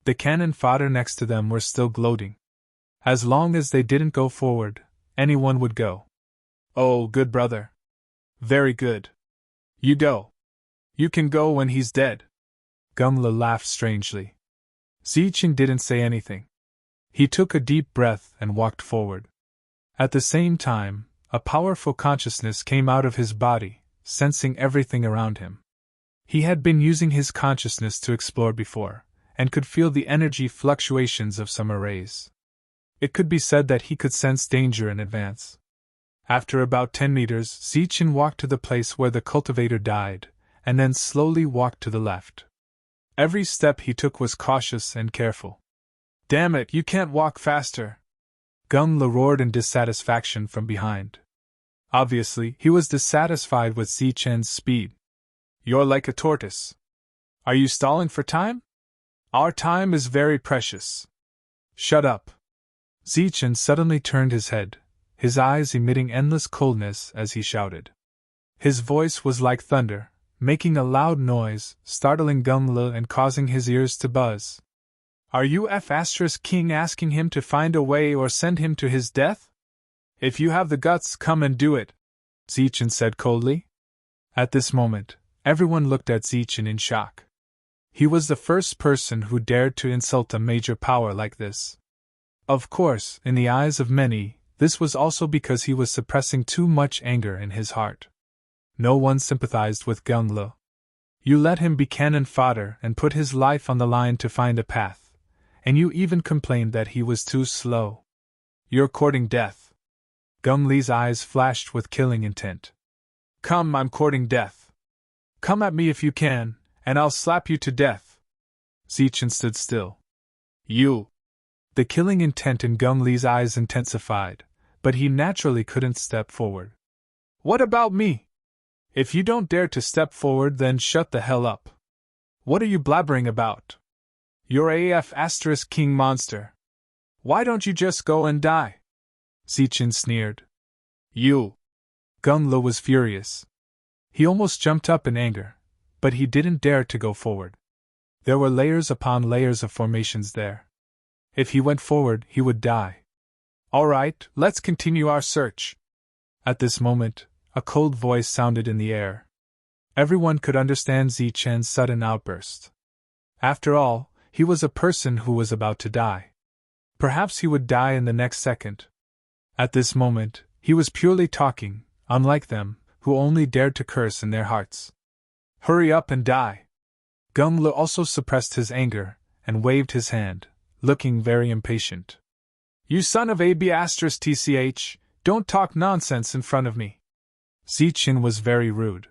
The cannon fodder next to them were still gloating. As long as they didn't go forward, anyone would go. Oh, good brother. Very good. You go. You can go when he's dead. Gungla laughed strangely. Zichen didn't say anything. He took a deep breath and walked forward. At the same time, a powerful consciousness came out of his body, sensing everything around him. He had been using his consciousness to explore before, and could feel the energy fluctuations of some arrays. It could be said that he could sense danger in advance. After about 10 meters, Zichen walked to the place where the cultivator died, and then slowly walked to the left. Every step he took was cautious and careful. Damn it, you can't walk faster! Gungla roared in dissatisfaction from behind. Obviously, he was dissatisfied with Zichen's speed. You're like a tortoise. Are you stalling for time? Our time is very precious. Shut up. Zichen suddenly turned his head, his eyes emitting endless coldness as he shouted. His voice was like thunder, making a loud noise, startling Gungla and causing his ears to buzz. Are you King asking him to find a way or send him to his death? If you have the guts, come and do it, Zichen said coldly. At this moment, everyone looked at Zichen in shock. He was the first person who dared to insult a major power like this. Of course, in the eyes of many, this was also because he was suppressing too much anger in his heart. No one sympathized with Gungla. You let him be cannon fodder and put his life on the line to find a path, and you even complained that he was too slow. You're courting death. Gungli's eyes flashed with killing intent. Come, I'm courting death. Come at me if you can, and I'll slap you to death. Zichen stood still. You. The killing intent in Gungli's eyes intensified, but he naturally couldn't step forward. What about me? If you don't dare to step forward, then shut the hell up. What are you blabbering about? You're King monster. Why don't you just go and die? Zichen sneered. You. Gungla was furious. He almost jumped up in anger, but he didn't dare to go forward. There were layers upon layers of formations there. If he went forward, he would die. All right, let's continue our search. At this moment, a cold voice sounded in the air. Everyone could understand Zichen's sudden outburst. After all, he was a person who was about to die. Perhaps he would die in the next second. At this moment, he was purely talking, unlike them, who only dared to curse in their hearts. Hurry up and die! Gungla also suppressed his anger, and waved his hand, looking very impatient. You son of TCH, don't talk nonsense in front of me. Zichen was very rude.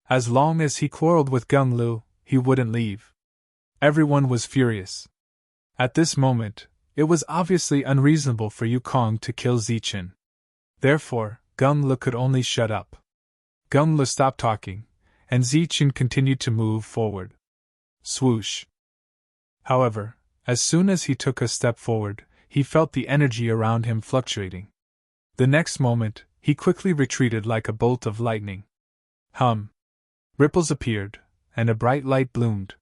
As long as he quarreled with Gunglu, he wouldn't leave. Everyone was furious. At this moment, it was obviously unreasonable for Yukong to kill Zichen. Therefore, Gungla could only shut up. Gungla stopped talking, and Zichen continued to move forward. Swoosh. However, as soon as he took a step forward, he felt the energy around him fluctuating. The next moment, he quickly retreated like a bolt of lightning. Hum. Ripples appeared, and a bright light bloomed.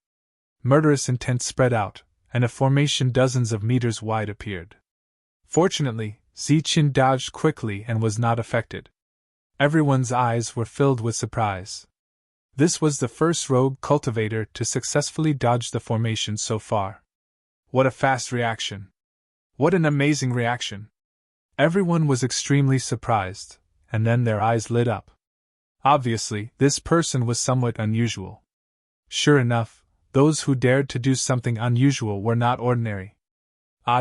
Murderous intent spread out, and a formation dozens of meters wide appeared. Fortunately, Zichen dodged quickly and was not affected. Everyone's eyes were filled with surprise. This was the first rogue cultivator to successfully dodge the formation so far. What a fast reaction! What an amazing reaction! Everyone was extremely surprised, and then their eyes lit up. Obviously, this person was somewhat unusual. Sure enough, those who dared to do something unusual were not ordinary.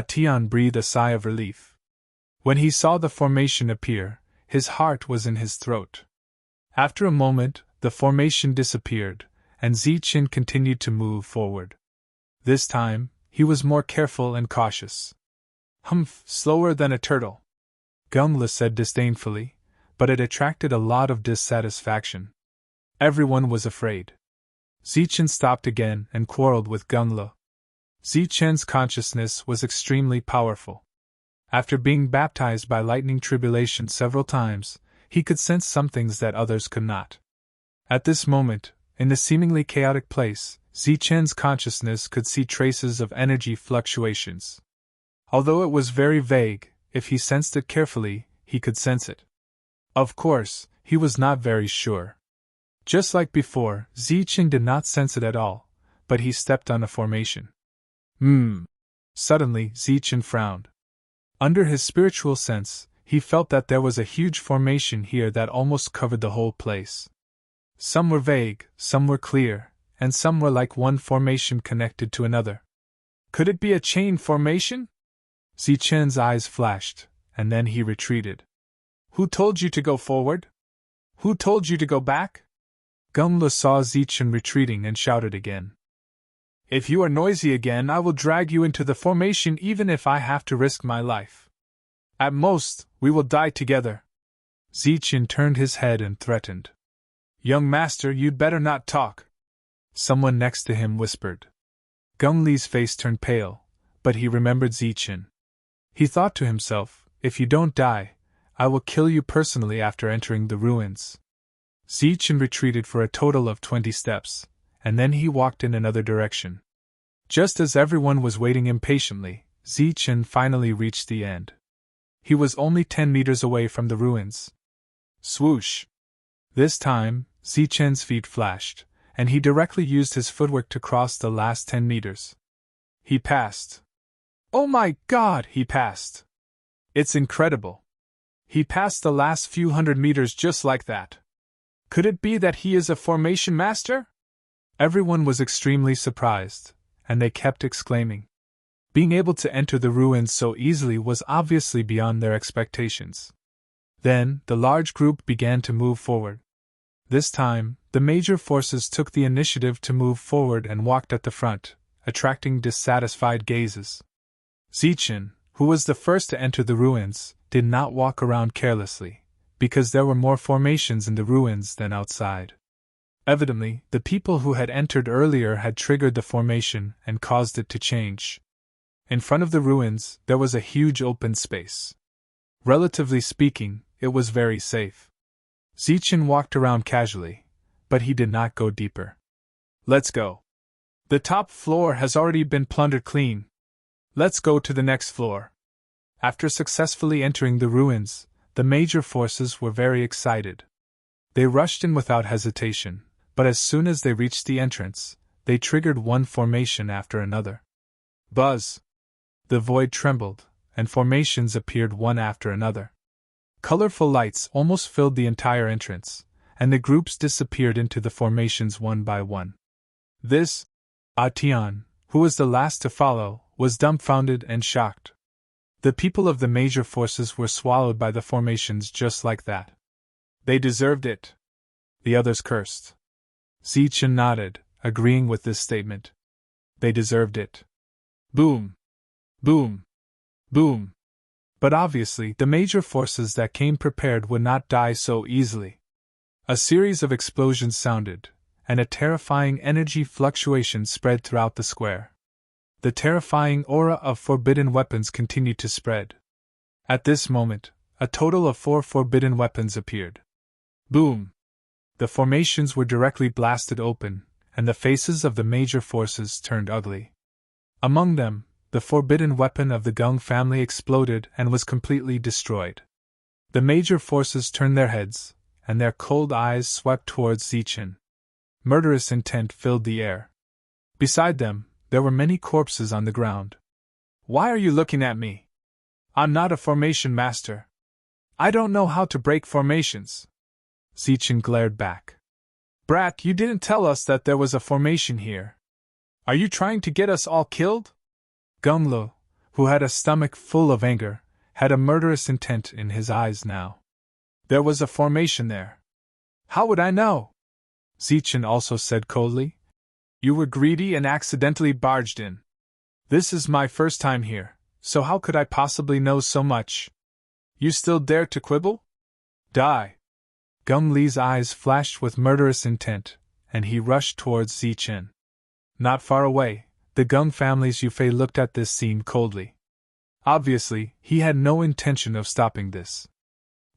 Tian breathed a sigh of relief. When he saw the formation appear, his heart was in his throat. After a moment, the formation disappeared, and Zichen continued to move forward. This time, he was more careful and cautious. Humph, slower than a turtle. Gungla said disdainfully, but it attracted a lot of dissatisfaction. Everyone was afraid. Zichen stopped again and quarreled with Gungla. Zichen's consciousness was extremely powerful. After being baptized by lightning tribulation several times, he could sense some things that others could not. At this moment, in the seemingly chaotic place, Zichen's consciousness could see traces of energy fluctuations. Although it was very vague, if he sensed it carefully, he could sense it. Of course, he was not very sure. Just like before, Zichen did not sense it at all, but he stepped on a formation. Suddenly, Zichen frowned. Under his spiritual sense, he felt that there was a huge formation here that almost covered the whole place. Some were vague, some were clear, and some were like one formation connected to another. Could it be a chain formation? Zichen's eyes flashed, and then he retreated. Who told you to go forward? Who told you to go back? Gungla saw Zichen retreating and shouted again. If you are noisy again, I will drag you into the formation even if I have to risk my life. At most, we will die together. Zichen turned his head and threatened. Young master, you'd better not talk. Someone next to him whispered. Gungli's face turned pale, but he remembered Zichen. He thought to himself, if you don't die, I will kill you personally after entering the ruins. Zichen retreated for a total of 20 steps, and then he walked in another direction. Just as everyone was waiting impatiently, Zichen finally reached the end. He was only 10 meters away from the ruins. Swoosh! This time, Zichen's feet flashed, and he directly used his footwork to cross the last 10 meters. He passed. Oh my God, he passed! It's incredible. He passed the last few hundred meters just like that. Could it be that he is a formation master? Everyone was extremely surprised, and they kept exclaiming. Being able to enter the ruins so easily was obviously beyond their expectations. Then, the large group began to move forward. This time, the major forces took the initiative to move forward and walked at the front, attracting dissatisfied gazes. Zichen, who was the first to enter the ruins, did not walk around carelessly, because there were more formations in the ruins than outside. Evidently, the people who had entered earlier had triggered the formation and caused it to change. In front of the ruins, there was a huge open space. Relatively speaking, it was very safe. Zichen walked around casually, but he did not go deeper. Let's go. The top floor has already been plundered clean. Let's go to the next floor. After successfully entering the ruins, the major forces were very excited. They rushed in without hesitation, but as soon as they reached the entrance, they triggered one formation after another. Buzz! The void trembled, and formations appeared one after another. Colorful lights almost filled the entire entrance, and the groups disappeared into the formations one by one. Atian, who was the last to follow, was dumbfounded and shocked. The people of the major forces were swallowed by the formations just like that. They deserved it. The others cursed. Zichen nodded, agreeing with this statement. They deserved it. Boom! Boom! Boom! But obviously, the major forces that came prepared would not die so easily. A series of explosions sounded, and a terrifying energy fluctuation spread throughout the square. The terrifying aura of forbidden weapons continued to spread. At this moment, a total of 4 forbidden weapons appeared. Boom! The formations were directly blasted open, and the faces of the major forces turned ugly. Among them, the forbidden weapon of the Gung family exploded and was completely destroyed. The major forces turned their heads, and their cold eyes swept towards Zichen. Murderous intent filled the air. Beside them, there were many corpses on the ground. Why are you looking at me? I'm not a formation master. I don't know how to break formations. Zichen glared back. Brat, you didn't tell us that there was a formation here. Are you trying to get us all killed? Gunglo, who had a stomach full of anger, had a murderous intent in his eyes now. There was a formation there. How would I know? Zichen also said coldly. You were greedy and accidentally barged in. This is my first time here, so how could I possibly know so much? You still dare to quibble? Die! Geng Li's eyes flashed with murderous intent, and he rushed towards Zichen. Not far away, the Geng family's Yufei looked at this scene coldly. Obviously, he had no intention of stopping this.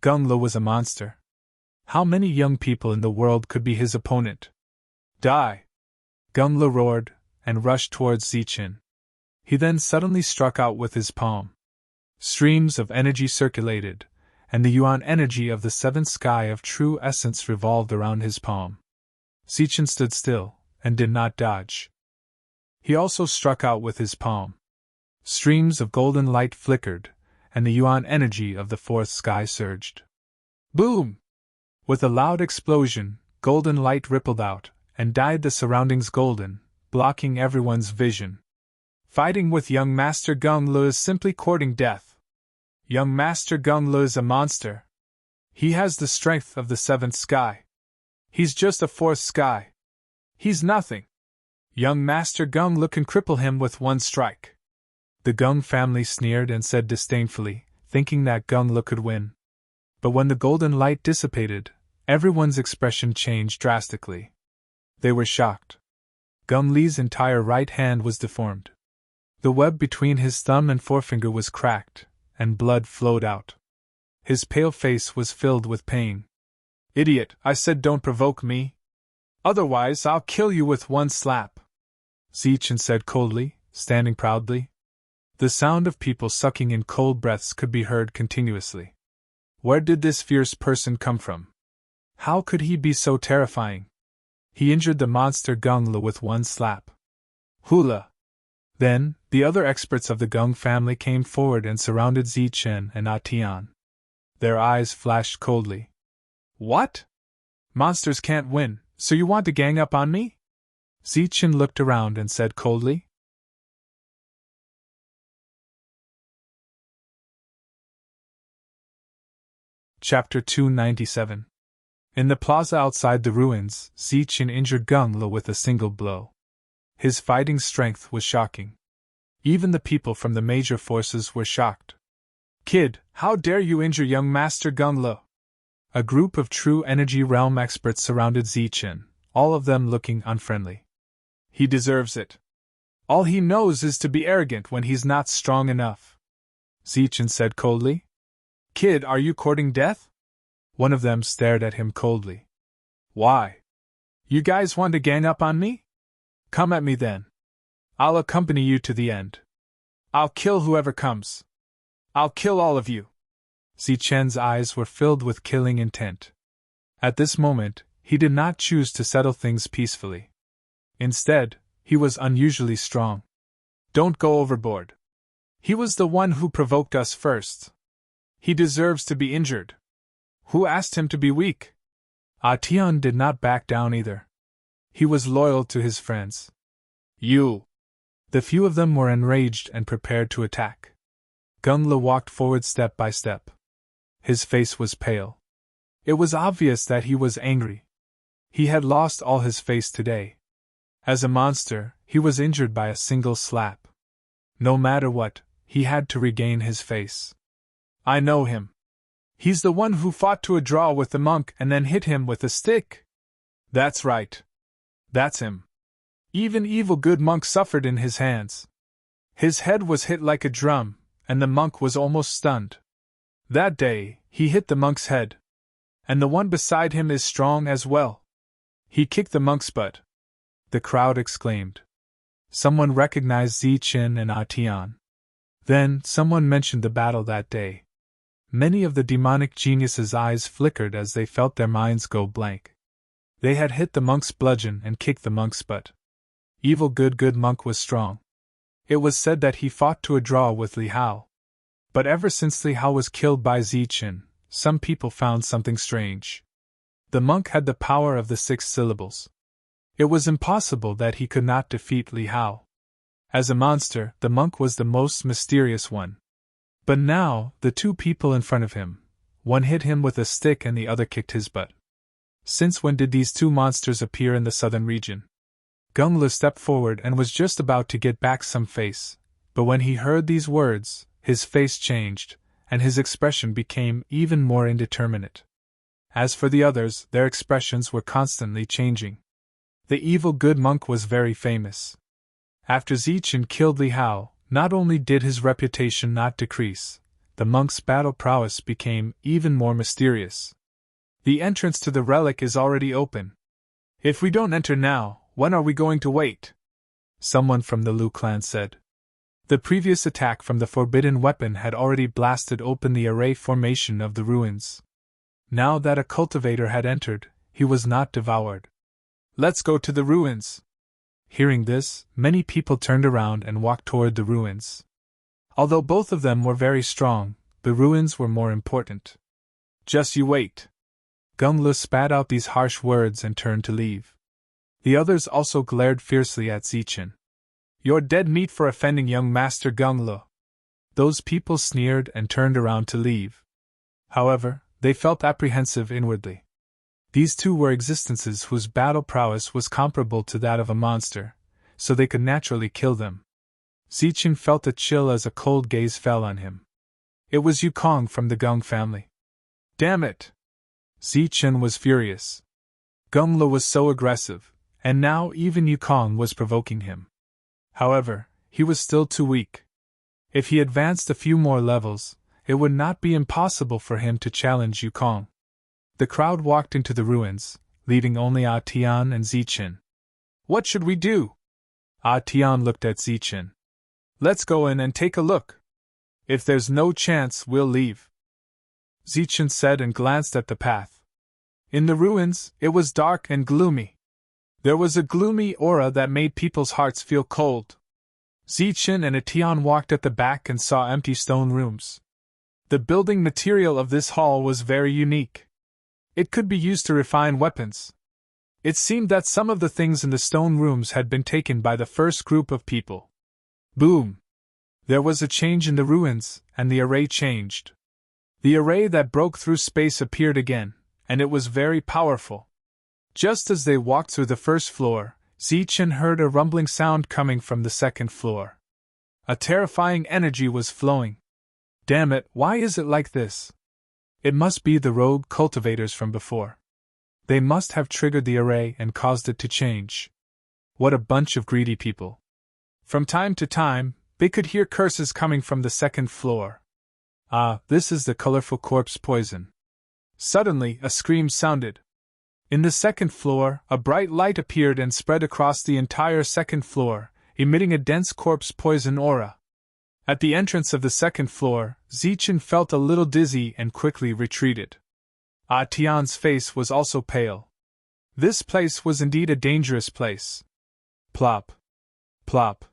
Geng Li was a monster. How many young people in the world could be his opponent? Die! Geng Li roared, and rushed towards Zichen. He then suddenly struck out with his palm. Streams of energy circulated, and the yuan energy of the seventh sky of true essence revolved around his palm. Zichen stood still, and did not dodge. He also struck out with his palm. Streams of golden light flickered, and the yuan energy of the fourth sky surged. Boom! With a loud explosion, golden light rippled out, and dyed the surroundings golden, blocking everyone's vision. Fighting with young Master Geng Li is simply courting death. Young Master Geng Li is a monster. He has the strength of the seventh sky. He's just a fourth sky. He's nothing. Young Master Geng Li can cripple him with one strike. The Geng family sneered and said disdainfully, thinking that Geng Li could win. But when the golden light dissipated, everyone's expression changed drastically. They were shocked. Geng Li's entire right hand was deformed. The web between his thumb and forefinger was cracked, and blood flowed out. His pale face was filled with pain. Idiot, I said don't provoke me. Otherwise I'll kill you with one slap. Zichen said coldly, standing proudly. The sound of people sucking in cold breaths could be heard continuously. Where did this fierce person come from? How could he be so terrifying? He injured the monster Geng Li with one slap. Hula! Then, the other experts of the Geng family came forward and surrounded Zichen and Atian. Their eyes flashed coldly. What? Monsters can't win, so you want to gang up on me? Zichen looked around and said coldly. Chapter 297. In the plaza outside the ruins, Zichen injured Geng Li with a single blow. His fighting strength was shocking. Even the people from the major forces were shocked. Kid, how dare you injure young Master Geng Li? A group of true energy realm experts surrounded Zichen, all of them looking unfriendly. He deserves it. All he knows is to be arrogant when he's not strong enough. Zichen said coldly. Kid, are you courting death? One of them stared at him coldly. Why? You guys want to gang up on me? Come at me then. I'll accompany you to the end. I'll kill whoever comes. I'll kill all of you. Zichen's eyes were filled with killing intent. At this moment, he did not choose to settle things peacefully. Instead, he was unusually strong. Don't go overboard. He was the one who provoked us first. He deserves to be injured. Who asked him to be weak? Atian did not back down either. He was loyal to his friends. You! The few of them were enraged and prepared to attack. Geng Li walked forward step by step. His face was pale. It was obvious that he was angry. He had lost all his face today. As a monster, he was injured by a single slap. No matter what, he had to regain his face. I know him. He's the one who fought to a draw with the monk and then hit him with a stick. That's right. That's him. Even evil good monk suffered in his hands. His head was hit like a drum, and the monk was almost stunned. That day, he hit the monk's head. And the one beside him is strong as well. He kicked the monk's butt. The crowd exclaimed. Someone recognized Zichen and Atian. Then, someone mentioned the battle that day. Many of the demonic geniuses' eyes flickered as they felt their minds go blank. They had hit the monk's bludgeon and kicked the monk's butt. Evil good monk was strong. It was said that he fought to a draw with Li Hao. But ever since Li Hao was killed by Zichen, some people found something strange. The monk had the power of the 6 syllables. It was impossible that he could not defeat Li Hao. As a monster, the monk was the most mysterious one. But now, the 2 people in front of him, one hit him with a stick and the other kicked his butt. Since when did these 2 monsters appear in the southern region? Geng Li stepped forward and was just about to get back some face, but when he heard these words, his face changed, and his expression became even more indeterminate. As for the others, their expressions were constantly changing. The evil good monk was very famous. After Zichen killed Li Hao, not only did his reputation not decrease, the monk's battle prowess became even more mysterious. The entrance to the relic is already open. If we don't enter now, when are we going to wait? Someone from the Lu clan said. The previous attack from the forbidden weapon had already blasted open the array formation of the ruins. Now that a cultivator had entered, he was not devoured. Let's go to the ruins. Hearing this, many people turned around and walked toward the ruins. Although both of them were very strong, the ruins were more important. Just you wait. Gung-Lu spat out these harsh words and turned to leave. The others also glared fiercely at Zichen. You're dead meat for offending young Master Gung-Lu. Those people sneered and turned around to leave. However, they felt apprehensive inwardly. These two were existences whose battle prowess was comparable to that of a monster, so they could naturally kill them. Zichen felt a chill as a cold gaze fell on him. It was Yukong from the Gung family. Damn it! Zichen was furious. Gung-Lu was so aggressive, and now even Yukong was provoking him. However, he was still too weak. If he advanced a few more levels, it would not be impossible for him to challenge Yukong. The crowd walked into the ruins, leaving only Ah Tian and Zichen. What should we do? Ah Tian looked at Zichen. Let's go in and take a look. If there's no chance, we'll leave. Zichen said and glanced at the path. In the ruins, it was dark and gloomy. There was a gloomy aura that made people's hearts feel cold. Zichen and Atian walked at the back and saw empty stone rooms. The building material of this hall was very unique. It could be used to refine weapons. It seemed that some of the things in the stone rooms had been taken by the first group of people. Boom! There was a change in the ruins, and the array changed. The array that broke through space appeared again, and it was very powerful. Just as they walked through the first floor, Zichen heard a rumbling sound coming from the second floor. A terrifying energy was flowing. Damn it, why is it like this? It must be the rogue cultivators from before. They must have triggered the array and caused it to change. What a bunch of greedy people. From time to time, they could hear curses coming from the second floor. Ah, this is the colorful corpse poison. Suddenly, a scream sounded. In the second floor, a bright light appeared and spread across the entire second floor, emitting a dense corpse poison aura. At the entrance of the second floor, Zichen felt a little dizzy and quickly retreated. Ah Tian's face was also pale. This place was indeed a dangerous place. Plop. Plop.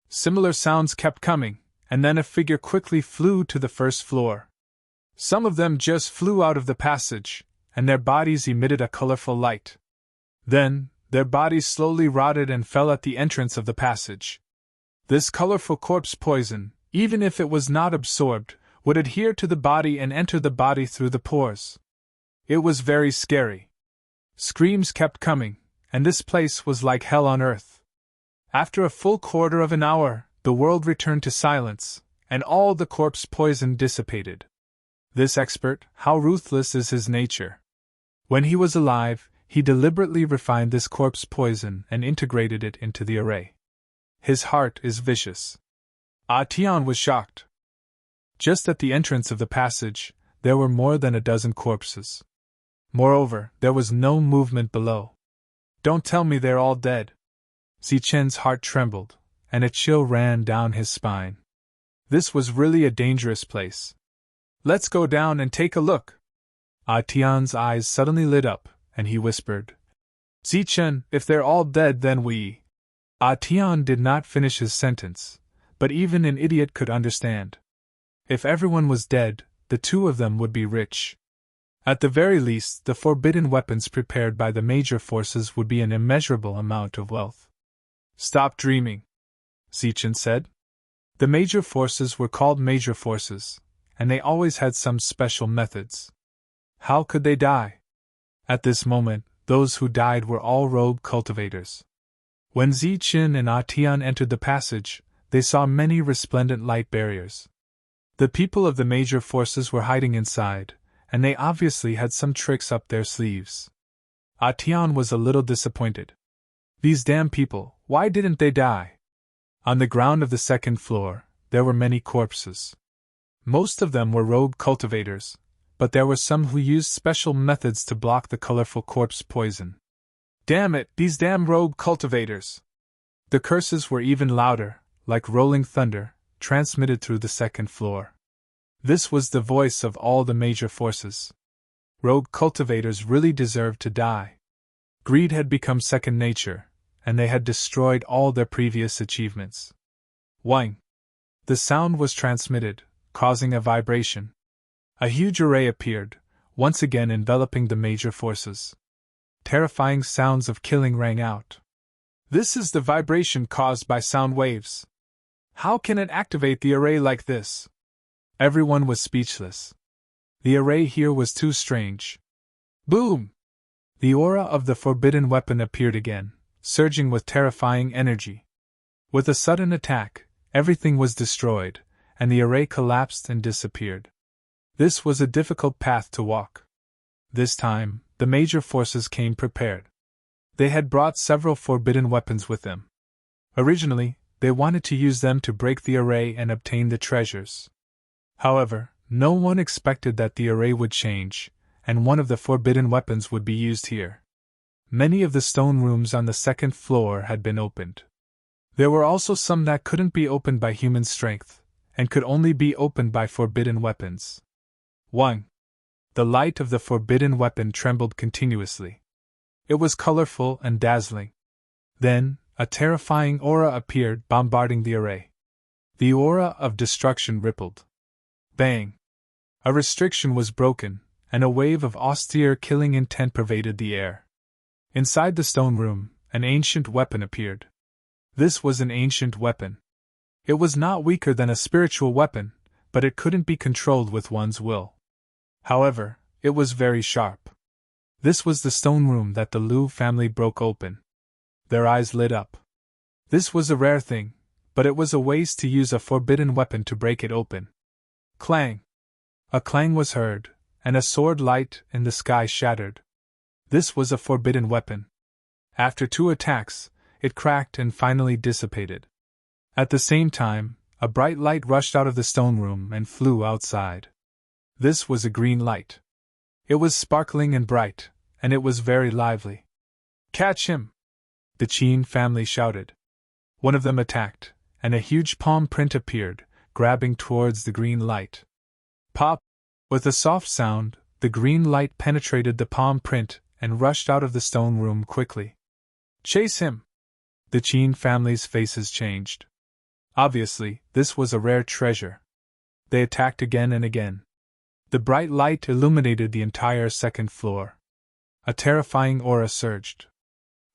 Similar sounds kept coming, and then a figure quickly flew to the first floor. Some of them just flew out of the passage, and their bodies emitted a colorful light. Then, their bodies slowly rotted and fell at the entrance of the passage. This colorful corpse poison, even if it was not absorbed, would adhere to the body and enter the body through the pores. It was very scary. Screams kept coming, and this place was like hell on earth. After a full quarter of an hour, the world returned to silence, and all the corpse poison dissipated. This expert, how ruthless is his nature. When he was alive, he deliberately refined this corpse poison and integrated it into the array. His heart is vicious. Ah Tian was shocked. Just at the entrance of the passage, there were more than a dozen corpses. Moreover, there was no movement below. Don't tell me they're all dead. Zichen's heart trembled, and a chill ran down his spine. This was really a dangerous place. Let's go down and take a look. Ah Tian's eyes suddenly lit up, and he whispered, Zichen, if they're all dead, then we. Ah Tian did not finish his sentence, but even an idiot could understand. If everyone was dead, the two of them would be rich. At the very least, the forbidden weapons prepared by the major forces would be an immeasurable amount of wealth. Stop dreaming, Zichen said. The major forces were called major forces, and they always had some special methods. How could they die? At this moment, those who died were all rogue cultivators. When Zichen and Ah Tian entered the passage, they saw many resplendent light barriers. The people of the major forces were hiding inside, and they obviously had some tricks up their sleeves. Atian was a little disappointed. These damn people, why didn't they die? On the ground of the second floor, there were many corpses. Most of them were rogue cultivators, but there were some who used special methods to block the colorful corpse poison. Damn it, these damn rogue cultivators! The curses were even louder, like rolling thunder, transmitted through the second floor. This was the voice of all the major forces. Rogue cultivators really deserved to die. Greed had become second nature, and they had destroyed all their previous achievements. Whing! The sound was transmitted, causing a vibration. A huge array appeared, once again enveloping the major forces. Terrifying sounds of killing rang out. This is the vibration caused by sound waves. How can it activate the array like this? Everyone was speechless. The array here was too strange. Boom! The aura of the forbidden weapon appeared again, surging with terrifying energy. With a sudden attack, everything was destroyed, and the array collapsed and disappeared. This was a difficult path to walk. This time, the major forces came prepared. They had brought several forbidden weapons with them. Originally, they wanted to use them to break the array and obtain the treasures. However, no one expected that the array would change, and one of the forbidden weapons would be used here. Many of the stone rooms on the second floor had been opened. There were also some that couldn't be opened by human strength, and could only be opened by forbidden weapons. 1. The light of the forbidden weapon trembled continuously. It was colorful and dazzling. Then, a terrifying aura appeared, bombarding the array. The aura of destruction rippled. Bang! A restriction was broken, and a wave of austere killing intent pervaded the air. Inside the stone room, an ancient weapon appeared. This was an ancient weapon. It was not weaker than a spiritual weapon, but it couldn't be controlled with one's will. However, it was very sharp. This was the stone room that the Liu family broke open. Their eyes lit up. This was a rare thing, but it was a waste to use a forbidden weapon to break it open. Clang! A clang was heard, and a sword light in the sky shattered. This was a forbidden weapon. After 2 attacks, it cracked and finally dissipated. At the same time, a bright light rushed out of the stone room and flew outside. This was a green light. It was sparkling and bright, and it was very lively. Catch him! The Qin family shouted. One of them attacked, and a huge palm print appeared, grabbing towards the green light. Pop! With a soft sound, the green light penetrated the palm print and rushed out of the stone room quickly. Chase him! The Qin family's faces changed. Obviously, this was a rare treasure. They attacked again and again. The bright light illuminated the entire second floor. A terrifying aura surged.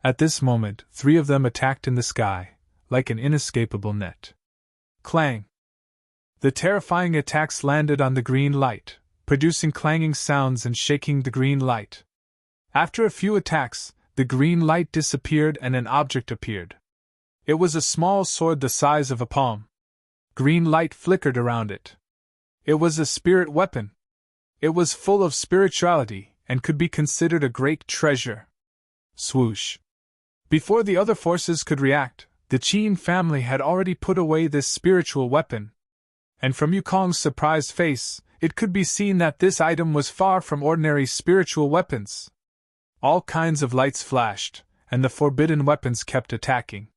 At this moment, 3 of them attacked in the sky, like an inescapable net. Clang! The terrifying attacks landed on the green light, producing clanging sounds and shaking the green light. After a few attacks, the green light disappeared and an object appeared. It was a small sword the size of a palm. Green light flickered around it. It was a spirit weapon. It was full of spirituality and could be considered a great treasure. Swoosh! Before the other forces could react, the Qin family had already put away this spiritual weapon. And from Yukong's surprised face, it could be seen that this item was far from ordinary spiritual weapons. All kinds of lights flashed, and the forbidden weapons kept attacking.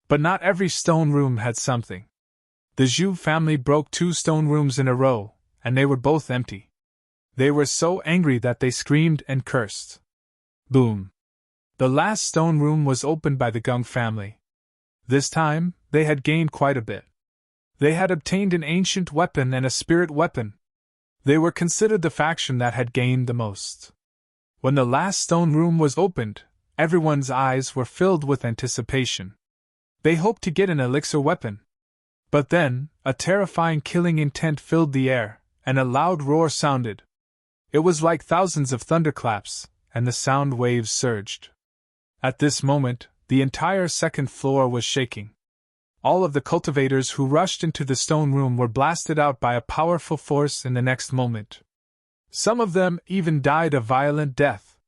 But not every stone room had something. The Zhu family broke 2 stone rooms in a row, and they were both empty. They were so angry that they screamed and cursed. Boom! The last stone room was opened by the Gung family. This time, they had gained quite a bit. They had obtained an ancient weapon and a spirit weapon. They were considered the faction that had gained the most. When the last stone room was opened, everyone's eyes were filled with anticipation. They hoped to get an elixir weapon. But then, a terrifying killing intent filled the air, and a loud roar sounded. It was like thousands of thunderclaps, and the sound waves surged. At this moment, the entire second floor was shaking. All of the cultivators who rushed into the stone room were blasted out by a powerful force in the next moment. Some of them even died a violent death.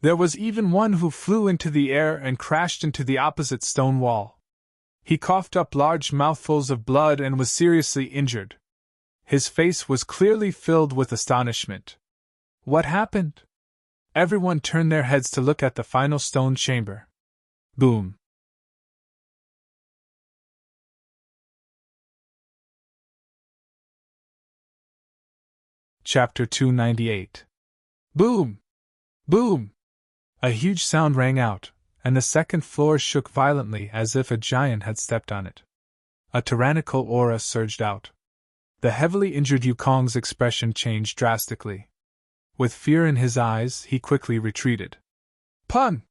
There was even one who flew into the air and crashed into the opposite stone wall. He coughed up large mouthfuls of blood and was seriously injured. His face was clearly filled with astonishment. What happened? Everyone turned their heads to look at the final stone chamber. Boom. Chapter 298. Boom! Boom! A huge sound rang out, and the second floor shook violently as if a giant had stepped on it. A tyrannical aura surged out. The heavily injured Yukong's expression changed drastically. With fear in his eyes, he quickly retreated. Pun!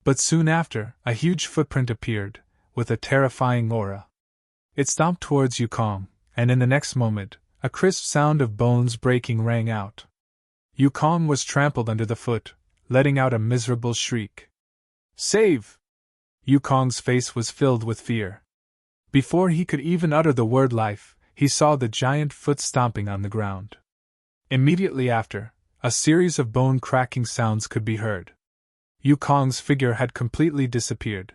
But soon after, a huge footprint appeared, with a terrifying aura. It stomped towards Yukong, and in the next moment, a crisp sound of bones breaking rang out. Yukong was trampled under the foot, letting out a miserable shriek. Save! Yukong's face was filled with fear. Before he could even utter the word life, he saw the giant foot stomping on the ground. Immediately after, a series of bone-cracking sounds could be heard. Yukong's figure had completely disappeared.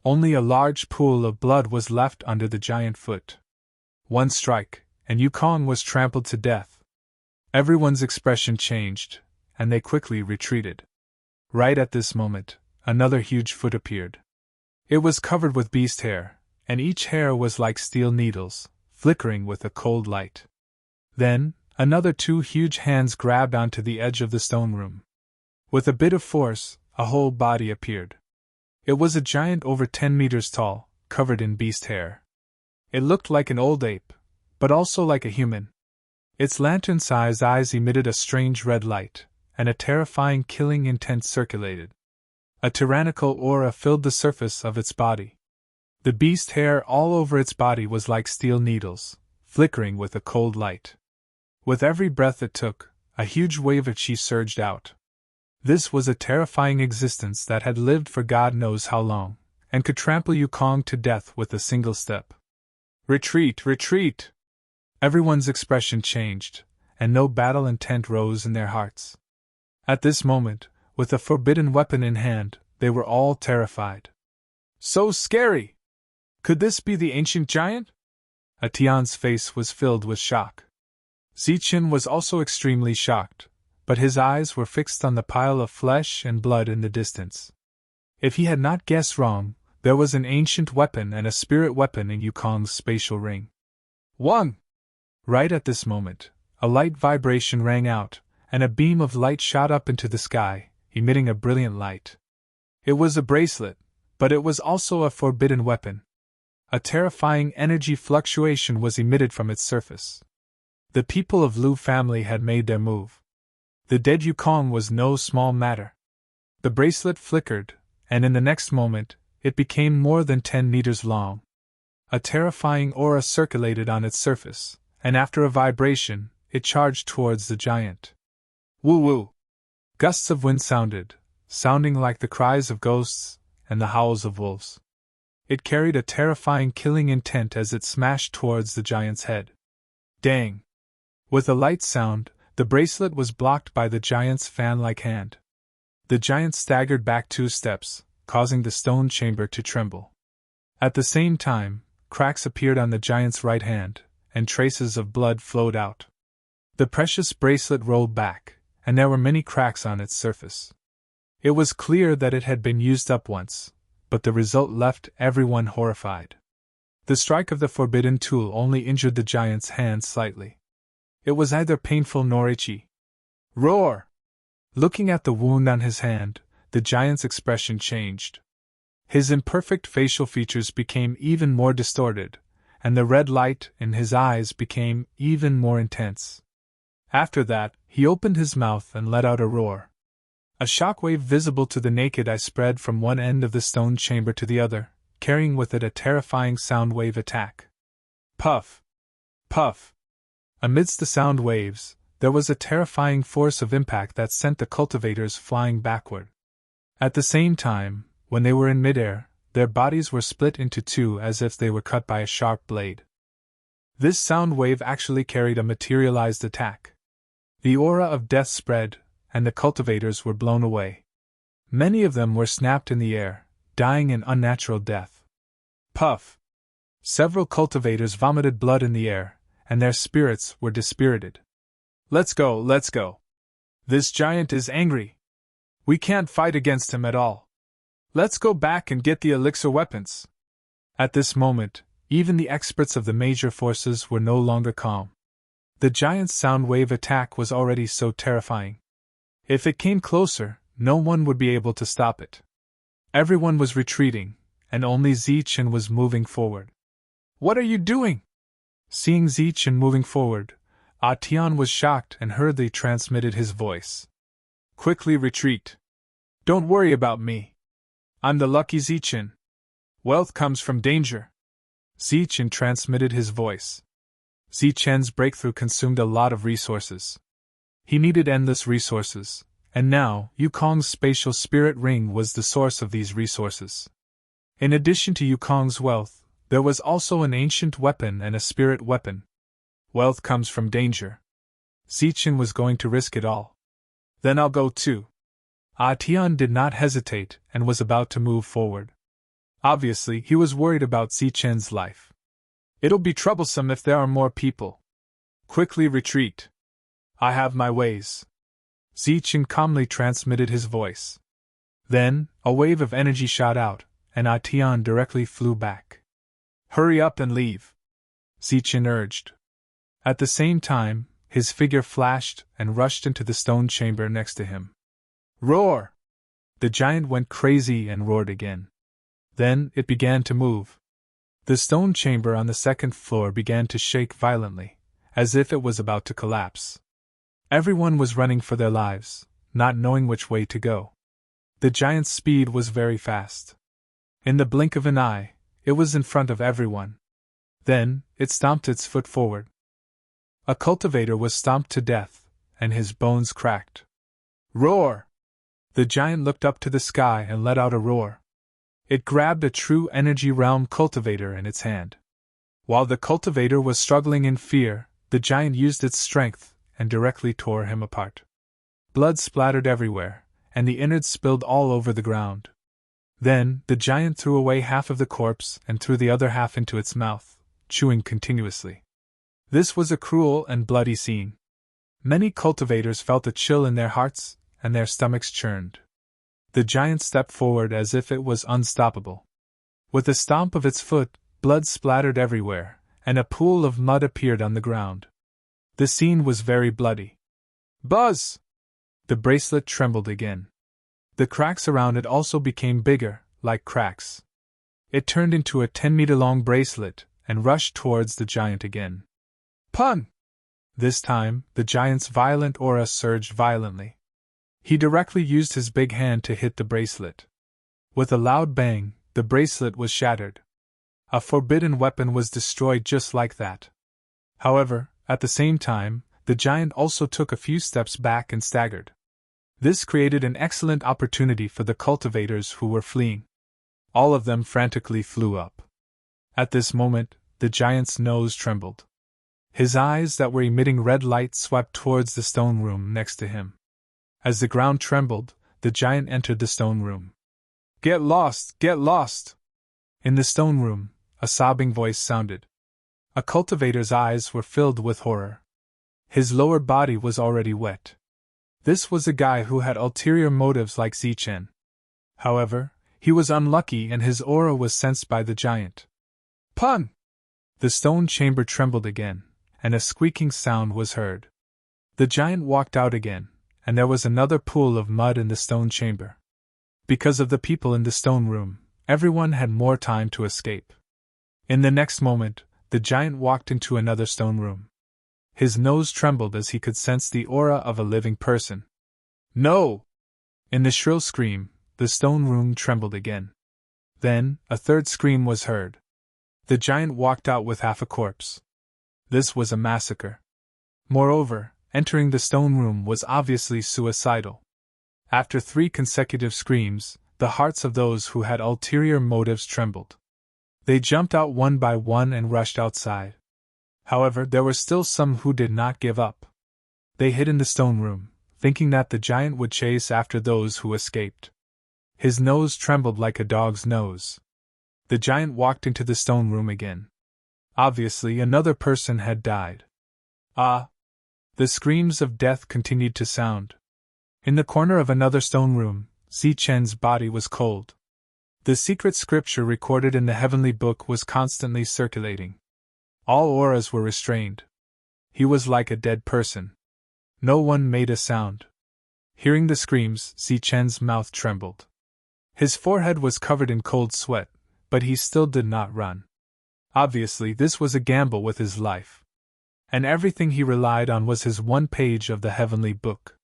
Only a large pool of blood was left under the giant foot. One strike, and Yukong was trampled to death. Everyone's expression changed, and they quickly retreated. Right at this moment, another huge foot appeared. It was covered with beast hair, and each hair was like steel needles, flickering with a cold light. Then, another two huge hands grabbed onto the edge of the stone room. With a bit of force, a whole body appeared. It was a giant over 10 meters tall, covered in beast hair. It looked like an old ape, but also like a human. Its lantern-sized eyes emitted a strange red light, and a terrifying killing intent circulated. A tyrannical aura filled the surface of its body. The beast hair all over its body was like steel needles, flickering with a cold light. With every breath it took, a huge wave of chi surged out. This was a terrifying existence that had lived for God knows how long, and could trample Yukong to death with a single step. Retreat! Retreat! Everyone's expression changed, and no battle intent rose in their hearts. At this moment, with a forbidden weapon in hand, they were all terrified. So scary! Could this be the ancient giant? Atian's face was filled with shock. Zichen was also extremely shocked, but his eyes were fixed on the pile of flesh and blood in the distance. If he had not guessed wrong, there was an ancient weapon and a spirit weapon in Yukong's spatial ring. 1. Right at this moment, a light vibration rang out, and a beam of light shot up into the sky, emitting a brilliant light. It was a bracelet, but it was also a forbidden weapon. A terrifying energy fluctuation was emitted from its surface. The people of Lu family had made their move. The dead Yukong was no small matter. The bracelet flickered, and in the next moment, it became more than 10 meters long. A terrifying aura circulated on its surface, and after a vibration, it charged towards the giant. Woo-woo! Gusts of wind sounding like the cries of ghosts and the howls of wolves. It carried a terrifying killing intent as it smashed towards the giant's head. Dang! With a light sound, the bracelet was blocked by the giant's fan-like hand. The giant staggered back 2 steps, causing the stone chamber to tremble. At the same time, cracks appeared on the giant's right hand, and traces of blood flowed out. The precious bracelet rolled back, and there were many cracks on its surface. It was clear that it had been used up once, but the result left everyone horrified. The strike of the forbidden tool only injured the giant's hand slightly. It was neither painful nor itchy. Roar! Looking at the wound on his hand, the giant's expression changed. His imperfect facial features became even more distorted, and the red light in his eyes became even more intense. After that, he opened his mouth and let out a roar. A shockwave visible to the naked eye spread from one end of the stone chamber to the other, carrying with it a terrifying sound wave attack. Puff! Puff! Amidst the sound waves, there was a terrifying force of impact that sent the cultivators flying backward. At the same time, when they were in midair, their bodies were split into two as if they were cut by a sharp blade. This sound wave actually carried a materialized attack. The aura of death spread, and the cultivators were blown away. Many of them were snapped in the air, dying an unnatural death. Puff! Several cultivators vomited blood in the air, and their spirits were dispirited. Let's go, let's go. This giant is angry. We can't fight against him at all. Let's go back and get the elixir weapons. At this moment, even the experts of the major forces were no longer calm. The giant's sound wave attack was already so terrifying. If it came closer, no one would be able to stop it. Everyone was retreating, and only Zichen was moving forward. What are you doing? Seeing Zichen moving forward, Atian was shocked and hurriedly transmitted his voice. Quickly retreat. Don't worry about me. I'm the lucky Zichen. Wealth comes from danger. Zichen transmitted his voice. Zichen's breakthrough consumed a lot of resources. He needed endless resources, and now Yukong's spatial spirit ring was the source of these resources. In addition to Yukong's wealth, there was also an ancient weapon and a spirit weapon. Wealth comes from danger. Zichen was going to risk it all. Then I'll go too. Atian did not hesitate and was about to move forward. Obviously, he was worried about Zichen's life. It'll be troublesome if there are more people. Quickly retreat. I have my ways. Zichen calmly transmitted his voice. Then, a wave of energy shot out, and Atian directly flew back. Hurry up and leave, Zichen urged. At the same time, his figure flashed and rushed into the stone chamber next to him. Roar! The giant went crazy and roared again. Then it began to move. The stone chamber on the second floor began to shake violently, as if it was about to collapse. Everyone was running for their lives, not knowing which way to go. The giant's speed was very fast. In the blink of an eye, it was in front of everyone. Then, it stomped its foot forward. A cultivator was stomped to death, and his bones cracked. Roar! The giant looked up to the sky and let out a roar. It grabbed a true energy realm cultivator in its hand. While the cultivator was struggling in fear, the giant used its strength and directly tore him apart. Blood splattered everywhere, and the innards spilled all over the ground. Then, the giant threw away half of the corpse and threw the other half into its mouth, chewing continuously. This was a cruel and bloody scene. Many cultivators felt a chill in their hearts, and their stomachs churned. The giant stepped forward as if it was unstoppable. With a stomp of its foot, blood splattered everywhere, and a pool of mud appeared on the ground. The scene was very bloody. Buzz! The bracelet trembled again. The cracks around it also became bigger, like cracks. It turned into a 10-meter-long bracelet and rushed towards the giant again. Pun! This time, the giant's violent aura surged violently. He directly used his big hand to hit the bracelet. With a loud bang, the bracelet was shattered. A forbidden weapon was destroyed just like that. However, at the same time, the giant also took a few steps back and staggered. This created an excellent opportunity for the cultivators who were fleeing. All of them frantically flew up. At this moment, the giant's nose trembled. His eyes that were emitting red light swept towards the stone room next to him. As the ground trembled, the giant entered the stone room. Get lost! Get lost! In the stone room, a sobbing voice sounded. A cultivator's eyes were filled with horror. His lower body was already wet. This was a guy who had ulterior motives like Zichen. However, he was unlucky and his aura was sensed by the giant. Pun! The stone chamber trembled again, and a squeaking sound was heard. The giant walked out again, and there was another pool of mud in the stone chamber. Because of the people in the stone room, everyone had more time to escape. In the next moment, the giant walked into another stone room. His nose trembled as he could sense the aura of a living person. No! In the shrill scream, the stone room trembled again. Then, a third scream was heard. The giant walked out with half a corpse. This was a massacre. Moreover, entering the stone room was obviously suicidal. After 3 consecutive screams, the hearts of those who had ulterior motives trembled. They jumped out one by one and rushed outside. However, there were still some who did not give up. They hid in the stone room, thinking that the giant would chase after those who escaped. His nose trembled like a dog's nose. The giant walked into the stone room again. Obviously, another person had died. Ah! The screams of death continued to sound. In the corner of another stone room, Zichen's body was cold. The secret scripture recorded in the heavenly book was constantly circulating. All auras were restrained. He was like a dead person. No one made a sound. Hearing the screams, Zichen's mouth trembled. His forehead was covered in cold sweat, but he still did not run. Obviously, this was a gamble with his life. And everything he relied on was his one page of the heavenly book.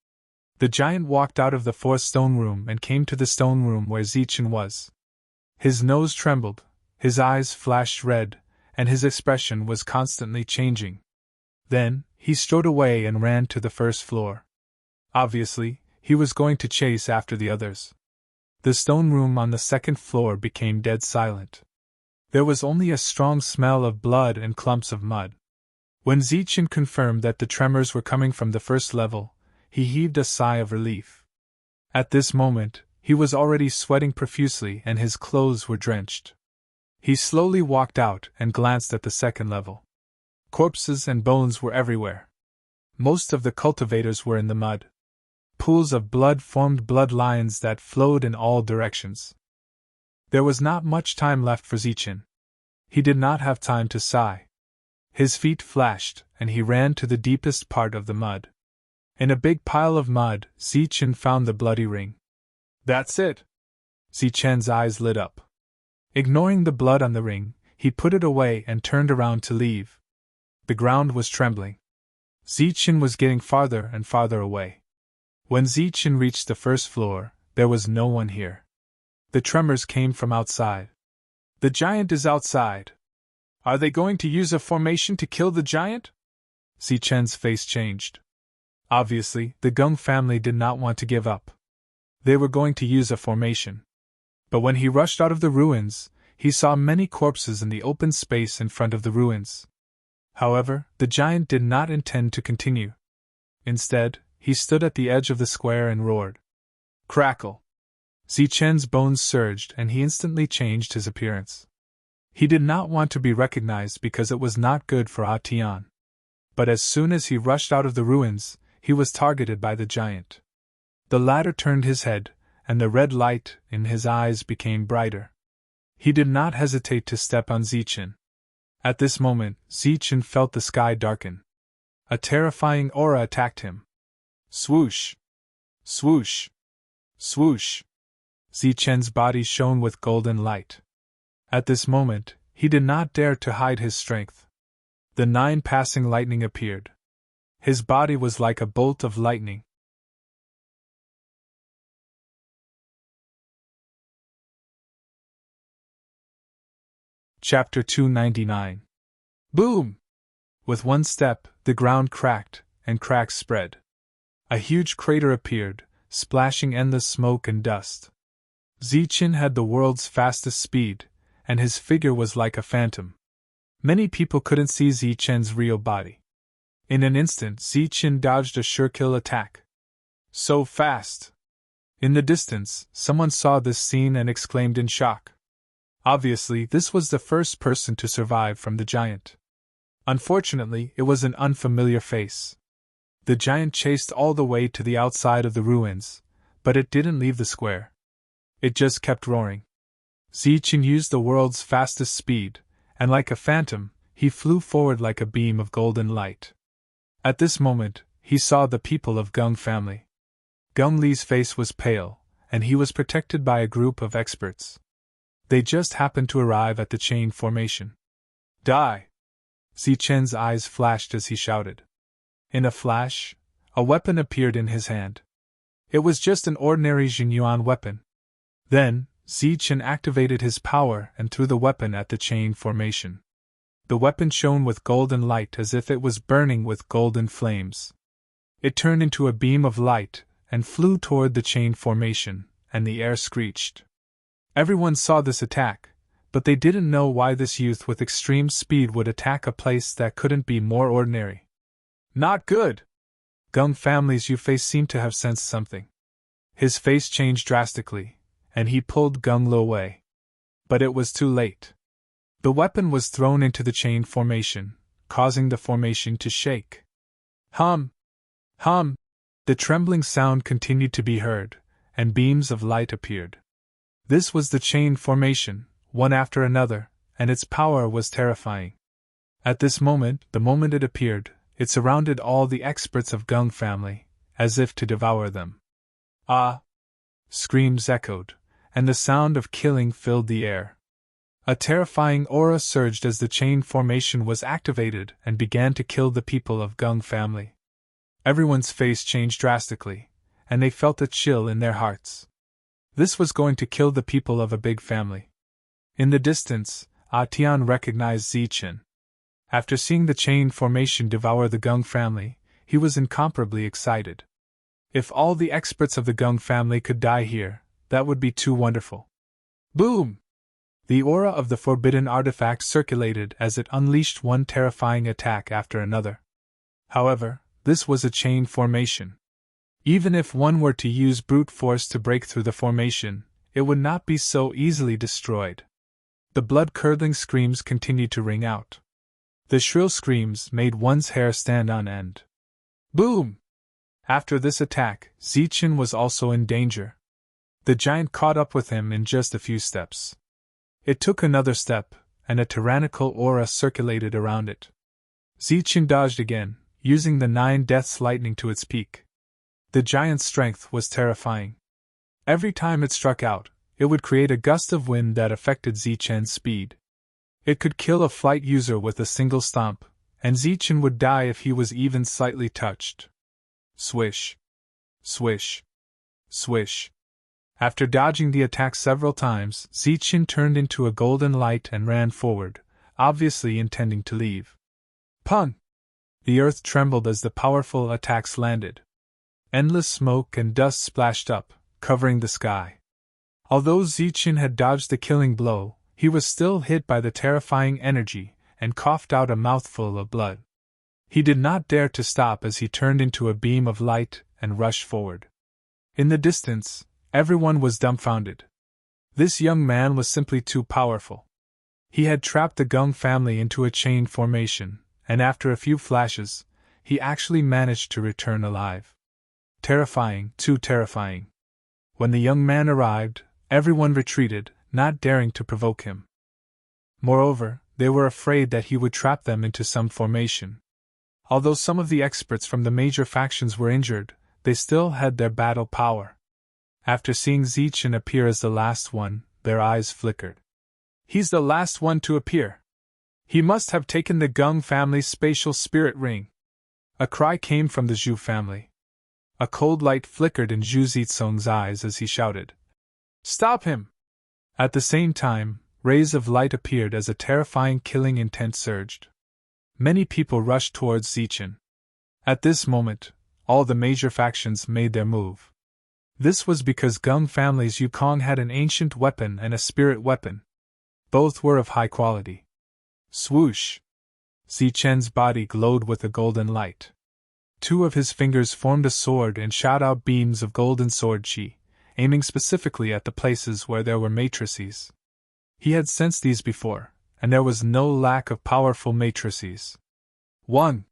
The giant walked out of the fourth stone room and came to the stone room where Zichen was. His nose trembled, his eyes flashed red, and his expression was constantly changing. Then, he strode away and ran to the first floor. Obviously, he was going to chase after the others. The stone room on the second floor became dead silent. There was only a strong smell of blood and clumps of mud. When Zichen confirmed that the tremors were coming from the first level, he heaved a sigh of relief. At this moment, he was already sweating profusely and his clothes were drenched. He slowly walked out and glanced at the second level. Corpses and bones were everywhere. Most of the cultivators were in the mud. Pools of blood formed bloodlines that flowed in all directions. There was not much time left for Zichen. He did not have time to sigh. His feet flashed, and he ran to the deepest part of the mud. In a big pile of mud, Zichen found the bloody ring. That's it! Zichen's eyes lit up. Ignoring the blood on the ring, he put it away and turned around to leave. The ground was trembling. Zichen was getting farther and farther away. When Zichen reached the first floor, there was no one here. The tremors came from outside. The giant is outside. Are they going to use a formation to kill the giant? Zichen's face changed. Obviously, the Gung family did not want to give up. They were going to use a formation. But when he rushed out of the ruins, he saw many corpses in the open space in front of the ruins. However, the giant did not intend to continue. Instead, he stood at the edge of the square and roared. Crackle! Zichen's bones surged and he instantly changed his appearance. He did not want to be recognized because it was not good for Atian. But as soon as he rushed out of the ruins, he was targeted by the giant. The latter turned his head, and the red light in his eyes became brighter. He did not hesitate to step on Zichen. At this moment, Zichen felt the sky darken. A terrifying aura attacked him. Swoosh! Swoosh! Swoosh! Zichen's body shone with golden light. At this moment, he did not dare to hide his strength. The 9 passing lightning appeared. His body was like a bolt of lightning. Chapter 299. Boom! With one step, the ground cracked, and cracks spread. A huge crater appeared, splashing endless smoke and dust. Zichen had the world's fastest speed, and his figure was like a phantom. Many people couldn't see Zichen's real body. In an instant, Zichen dodged a sure-kill attack. So fast! In the distance, someone saw this scene and exclaimed in shock. Obviously, this was the first person to survive from the giant. Unfortunately, it was an unfamiliar face. The giant chased all the way to the outside of the ruins, but it didn't leave the square. It just kept roaring. Zichen used the world's fastest speed, and like a phantom, he flew forward like a beam of golden light. At this moment, he saw the people of Gung family. Gung Li's face was pale, and he was protected by a group of experts. They just happened to arrive at the chain formation. Die! Zichen's eyes flashed as he shouted. In a flash, a weapon appeared in his hand. It was just an ordinary Jinyuan weapon. Then, Zichen activated his power and threw the weapon at the chain formation. The weapon shone with golden light as if it was burning with golden flames. It turned into a beam of light and flew toward the chain formation, and the air screeched. Everyone saw this attack, but they didn't know why this youth with extreme speed would attack a place that couldn't be more ordinary. Not good! Gung Family's Yu face seemed to have sensed something. His face changed drastically, and he pulled Gung Lu away. But it was too late. The weapon was thrown into the chain formation, causing the formation to shake. Hum! Hum! The trembling sound continued to be heard, and beams of light appeared. This was the chain formation, one after another, and its power was terrifying. At this moment, the moment it appeared, it surrounded all the experts of Gung Family, as if to devour them. Ah! Screams echoed, and the sound of killing filled the air. A terrifying aura surged as the chain formation was activated and began to kill the people of Gung Family. Everyone's face changed drastically, and they felt a chill in their hearts. This was going to kill the people of a big family. In the distance, Tian recognized Zichen. After seeing the chain formation devour the Gung family, he was incomparably excited. If all the experts of the Gung family could die here, that would be too wonderful. Boom! The aura of the forbidden artifact circulated as it unleashed one terrifying attack after another. However, this was a chain formation. Even if one were to use brute force to break through the formation, it would not be so easily destroyed. The blood-curdling screams continued to ring out. The shrill screams made one's hair stand on end. Boom! After this attack, Zichen was also in danger. The giant caught up with him in just a few steps. It took another step, and a tyrannical aura circulated around it. Zichen dodged again, using the 9 Death's lightning to its peak. The giant's strength was terrifying. Every time it struck out, it would create a gust of wind that affected Zichen's speed. It could kill a flight user with a single stomp, and Zichen would die if he was even slightly touched. Swish. Swish. Swish. After dodging the attack several times, Zichen turned into a golden light and ran forward, obviously intending to leave. Pun! The earth trembled as the powerful attacks landed. Endless smoke and dust splashed up, covering the sky. Although Zichen had dodged the killing blow, he was still hit by the terrifying energy and coughed out a mouthful of blood. He did not dare to stop as he turned into a beam of light and rushed forward. In the distance, everyone was dumbfounded. This young man was simply too powerful. He had trapped the Gung family into a chain formation, and after a few flashes, he actually managed to return alive. Terrifying, too terrifying. When the young man arrived, everyone retreated, not daring to provoke him. Moreover, they were afraid that he would trap them into some formation. Although some of the experts from the major factions were injured, they still had their battle power. After seeing Zichen appear as the last one, their eyes flickered. He's the last one to appear. He must have taken the Gung family's spatial spirit ring. A cry came from the Zhu family. A cold light flickered in Zhu Zitsong's eyes as he shouted, "Stop him!" At the same time, rays of light appeared as a terrifying killing intent surged. Many people rushed towards Zichen. At this moment, all the major factions made their move. This was because Gung family's Yukong had an ancient weapon and a spirit weapon. Both were of high quality. Swoosh! Zichen's body glowed with a golden light. 2 of his fingers formed a sword and shot out beams of golden sword chi, aiming specifically at the places where there were matrices. He had sensed these before, and there was no lack of powerful matrices. 1.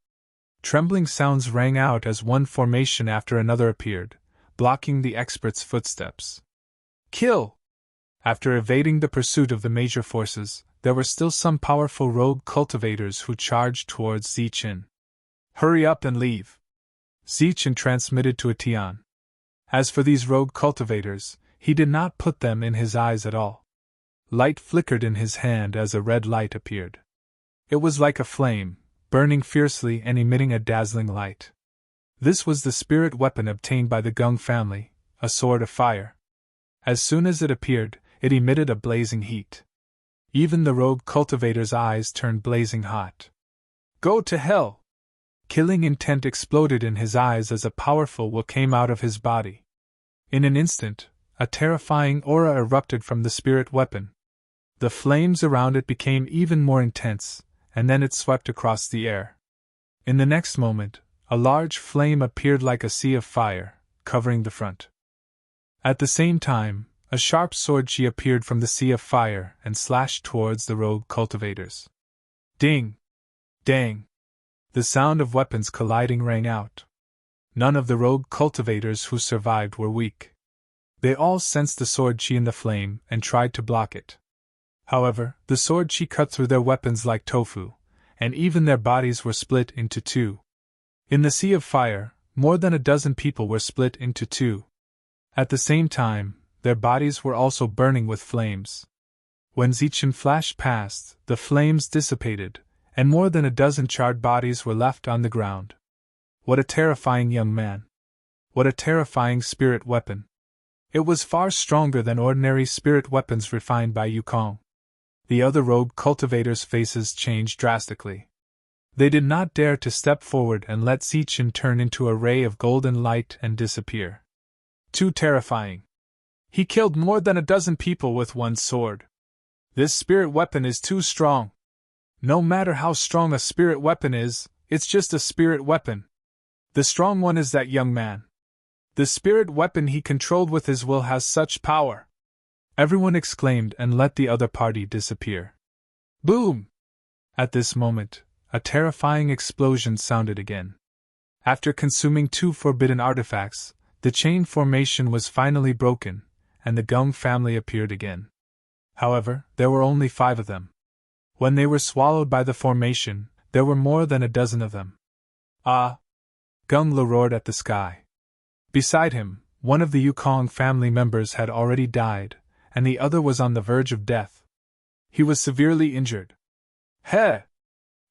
Trembling sounds rang out as one formation after another appeared, blocking the expert's footsteps. Kill! After evading the pursuit of the major forces, there were still some powerful rogue cultivators who charged towards Zichen. Hurry up and leave! Zichen transmitted to Tian. As for these rogue cultivators, he did not put them in his eyes at all. Light flickered in his hand as a red light appeared. It was like a flame, burning fiercely and emitting a dazzling light. This was the spirit weapon obtained by the Gung family, a sword of fire. As soon as it appeared, it emitted a blazing heat. Even the rogue cultivator's eyes turned blazing hot. Go to hell! Killing intent exploded in his eyes as a powerful will came out of his body. In an instant, a terrifying aura erupted from the spirit weapon. The flames around it became even more intense, and then it swept across the air. In the next moment, a large flame appeared like a sea of fire, covering the front. At the same time, a sharp sword she appeared from the sea of fire and slashed towards the rogue cultivators. Ding! Dang! The sound of weapons colliding rang out. None of the rogue cultivators who survived were weak. They all sensed the sword chi in the flame and tried to block it. However, the sword chi cut through their weapons like tofu, and even their bodies were split into two. In the sea of fire, more than a dozen people were split into two. At the same time, their bodies were also burning with flames. When Zichen flashed past, the flames dissipated, and more than a dozen charred bodies were left on the ground. What a terrifying young man! What a terrifying spirit weapon! It was far stronger than ordinary spirit weapons refined by Yukong. The other rogue cultivators' faces changed drastically. They did not dare to step forward and let Zichen turn into a ray of golden light and disappear. Too terrifying. He killed more than a dozen people with one sword. This spirit weapon is too strong. No matter how strong a spirit weapon is, it's just a spirit weapon. The strong one is that young man. The spirit weapon he controlled with his will has such power. Everyone exclaimed and let the other party disappear. Boom! At this moment, a terrifying explosion sounded again. After consuming 2 forbidden artifacts, the chain formation was finally broken, and the Gung family appeared again. However, there were only 5 of them. When they were swallowed by the formation, there were more than a dozen of them. Ah! Gung Le roared at the sky. Beside him, one of the Yukong family members had already died, and the other was on the verge of death. He was severely injured. Heh!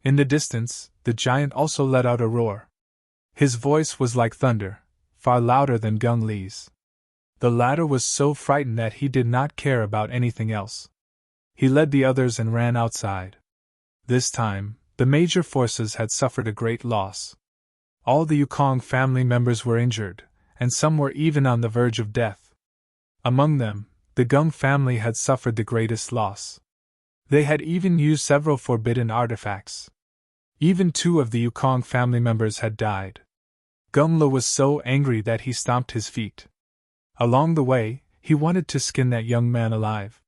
In the distance, the giant also let out a roar. His voice was like thunder, far louder than Gung Li's. The latter was so frightened that he did not care about anything else. He led the others and ran outside. This time, the major forces had suffered a great loss. All the Yukong family members were injured, and some were even on the verge of death. Among them, the Gung family had suffered the greatest loss. They had even used several forbidden artifacts. Even 2 of the Yukong family members had died. Gung Le was so angry that he stomped his feet. Along the way, he wanted to skin that young man alive.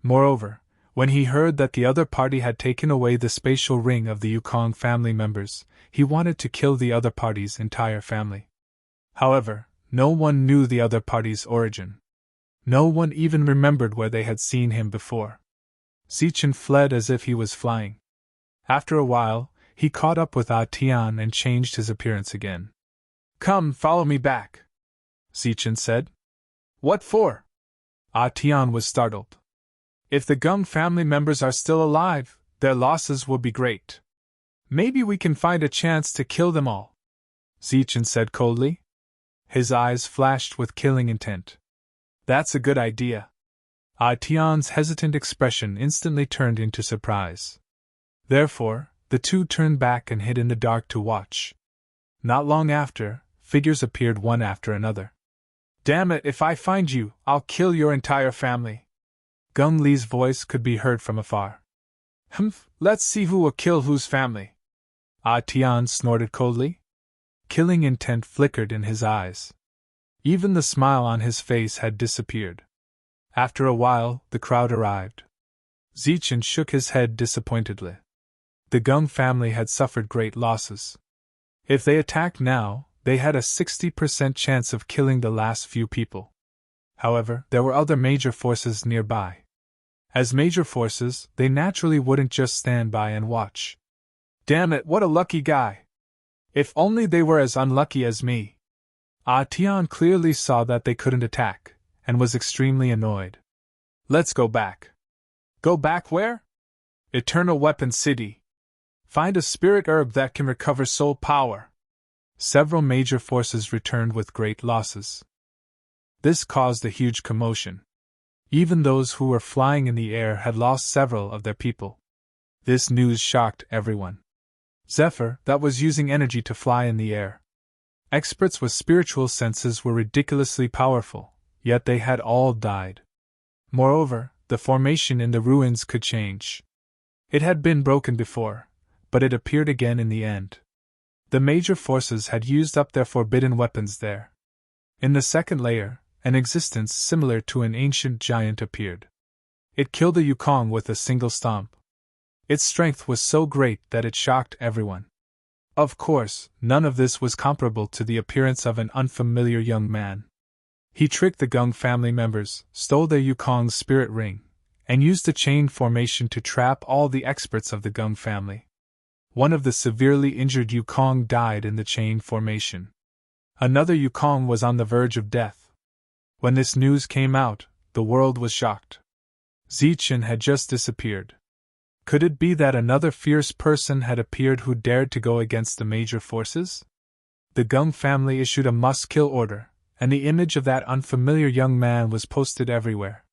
Moreover, when he heard that the other party had taken away the spatial ring of the Yukong family members, he wanted to kill the other party's entire family. However, no one knew the other party's origin. No one even remembered where they had seen him before. Zichen fled as if he was flying. After a while, he caught up with Ah Tian and changed his appearance again. Come, follow me back, Zichen said. What for? Ah Tian was startled. If the Gung family members are still alive, their losses will be great. Maybe we can find a chance to kill them all, Zichen said coldly. His eyes flashed with killing intent. That's a good idea. Ah Tian's hesitant expression instantly turned into surprise. Therefore, the 2 turned back and hid in the dark to watch. Not long after, figures appeared one after another. Damn it, if I find you, I'll kill your entire family. Gung Li's voice could be heard from afar. Humph, let's see who will kill whose family. Ah Tian snorted coldly. Killing intent flickered in his eyes. Even the smile on his face had disappeared. After a while, the crowd arrived. Zichen shook his head disappointedly. The Gung family had suffered great losses. If they attacked now, they had a 60% chance of killing the last few people. However, there were other major forces nearby. As major forces, they naturally wouldn't just stand by and watch. Damn it, what a lucky guy! If only they were as unlucky as me. Ah Tian clearly saw that they couldn't attack, and was extremely annoyed. Let's go back. Go back where? Eternal Weapon City. Find a spirit herb that can recover soul power. Several major forces returned with great losses. This caused a huge commotion. Even those who were flying in the air had lost several of their people. This news shocked everyone. Zephyr, that was using energy to fly in the air. Experts with spiritual senses were ridiculously powerful, yet they had all died. Moreover, the formation in the ruins could change. It had been broken before, but it appeared again in the end. The major forces had used up their forbidden weapons there. In the second layer, an existence similar to an ancient giant appeared. It killed the Yukong with a single stomp. Its strength was so great that it shocked everyone. Of course, none of this was comparable to the appearance of an unfamiliar young man. He tricked the Gung family members, stole their Yukong's spirit ring, and used the chain formation to trap all the experts of the Gung family. One of the severely injured Yukong died in the chain formation. Another Yukong was on the verge of death. When this news came out, the world was shocked. Zichen had just disappeared. Could it be that another fierce person had appeared who dared to go against the major forces? The Gung family issued a must-kill order, and the image of that unfamiliar young man was posted everywhere.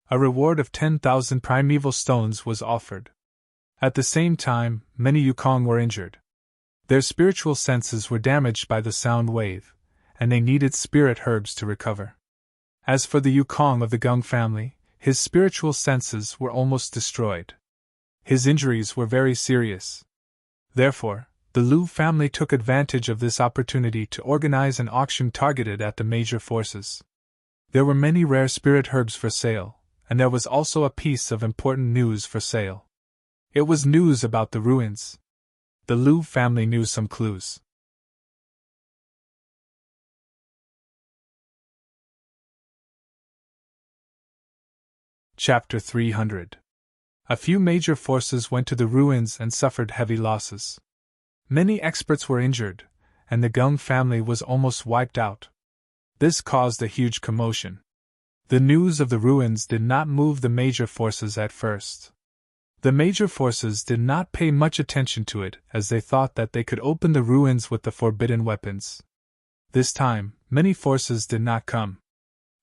A reward of 10,000 primeval stones was offered. At the same time, many Yukong were injured. Their spiritual senses were damaged by the sound wave, and they needed spirit herbs to recover. As for the Yukong of the Gung family, his spiritual senses were almost destroyed. His injuries were very serious. Therefore, the Liu family took advantage of this opportunity to organize an auction targeted at the major forces. There were many rare spirit herbs for sale, and there was also a piece of important news for sale. It was news about the ruins. The Liu family knew some clues. Chapter 300. A few major forces went to the ruins and suffered heavy losses. Many experts were injured, and the Gung family was almost wiped out. This caused a huge commotion. The news of the ruins did not move the major forces at first. The major forces did not pay much attention to it, as they thought that they could open the ruins with the forbidden weapons. This time, many forces did not come.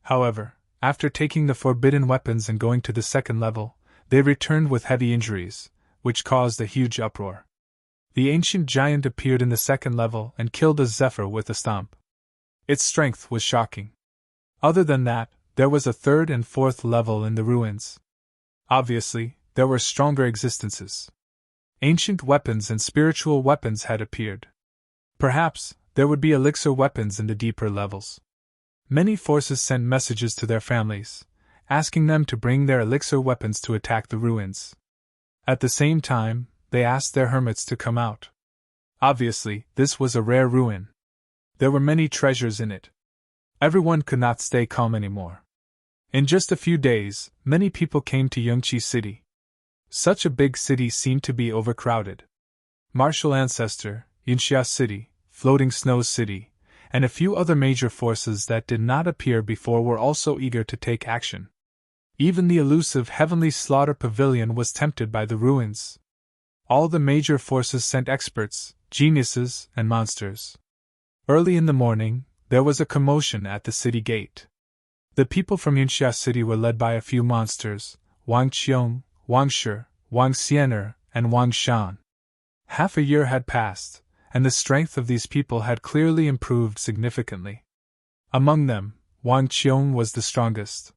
However, after taking the forbidden weapons and going to the second level, they returned with heavy injuries, which caused a huge uproar. The ancient giant appeared in the second level and killed a zephyr with a stomp. Its strength was shocking. Other than that, there was a third and fourth level in the ruins. Obviously, there were stronger existences. Ancient weapons and spiritual weapons had appeared. Perhaps, there would be elixir weapons in the deeper levels. Many forces sent messages to their families, asking them to bring their elixir weapons to attack the ruins. At the same time, they asked their hermits to come out. Obviously, this was a rare ruin. There were many treasures in it. Everyone could not stay calm anymore. In just a few days, many people came to Yongqi City. Such a big city seemed to be overcrowded. Martial Ancestor, Yinxia City, Floating Snow City, and a few other major forces that did not appear before were also eager to take action. Even the elusive Heavenly Slaughter Pavilion was tempted by the ruins. All the major forces sent experts, geniuses, and monsters. Early in the morning, there was a commotion at the city gate. The people from Yinxia City were led by a few monsters, Wang Qiong, Wang Shi, Wang Xianer, and Wang Shan. Half a year had passed, and the strength of these people had clearly improved significantly. Among them, Wang Qiong was the strongest.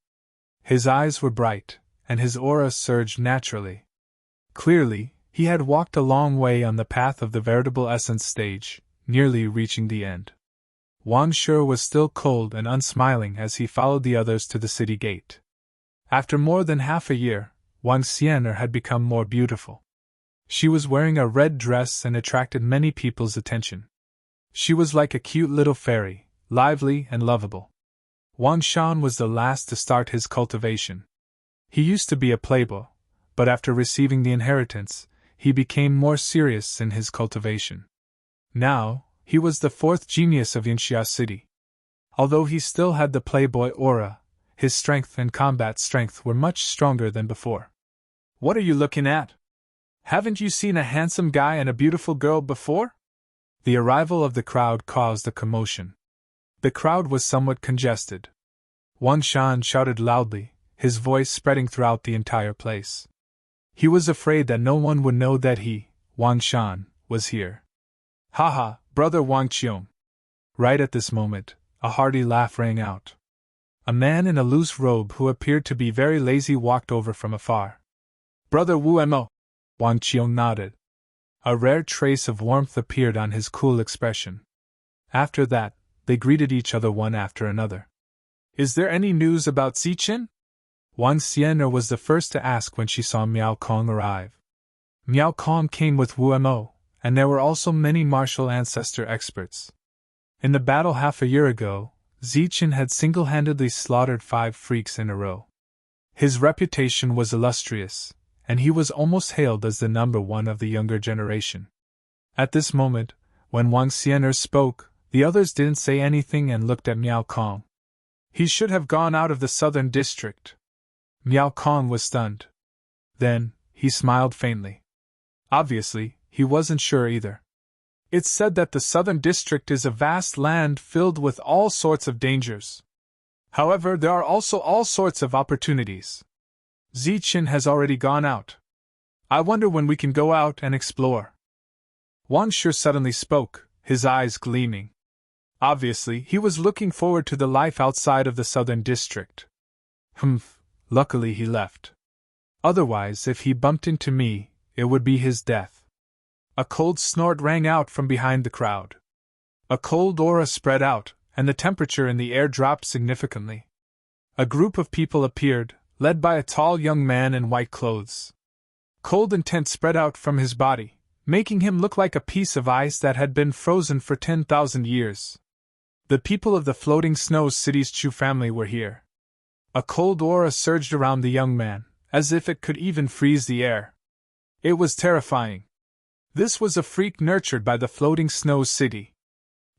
His eyes were bright, and his aura surged naturally. Clearly, he had walked a long way on the path of the veritable essence stage, nearly reaching the end. Wang Shi was still cold and unsmiling as he followed the others to the city gate. After more than half a year, Wang Xianer had become more beautiful. She was wearing a red dress and attracted many people's attention. She was like a cute little fairy, lively and lovable. Wang Shan was the last to start his cultivation. He used to be a playboy, but after receiving the inheritance, he became more serious in his cultivation. Now, he was the fourth genius of Yinxia City. Although he still had the playboy aura, his strength and combat strength were much stronger than before. "What are you looking at? Haven't you seen a handsome guy and a beautiful girl before?" The arrival of the crowd caused a commotion. The crowd was somewhat congested. Wang Shan shouted loudly, his voice spreading throughout the entire place. He was afraid that no one would know that he, Wang Shan, was here. "Haha, brother Wang Qiong!" Right at this moment, a hearty laugh rang out. A man in a loose robe who appeared to be very lazy walked over from afar. Brother Wu Mo. Wang Qiong nodded. A rare trace of warmth appeared on his cool expression. After that, they greeted each other one after another. Is there any news about Zichen? Wang Xian'er was the first to ask when she saw Miao Kong arrive. Miao Kong came with Wu Mo, and there were also many martial ancestor experts. In the battle half a year ago, Zichen had single-handedly slaughtered 5 freaks in a row. His reputation was illustrious, and he was almost hailed as the number 1 of the younger generation. At this moment, when Wang Xian'er spoke, the others didn't say anything and looked at Miao Kong. He should have gone out of the southern district. Miao Kong was stunned. Then, he smiled faintly. Obviously, he wasn't sure either. It's said that the southern district is a vast land filled with all sorts of dangers. However, there are also all sorts of opportunities. Zichen has already gone out. I wonder when we can go out and explore. Wang Shi suddenly spoke, his eyes gleaming. Obviously, he was looking forward to the life outside of the southern district. Luckily he left. Otherwise, if he bumped into me, it would be his death. A cold snort rang out from behind the crowd. A cold aura spread out, and the temperature in the air dropped significantly. A group of people appeared, led by a tall young man in white clothes. Cold intent spread out from his body, making him look like a piece of ice that had been frozen for 10,000 years. The people of the floating snow city's Chu family were here. A cold aura surged around the young man, as if it could even freeze the air. It was terrifying. This was a freak nurtured by the floating snow city.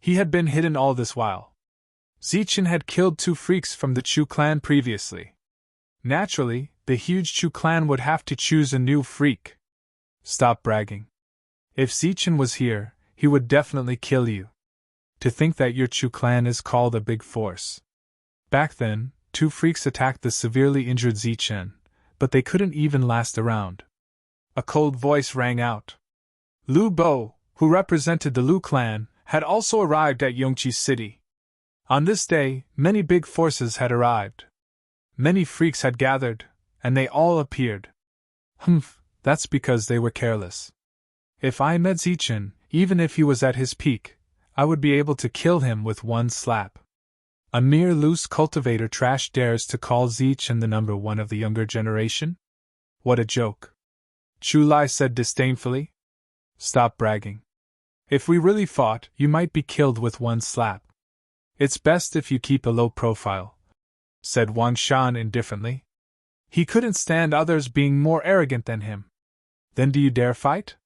He had been hidden all this while. Zichen had killed 2 freaks from the Chu clan previously. Naturally, the huge Chu clan would have to choose a new freak. Stop bragging. If Zichen was here, he would definitely kill you. To think that your Chu clan is called a big force. Back then, 2 freaks attacked the severely injured Zichen, but they couldn't even last a round. A cold voice rang out. Lu Bo, who represented the Lu clan, had also arrived at Yongqi City. On this day, many big forces had arrived. Many freaks had gathered, and they all appeared. That's because they were careless. If I met Zichen, even if he was at his peak, I would be able to kill him with one slap. A mere loose cultivator trash dares to call Zichen the number 1 of the younger generation? What a joke. Chu Lai said disdainfully. Stop bragging. If we really fought, you might be killed with one slap. It's best if you keep a low profile, said Wang Shan indifferently. He couldn't stand others being more arrogant than him. Then do you dare fight?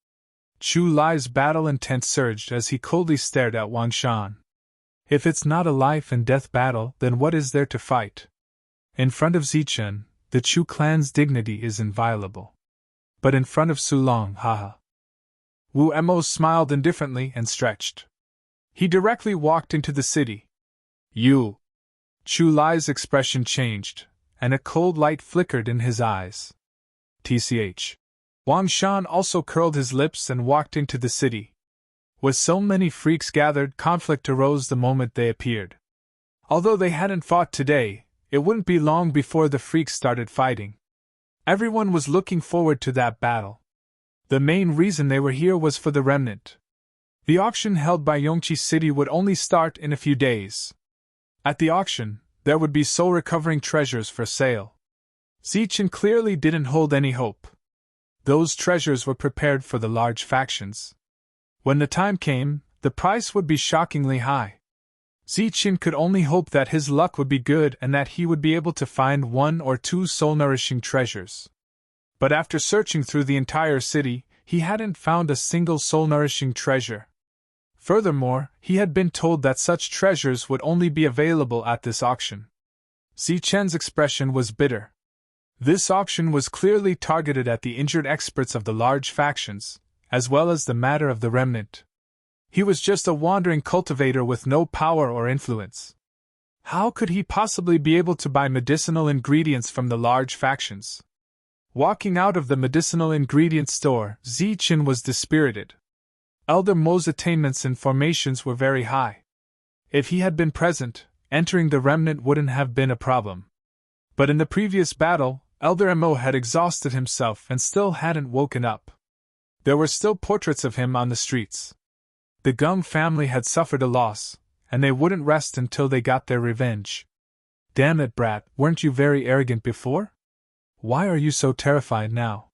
Chu Lai's battle intent surged as he coldly stared at Wang Shan. If it's not a life-and-death battle, then what is there to fight? In front of Zichen, the Chu clan's dignity is inviolable. But in front of Sulong, haha. Wu Mo smiled indifferently and stretched. He directly walked into the city. You. Chu Lai's expression changed, and a cold light flickered in his eyes. TCH. Wang Shan also curled his lips and walked into the city. With so many freaks gathered, conflict arose the moment they appeared. Although they hadn't fought today, it wouldn't be long before the freaks started fighting. Everyone was looking forward to that battle. The main reason they were here was for the remnant. The auction held by Yongqi City would only start in a few days. At the auction, there would be soul-recovering treasures for sale. Zichen clearly didn't hold any hope. Those treasures were prepared for the large factions. When the time came, the price would be shockingly high. Zichen could only hope that his luck would be good and that he would be able to find 1 or 2 soul-nourishing treasures. But after searching through the entire city, he hadn't found a single soul-nourishing treasure. Furthermore, he had been told that such treasures would only be available at this auction. Zichen's expression was bitter. This auction was clearly targeted at the injured experts of the large factions, as well as the matter of the remnant. He was just a wandering cultivator with no power or influence. How could he possibly be able to buy medicinal ingredients from the large factions? Walking out of the medicinal ingredient store, Zichen was dispirited. Elder Mo's attainments and formations were very high. If he had been present, Entering the remnant wouldn't have been a problem. But in the previous battle, Elder Mo had exhausted himself and still hadn't woken up. There were still portraits of him on the streets. The Gung family had suffered a loss, and they wouldn't rest until they got their revenge. Damn it, brat, weren't you very arrogant before? Why are you so terrified now?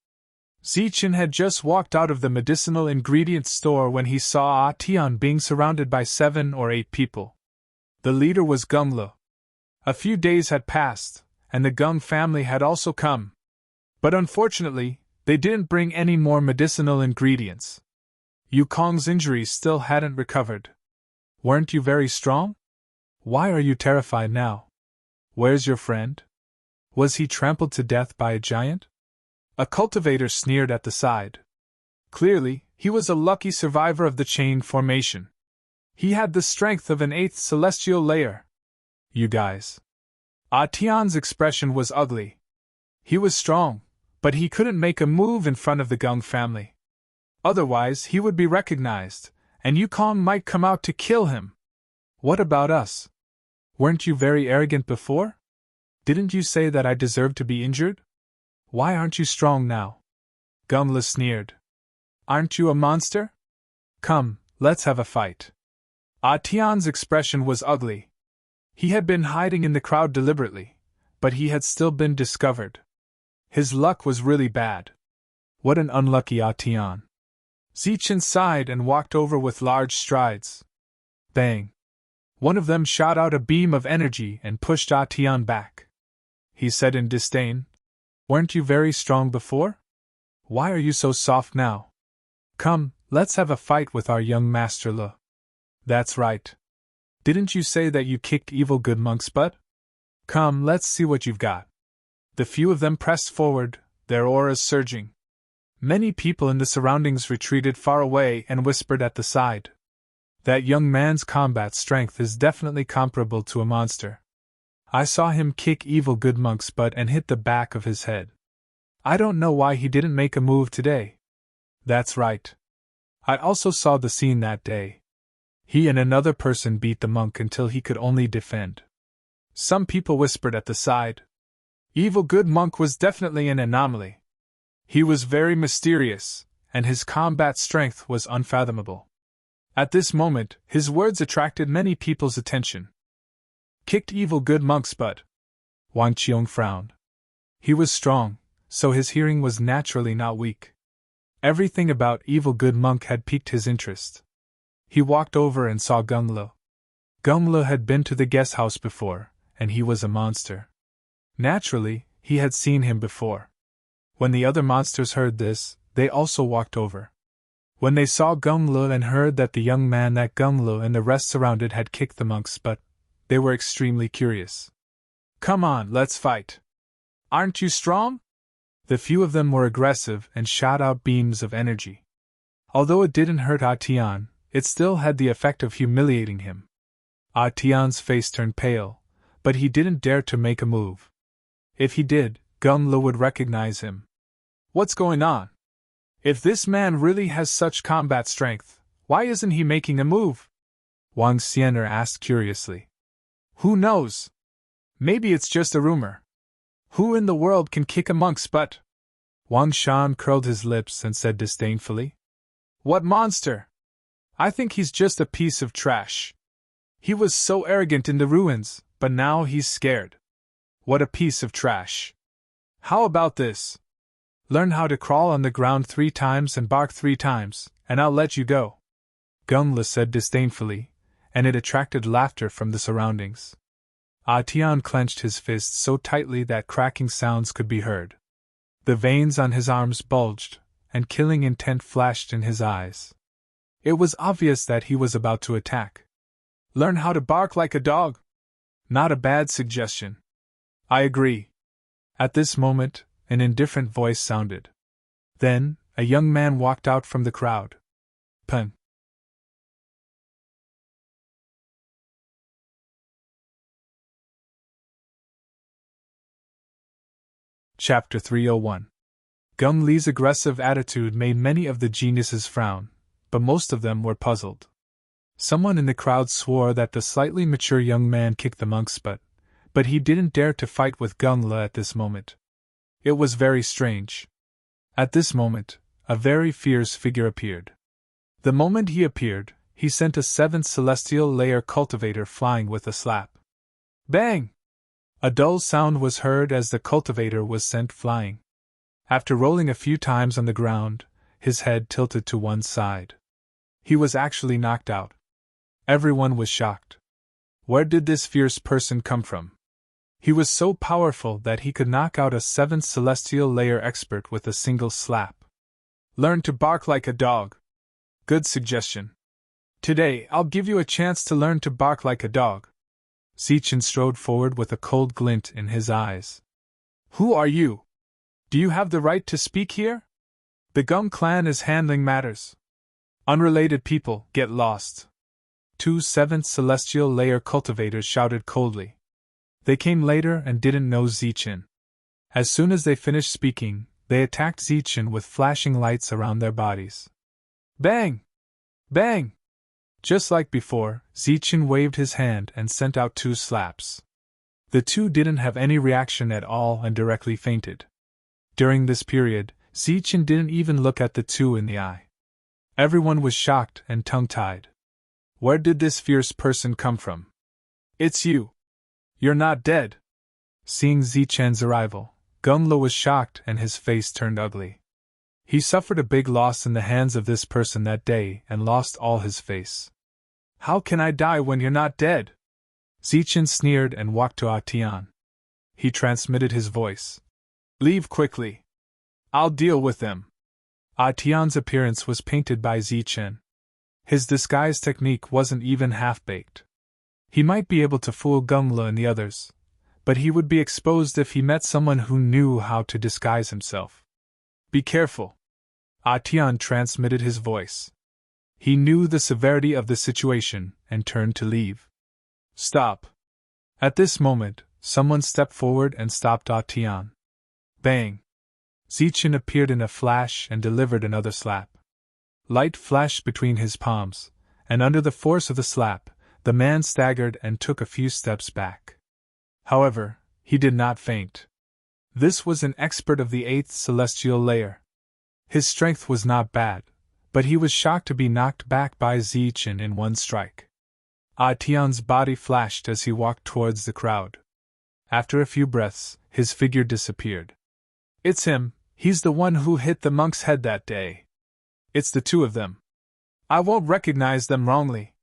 Zichen had just walked out of the medicinal ingredients store when he saw Tian being surrounded by 7 or 8 people. The leader was Gunglu. A few days had passed, and the Gung family had also come. But unfortunately, they didn't bring any more medicinal ingredients. Yukong's injuries still hadn't recovered. Weren't you very strong? Why are you terrified now? Where's your friend? Was he trampled to death by a giant? A cultivator sneered at the side. Clearly, he was a lucky survivor of the chain formation. He had the strength of an 8th celestial layer. You guys. Tian's expression was ugly. He was strong, but he couldn't make a move in front of the Gung family. Otherwise, he would be recognized, and Yukong might come out to kill him. What about us? Weren't you very arrogant before? Didn't you say that I deserved to be injured? Why aren't you strong now? Gungla sneered. Aren't you a monster? Come, let's have a fight. Tian's expression was ugly. He had been hiding in the crowd deliberately, but he had still been discovered. His luck was really bad. What an unlucky Tian. Zichen sighed and walked over with large strides. Bang! One of them shot out a beam of energy and pushed Tian back. He said in disdain, Weren't you very strong before? Why are you so soft now? Come, let's have a fight with our young master Le. That's right. Didn't you say that you kicked evil good monk's butt? Come, let's see what you've got. The few of them pressed forward, their auras surging. Many people in the surroundings retreated far away and whispered at the side. That young man's combat strength is definitely comparable to a monster. I saw him kick evil good monk's butt and hit the back of his head. I don't know why he didn't make a move today. That's right. I also saw the scene that day. He and another person beat the monk until he could only defend. Some people whispered at the side. Evil good monk was definitely an anomaly. He was very mysterious, and his combat strength was unfathomable. At this moment, his words attracted many people's attention. Kicked evil good monk's butt. Wang Qiong frowned. He was strong, so his hearing was naturally not weak. Everything about evil good monk had piqued his interest. He walked over and saw Gunglo. Gunglo had been to the guest house before, and he was a monster. Naturally, he had seen him before. When the other monsters heard this, they also walked over. When they saw Gunglo and heard that the young man that Gunglo and the rest surrounded had kicked the monk's butt, they were extremely curious. Come on, let's fight. Aren't you strong? The few of them were aggressive and shot out beams of energy. Although it didn't hurt Tian, it still had the effect of humiliating him. Tian's face turned pale, but he didn't dare to make a move. If he did, Gunglo would recognize him. What's going on? If this man really has such combat strength, why isn't he making a move? Wang Xianer asked curiously. Who knows? Maybe it's just a rumor. Who in the world can kick a monk's butt? Wang Shan curled his lips and said disdainfully. What monster? I think he's just a piece of trash. He was so arrogant in the ruins, but now he's scared. What a piece of trash. How about this? Learn how to crawl on the ground 3 times and bark 3 times, and I'll let you go. Gungla said disdainfully, and it attracted laughter from the surroundings. Tian clenched his fists so tightly that cracking sounds could be heard. The veins on his arms bulged, and killing intent flashed in his eyes. It was obvious that he was about to attack. Learn how to bark like a dog. Not a bad suggestion. I agree. At this moment, an indifferent voice sounded. Then, a young man walked out from the crowd. Pun. Chapter 301. Gung Li's aggressive attitude made many of the geniuses frown, but most of them were puzzled. Someone in the crowd swore that the slightly mature young man kicked the monk's butt, but he didn't dare to fight with Gungla at this moment. It was very strange. At this moment, a very fierce figure appeared. The moment he appeared, he sent a 7th celestial layer cultivator flying with a slap. Bang! A dull sound was heard as the cultivator was sent flying. After rolling a few times on the ground, his head tilted to one side. He was actually knocked out. Everyone was shocked. Where did this fierce person come from? He was so powerful that he could knock out a 7th celestial layer expert with a single slap. Learn to bark like a dog. Good suggestion. Today, I'll give you a chance to learn to bark like a dog. Zichen strode forward with a cold glint in his eyes. Who are you? Do you have the right to speak here? The Gung clan is handling matters. Unrelated people, get lost. 2 7th celestial layer cultivators shouted coldly. They came later and didn't know Zichen. As soon as they finished speaking, they attacked Zichen with flashing lights around their bodies. Bang! Bang! Just like before, Zichen waved his hand and sent out 2 slaps. The 2 didn't have any reaction at all and directly fainted. During this period, Zichen didn't even look at the 2 in the eye. Everyone was shocked and tongue-tied. Where did this fierce person come from? It's you. You're not dead. Seeing Zichen's arrival, Gungla was shocked and his face turned ugly. He suffered a big loss in the hands of this person that day and lost all his face. How can I die when you're not dead? Zichen sneered and walked to Atian. He transmitted his voice. Leave quickly. I'll deal with them. Atian's appearance was painted by Zichen. His disguise technique wasn't even half-baked. He might be able to fool Gungla and the others, but he would be exposed if he met someone who knew how to disguise himself. Be careful. Atian transmitted his voice. He knew the severity of the situation and turned to leave. Stop. At this moment, someone stepped forward and stopped Atian. Bang! Zichen appeared in a flash and delivered another slap. Light flashed between his palms, and under the force of the slap, the man staggered and took a few steps back. However, he did not faint. This was an expert of the 8th celestial layer. His strength was not bad, but he was shocked to be knocked back by Zichen in one strike. Atian's body flashed as he walked towards the crowd. After a few breaths, his figure disappeared. It's him, he's the one who hit the monk's head that day. It's the 2 of them. I won't recognize them wrongly.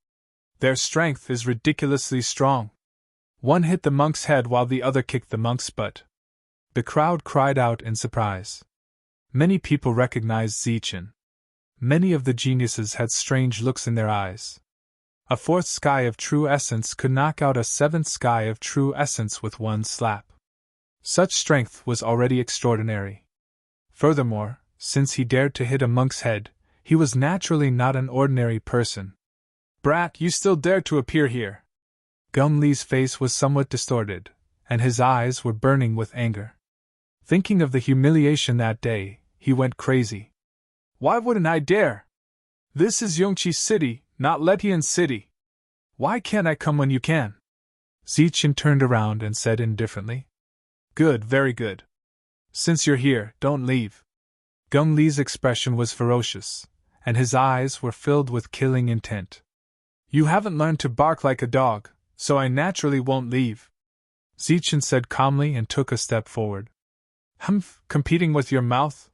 Their strength is ridiculously strong. One hit the monk's head while the other kicked the monk's butt. The crowd cried out in surprise. Many people recognized Zichen. Many of the geniuses had strange looks in their eyes. A 4th sky of true essence could knock out a 7th sky of true essence with one slap. Such strength was already extraordinary. Furthermore, since he dared to hit a monk's head, he was naturally not an ordinary person. Brat, you still dare to appear here? Gung Li's face was somewhat distorted, and his eyes were burning with anger. Thinking of the humiliation that day, he went crazy. Why wouldn't I dare? This is Yongqi City, not Letian City. Why can't I come when you can? Zichen turned around and said indifferently. Good, very good. Since you're here, don't leave. Gung Li's expression was ferocious, and his eyes were filled with killing intent. You haven't learned to bark like a dog, so I naturally won't leave. Zichen said calmly and took a step forward. Humph, competing with your mouth?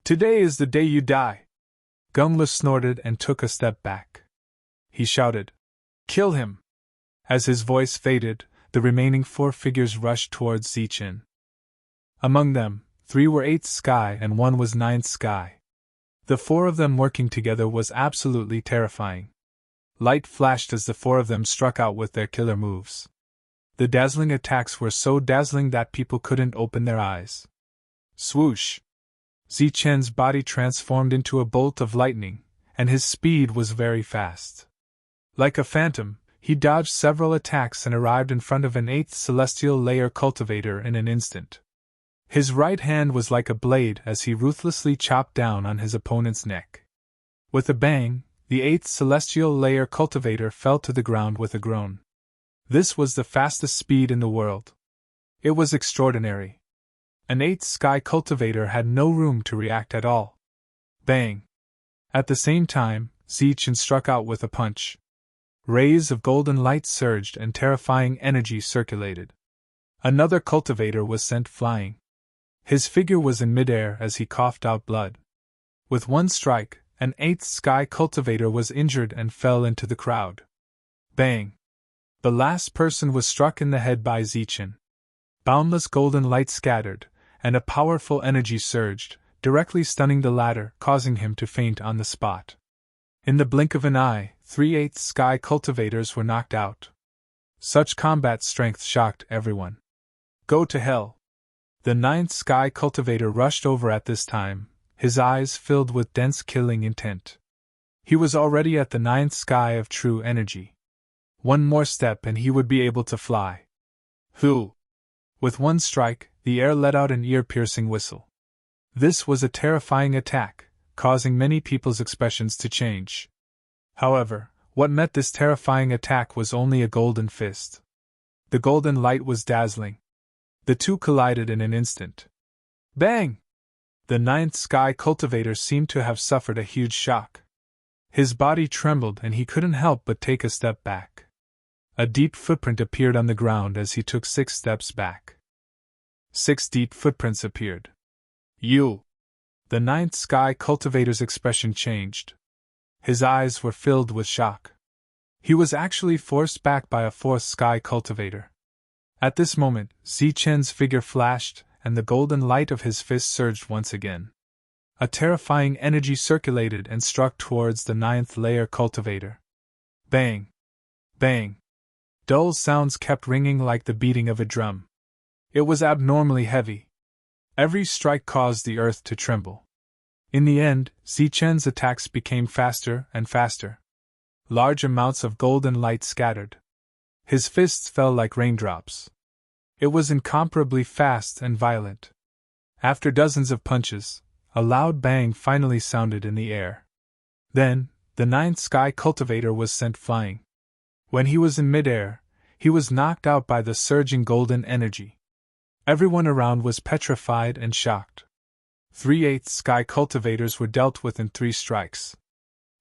Today is the day you die. Gungla snorted and took a step back. He shouted, Kill him! As his voice faded, the remaining 4 figures rushed towards Zichen. Among them, 3 were 8th sky and 1 was 9th sky. The 4 of them working together was absolutely terrifying. Light flashed as the 4 of them struck out with their killer moves. The dazzling attacks were so dazzling that people couldn't open their eyes. Swoosh! Zichen's body transformed into a bolt of lightning, and his speed was very fast. Like a phantom, he dodged several attacks and arrived in front of an 8th celestial layer cultivator in an instant. His right hand was like a blade as he ruthlessly chopped down on his opponent's neck. With a bang, The 8th celestial layer cultivator fell to the ground with a groan. This was the fastest speed in the world. It was extraordinary. An 8th sky cultivator had no room to react at all. Bang! At the same time, Zichen struck out with a punch. Rays of golden light surged and terrifying energy circulated. Another cultivator was sent flying. His figure was in midair as he coughed out blood. With one strike, an 8th sky cultivator was injured and fell into the crowd. Bang! The last person was struck in the head by Zichen. Boundless golden light scattered, and a powerful energy surged, directly stunning the latter, causing him to faint on the spot. In the blink of an eye, 3/8 sky cultivators were knocked out. Such combat strength shocked everyone. Go to hell! The 9th sky cultivator rushed over at this time, his eyes filled with dense killing intent. He was already at the 9th sky of true energy. One more step and he would be able to fly. Who? With one strike, the air let out an ear-piercing whistle. This was a terrifying attack, causing many people's expressions to change. However, what met this terrifying attack was only a golden fist. The golden light was dazzling. The two collided in an instant. Bang! The 9th sky cultivator seemed to have suffered a huge shock. His body trembled and he couldn't help but take a step back. A deep footprint appeared on the ground as he took 6 steps back. 6 deep footprints appeared. You! The 9th sky cultivator's expression changed. His eyes were filled with shock. He was actually forced back by a 4th sky cultivator. At this moment, Zichen's figure flashed, and the golden light of his fist surged once again. A terrifying energy circulated and struck towards the 9th layer cultivator. Bang! Bang! Dull sounds kept ringing like the beating of a drum. It was abnormally heavy. Every strike caused the earth to tremble. In the end, Zichen's attacks became faster and faster. Large amounts of golden light scattered. His fists fell like raindrops. It was incomparably fast and violent. After dozens of punches, a loud bang finally sounded in the air. Then, the 9th sky cultivator was sent flying. When he was in midair, he was knocked out by the surging golden energy. Everyone around was petrified and shocked. 3/8 sky cultivators were dealt with in 3 strikes.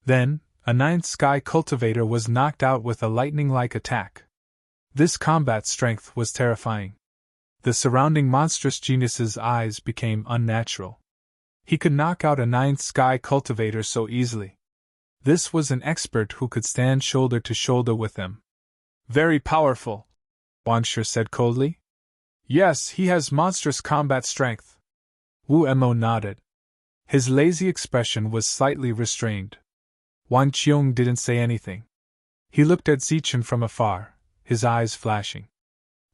Then, a 9th sky cultivator was knocked out with a lightning-like attack. This combat strength was terrifying. The surrounding monstrous genius's eyes became unnatural. He could knock out a 9th sky cultivator so easily. This was an expert who could stand shoulder to shoulder with them. Very powerful, Wansher said coldly. Yes, he has monstrous combat strength. Wu Mo nodded. His lazy expression was slightly restrained. Wan Qiong didn't say anything. He looked at Zichen from afar, his eyes flashing.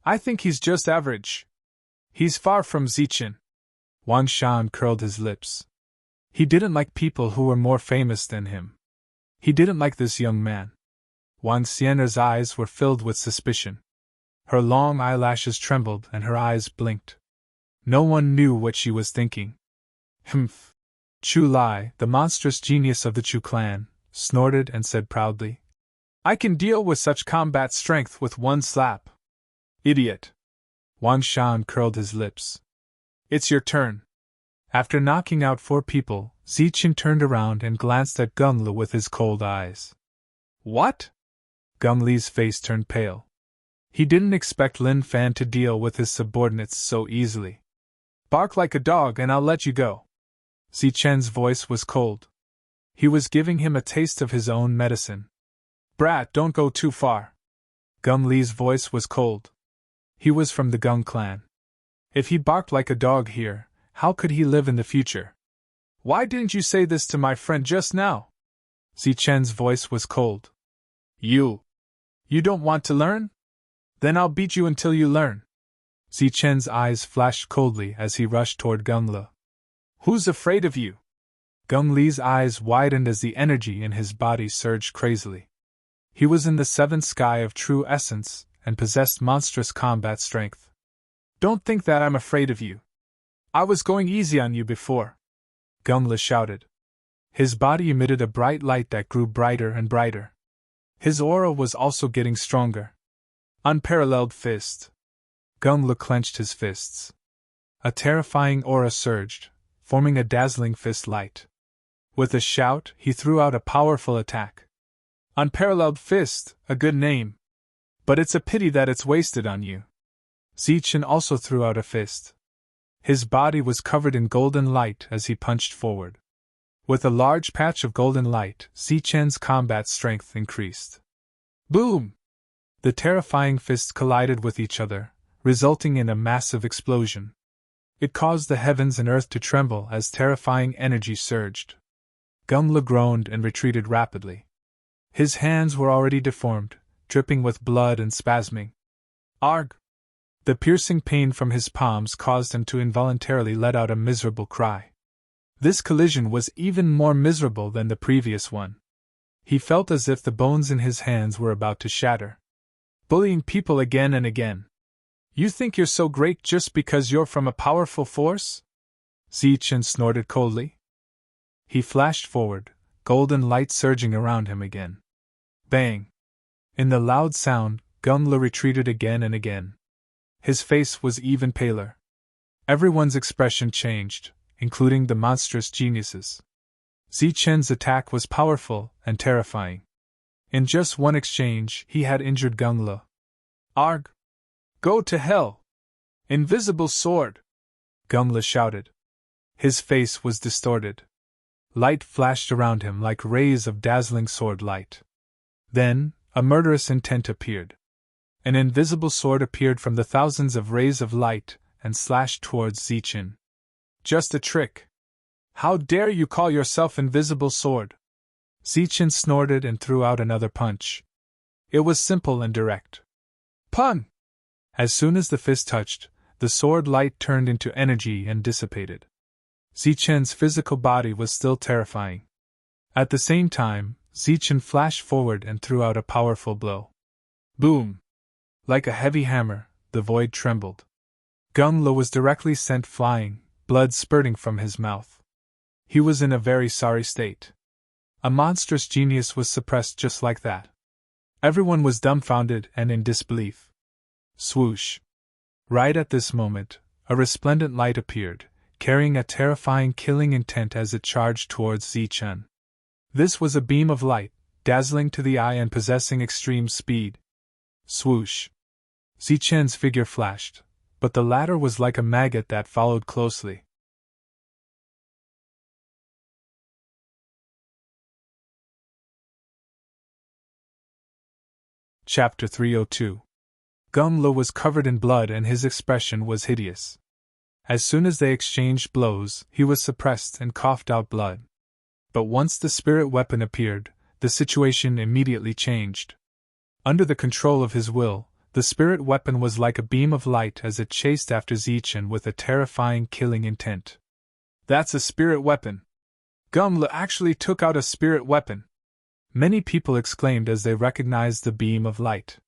I think he's just average. He's far from Zichen. Wan Shan curled his lips. He didn't like people who were more famous than him. He didn't like this young man. Wan Xian'er's eyes were filled with suspicion. Her long eyelashes trembled and her eyes blinked. No one knew what she was thinking. Humph! Chu Lai, the monstrous genius of the Chu clan, snorted and said proudly, I can deal with such combat strength with one slap. Idiot! Wan Shan curled his lips. It's your turn. After knocking out 4 people, Zichen turned around and glanced at Gung Lu with his cold eyes. What? Gung Li's face turned pale. He didn't expect Lin Fan to deal with his subordinates so easily. Bark like a dog and I'll let you go. Zichen's voice was cold. He was giving him a taste of his own medicine. Brat, don't go too far. Gung Li's voice was cold. He was from the Gung clan. If he barked like a dog here, how could he live in the future? Why didn't you say this to my friend just now? Zichen's voice was cold. You don't want to learn? Then I'll beat you until you learn. Zichen's eyes flashed coldly as he rushed toward Gung Lu. Who's afraid of you? Gung Li's eyes widened as the energy in his body surged crazily. He was in the 7th sky of true essence and possessed monstrous combat strength. Don't think that I'm afraid of you. I was going easy on you before. Gung Lu shouted. His body emitted a bright light that grew brighter and brighter. His aura was also getting stronger. Unparalleled fist. Gung-Lu clenched his fists. A terrifying aura surged, forming a dazzling fist light. With a shout, he threw out a powerful attack. Unparalleled fist, a good name. But it's a pity that it's wasted on you. Zichen also threw out a fist. His body was covered in golden light as he punched forward. With a large patch of golden light, Zichen's combat strength increased. Boom! The terrifying fists collided with each other, resulting in a massive explosion. It caused the heavens and earth to tremble as terrifying energy surged. Gung-Lu groaned and retreated rapidly. His hands were already deformed, dripping with blood and spasming. Arg! The piercing pain from his palms caused him to involuntarily let out a miserable cry. This collision was even more miserable than the previous one. He felt as if the bones in his hands were about to shatter. Bullying people again and again. You think you're so great just because you're from a powerful force? Zichen snorted coldly. He flashed forward, golden light surging around him again. Bang! In the loud sound, Gung-Lu retreated again and again. His face was even paler. Everyone's expression changed, including the monstrous geniuses. Zichen's attack was powerful and terrifying. In just one exchange, he had injured Gung-Lu. Arg! Go to hell! Invisible sword! Gung-Lu shouted. His face was distorted. Light flashed around him like rays of dazzling sword light. Then, a murderous intent appeared. An invisible sword appeared from the thousands of rays of light and slashed towards Zichen. Just a trick. How dare you call yourself invisible sword? Zichen snorted and threw out another punch. It was simple and direct. Pun! As soon as the fist touched, the sword light turned into energy and dissipated. Zichen's physical body was still terrifying. At the same time, Zichen flashed forward and threw out a powerful blow. Boom! Like a heavy hammer, the void trembled. Gung-Lu was directly sent flying, blood spurting from his mouth. He was in a very sorry state. A monstrous genius was suppressed just like that. Everyone was dumbfounded and in disbelief. Swoosh! Right at this moment, a resplendent light appeared, carrying a terrifying killing intent as it charged towards Zichen. This was a beam of light, dazzling to the eye and possessing extreme speed. Swoosh! Zichen's figure flashed, but the latter was like a maggot that followed closely. Chapter 302. Gung-Lu was covered in blood and his expression was hideous. As soon as they exchanged blows, he was suppressed and coughed out blood. But once the spirit weapon appeared, the situation immediately changed. Under the control of his will, the spirit weapon was like a beam of light as it chased after Zichen with a terrifying killing intent. That's a spirit weapon! Gung-Lu actually took out a spirit weapon! Many people exclaimed as they recognized the beam of light.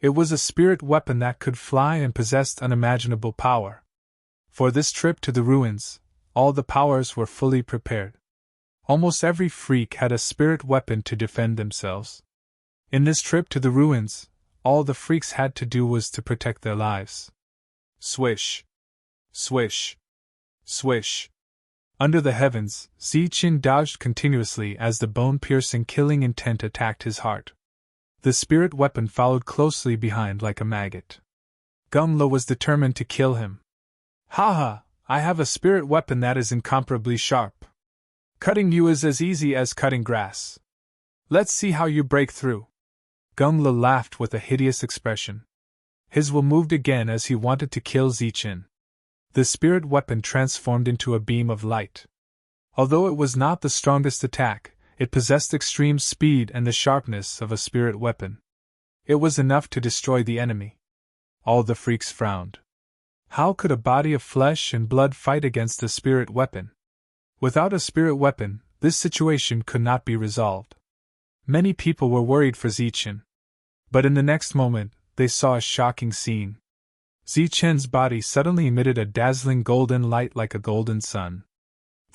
It was a spirit weapon that could fly and possessed unimaginable power. For this trip to the ruins, all the powers were fully prepared. Almost every freak had a spirit weapon to defend themselves. In this trip to the ruins, all the freaks had to do was to protect their lives. Swish! Swish! Swish! Under the heavens, Zichen dodged continuously as the bone-piercing killing intent attacked his heart. The spirit weapon followed closely behind like a maggot. Gung-Lu was determined to kill him. Haha, I have a spirit weapon that is incomparably sharp. Cutting you is as easy as cutting grass. Let's see how you break through. Gung-Lu laughed with a hideous expression. His will moved again as he wanted to kill Zichen. The spirit weapon transformed into a beam of light. Although it was not the strongest attack, it possessed extreme speed and the sharpness of a spirit weapon. It was enough to destroy the enemy. All the freaks frowned. How could a body of flesh and blood fight against a spirit weapon? Without a spirit weapon, this situation could not be resolved. Many people were worried for Zichen. But in the next moment, they saw a shocking scene. Zichen's body suddenly emitted a dazzling golden light like a golden sun.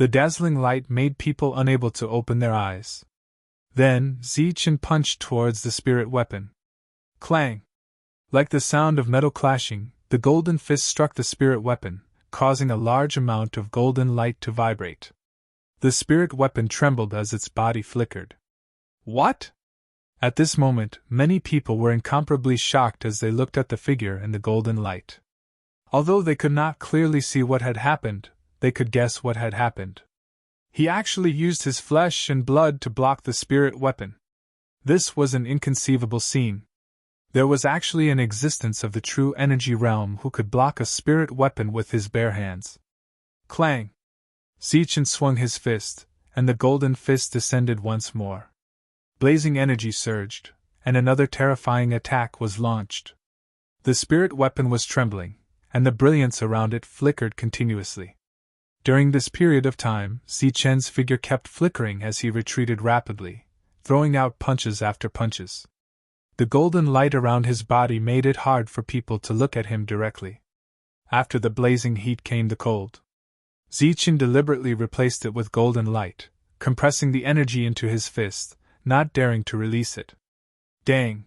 The dazzling light made people unable to open their eyes. Then, Zichen punched towards the spirit weapon. Clang! Like the sound of metal clashing, the golden fist struck the spirit weapon, causing a large amount of golden light to vibrate. The spirit weapon trembled as its body flickered. What? At this moment, many people were incomparably shocked as they looked at the figure in the golden light. Although they could not clearly see what had happened, they could guess what had happened. He actually used his flesh and blood to block the spirit weapon. This was an inconceivable scene. There was actually an existence of the true energy realm who could block a spirit weapon with his bare hands. Clang! Zichen swung his fist, and the golden fist descended once more. Blazing energy surged, and another terrifying attack was launched. The spirit weapon was trembling, and the brilliance around it flickered continuously. During this period of time, Zichen's figure kept flickering as he retreated rapidly, throwing out punches after punches. The golden light around his body made it hard for people to look at him directly. After the blazing heat came the cold. Zichen deliberately replaced it with golden light, compressing the energy into his fist, not daring to release it. Dang!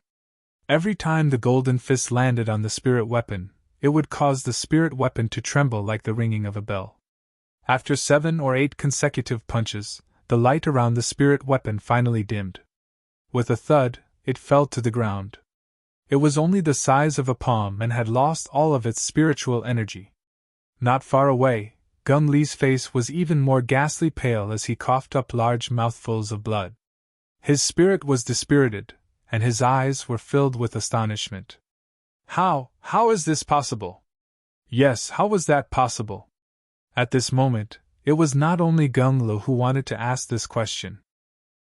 Every time the golden fist landed on the spirit weapon, it would cause the spirit weapon to tremble like the ringing of a bell. After 7 or 8 consecutive punches, the light around the spirit weapon finally dimmed. With a thud, it fell to the ground. It was only the size of a palm and had lost all of its spiritual energy. Not far away, Gung Li's face was even more ghastly pale as he coughed up large mouthfuls of blood. His spirit was dispirited, and his eyes were filled with astonishment. How is this possible? Yes, how was that possible? At this moment, it was not only Gung Lu who wanted to ask this question.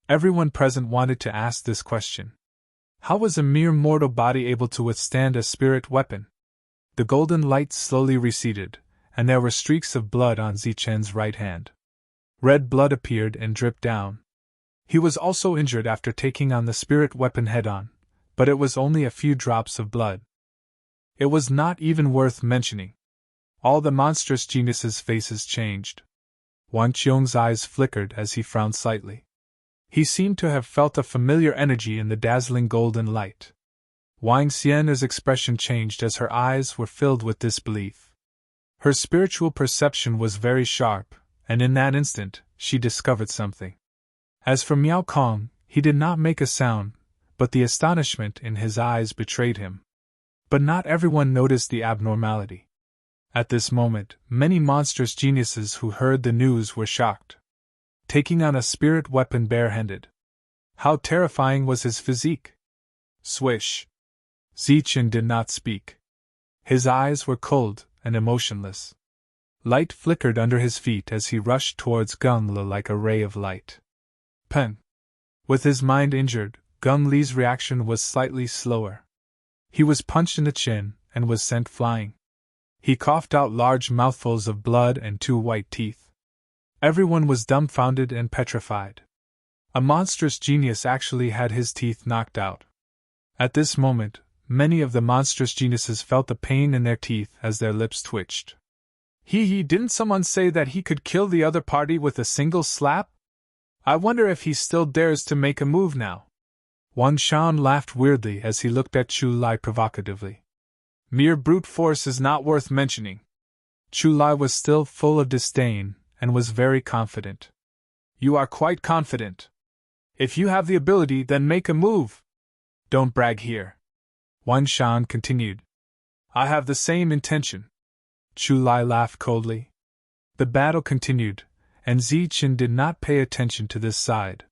Everyone present wanted to ask this question. How was a mere mortal body able to withstand a spirit weapon? The golden light slowly receded, and there were streaks of blood on Zichen's right hand. Red blood appeared and dripped down. He was also injured after taking on the spirit weapon head-on, but it was only a few drops of blood. It was not even worth mentioning. All the monstrous geniuses' faces changed. Wang Qiong's eyes flickered as he frowned slightly. He seemed to have felt a familiar energy in the dazzling golden light. Wang Xian's expression changed as her eyes were filled with disbelief. Her spiritual perception was very sharp, and in that instant, she discovered something. As for Miao Kong, he did not make a sound, but the astonishment in his eyes betrayed him. But not everyone noticed the abnormality. At this moment, many monstrous geniuses who heard the news were shocked. Taking on a spirit weapon barehanded. How terrifying was his physique! Swish! Zichen did not speak. His eyes were cold and emotionless. Light flickered under his feet as he rushed towards Gung Li like a ray of light. Pen. With his mind injured, Gung Li's reaction was slightly slower. He was punched in the chin and was sent flying. He coughed out large mouthfuls of blood and 2 white teeth. Everyone was dumbfounded and petrified. A monstrous genius actually had his teeth knocked out. At this moment, many of the monstrous geniuses felt the pain in their teeth as their lips twitched. Didn't someone say that he could kill the other party with a single slap? I wonder if he still dares to make a move now. Wang Shan laughed weirdly as he looked at Chu Lai provocatively. Mere brute force is not worth mentioning. Chu Lai was still full of disdain and was very confident. You are quite confident. If you have the ability, then make a move. Don't brag here. Wang Shan continued. I have the same intention. Chu Lai laughed coldly. The battle continued, and Zichen did not pay attention to this side.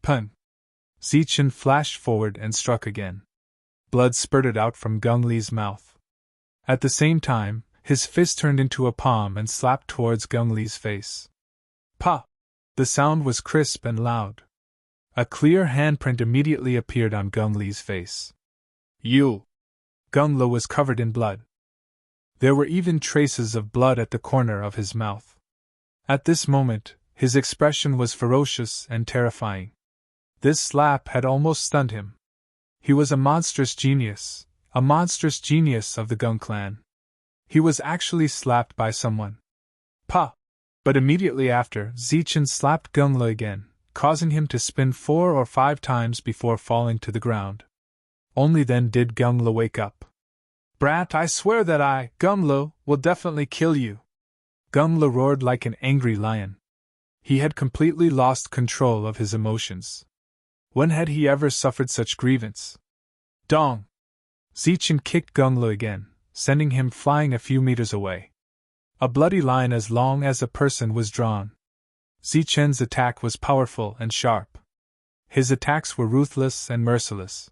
Pun. Zichen flashed forward and struck again. Blood spurted out from Gung Li's mouth. At the same time, his fist turned into a palm and slapped towards Gung Li's face. Pa! The sound was crisp and loud. A clear handprint immediately appeared on Gung Li's face. You! Gung Li was covered in blood. There were even traces of blood at the corner of his mouth. At this moment, his expression was ferocious and terrifying. This slap had almost stunned him. He was a monstrous genius of the Gung clan. He was actually slapped by someone. Pa! But immediately after, Zichen slapped Gungla again, causing him to spin 4 or 5 times before falling to the ground. Only then did Gungla wake up. "Brat, I swear that I, Gungla, will definitely kill you." Gungla roared like an angry lion. He had completely lost control of his emotions. When had he ever suffered such grievance? Dong! Zichen kicked Gungla again, sending him flying a few meters away. A bloody line as long as a person was drawn. Zichen's attack was powerful and sharp. His attacks were ruthless and merciless.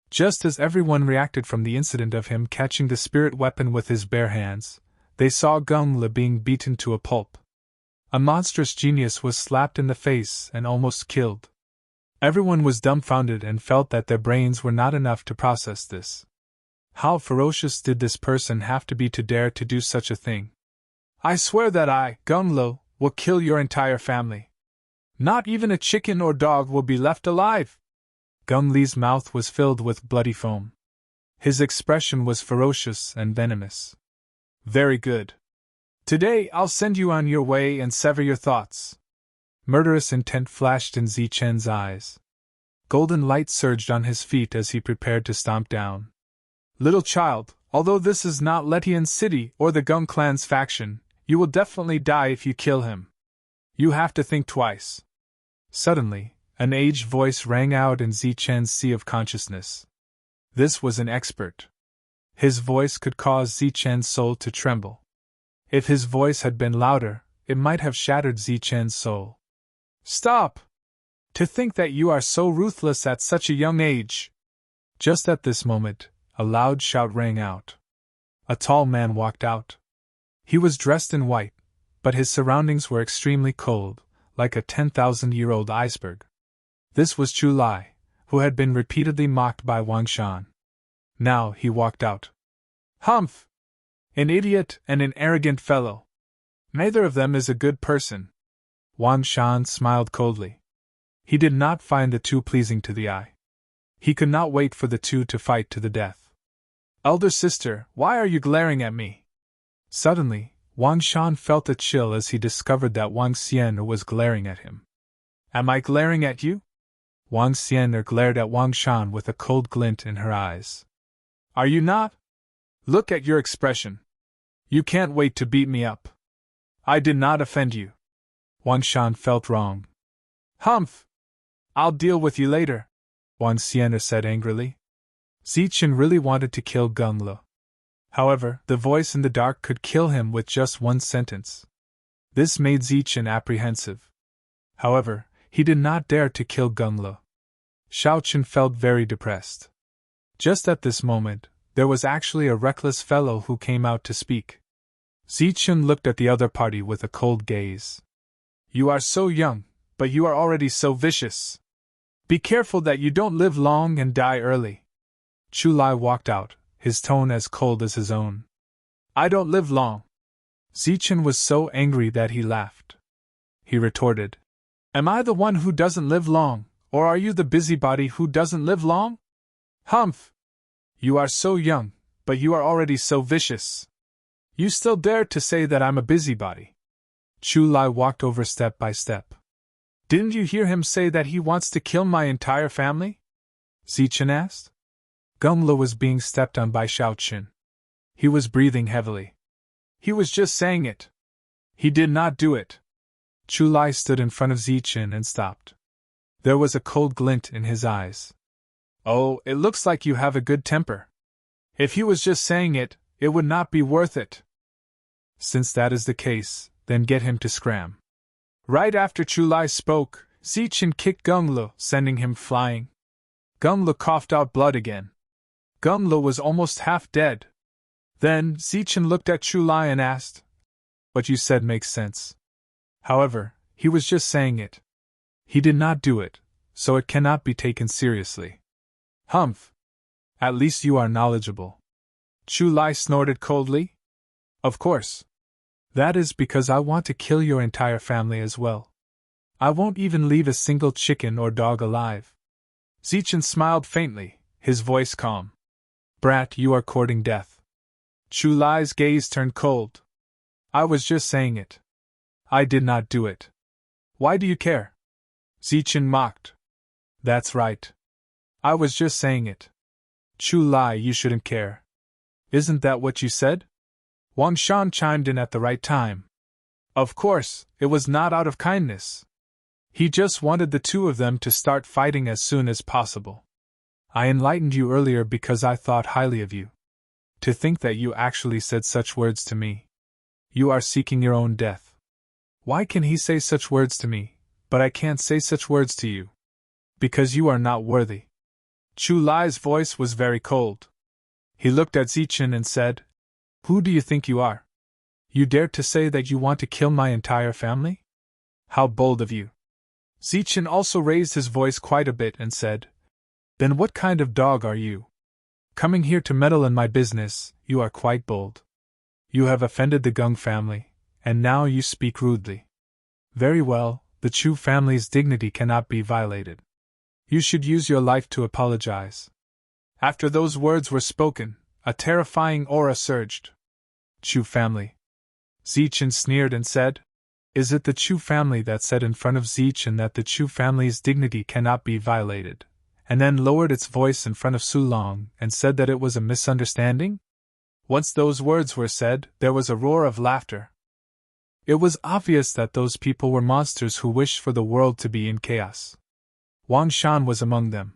Just as everyone reacted from the incident of him catching the spirit weapon with his bare hands, they saw Gungla being beaten to a pulp. A monstrous genius was slapped in the face and almost killed. Everyone was dumbfounded and felt that their brains were not enough to process this. How ferocious did this person have to be to dare to do such a thing? "I swear that I, Gungla, will kill your entire family. Not even a chicken or dog will be left alive." Gungla's mouth was filled with bloody foam. His expression was ferocious and venomous. "Very good. Today I'll send you on your way and sever your thoughts." Murderous intent flashed in Zichen's eyes. Golden light surged on his feet as he prepared to stomp down. "Little child, although this is not Letian City or the Gung clan's faction, you will definitely die if you kill him. You have to think twice." Suddenly, an aged voice rang out in Zichen's sea of consciousness. This was an expert. His voice could cause Zichen's soul to tremble. If his voice had been louder, it might have shattered Zichen's soul. "Stop! To think that you are so ruthless at such a young age!" Just at this moment, a loud shout rang out. A tall man walked out. He was dressed in white, but his surroundings were extremely cold, like a 10,000-year-old iceberg. This was Chu Lai, who had been repeatedly mocked by Wang Shan. Now he walked out. "Humph! An idiot and an arrogant fellow. Neither of them is a good person." Wang Shan smiled coldly. He did not find the two pleasing to the eye. He could not wait for the two to fight to the death. "Elder sister, why are you glaring at me?" Suddenly, Wang Shan felt a chill as he discovered that Wang Xian'er was glaring at him. "Am I glaring at you?" Wang Xian'er glared at Wang Shan with a cold glint in her eyes. "Are you not? Look at your expression. You can't wait to beat me up. I did not offend you." Wang Shan felt wrong. "Humph! I'll deal with you later," Wang Xian'er said angrily. Zichen really wanted to kill Gungla. However, the voice in the dark could kill him with just one sentence. This made Zichen apprehensive. However, he did not dare to kill Gungla. Xiaochen felt very depressed. Just at this moment, there was actually a reckless fellow who came out to speak. Zichen looked at the other party with a cold gaze. "You are so young, but you are already so vicious. Be careful that you don't live long and die early." Chu Lai walked out, his tone as cold as his own. "I don't live long." Zichen was so angry that he laughed. He retorted, "Am I the one who doesn't live long, or are you the busybody who doesn't live long? Humph! You are so young, but you are already so vicious. You still dare to say that I'm a busybody." Chu Lai walked over step by step. "Didn't you hear him say that he wants to kill my entire family?" Zichen asked. Gungla was being stepped on by Xiaochen. He was breathing heavily. "He was just saying it. He did not do it." Chu Lai stood in front of Zichen and stopped. There was a cold glint in his eyes. "Oh, it looks like you have a good temper. If he was just saying it, it would not be worth it." "Since that is the case, then get him to scram." Right after Chu Lai spoke, Zichen kicked Gungla, sending him flying. Gungla coughed out blood again. Gungla was almost half dead. Then, Zichen looked at Chu Lai and asked, "What you said makes sense. However, he was just saying it. He did not do it, so it cannot be taken seriously." "Humph! At least you are knowledgeable." Chu Lai snorted coldly. "Of course. That is because I want to kill your entire family as well. I won't even leave a single chicken or dog alive." Zichen smiled faintly, his voice calm. "Brat, you are courting death." Chu Lai's gaze turned cold. "I was just saying it. I did not do it. Why do you care? Zichen mocked. That's right. I was just saying it. Chu Lai, you shouldn't care. Isn't that what you said? Wang Shan chimed in at the right time. Of course, it was not out of kindness. He just wanted the two of them to start fighting as soon as possible. I enlightened you earlier because I thought highly of you. To think that you actually said such words to me. You are seeking your own death. Why can he say such words to me, but I can't say such words to you? Because you are not worthy. Chu Lai's voice was very cold. He looked at Zichen and said, Who do you think you are? You dare to say that you want to kill my entire family? How bold of you. Zichen also raised his voice quite a bit and said, Then what kind of dog are you? Coming here to meddle in my business, you are quite bold. You have offended the Gung family, and now you speak rudely. Very well, the Chu family's dignity cannot be violated. You should use your life to apologize. After those words were spoken, a terrifying aura surged. Chu family. Zichen sneered and said, Is it the Chu family that said in front of Zichen that the Chu family's dignity cannot be violated, and then lowered its voice in front of Su Long and said that it was a misunderstanding? Once those words were said, there was a roar of laughter. It was obvious that those people were monsters who wished for the world to be in chaos. Wang Shan was among them.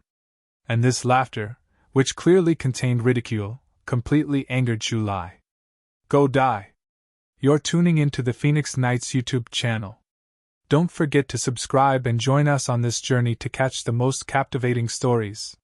And this laughter, which clearly contained ridicule, completely angered Chu Lai. Go die. You're tuning into the Phoenix Knights YouTube channel. Don't forget to subscribe and join us on this journey to catch the most captivating stories.